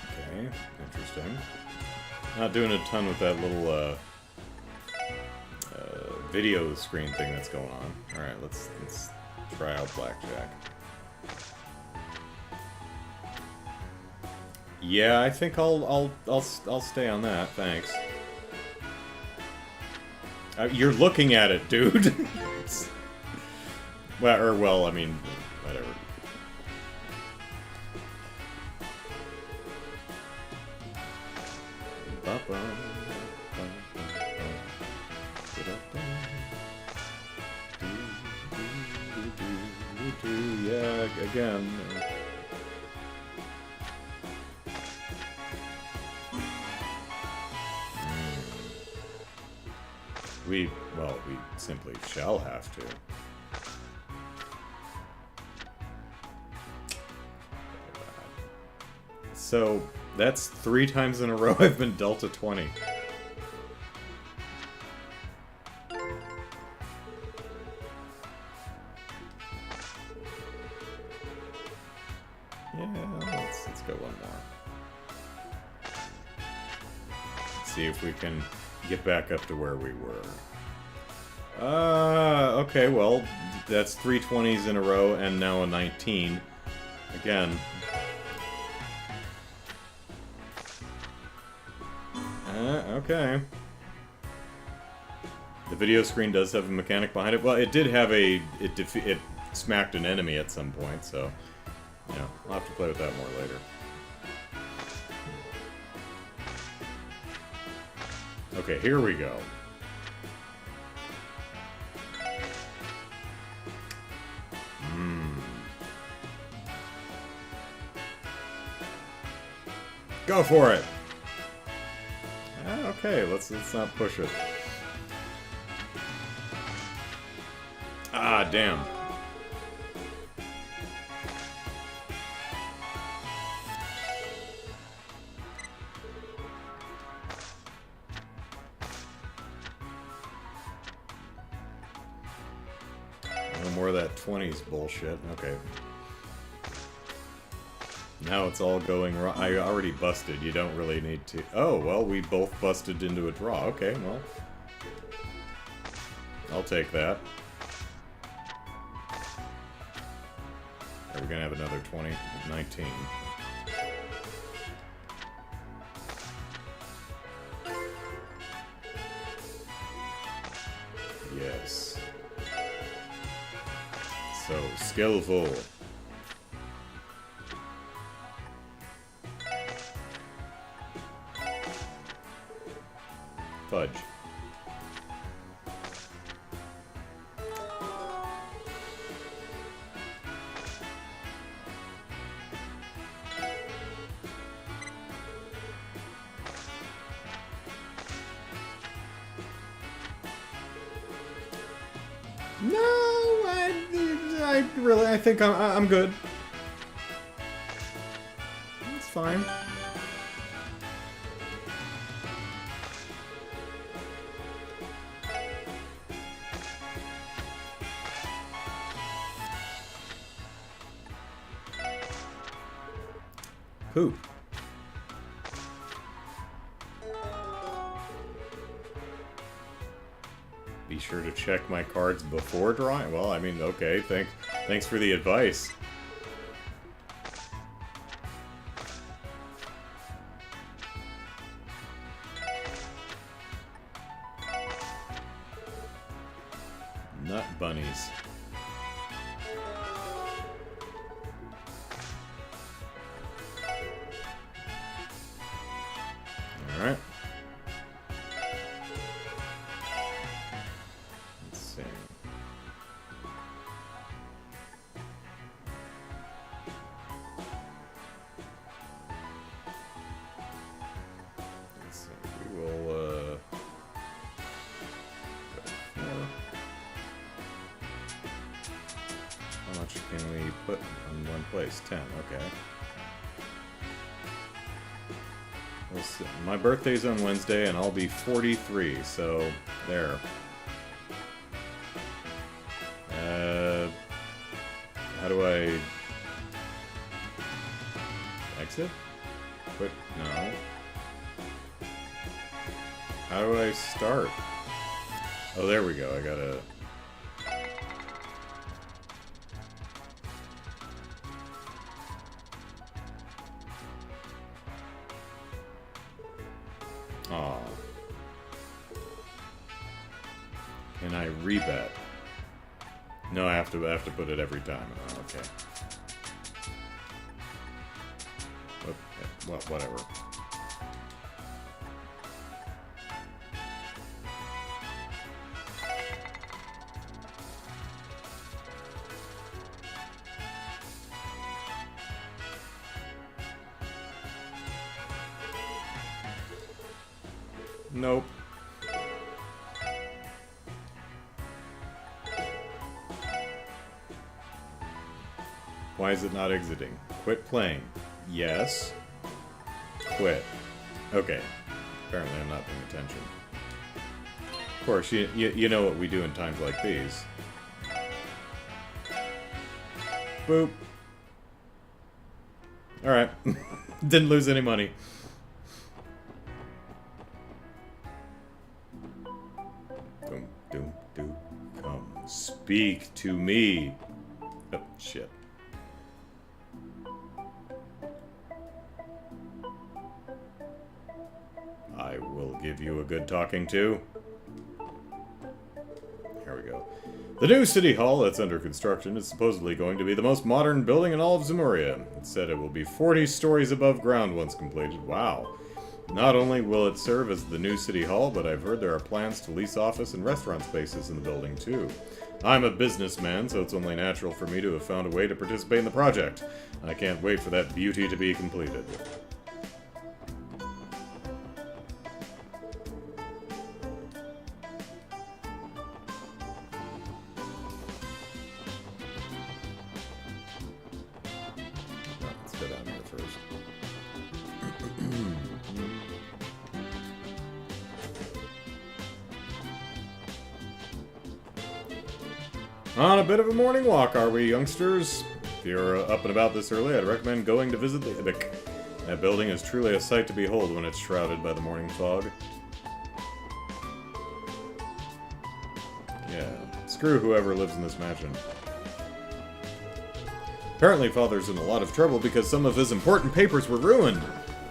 Okay, interesting. Not doing a ton with that little video screen thing that's going on. All right, let's try out blackjack. Yeah, I think I'll stay on that. Thanks. You're looking at it, dude. well, I mean, whatever. Yeah, again. We simply shall have to. So, that's 3 times in a row I've been Delta 20. Yeah, let's go one more. Let's see if we can get back up to where we were. Okay, well, that's 3 20s in a row and now a 19. Again. Okay. The video screen does have a mechanic behind it. Well, it did have it smacked an enemy at some point, so, yeah, I'll have to play with that more later. Okay, here we go. Go for it! Okay, let's not push it. Ah, damn. No more of that 20s bullshit. Okay. Now it's all going wrong. I already busted. You don't really need to... Oh, well, we both busted into a draw. Okay, well. I'll take that. Are we gonna have another 20? 19. Yes. So, skillful. Fudge. No, I think I'm good. It's fine. Poop. Be sure to check my cards before drawing. Well, I mean, okay, thanks for the advice. How much can we put in one place? 10, okay. My birthday's on Wednesday, and I'll be 43, so there. How do I exit? Quit? No. How do I start? Oh, there we go. I gotta... Aw. Can I rebet? No, I have to put it every time. Oh, okay. Well, whatever. Nope. Why is it not exiting? Quit playing. Yes. Quit. Okay. Apparently I'm not paying attention. Of course, you know what we do in times like these. Boop. Alright. Didn't lose any money. Doom, doom, doom. Come speak to me. Oh, shit. I will give you a good talking to. Here we go. The new City Hall that's under construction is supposedly going to be the most modern building in all of Zemuria. It said it will be 40 stories above ground once completed. Wow. Not only will it serve as the new City Hall, but I've heard there are plans to lease office and restaurant spaces in the building, too. I'm a businessman, so it's only natural for me to have found a way to participate in the project. I can't wait for that beauty to be completed. Let's go down here first. On a bit of a morning walk, are we, youngsters? If you're up and about this early, I'd recommend going to visit the Ibik. That building is truly a sight to behold when it's shrouded by the morning fog. Yeah, screw whoever lives in this mansion. Apparently, Father's in a lot of trouble because some of his important papers were ruined.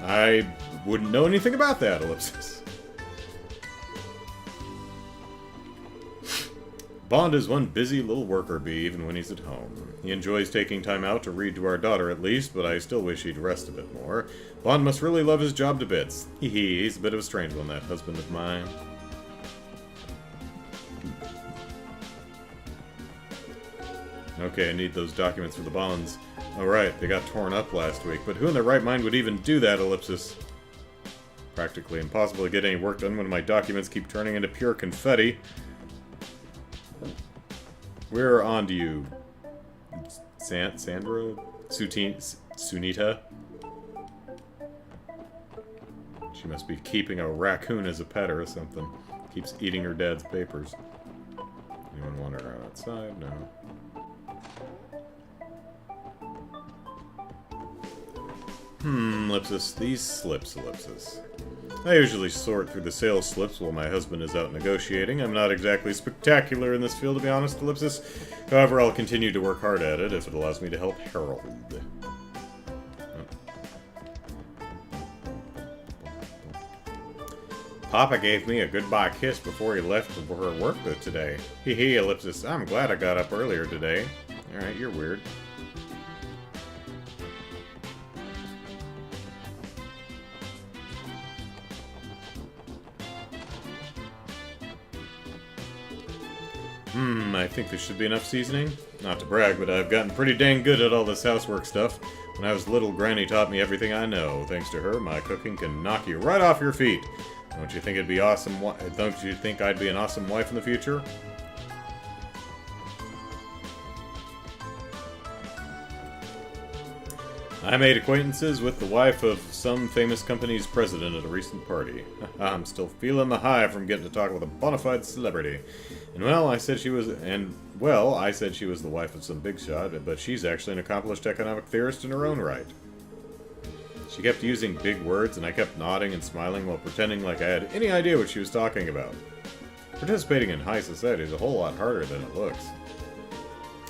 I wouldn't know anything about that, ellipsis. Bond is one busy little worker bee even when he's at home. He enjoys taking time out to read to our daughter at least, but I still wish he'd rest a bit more. Bond must really love his job to bits. Hee hee, he's a bit of a strange one, that husband of mine. Okay, I need those documents for the bonds. Alright, they got torn up last week, but who in their right mind would even do that, ellipsis? Practically impossible to get any work done when my documents keep turning into pure confetti. We're on to you, Sandra? Sunita? She must be keeping a raccoon as a pet or something. Keeps eating her dad's papers. Anyone wander around outside? No. Ellipsis. These slips, ellipsis. I usually sort through the sales slips while my husband is out negotiating. I'm not exactly spectacular in this field, to be honest, ellipsis. However, I'll continue to work hard at it if it allows me to help Harold. Papa gave me a goodbye kiss before he left for work today. Hee hee, ellipsis. I'm glad I got up earlier today. Alright, you're weird. I think there should be enough seasoning. Not to brag, but I've gotten pretty dang good at all this housework stuff. When I was little, Granny taught me everything I know. Thanks to her, my cooking can knock you right off your feet. Don't you think it'd be awesome? Don't you think I'd be an awesome wife in the future? I made acquaintances with the wife of some famous company's president at a recent party. I'm still feeling the high from getting to talk with a bona fide celebrity. And well, I said she was the wife of some big shot, but she's actually an accomplished economic theorist in her own right. She kept using big words, and I kept nodding and smiling while pretending like I had any idea what she was talking about. Participating in high society is a whole lot harder than it looks.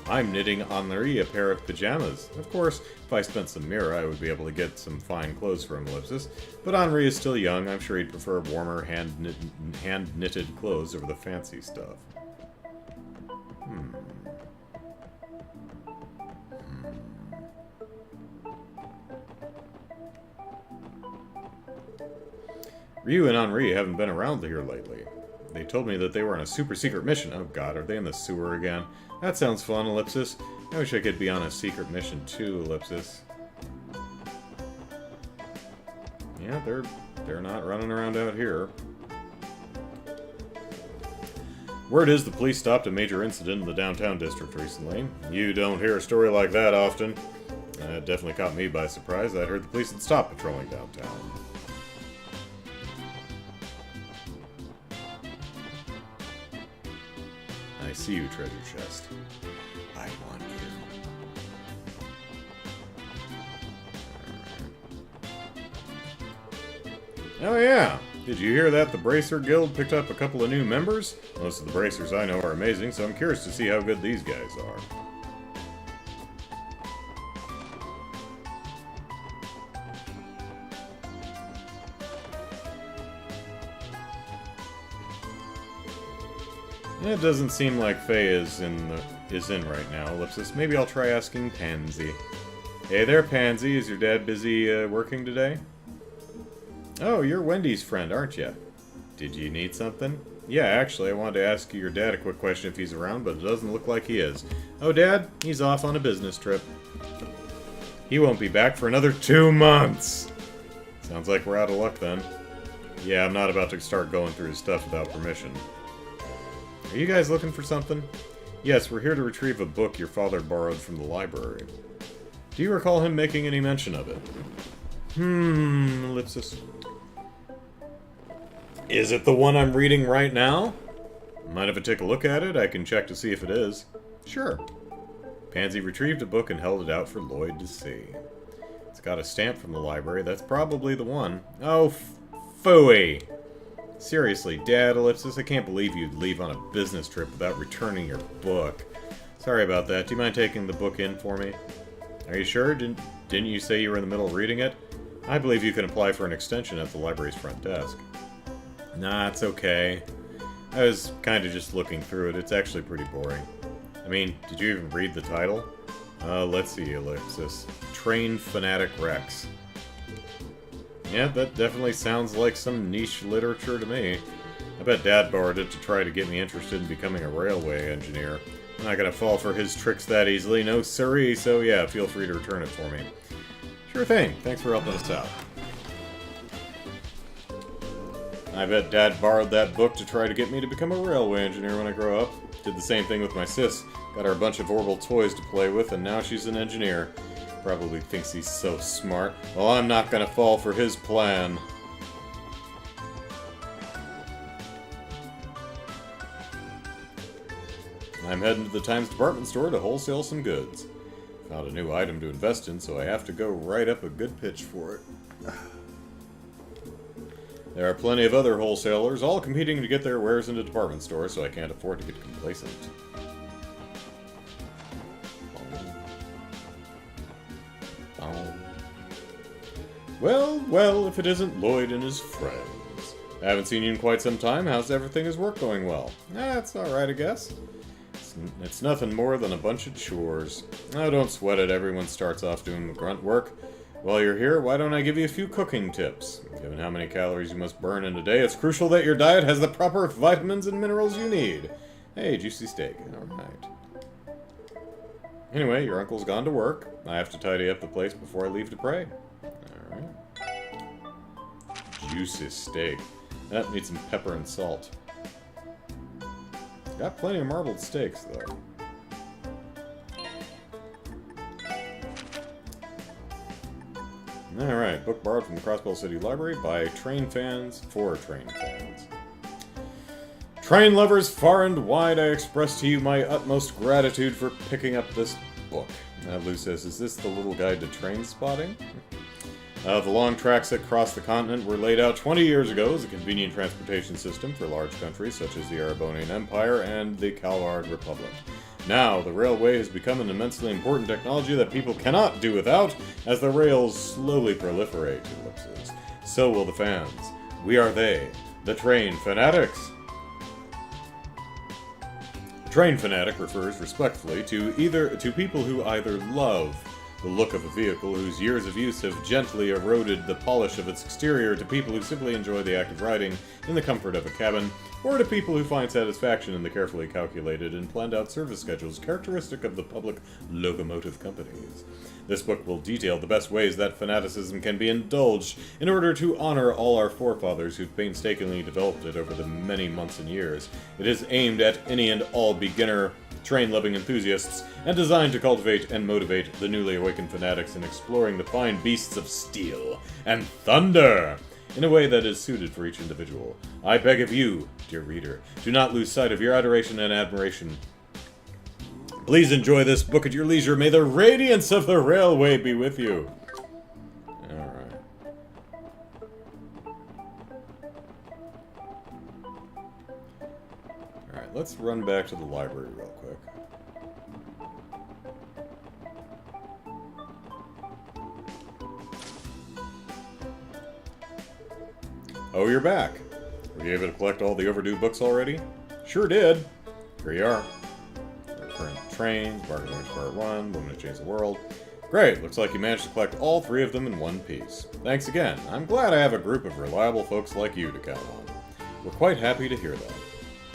I'm knitting Henri a pair of pajamas. Of course, if I spent some mirror, I would be able to get some fine clothes for him, Ellipsis. But Henri is still young. I'm sure he'd prefer warmer, hand-knitted clothes over the fancy stuff. Ryu and Henri haven't been around here lately. They told me that they were on a super secret mission. Oh god, are they in the sewer again? That sounds fun, Ellipsis. I wish I could be on a secret mission too, Ellipsis. Yeah, they're not running around out here. Word is the police stopped a major incident in the downtown district recently. You don't hear a story like that often. It definitely caught me by surprise. I'd heard the police had stopped patrolling downtown. I see you, treasure chest. I want you. Oh yeah! Did you hear that the Bracer Guild picked up a couple of new members? Most of the Bracers I know are amazing, so I'm curious to see how good these guys are. It doesn't seem like Faye is in right now, Ellipsis. Maybe I'll try asking Pansy. Hey there, Pansy. Is your dad busy working today? Oh, you're Wendy's friend, aren't you? Did you need something? Yeah, actually, I wanted to ask your dad a quick question if he's around, but it doesn't look like he is. Oh, Dad, he's off on a business trip. He won't be back for another 2 months. Sounds like we're out of luck then. Yeah, I'm not about to start going through his stuff without permission. Are you guys looking for something? Yes, we're here to retrieve a book your father borrowed from the library. Do you recall him making any mention of it? Ellipsis. Is it the one I'm reading right now? Mind if I take a look at it? I can check to see if it is. Sure. Pansy retrieved a book and held it out for Lloyd to see. It's got a stamp from the library. That's probably the one. Oh, phooey! Seriously, Dad, Ellipsis, I can't believe you'd leave on a business trip without returning your book. Sorry about that. Do you mind taking the book in for me? Are you sure? Didn't you say you were in the middle of reading it? I believe you can apply for an extension at the library's front desk. Nah, it's okay. I was kind of just looking through it. It's actually pretty boring. I mean, did you even read the title? Let's see, Ellipsis. Train Fanatic Rex. Yeah, that definitely sounds like some niche literature to me. I bet Dad borrowed it to try to get me interested in becoming a railway engineer. I'm not gonna fall for his tricks that easily, no siree, so yeah, feel free to return it for me. Sure thing, thanks for helping us out. I bet Dad borrowed that book to try to get me to become a railway engineer when I grow up. Did the same thing with my sis. Got her a bunch of orbital toys to play with, and now she's an engineer. Probably thinks he's so smart. Well, I'm not gonna fall for his plan. I'm heading to the Times department store to wholesale some goods. Found a new item to invest in, so I have to go write up a good pitch for it. There are plenty of other wholesalers, all competing to get their wares into department stores, so I can't afford to get complacent. Well, if it isn't Lloyd and his friends. I haven't seen you in quite some time. How's everything? Is work going well? It's alright, I guess. It's nothing more than a bunch of chores. Oh, don't sweat it. Everyone starts off doing the grunt work. While you're here, why don't I give you a few cooking tips? Given how many calories you must burn in a day, it's crucial that your diet has the proper vitamins and minerals you need. Hey, juicy steak. Alright. Anyway, your uncle's gone to work. I have to tidy up the place before I leave to pray. Alright. Juicy steak. That needs some pepper and salt. Got plenty of marbled steaks, though. Alright, book borrowed from the Crossbell City Library by train fans for train fans. Train lovers far and wide, I express to you my utmost gratitude for picking up this book. Lou says, is this the little guide to train spotting? The long tracks that cross the continent were laid out 20 years ago as a convenient transportation system for large countries such as the Arabonian Empire and the Calvard Republic. Now, the railway has become an immensely important technology that people cannot do without as the rails slowly proliferate, ellipses. So will the fans. We are they, the train fanatics. Train fanatic refers respectfully to people who either love the look of a vehicle whose years of use have gently eroded the polish of its exterior, to people who simply enjoy the act of riding in the comfort of a cabin, or to people who find satisfaction in the carefully calculated and planned out service schedules characteristic of the public locomotive companies. This book will detail the best ways that fanaticism can be indulged in order to honor all our forefathers who've painstakingly developed it over the many months and years. It is aimed at any and all beginner train-loving enthusiasts, and designed to cultivate and motivate the newly awakened fanatics in exploring the fine beasts of steel and thunder in a way that is suited for each individual. I beg of you, dear reader, do not lose sight of your adoration and admiration. Please enjoy this book at your leisure. May the radiance of the railway be with you. Alright. Alright, let's run back to the library real quick. Oh, you're back. Were you able to collect all the overdue books already? Sure did. Here you are. Current Trains, Bargain Winners Part 1, Luminous Change the World. Great, looks like you managed to collect all 3 of them in one piece. Thanks again. I'm glad I have a group of reliable folks like you to count on. We're quite happy to hear that.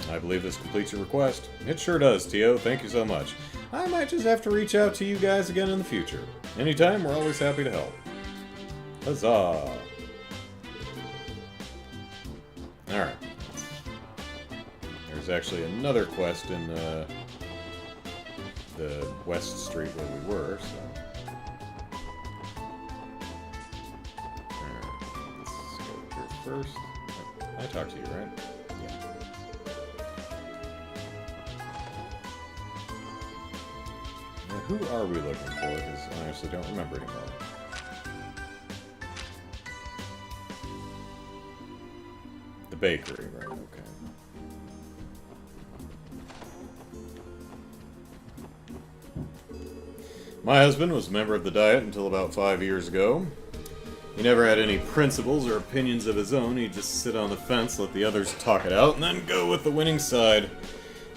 I believe this completes your request. It sure does, Tio. Thank you so much. I might just have to reach out to you guys again in the future. Anytime, we're always happy to help. Huzzah! Alright. There's actually another quest in the West Street where we were, so... Alright, let's go here first. I talked to you, right? Yeah. Now, who are we looking for? Because I honestly don't remember anymore. The bakery, right? Okay. My husband was a member of the Diet until about 5 years ago. He never had any principles or opinions of his own. He'd just sit on the fence, let the others talk it out, and then go with the winning side.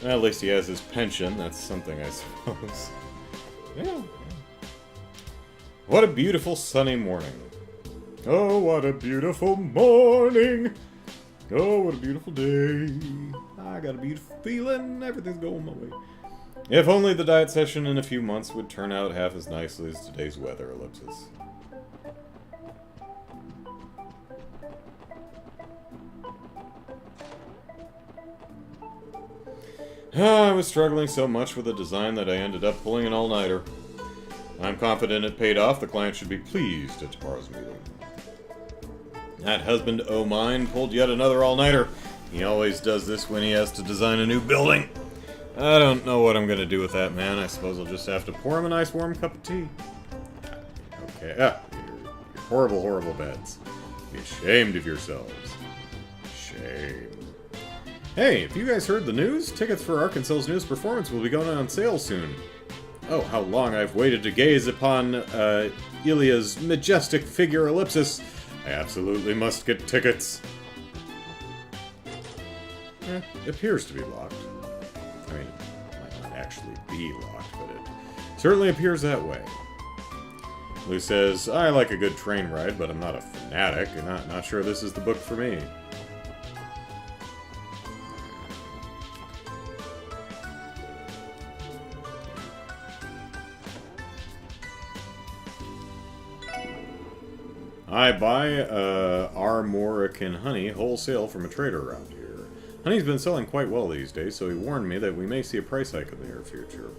Well, at least he has his pension. That's something, I suppose. Yeah. What a beautiful sunny morning. Oh, what a beautiful morning. Oh, what a beautiful day. I got a beautiful feeling. Everything's going my way. If only the diet session in a few months would turn out half as nicely as today's weather, ellipsis. I was struggling so much with the design that I ended up pulling an all-nighter. I'm confident it paid off. The client should be pleased at tomorrow's meeting. That husband o' mine pulled yet another all-nighter. He always does this when he has to design a new building. I don't know what I'm going to do with that man. I suppose I'll just have to pour him a nice warm cup of tea. Okay, your horrible, horrible beds. Be ashamed of yourselves. Shame. Hey, if you guys heard the news, tickets for Arkansas's newest performance will be going on sale soon. Oh, how long I've waited to gaze upon Ilya's majestic figure, ellipsis. I absolutely must get tickets. It appears to be locked. I mean, it might not actually be locked, but it certainly appears that way. Lou says, I like a good train ride, but I'm not a fanatic, and not sure this is the book for me. I buy Armorican honey wholesale from a trader around here. Honey's been selling quite well these days, so he warned me that we may see a price hike in the near future.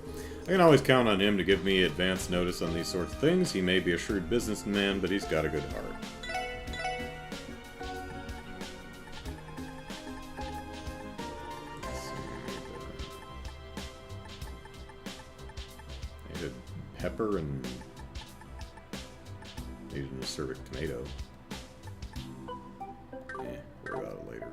I can always count on him to give me advance notice on these sorts of things. He may be a shrewd businessman, but he's got a good heart. Needed pepper and needed an acerbic tomato. Worry about it later.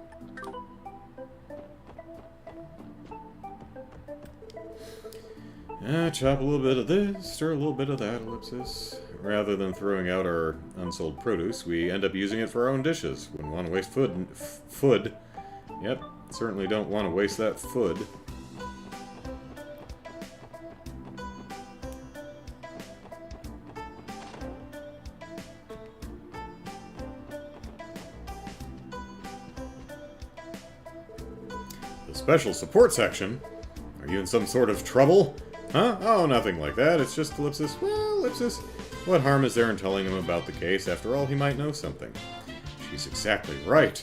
Chop a little bit of this, stir a little bit of that, ellipsis. Rather than throwing out our unsold produce, we end up using it for our own dishes. Wouldn't want to waste food. Yep, certainly don't want to waste that food. The special support section? Are you in some sort of trouble? Huh? Oh, nothing like that. It's just ellipsis. Well, ellipsis. What harm is there in telling him about the case? After all, he might know something. She's exactly right.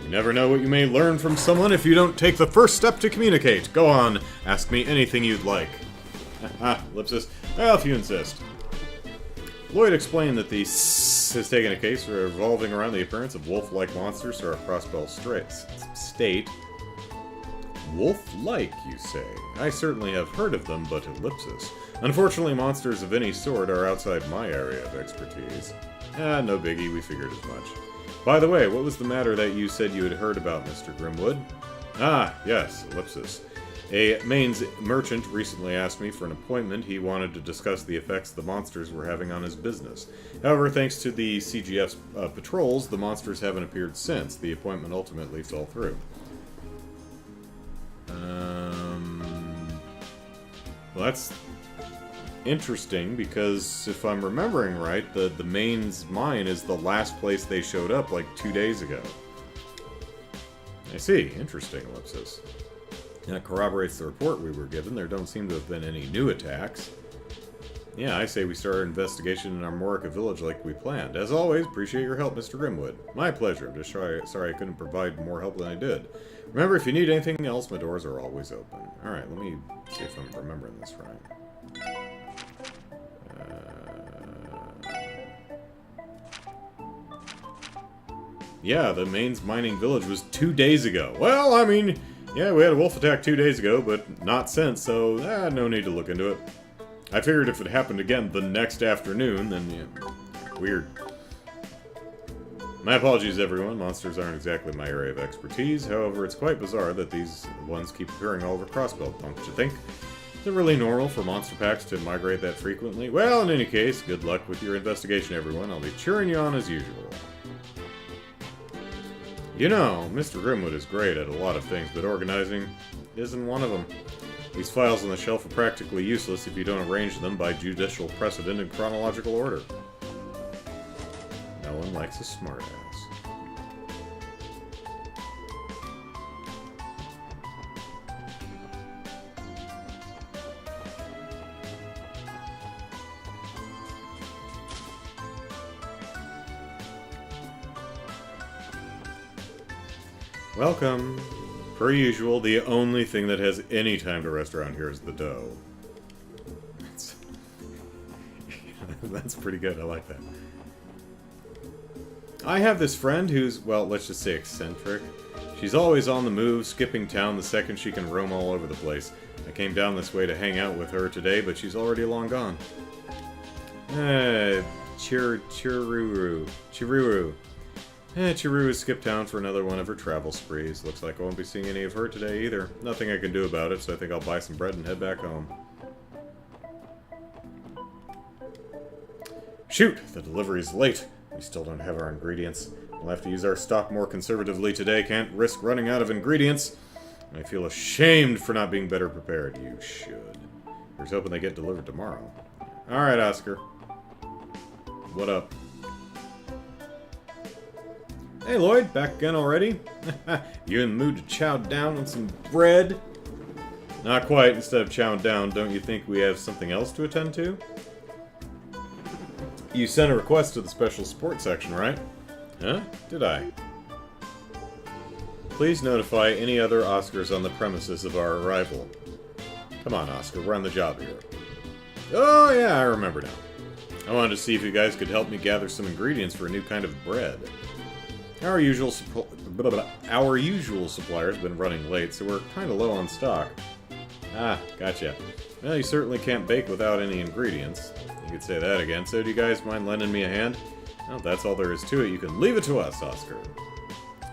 You never know what you may learn from someone if you don't take the first step to communicate. Go on. Ask me anything you'd like. Ellipsis. Well, if you insist. Lloyd explained that the has taken a case revolving around the appearance of wolf-like monsters to our Crossbell state. Wolf-like, you say? I certainly have heard of them, but ellipsis. Unfortunately, monsters of any sort are outside my area of expertise. No biggie, we figured as much. By the way, what was the matter that you said you had heard about, Mr. Grimwood? Yes, ellipsis. A Maine's merchant recently asked me for an appointment. He wanted to discuss the effects the monsters were having on his business. However, thanks to the CGF's patrols, the monsters haven't appeared since. The appointment ultimately fell through. Well, that's interesting, because if I'm remembering right, the Maine's mine is the last place they showed up, like 2 days ago. I see. Interesting, ellipsis. That corroborates the report we were given. There don't seem to have been any new attacks. Yeah, I say we start our investigation in our Morica village like we planned. As always, appreciate your help, Mr. Grimwood. My pleasure. I'm just sorry I couldn't provide more help than I did. Remember, if you need anything else, my doors are always open. Alright, let me see if I'm remembering this right. Yeah, the Maine's mining village was 2 days ago. Well, I mean, yeah, we had a wolf attack 2 days ago, but not since, so no need to look into it. I figured if it happened again the next afternoon, then, yeah, weird. My apologies, everyone. Monsters aren't exactly my area of expertise. However, it's quite bizarre that these ones keep appearing all over Crossbelt, don't you think? Is it really normal for monster packs to migrate that frequently? Well, in any case, good luck with your investigation, everyone. I'll be cheering you on as usual. You know, Mr. Grimwood is great at a lot of things, but organizing isn't one of them. These files on the shelf are practically useless if you don't arrange them by judicial precedent in chronological order. No one likes a smartass. Welcome. Per usual, the only thing that has any time to rest around here is the dough. That's pretty good, I like that. I have this friend who's, well, let's just say eccentric. She's always on the move, skipping town the second she can roam all over the place. I came down this way to hang out with her today, but she's already long gone. Chiruru. Chiru has skipped town for another one of her travel sprees. Looks like I won't be seeing any of her today either. Nothing I can do about it, so I think I'll buy some bread and head back home. Shoot! The delivery's late. We still don't have our ingredients. We'll have to use our stock more conservatively today. Can't risk running out of ingredients. I feel ashamed for not being better prepared. You should. Here's hoping they get delivered tomorrow. Alright, Oscar. What up? Hey Lloyd, back again already? You in the mood to chow down on some bread? Not quite. Instead of chowing down, don't you think we have something else to attend to? You sent a request to the special support section, right? Huh? Did I? Please notify any other Oscars on the premises of our arrival. Come on, Oscar, we're on the job here. Oh, yeah, I remember now. I wanted to see if you guys could help me gather some ingredients for a new kind of bread. Our usual supplier's been running late, so we're kind of low on stock. Ah, gotcha. Well, you certainly can't bake without any ingredients. You could say that again, so do you guys mind lending me a hand? Well, that's all there is to it. You can leave it to us, Oscar.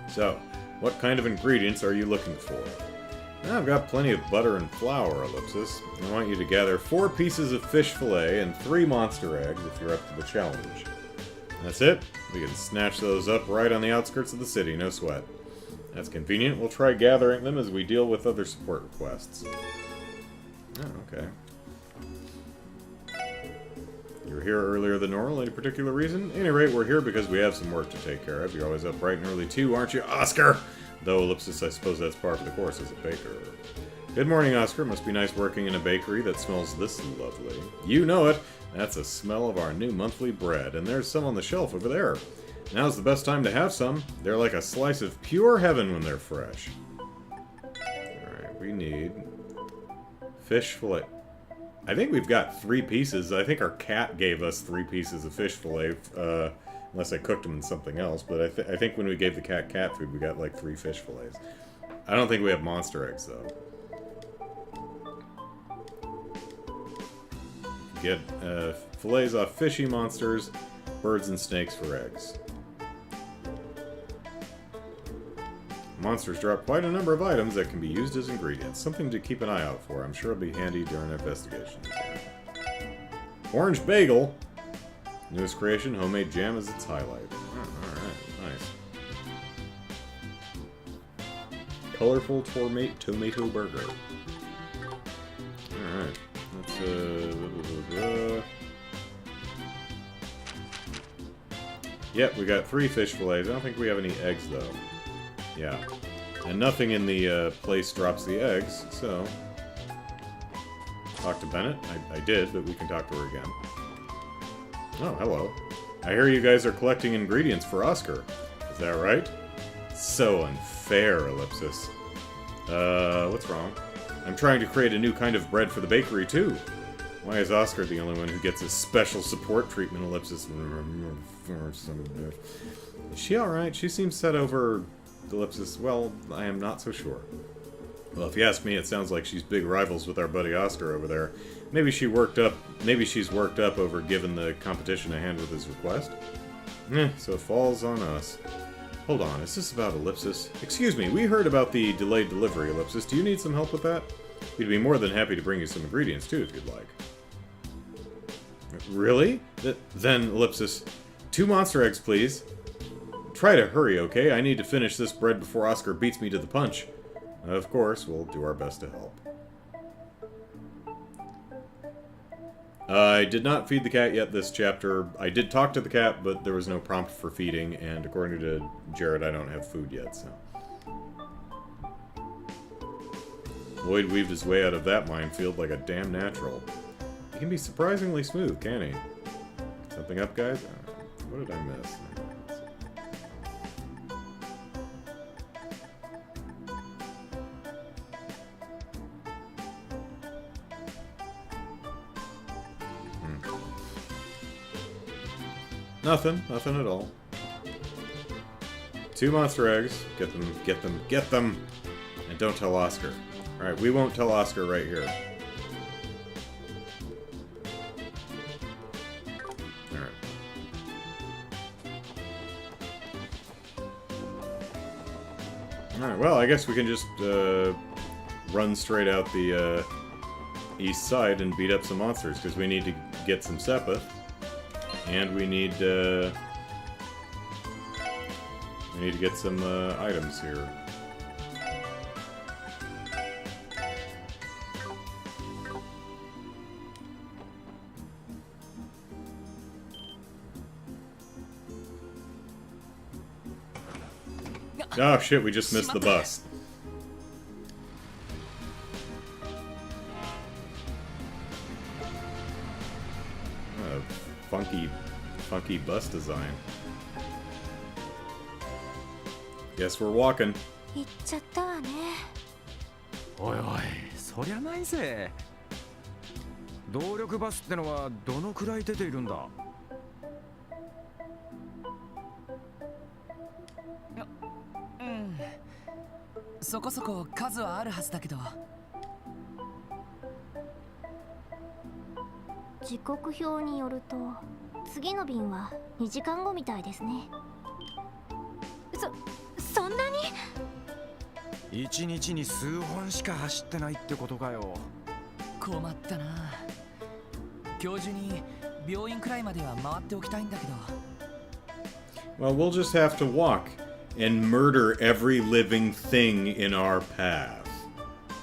So, what kind of ingredients are you looking for? I've got plenty of butter and flour, Ellipsis. I want you to gather 4 pieces of fish fillet and 3 monster eggs if you're up to the challenge. That's it. We can snatch those up right on the outskirts of the city, no sweat. That's convenient. We'll try gathering them as we deal with other support requests. Oh, okay. You were here earlier than normal, any particular reason? At any rate, we're here because we have some work to take care of. You're always up bright and early too, aren't you, Oscar? Though, Ellipsis, I suppose that's par for the course as a baker. Good morning, Oscar. Must be nice working in a bakery that smells this lovely. You know it. That's the smell of our new monthly bread, and there's some on the shelf over there. Now's the best time to have some. They're like a slice of pure heaven when they're fresh. Alright, we need fish fillet. I think we've got 3 pieces. I think our cat gave us 3 pieces of fish fillet, unless I cooked them in something else, but I think when we gave the cat food, we got like 3 fish fillets. I don't think we have monster eggs, though. Get fillets off fishy monsters, birds and snakes for eggs. Monsters drop quite a number of items that can be used as ingredients. Something to keep an eye out for. I'm sure it'll be handy during investigations. Orange bagel! Newest creation, homemade jam is its highlight. Oh, alright, nice. Colorful tomato burger. Alright, let's, Yep, we got 3 fish fillets. I don't think we have any eggs, though. Yeah. And nothing in the place drops the eggs, so... Talk to Bennett? I did, but we can talk to her again. Oh, hello. I hear you guys are collecting ingredients for Oscar. Is that right? So unfair, Ellipsis. What's wrong? I'm trying to create a new kind of bread for the bakery, too. Why is Oscar the only one who gets a special support treatment, Ellipsis? Is she alright? She seems set over... Ellipsis, well, I am not so sure. Well, if you ask me, it sounds like she's big rivals with our buddy Oscar over there. Maybe she's worked up over giving the competition a hand with his request. So it falls on us. Hold on, is this about Ellipsis? Excuse me, we heard about the delayed delivery, Ellipsis. Do you need some help with that? We'd be more than happy to bring you some ingredients, too, if you'd like. Really? Then, Ellipsis, 2 monster eggs, please. Try to hurry, okay? I need to finish this bread before Oscar beats me to the punch. Of course, we'll do our best to help. I did not feed the cat yet this chapter. I did talk to the cat, but there was no prompt for feeding, and according to Jared, I don't have food yet, so... Lloyd weaved his way out of that minefield like a damn natural. He can be surprisingly smooth, can't he? Something up, guys? What did I miss? Nothing at all. 2 monster eggs. Get them! And don't tell Oscar. Alright, we won't tell Oscar right here. Alright. Alright, well, I guess we can just run straight out the east side and beat up some monsters, because we need to get some Sepith. And we need to get some items here. Oh shit, we just missed the bus. Funky bus design. Guess we're walking. 行っちゃったわね。おいおい、そりゃないぜ。動力バスってのはどのくらい出ているんだ？うん、そこそこ数はあるはずだけど。時刻表によると次の便は2時間後みたいですね。そんなに？1日に数本しか走ってないってことかよ。困ったな。今日中に病院くらいまでは回っておきたいんだけど。Well, we'll just have to walk and murder every living thing in our path.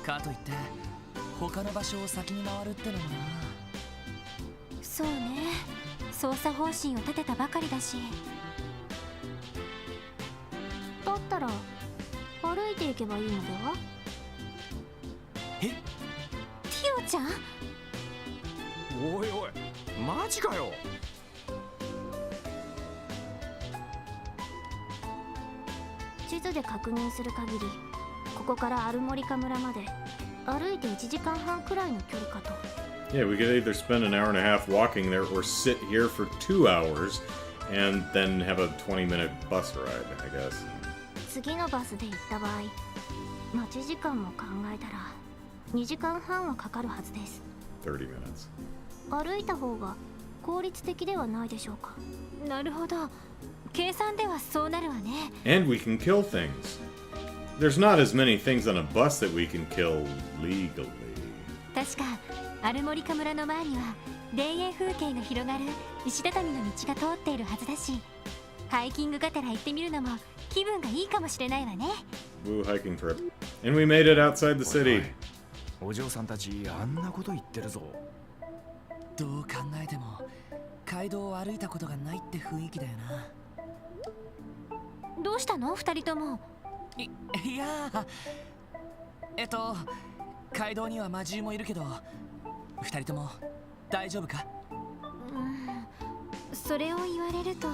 かといって他の場所を先に回るってのもな。そうね、捜査方針を立てたばかりだし。だったら歩いていけばいいのでは？え？ティオちゃん？おいおい、マジかよ。地図で確認する限り、ここからアルモリカ村まで歩いて1時間半くらいの距離かと。Yeah, we could either spend an hour and a half walking there or sit here for 2 hours and then have a 20-minute bus ride, I guess. 次のバスで行った場合、待ち時間も考えたら2時間半はかかるはずです。30 minutes. 歩いた方が効率的ではないでしょうか。なるほど。計算ではそうなるわね。And we can kill things. There's not as many things on a bus that we can kill legally. 確かアルモリカ村の前には田園風景が広がる石畳の道が通っているはずだし、ハイキングがてら行ってみるのも気分がいいかもしれないわね。Woo hiking trip. And we made it outside the city. お嬢さんたちあんなこと言ってるぞ。どう考えても街道を歩いたことがないって雰囲気だよな。どうしたの2人とも？いや街道には魔獣もいるけど2人とも大丈夫か？それを言われると。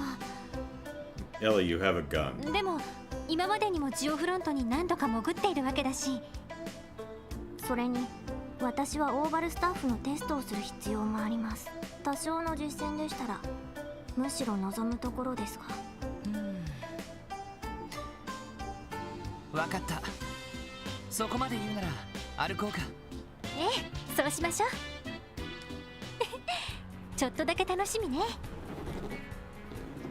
Ellie, you have a gun. でも今までにもジオフロントに何度か潜っているわけだし、それに私はオーバルスタッフのテストをする必要もあります。多少の実践でしたらむしろ望むところですが。分かった。そこまで言うなら歩こうか。ええ、そうしましょう。ちょっとだけ楽しみね。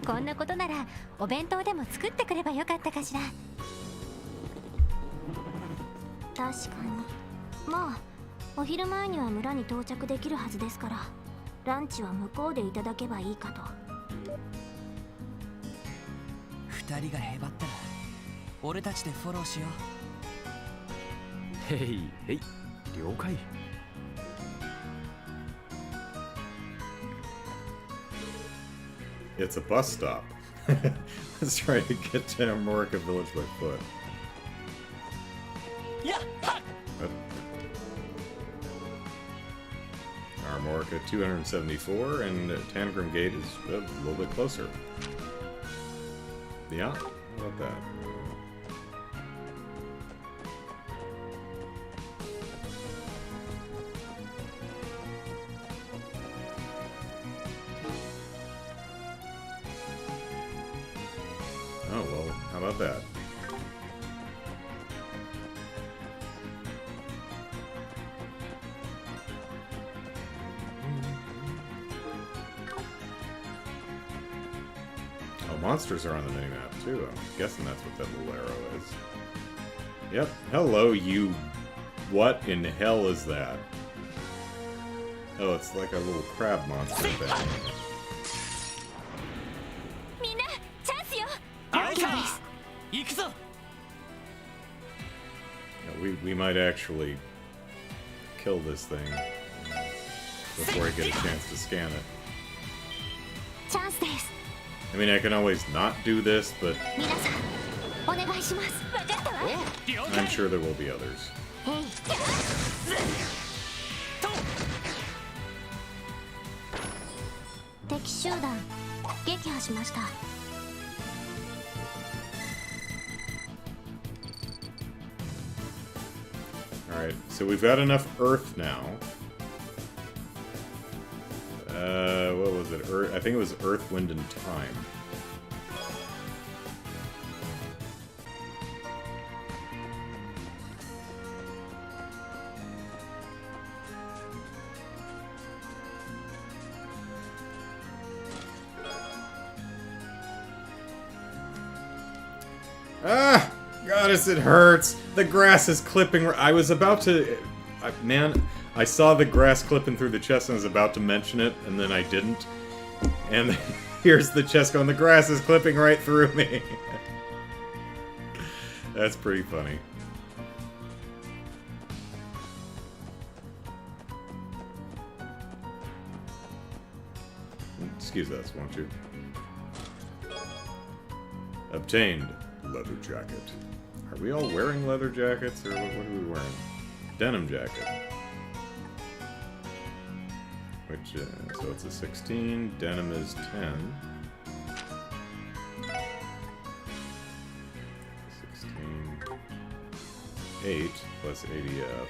こんなことならお弁当でも作ってくればよかったかしら。確かに。まあお昼前には村に到着できるはずですから、ランチは向こうでいただけばいいかと。2人がへばったら俺たちでフォローしよう。へいへい、了解。It's a bus stop. Let's try to get to Armorica Village by foot. Yeah. Armorica 274 and Tangram Gate is a little bit closer. Yeah, how about that? Oh, well, how about that? Oh, monsters are on the minimap, too. I'm guessing that's what that little arrow is. Yep. Hello, you... What in the hell is that? Oh, it's like a little crab monster thing. We might actually kill this thing before I get a chance to scan it. I mean, I can always not do this, but I'm sure there will be others. 敵集団撃破しました。so we've got enough earth now. What was it? I think it was Earth, Wind, and Time. Ah! Goddess, it hurts! The grass is clipping. I was about to... man, I saw the grass clipping through the chest and I was about to mention it, and then I didn't. And here's the chest going, the grass is clipping right through me. That's pretty funny. Excuse us, won't you? Obtained. Leather jacket. Are we all wearing leather jackets, or what are we wearing? Denim jacket. Which, so it's a 16, denim is 10. 16, 8 plus ADF.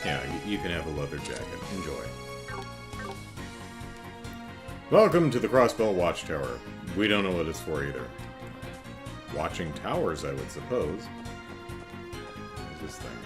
Yeah, you can have a leather jacket. Enjoy. Welcome to the Crossbell Watchtower. We don't know what it's for either. Watching towers, I would suppose. What's this thing?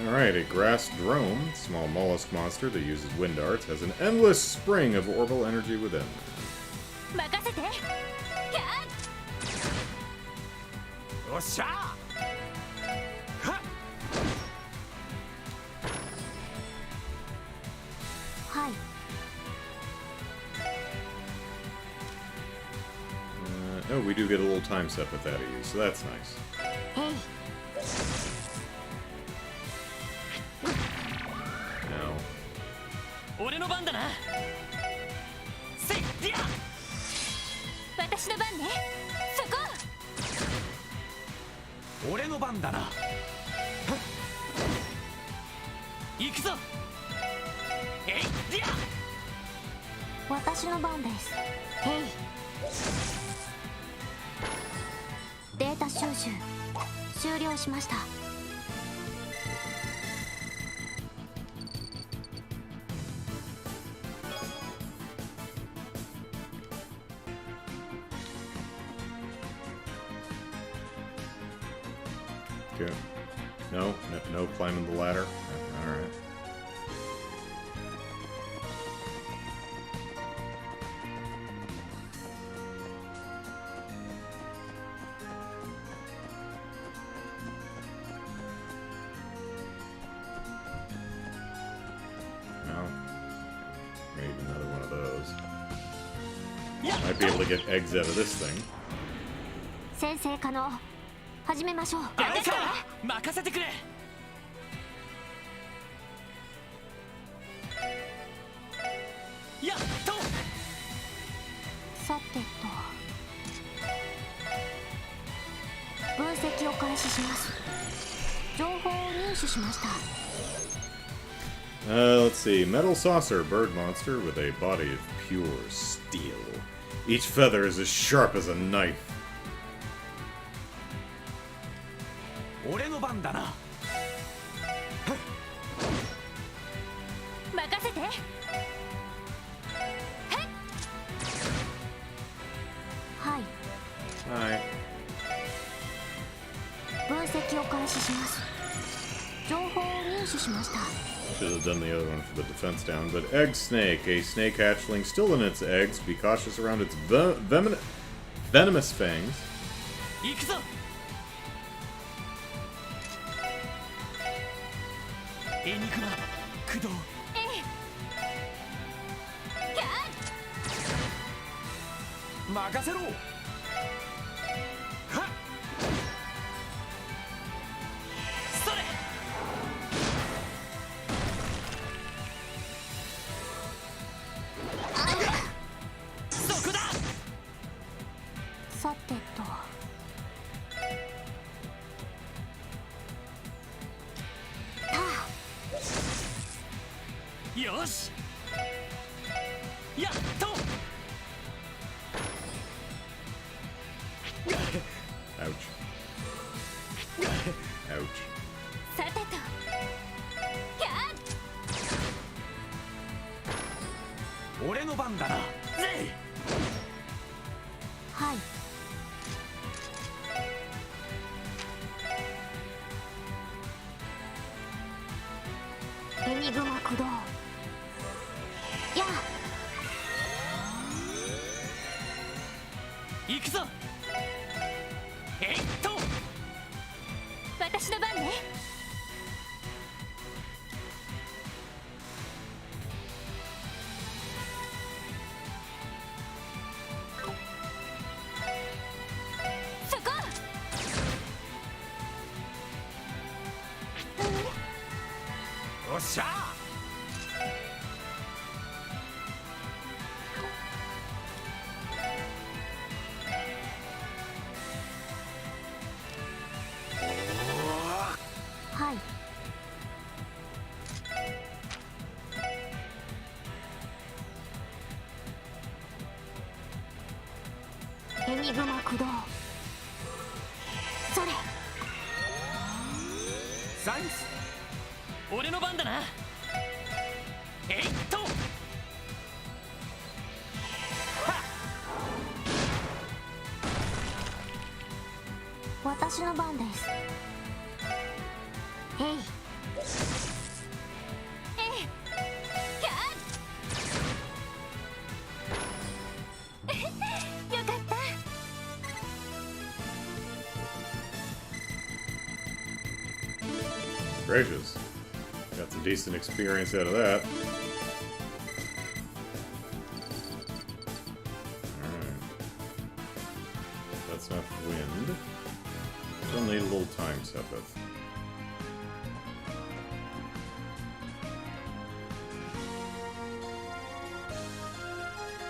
Alright, a grass drone, small mollusk monster that uses wind darts, has an endless spring of orbital energy within. Oh, we do get a little time step with that of you, so that's nice. Now. Okay. No climbing the ladder. All right. No. Maybe another one of those. Might be able to get eggs out of this thing. 先生可能始めましょう。任せてくれ。やっと。さてと。分析を開始します。情報を入手しました。Let's see. Metal saucer, bird monster with a body of pure steel. Each feather is as sharp as a knife. 俺の番だな。任せて。はい。はい。分析を開始します。情報を入手しました。 Should have done the other one for the defense down, but egg snake, a snake hatchling still in its eggs. Be cautious around its venomous fangs. 行くぞ。エニグマ駆動。任せろ。それ。そこだ。さてと。よし。やっと。Ouch. Ouch. さてと。俺の番だな。はい。エニグマ駆動。やあ。行くぞ。えいっと。私の番ね。そこ。おっしゃ。はい。エニグマ駆動。それ。サイス。俺の番だな。えいっと。私の番です。えい。よかった。Gracious. Got some decent experience out of that. Alright. That's enough wind. Still need a little time, Sepith.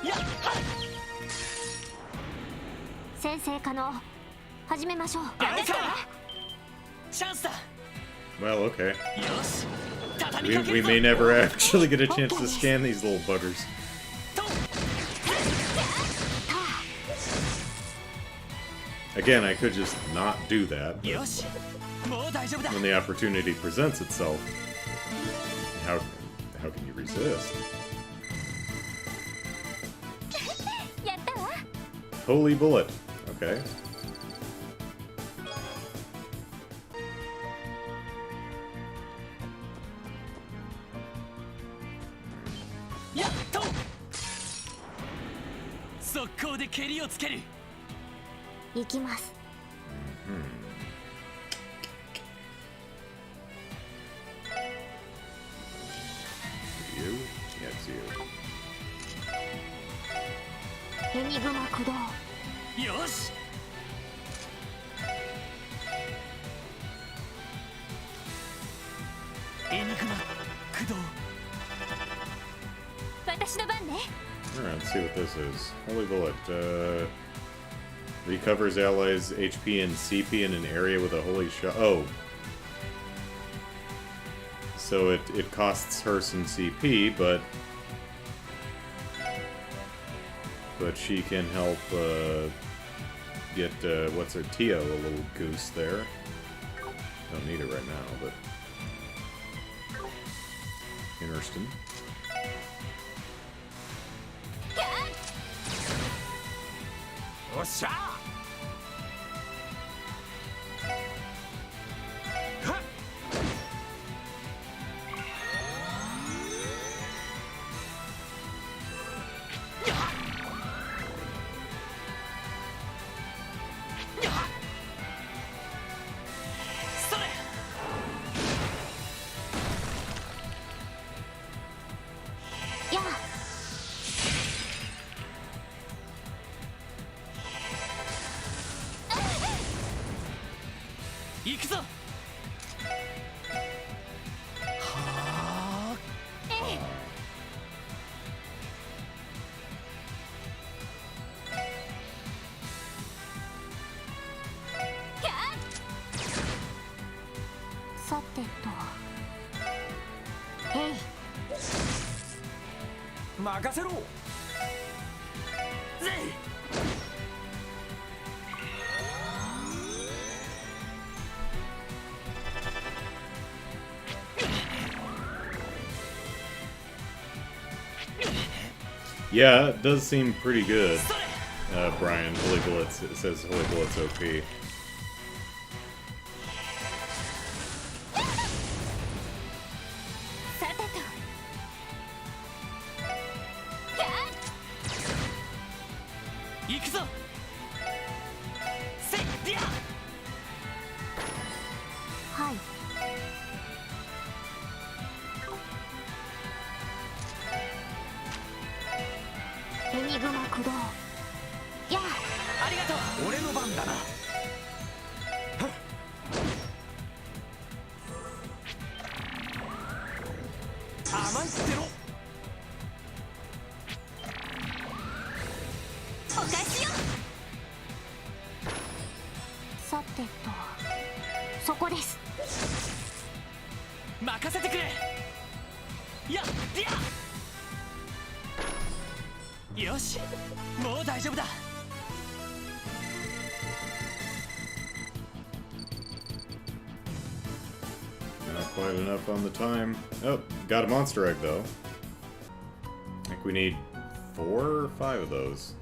Yeah. 先生可能。始めましょう。チャンスだ。 Well, okay. よし。 We may never actually get a chance to scan these little buggers. Again, I could just not do that, but when the opportunity presents itself, how can you resist? Holy bullet. Okay.速攻で蹴りをつける。行きます。You? Yes, you. エニグマ駆動。よし。エニグマ駆動。私の番ね。Alright, let's see what this is. Holy bullet. Recovers allies' HP and CP in an area with a holy shot. Oh. So it costs her some CP, but she can help get what's her Tio a little goose there. Don't need it right now, but interesting. Osha! や行くぞ。はあ。さてとえい任せろ。ぜい。Yeah, it does seem pretty good. Brian, Holy Bullets, it says Holy Bullets OP. さてと行くぞ。せいりゃ。はいエニグマ駆動やありがとう。俺の番だな。甘いってろ。お返しよ。さてとそこです。任せてくれ。やっりゃ。よし、もう大丈夫だ。Not quite enough on the time. Oh, got a monster egg though. I think we need 4 or 5 of those.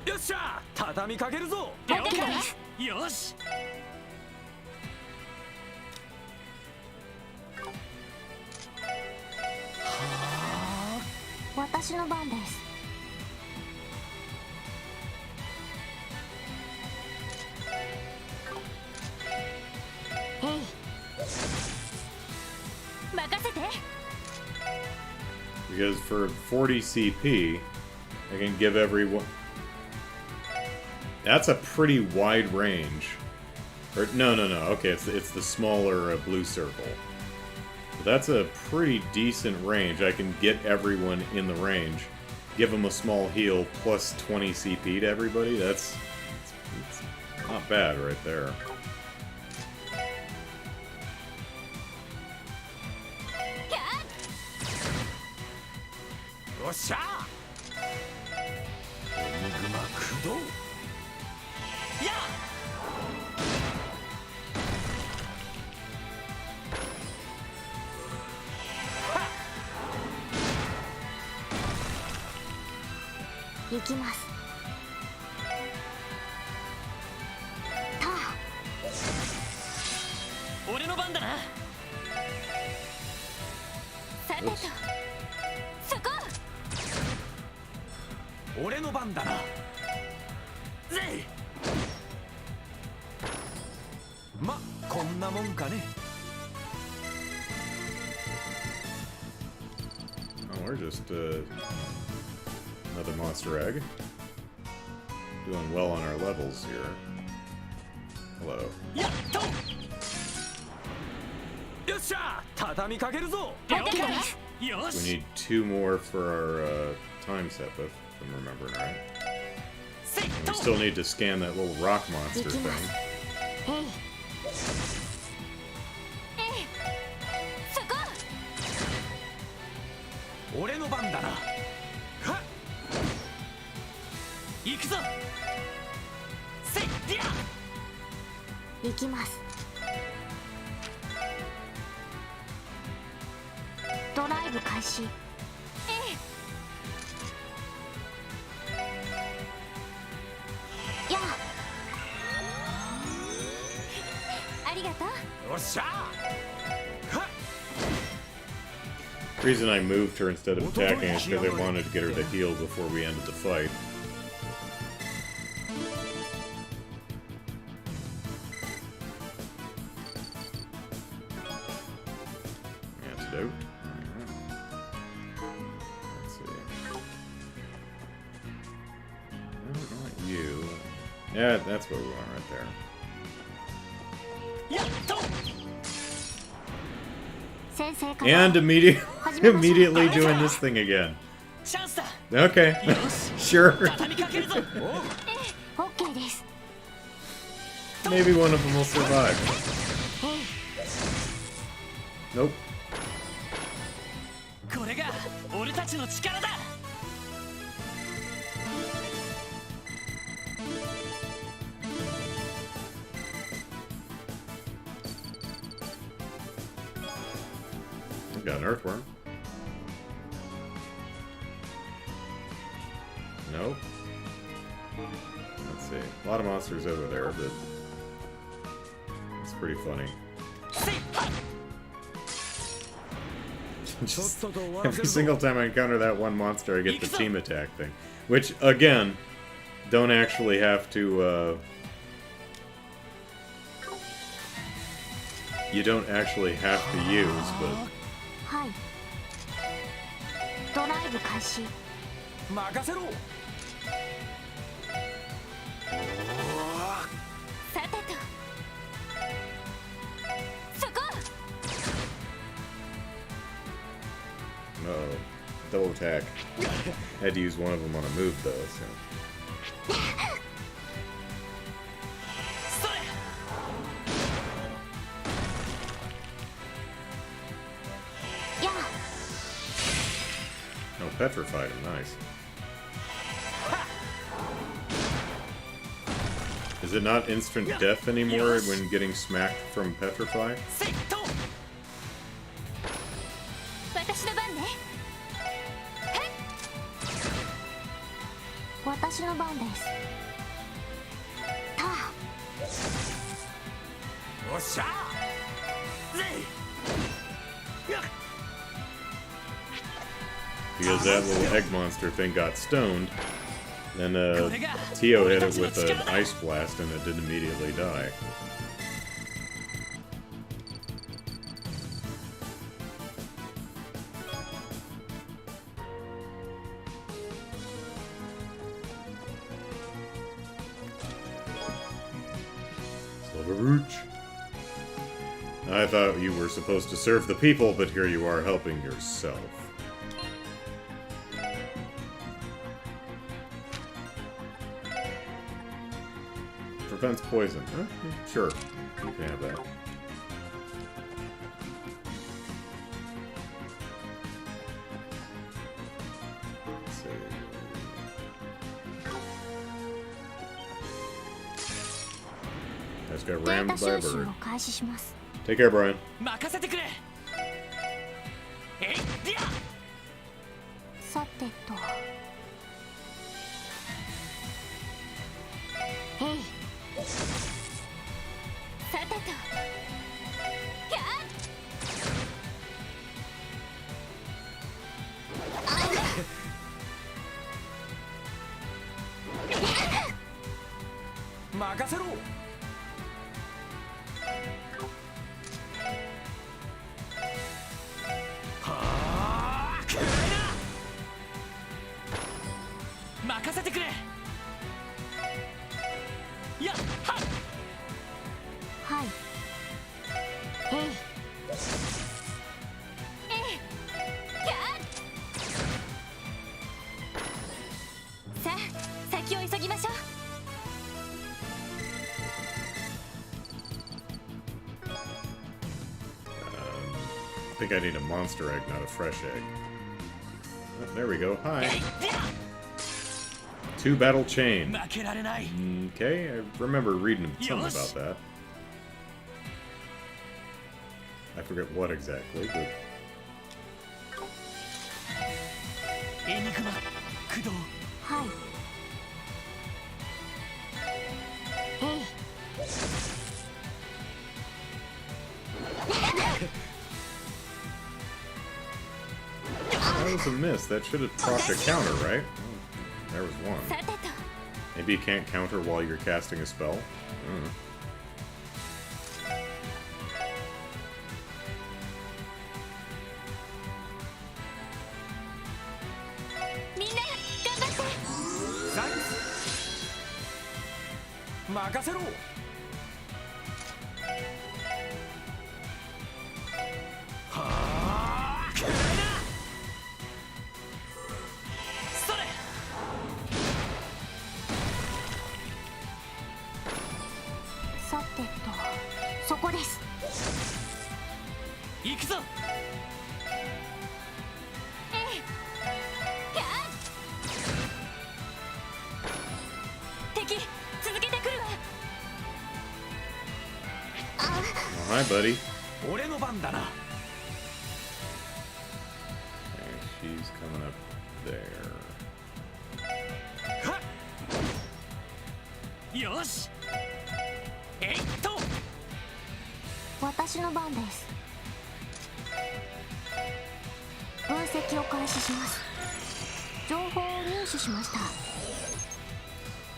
Yoっしゃ、畳みかけるぞ。よし。私の番です。えい任せて。 Because for 40 CP, I can give everyone... That's a pretty wide range. Or, no. Okay, it's the smaller blue circle. But that's a pretty decent range. I can get everyone in the range. Give them a small heal plus 20 CP to everybody. That's not bad right there. Yeah! 行きます。たあ俺の番だな。さてとそこ俺の番だな。ぜい。ま、こんなもんかね。Oh, we're just another monster egg. Doing well on our levels here. Hello. やっと。よっしゃ、畳みかけるぞ。よし。 We need 2 more for our time step, if I'm remembering right. And we still need to scan that little rock monster thing. えいそこ俺の番だな。行くぞ。せいりゃ。行きます。ドライブ開始。やありがとう。よっしゃ。 The reason I moved her instead of attacking is because I wanted to get her to heal before we ended the fight. Yeah, that's what we want right there. And immediately doing this thing again. Okay, sure. Maybe one of them will survive. Nope. We've got an earthworm. Nope. Let's see. A lot of monsters over there, but it's pretty funny. Just every single time I encounter that one monster, I get the team attack thing. Which, again, don't actually have to, you don't actually have to use, but... Uh-oh. Double attack. Had to use one of them on a move, though, so... Oh, petrified him. Nice. Is it not instant death anymore when getting smacked from petrify? Because that little egg monster thing got stoned, then Tio hit it with an ice blast and it didn't immediately die. I thought you were supposed to serve the people, but here you are helping yourself. Prevents poison. Huh? Sure. You can have that. Let's see. I just got rammed by a bird. Take care, Brian. I think I need a monster egg, not a fresh egg. Oh, there we go. Hi. 2 battle chain. Okay, I remember reading something about that. I forget what exactly, but... That was a miss. That should have procced a counter, right? Oh, there was one. Maybe you can't counter while you're casting a spell? 任せろ。はあ、くらいな。それ。さてと、そこです。行くぞ。敵、続けてくるわ。Hi, buddy. 俺の番だな。Okay, she's coming up there. よし。えいっと。私の番です。分析を開始します。情報を入手しました。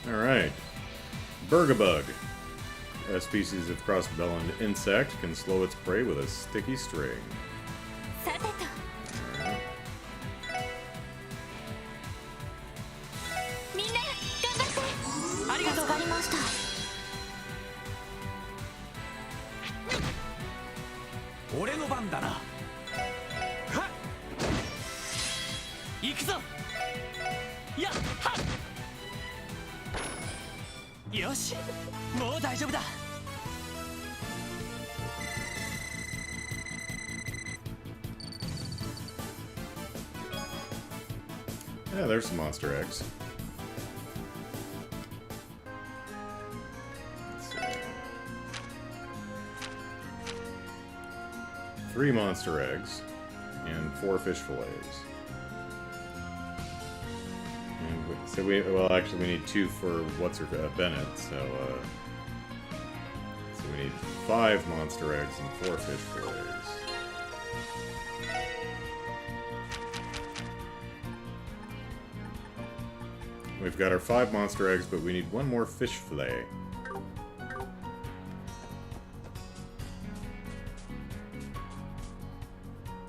Alright. Burgabug. A species of cross-belled insect can slow its prey with a sticky string. さてと。みんな、頑張って。ありがとう。助かりました。俺の番だな。はっ。行くぞ。やっはっ。よし、もう大丈夫だ。Yeah, there's some monster eggs. Let's see. 3 monster eggs and 4 fish fillets. So well, actually, we need 2 for Bennett. So we need 5 monster eggs and 4 fish fillets. We've got our 5 monster eggs, but we need 1 more fish fillet.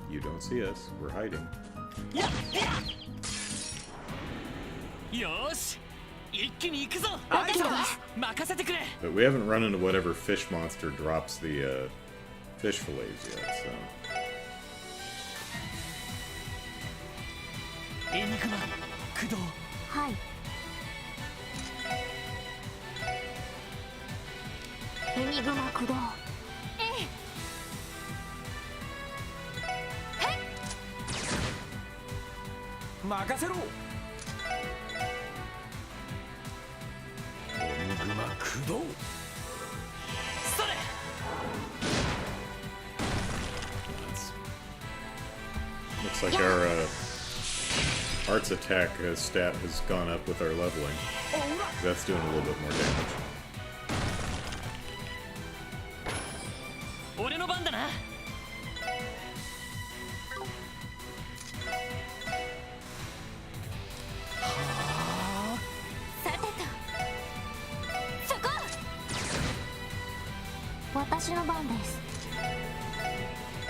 You don't see us. We're hiding. よし、一気に行くぞ。任せてくれ。 But we haven't run into whatever fish monster drops the fish fillets yet, so. エニグマ、駆動。はい。エニグマ駆動。任せろ。エニグマ駆動。それ。Looks like our arts attack stat has gone up with our leveling. That's doing a little bit more damage. 俺の番だな。さてと、そこ。私の番です。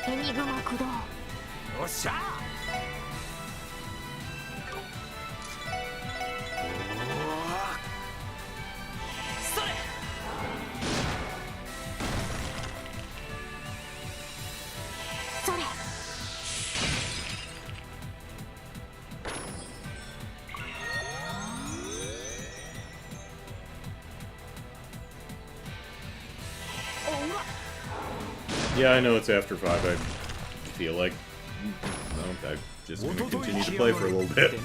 エニグマ駆動。よっしゃ。それ。それ。Yeah, I know it's after 5. I feel like I'm just going to continue to play for a little bit.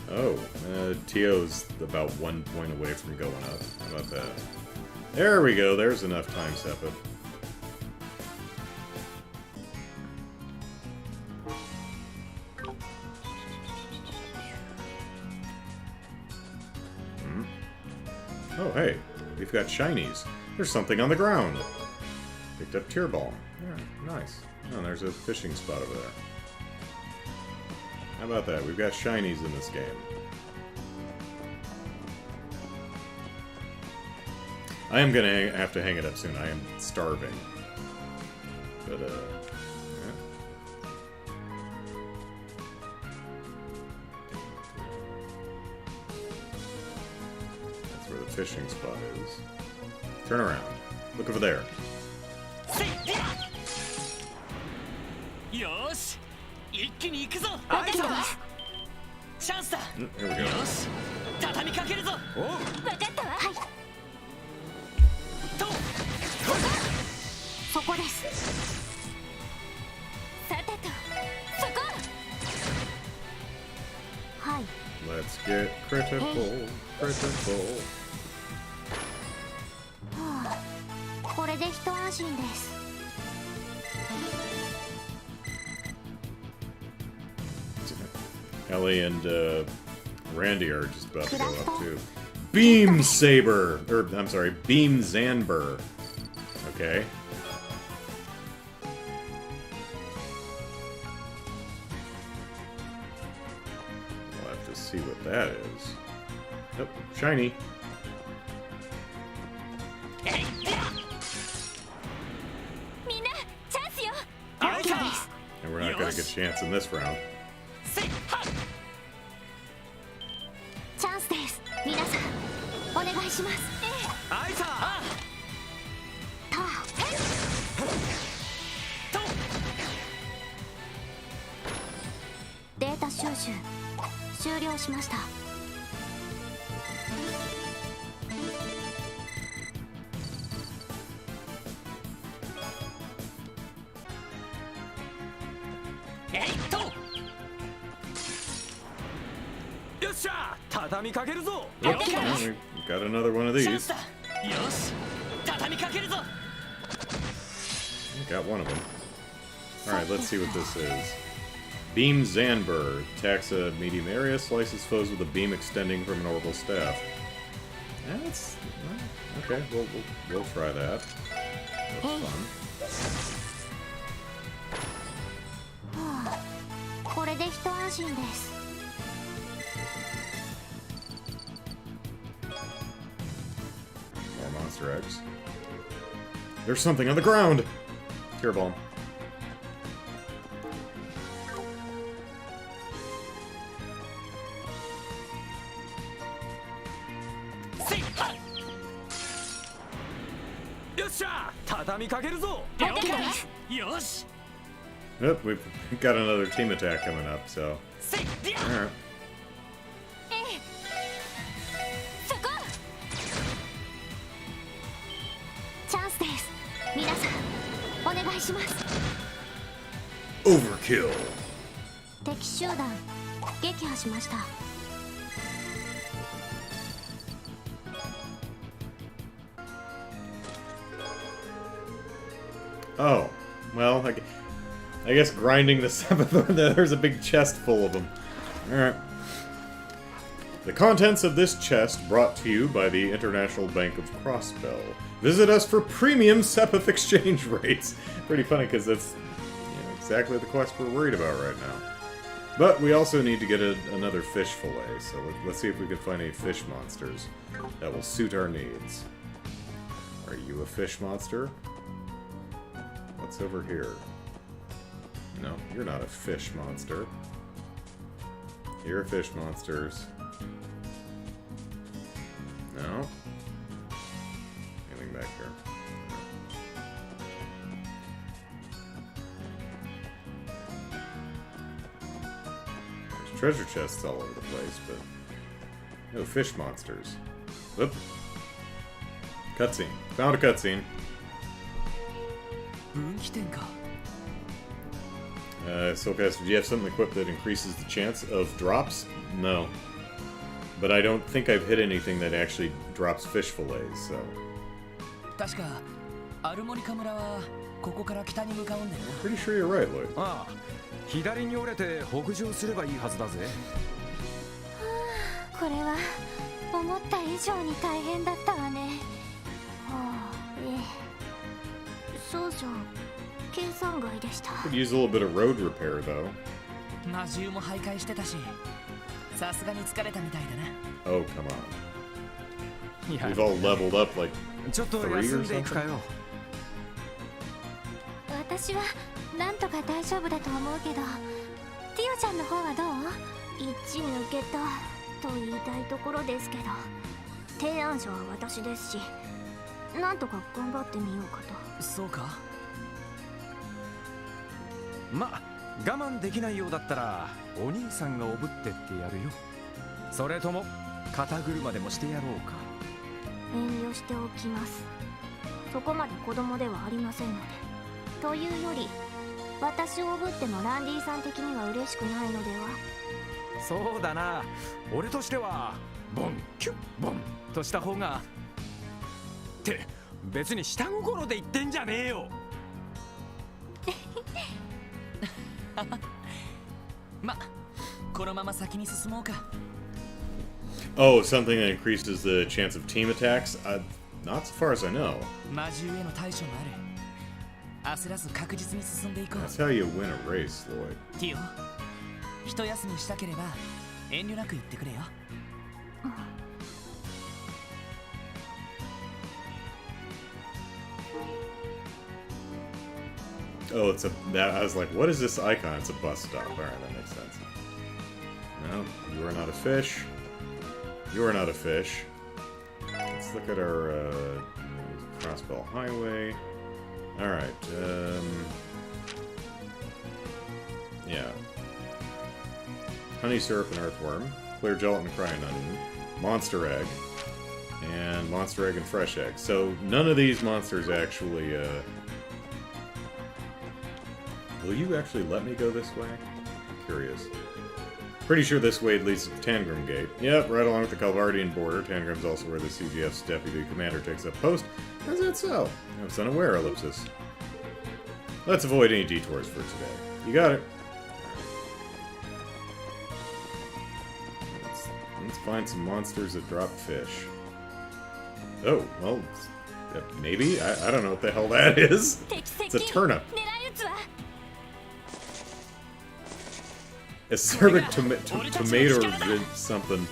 Oh, Tio's about 1 point away from going up. How about that? There we go. There's enough time, Seppa. Oh, hey, we've got shinies. There's something on the ground. Picked up Tear Ball. Yeah, nice. Oh, there's a fishing spot over there. How about that? We've got shinies in this game. I am gonna have to hang it up soon. I am starving. But, yeah. fishing spot is. Turn around. Look over there. よーし一気に行くぞ。チャンスだ。 Here we よ go. ーし畳みかけるぞ。わかったわ。はい。とそこです。さてとそこ。はい。 Let's get critical. Critical. はあ、これで一安心です。 Ellie and Randy are just about to go up too. Beam Saber! Or, I'm sorry, Beam Zanber. Okay. We'll have to see what that is. Nope, shiny. みんなチャンスよ。 And we're not going to get a chance in this round. チャンスです。皆さんお願いします。アイサーデータ収集終了しました。 よっしゃ畳みかけるぞ。 Well, we got another one of チャン these. スだ。よし畳みかけるぞ。 Got one of them. Alright, let's see what this is. Beam Zanber. Attacks a medium area, slices foes with a beam extending from an orbital staff. That's... okay, we'll try that. That's fun. はあ、これで一安心です。 More Monster Eggs. There's something on the ground! Tear Bomb. Yep, we've got another team attack coming up, so... Alright. そこ。チャンスです。皆さんお願いします。 Overkill! 敵集団撃破しました。 Oh, well, I guess grinding the seventh one, there's a big chest full of them. Alright. The contents of this chest brought to you by the International Bank of Crossbell. Visit us for premium Sepith exchange rates. Pretty funny, because that's exactly the quest we're worried about right now. But we also need to get another fish fillet, so let's see if we can find any fish monsters that will suit our needs. Are you a fish monster? What's over here? No, you're not a fish monster. You're fish monsters. No. Anything back here? There's treasure chests all over the place, but no fish monsters. Whoop. Cutscene. Found a cutscene. 分岐点か。 Soulcaster, do you have something equipped that increases the chance of drops? No. But I don't think I've hit anything that actually drops fish fillets, so... 確かアルモニカ村はここから北に向かうんだよな。 Pretty sure you're right, Lloyd. ああ、左に折れて北上すればいいはずだぜ。これは思った以上に大変だったわね。はあ、少々計算外でした。 Could use a little bit of road repair, though. 魔獣も徘徊してたし、さすがに疲れたみたいだな。 Oh, come on. We've all leveled up like ちょっと 3 休 or んでいくか something. よ。私はなんとか大丈夫だと思うけど、ティオちゃんの方はどう？一抜けたと言いたいところですけど、提案者は私ですし、なんとか頑張ってみようかと。そうか。ま、我慢できないようだったらお兄さんがおぶってってやるよ。それとも肩車でもしてやろうか。遠慮しておきます。そこまで子供ではありませんので。というより、私をおぶってもランディさん的には嬉しくないのでは。そうだな、俺としてはボンキュッボンとした方が。って別に下心で言ってんじゃねえよ。ま、このまま先に進もうか。Oh, something that increases the chance of team attacks? Not so far as I know. 魔獣への対処もある。焦らず確実に進んでいこう。 That's how you win a race, Lloyd. ティオ、一休みしたければ遠慮なく言ってくれよ。Oh, it's a. I was like, what is this icon? It's a bus stop. Alright, that makes sense. No, you are not a fish. You are not a fish. Let's look at our Crossbell Highway. Alright, yeah. Honey syrup and earthworm, clear gelatin and crying onion, monster egg, and monster egg and fresh egg. So none of these monsters actually, will you actually let me go this way? I'm curious. Pretty sure this way leads to the Tangrim Gate. Yep, right along with the Calvardian border. Tangrim's also where the CGF's deputy commander takes up post. Is that so? I was unaware, ellipsis. Let's avoid any detours for today. You got it. Let's find some monsters that drop fish. Oh, well, maybe? I don't know what the hell that is. It's a turnip. Acerbic tomato or something.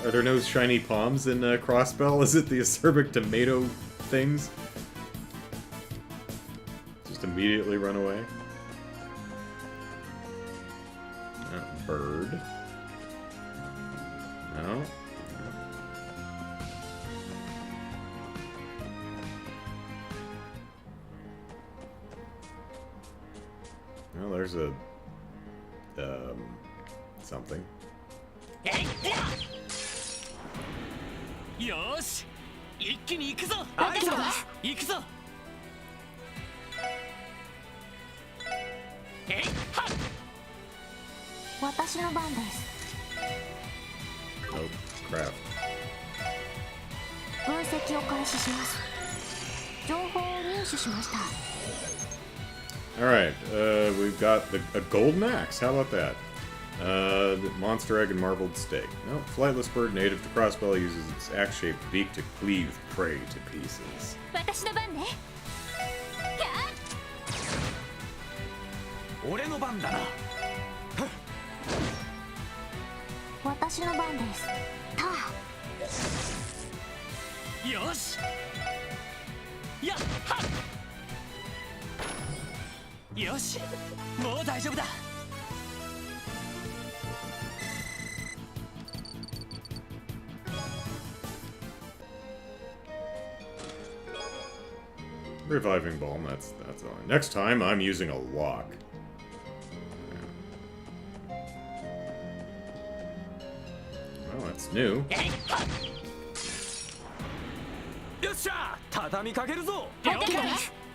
Are there no shiny palms in Crossbell? Is it the acerbic tomato things? Just immediately run away? Bird. No? Well, there's a... something. よーし、一気に行くぞ。行くぞ。えいはっ。私の番です。Oh, crap. 分析を開始します。情報を入手しました。Alright, we've got a gold max. How about that? Monster egg and marbled steak. No, flightless bird native to Crossbell uses its axe-shaped beak to cleave prey to pieces. 私の番ね。俺の番だな。私の番です。よし。やっはっ。よし、もう大丈夫だ。Reviving balm, that's all. Next time, I'm using a lock. Well, that's new. よっしゃ、畳みかけるぞ。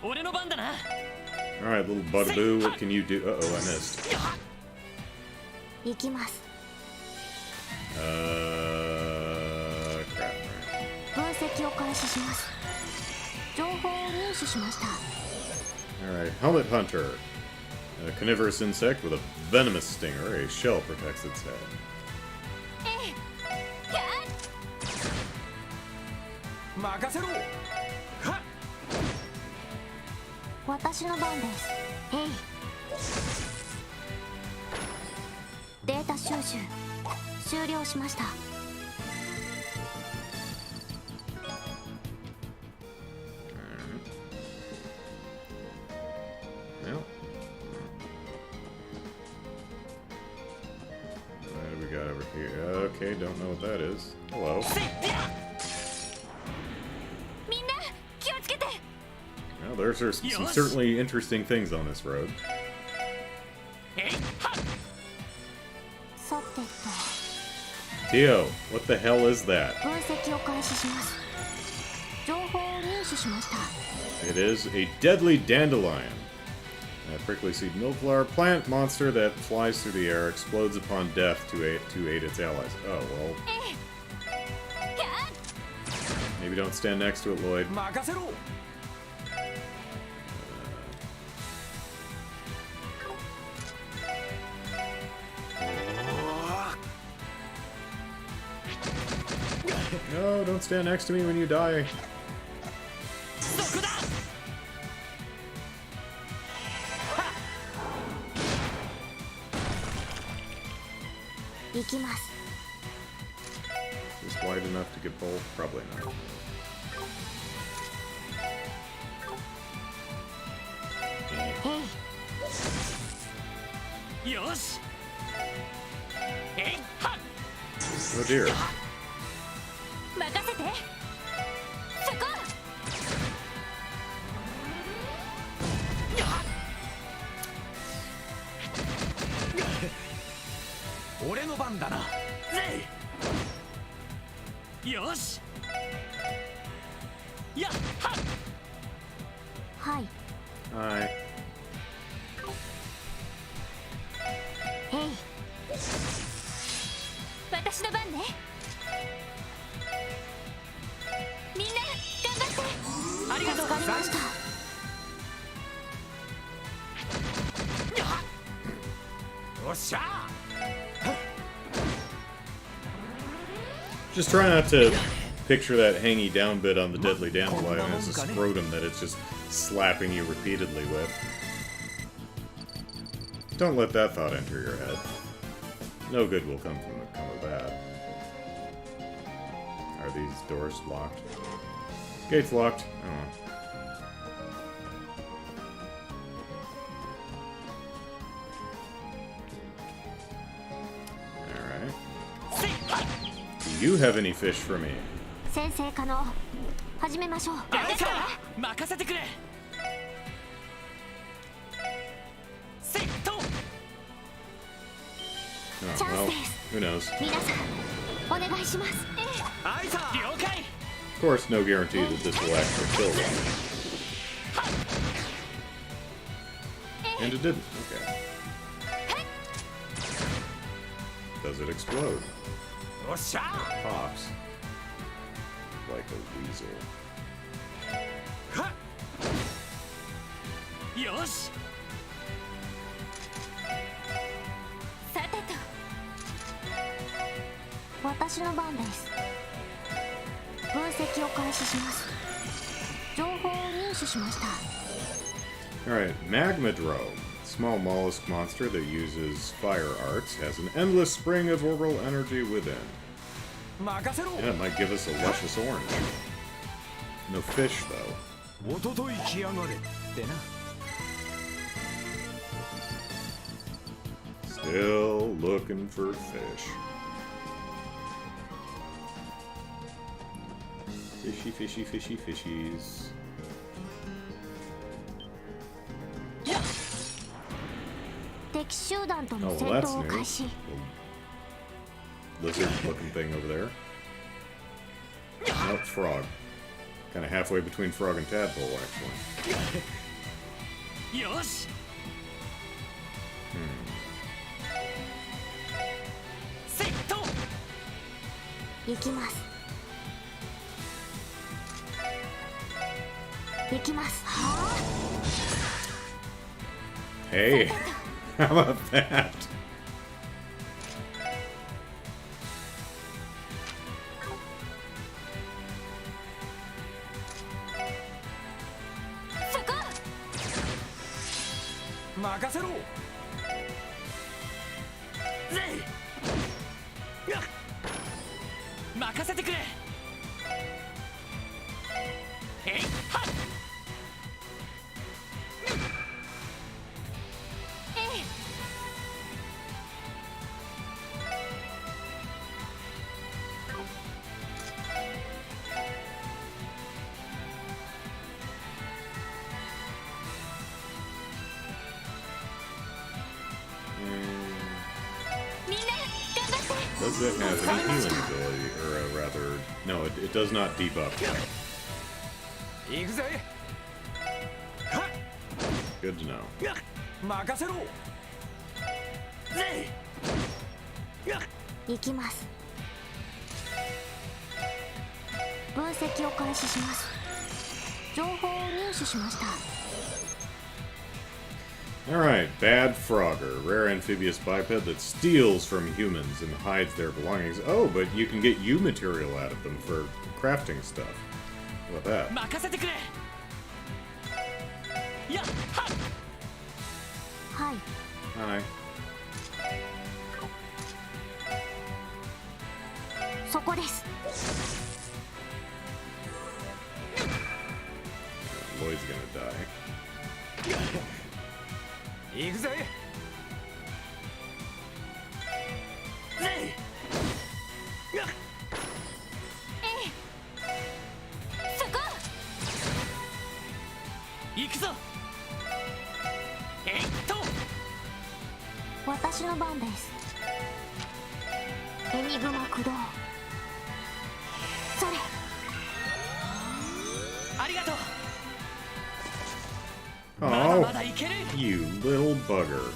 俺の番だな。Alright, little bugaboo, what can you do? Uh-oh, I missed. 行きます。Crap. 分析を開始します。情報を入手しました。Alright, Helmet Hunter. A carnivorous insect with a venomous stinger. A shell protects its head. 任せろ。私の番です。データ収集終了しました。We got whatever. Okay, don't know what that is. Hello. Well, there's some certainly interesting things on this road. Tio, what the hell is that? It is a deadly dandelion. A prickly seed millflower plant monster that flies through the air, explodes upon death to aid its allies. Oh, well. Maybe don't stand next to it, Lloyd. No, don't stand next to me when you die. Is this wide enough to get both? Probably not. Oh dear. Hi. Just try not to picture that hangy down bit on the deadly dandelion as a scrotum that it's just slapping you repeatedly with. Don't let that thought enter your head. No good will come of that. Are these doors locked? Gate's locked. Oh. Do you have any fish for me? Oh, well, who knows? Of course, no guarantee that this will actually kill one. And it didn't. Okay. Does it explode? It pops. Like a weasel. Alright, Magma Drome. Small mollusk monster that uses fire arts, has an endless spring of orbital energy within. Yeah, it might give us a luscious orange. No fish, though. Still looking for fish. Fishy, fishy, fishy, fishies. Oh, well, that's new. Lizard-looking thing over there. Nope, frog. Kind of halfway between frog and tadpole, actually. Hey, how about that? Does it have any healing ability? Or rather, no, it does not debuff. Good to know. 任せろ。行きます。分析を開始します。情報を入手しました。Alright, Bad Frogger, rare amphibious biped that steals from humans and hides their belongings. Oh, but you can get U material out of them for crafting stuff. How about that? 任せてくれ。やっはっ。はい。Hi. そこです。Lloyd's gonna die. 行くぜ。そこ。行くぞ。私の番です。エニグマ駆動。それ。ありがとう。Oh, you little bugger.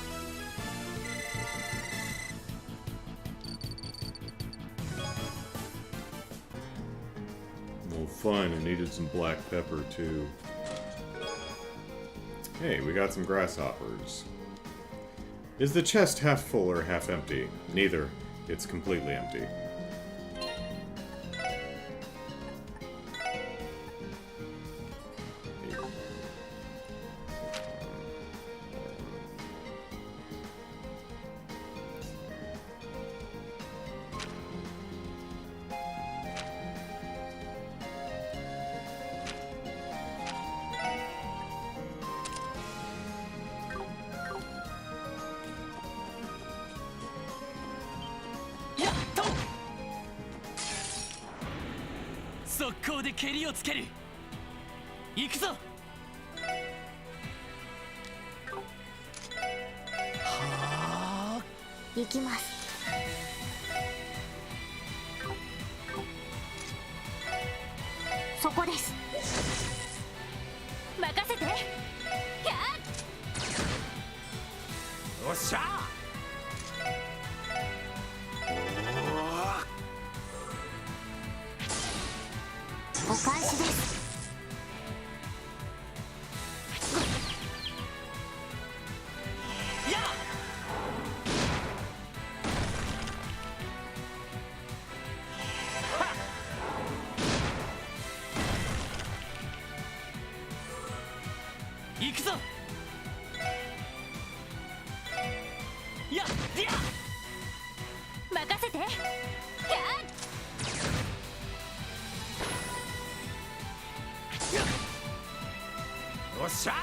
Well, fine, I needed some black pepper, too. Hey, we got some grasshoppers. Is the chest half full or half empty? Neither. It's completely empty. Yeah! 速攻で蹴りをつける。行くぞ。はあ。行きます。そこです。任せて。やっ。おっしゃ。お返しです。やっ。行くぞ。やっ。やっ。任せて。やっ。おっしゃ。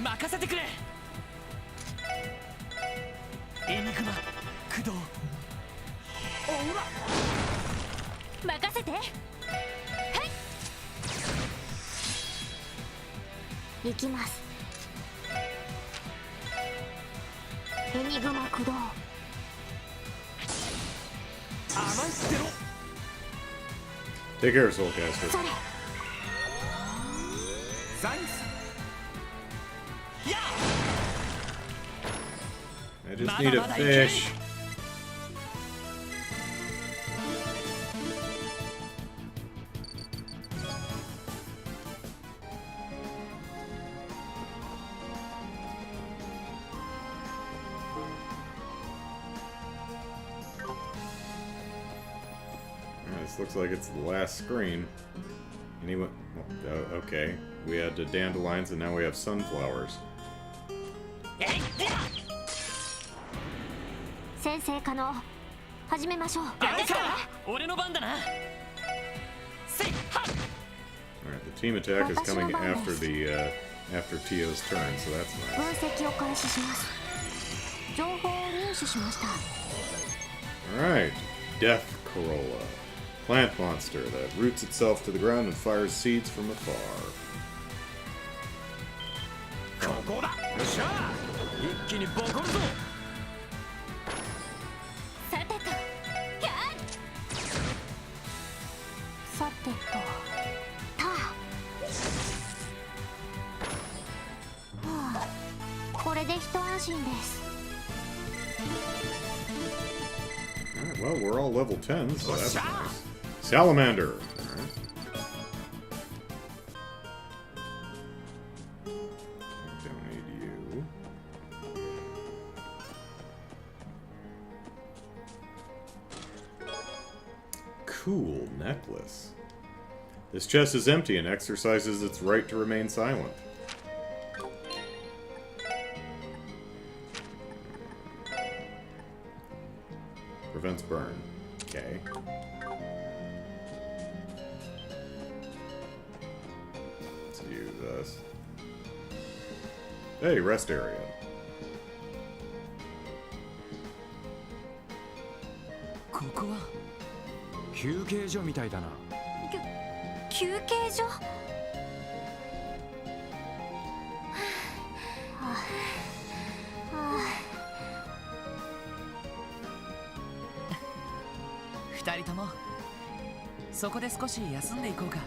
任せてくれ。エニグマ駆動。おら。任せて。はい。行きます。エニグマ駆動。甘いってろ。Take care, Soulcaster. それ。ザイス。I just need a fish. This looks like it's the last screen. Anyone? Okay. We had the dandelions and now we have sunflowers. 先生可能。始めましょう。俺の番だな。Alright, the team attack is coming after the after Tio's turn, so that's 分 nice. 析を開始します。情報を入手しました。 Alright, Death Corolla. Plant monster that roots itself to the ground and fires seeds from afar. ここだ。よっしゃ。一気にボコるぞ。さてと、さてと、はあ、これで一安心です。 Alright, well, we're all level 10, so that's nice. Salamander! Alright. Donate you. Cool necklace. This chest is empty and exercises its right to remain silent. Prevents burn. Okay. Let's use this. Hey, rest area. ここは休憩所みたいだな。休憩所。二人ともそこで少し休んでいこうか。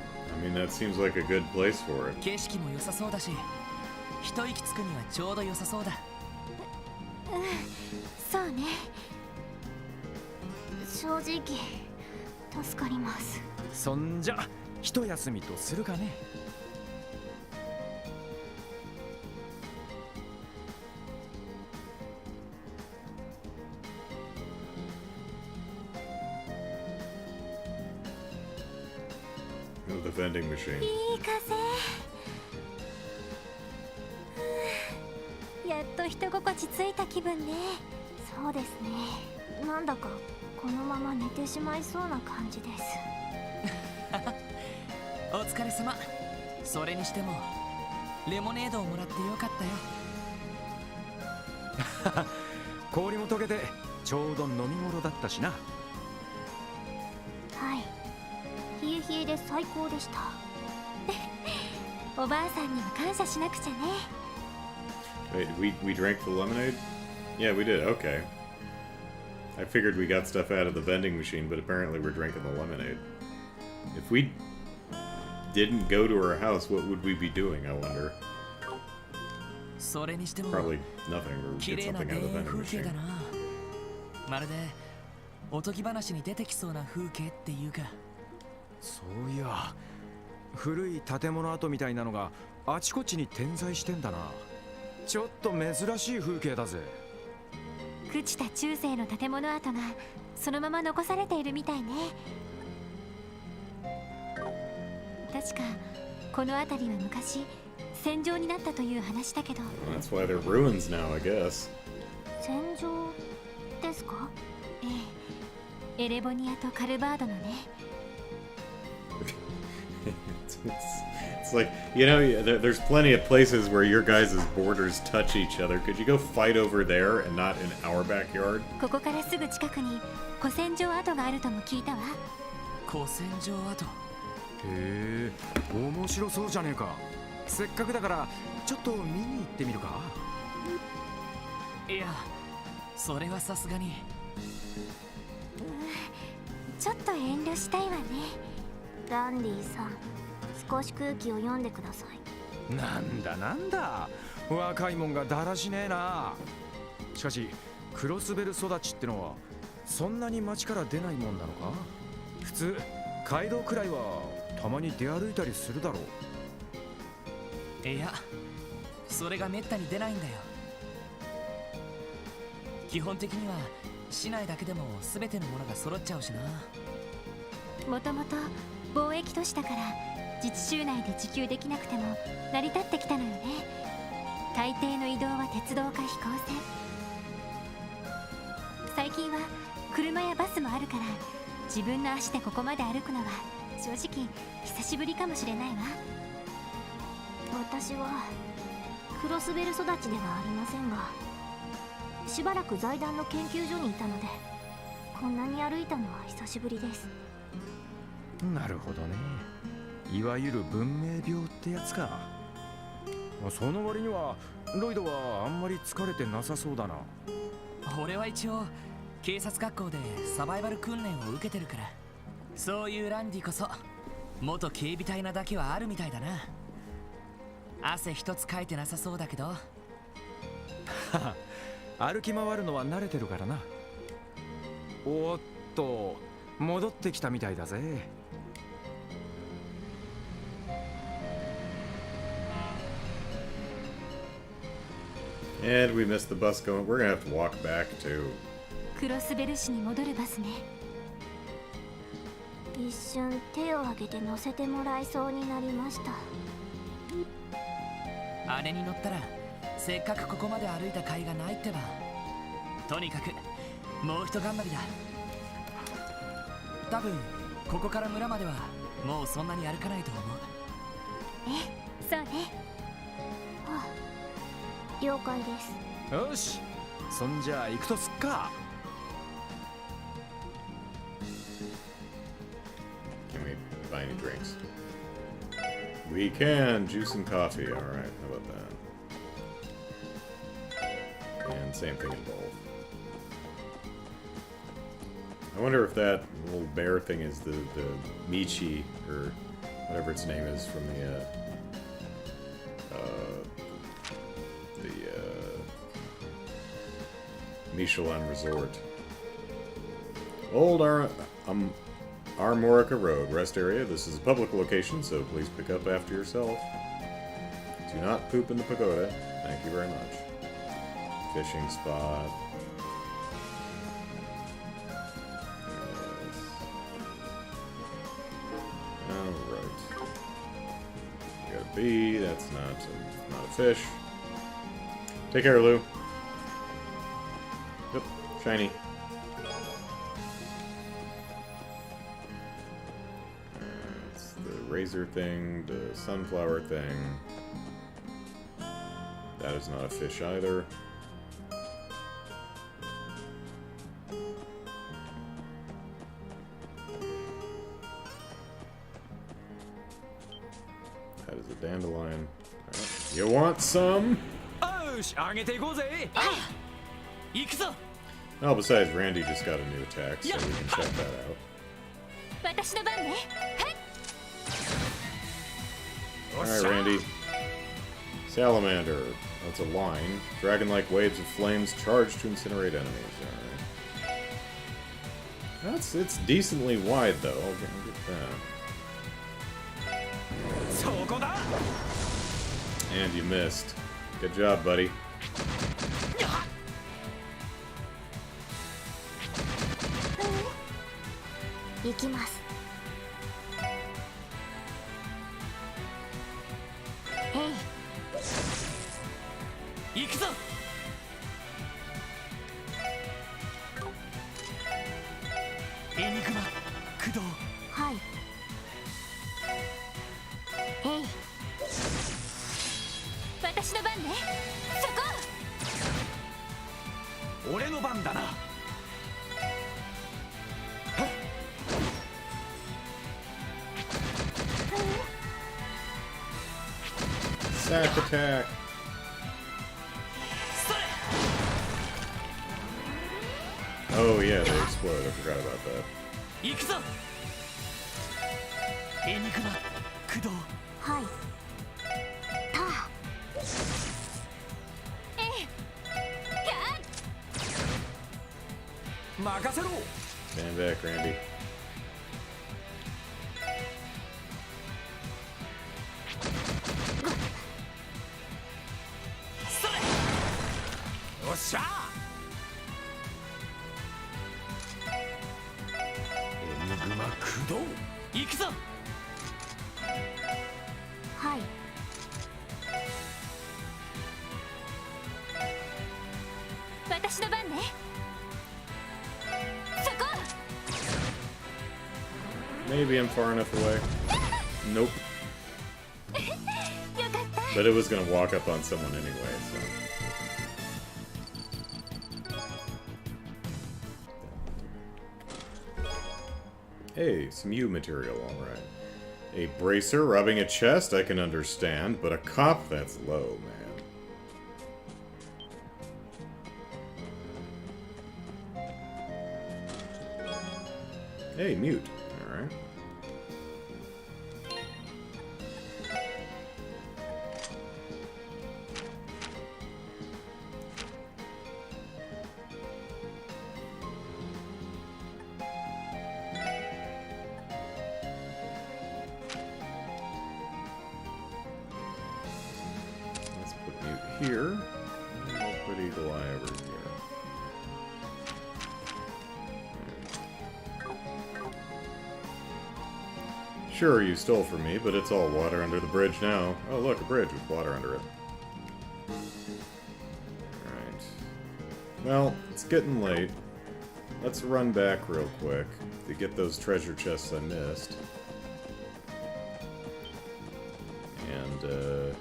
I mean, that seems like a good place for it. 景色も良さそうだし、一息つくにはちょうど良さそうだ。そうね。正直助かります。そんじゃ一休みとするかね。The vending machine. いい風。やっと人心地ついた気分ね。そうですね。なんだかこのまま寝てしまいそうな感じです。お疲れ様。それにしてもレモネードをもらってよかったよ。氷も溶けてちょうど飲み頃だったしな。はい。冷え冷えで最高でした。おばあさんには感謝しなくちゃね。 Wait, we drank the lemonade? Yeah, we did. Okay. I figured we got stuff out of the vending machine, but apparently we're drinking the lemonade. If we didn't go to her house, what would we be doing, I wonder? それにしても Probably nothing, or we'd 綺 get 麗な something 田 out of the 園 vending 風景 machine. だな。まるでおとぎ話に出てきそうな風景っていうか。そういや、古い建物跡みたいなのがあちこちに点在してんだな。ちょっと珍しい風景だぜ。朽ちた中世の建物跡がそのまま残されているみたいね。確かこの辺りは昔戦場になったという話だけど。 That's why they're ruins now, I guess. 戦場ですか？ええ、エレボニアとカルバードのね。It's like, you know, there's plenty of places where your guys' borders touch each other. Could you go fight over there and not in our backyard? ここからすぐ近くに古戦場跡があるとも聞いたわ。古戦場跡。へえ、面白そうじゃねえか。せっかくだからちょっと見に行ってみるか。いや、それはさすがに。ちょっと遠慮したいわね。ランディさん、少し空気を読んでください。なんだなんだ、若いもんがだらしねえな。しかしクロスベル育ちってのはそんなに町から出ないもんなのか。普通街道くらいはたまに出歩いたりするだろう。いや、それがめったに出ないんだよ。基本的には市内だけでも全てのものが揃っちゃうしな。もともと貿易都市だから自治州内で自給できなくても成り立ってきたのよね。大抵の移動は鉄道か飛行船。最近は車やバスもあるから自分の足でここまで歩くのは正直久しぶりかもしれないわ。私はクロスベル育ちではありませんが、しばらく財団の研究所にいたので、こんなに歩いたのは久しぶりです。なるほどね。いわゆる文明病ってやつか。その割にはロイドはあんまり疲れてなさそうだな。俺は一応警察学校でサバイバル訓練を受けてるから、そういうランディこそ元警備隊なだけはあるみたいだな。汗一つかいてなさそうだけど。歩き回るのは慣れてるからな。おっと、戻ってきたみたいだぜ。And we missed the bus going. We're gonna have to walk back too. クロスベル市に戻るバスね。一瞬手を挙げて乗せてもらいそうになりました。姉に乗ったらせっかくここまで歩いた甲斐がないってば。とにかくもう一頑張りだ。多分ここから村まではもうそんなに歩かないと思う。そうね。了解です。よし、そんじゃあ行くとすっか。Can we buy any drinks? We can. Juice and coffee. All right. How about that? And same thing in both. I wonder if that little bear thing is the Michi or whatever its name is from the Michelin Resort. Old Armorica Road, rest area. This is a public location, so please pick up after yourself. Do not poop in the pagoda. Thank you very much. Fishing spot. Alright. Got a bee, that's not a fish. Take care, Lou. Yep, shiny. That's the razor thing, the sunflower thing. That is not a fish either. That is a dandelion. Right. You want some? Oh, besides, Randy just got a new attack, so we can check that out. 私の番ね。Alright, Randy. Salamander. That's a line. Dragon-like waves of flames charge to incinerate enemies. Alright. It's decently wide, though. I'll get that. And you missed. Good job, buddy. Sack attack. Oh yeah, they explode. I forgot about that. Stand back, Randy. Maybe I'm far enough away. Nope. よかった。But it was gonna walk up on someone anyway, so... Hey, some U material, alright. A bracer rubbing a chest, I can understand, but a cop, that's low, man. Hey, mute. Alright. Here. And we'll put Eagle Eye over here. Sure, you stole from me, but it's all water under the bridge now. Oh, look, a bridge with water under it. Alright. Well, it's getting late. Let's run back real quick to get those treasure chests I missed. And,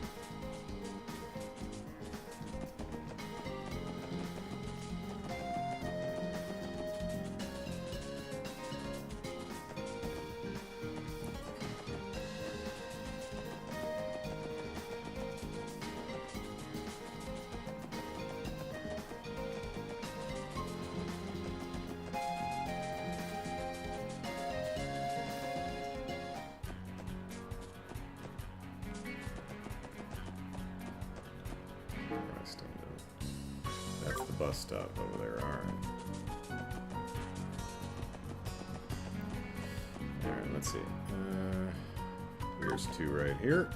that's the bus stop over there, alright. Alright, let's see. Here's two right here.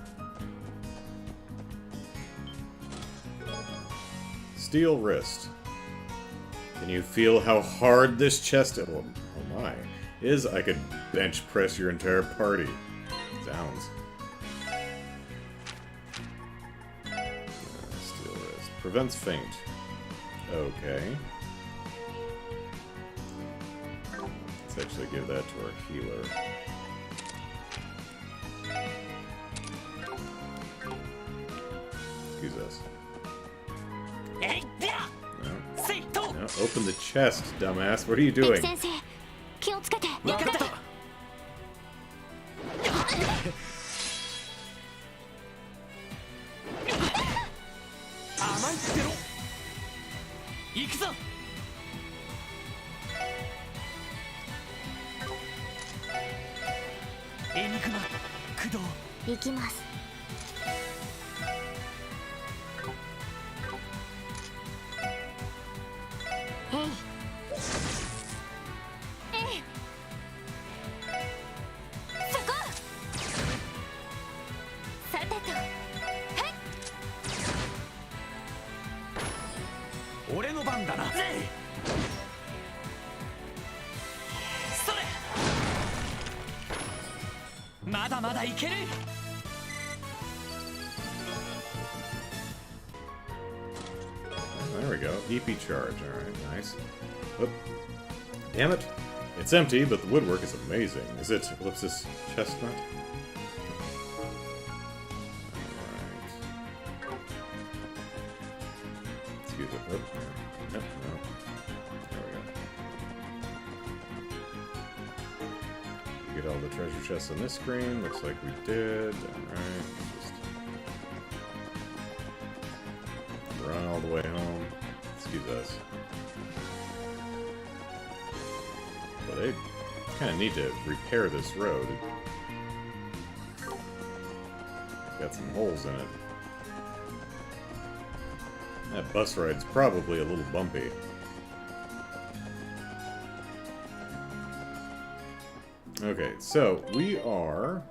Steel wrist. Can you feel how hard this chest is? Oh my. Is I could bench press your entire party. Sounds. Steel wrist. Prevents faint. Okay. Let's actually give that to our healer. Excuse us. No. No, open the chest, dumbass. What are you doing? There we go. EP charge. Alright, nice. Oop. Damn it. It's empty, but the woodwork is amazing. Is it Ellipsis chestnut? Alright. Excuse it. Oop. Nope, no. There we go. Get all the treasure chests on this screen. Looks like we did. Alright. Just run all the way home. Excuse us. Well, they kind of need to repair this road. It's got some holes in it. That bus ride's probably a little bumpy. Okay, so we are...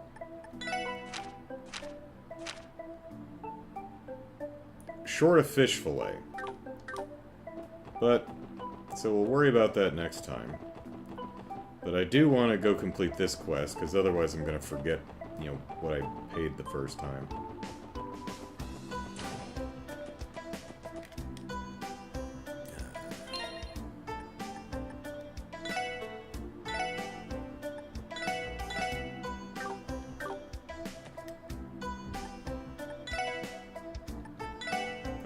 short of fish fillet. But, so we'll worry about that next time. But I do want to go complete this quest, because otherwise I'm going to forget, you know, what I paid the first time.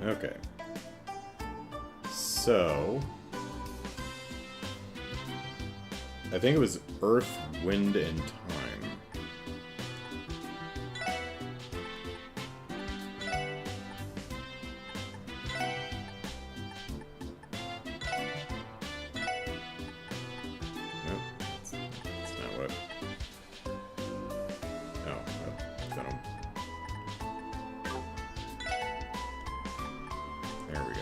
Okay. So... I think it was Earth, Wind, and Time. Nope, that's not what... Oh, got him. There we go.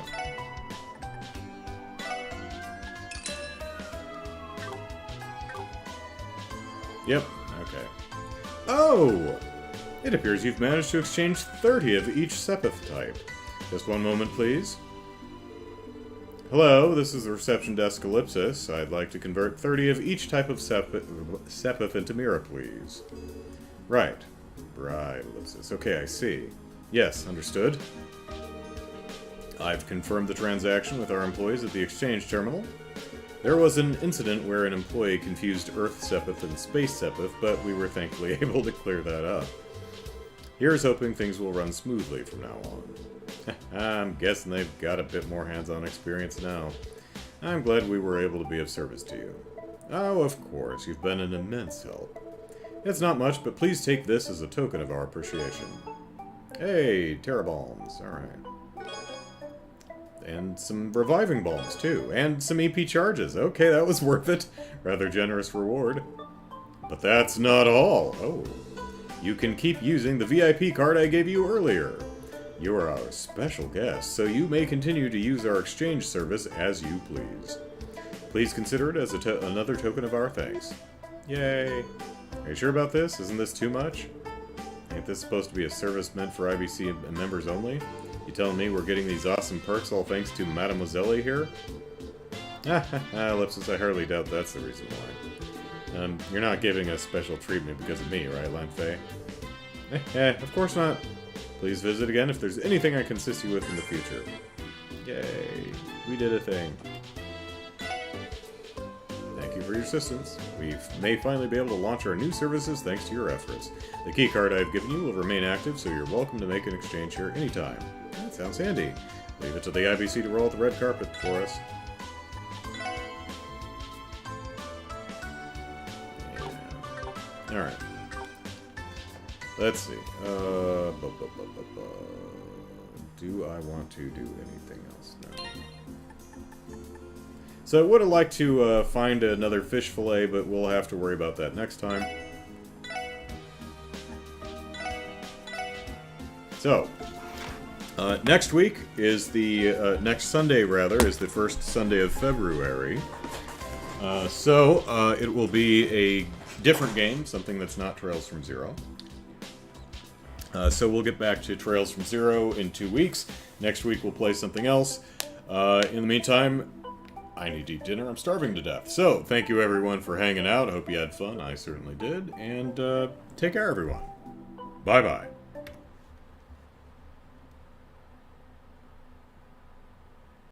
Yep, okay. Oh! It appears you've managed to exchange 30 of each Sepith type. Just one moment, please. Hello, this is the reception desk Ellipsis. I'd like to convert 30 of each type of Sepith into Mira, please. Right. Right, Ellipsis. Okay, I see. Yes, understood. I've confirmed the transaction with our employees at the exchange terminal. There was an incident where an employee confused Earth Sepith and Space Sepith, but we were thankfully able to clear that up. Here's hoping things will run smoothly from now on. I'm guessing they've got a bit more hands-on experience now. I'm glad we were able to be of service to you. Oh, of course, you've been an immense help. It's not much, but please take this as a token of our appreciation. Hey, Terra Bombs, alright. And some reviving bombs, too. And some EP charges. Okay, that was worth it. Rather generous reward. But that's not all. Oh. You can keep using the VIP card I gave you earlier. You are our special guest, so you may continue to use our exchange service as you please. Please consider it as another token of our thanks. Yay. Are you sure about this? Isn't this too much? Ain't this supposed to be a service meant for IBC members only? You telling me we're getting these awesome perks all thanks to Mademoiselle here? Ellipsis, I hardly doubt that's the reason why. You're not giving us special treatment because of me, right, Lanfei? Of course not. Please visit again if there's anything I can assist you with in the future. Yay, we did a thing. Thank you for your assistance. We may finally be able to launch our new services thanks to your efforts. The keycard I've given you will remain active, so you're welcome to make an exchange here anytime. That sounds handy. Leave it to the IBC to roll out the red carpet for us. Yeah. Alright. Let's see. Do I want to do anything else? No. So I would have liked to find another fish fillet, but we'll have to worry about that next time. So, next week is the, next Sunday rather, is the first Sunday of February. So it will be a different game, something that's not Trails from Zero. So we'll get back to Trails from Zero in 2 weeks. Next week we'll play something else. In the meantime, I need to eat dinner. I'm starving to death. So, thank you everyone for hanging out. I hope you had fun. I certainly did. And take care, everyone. Bye-bye.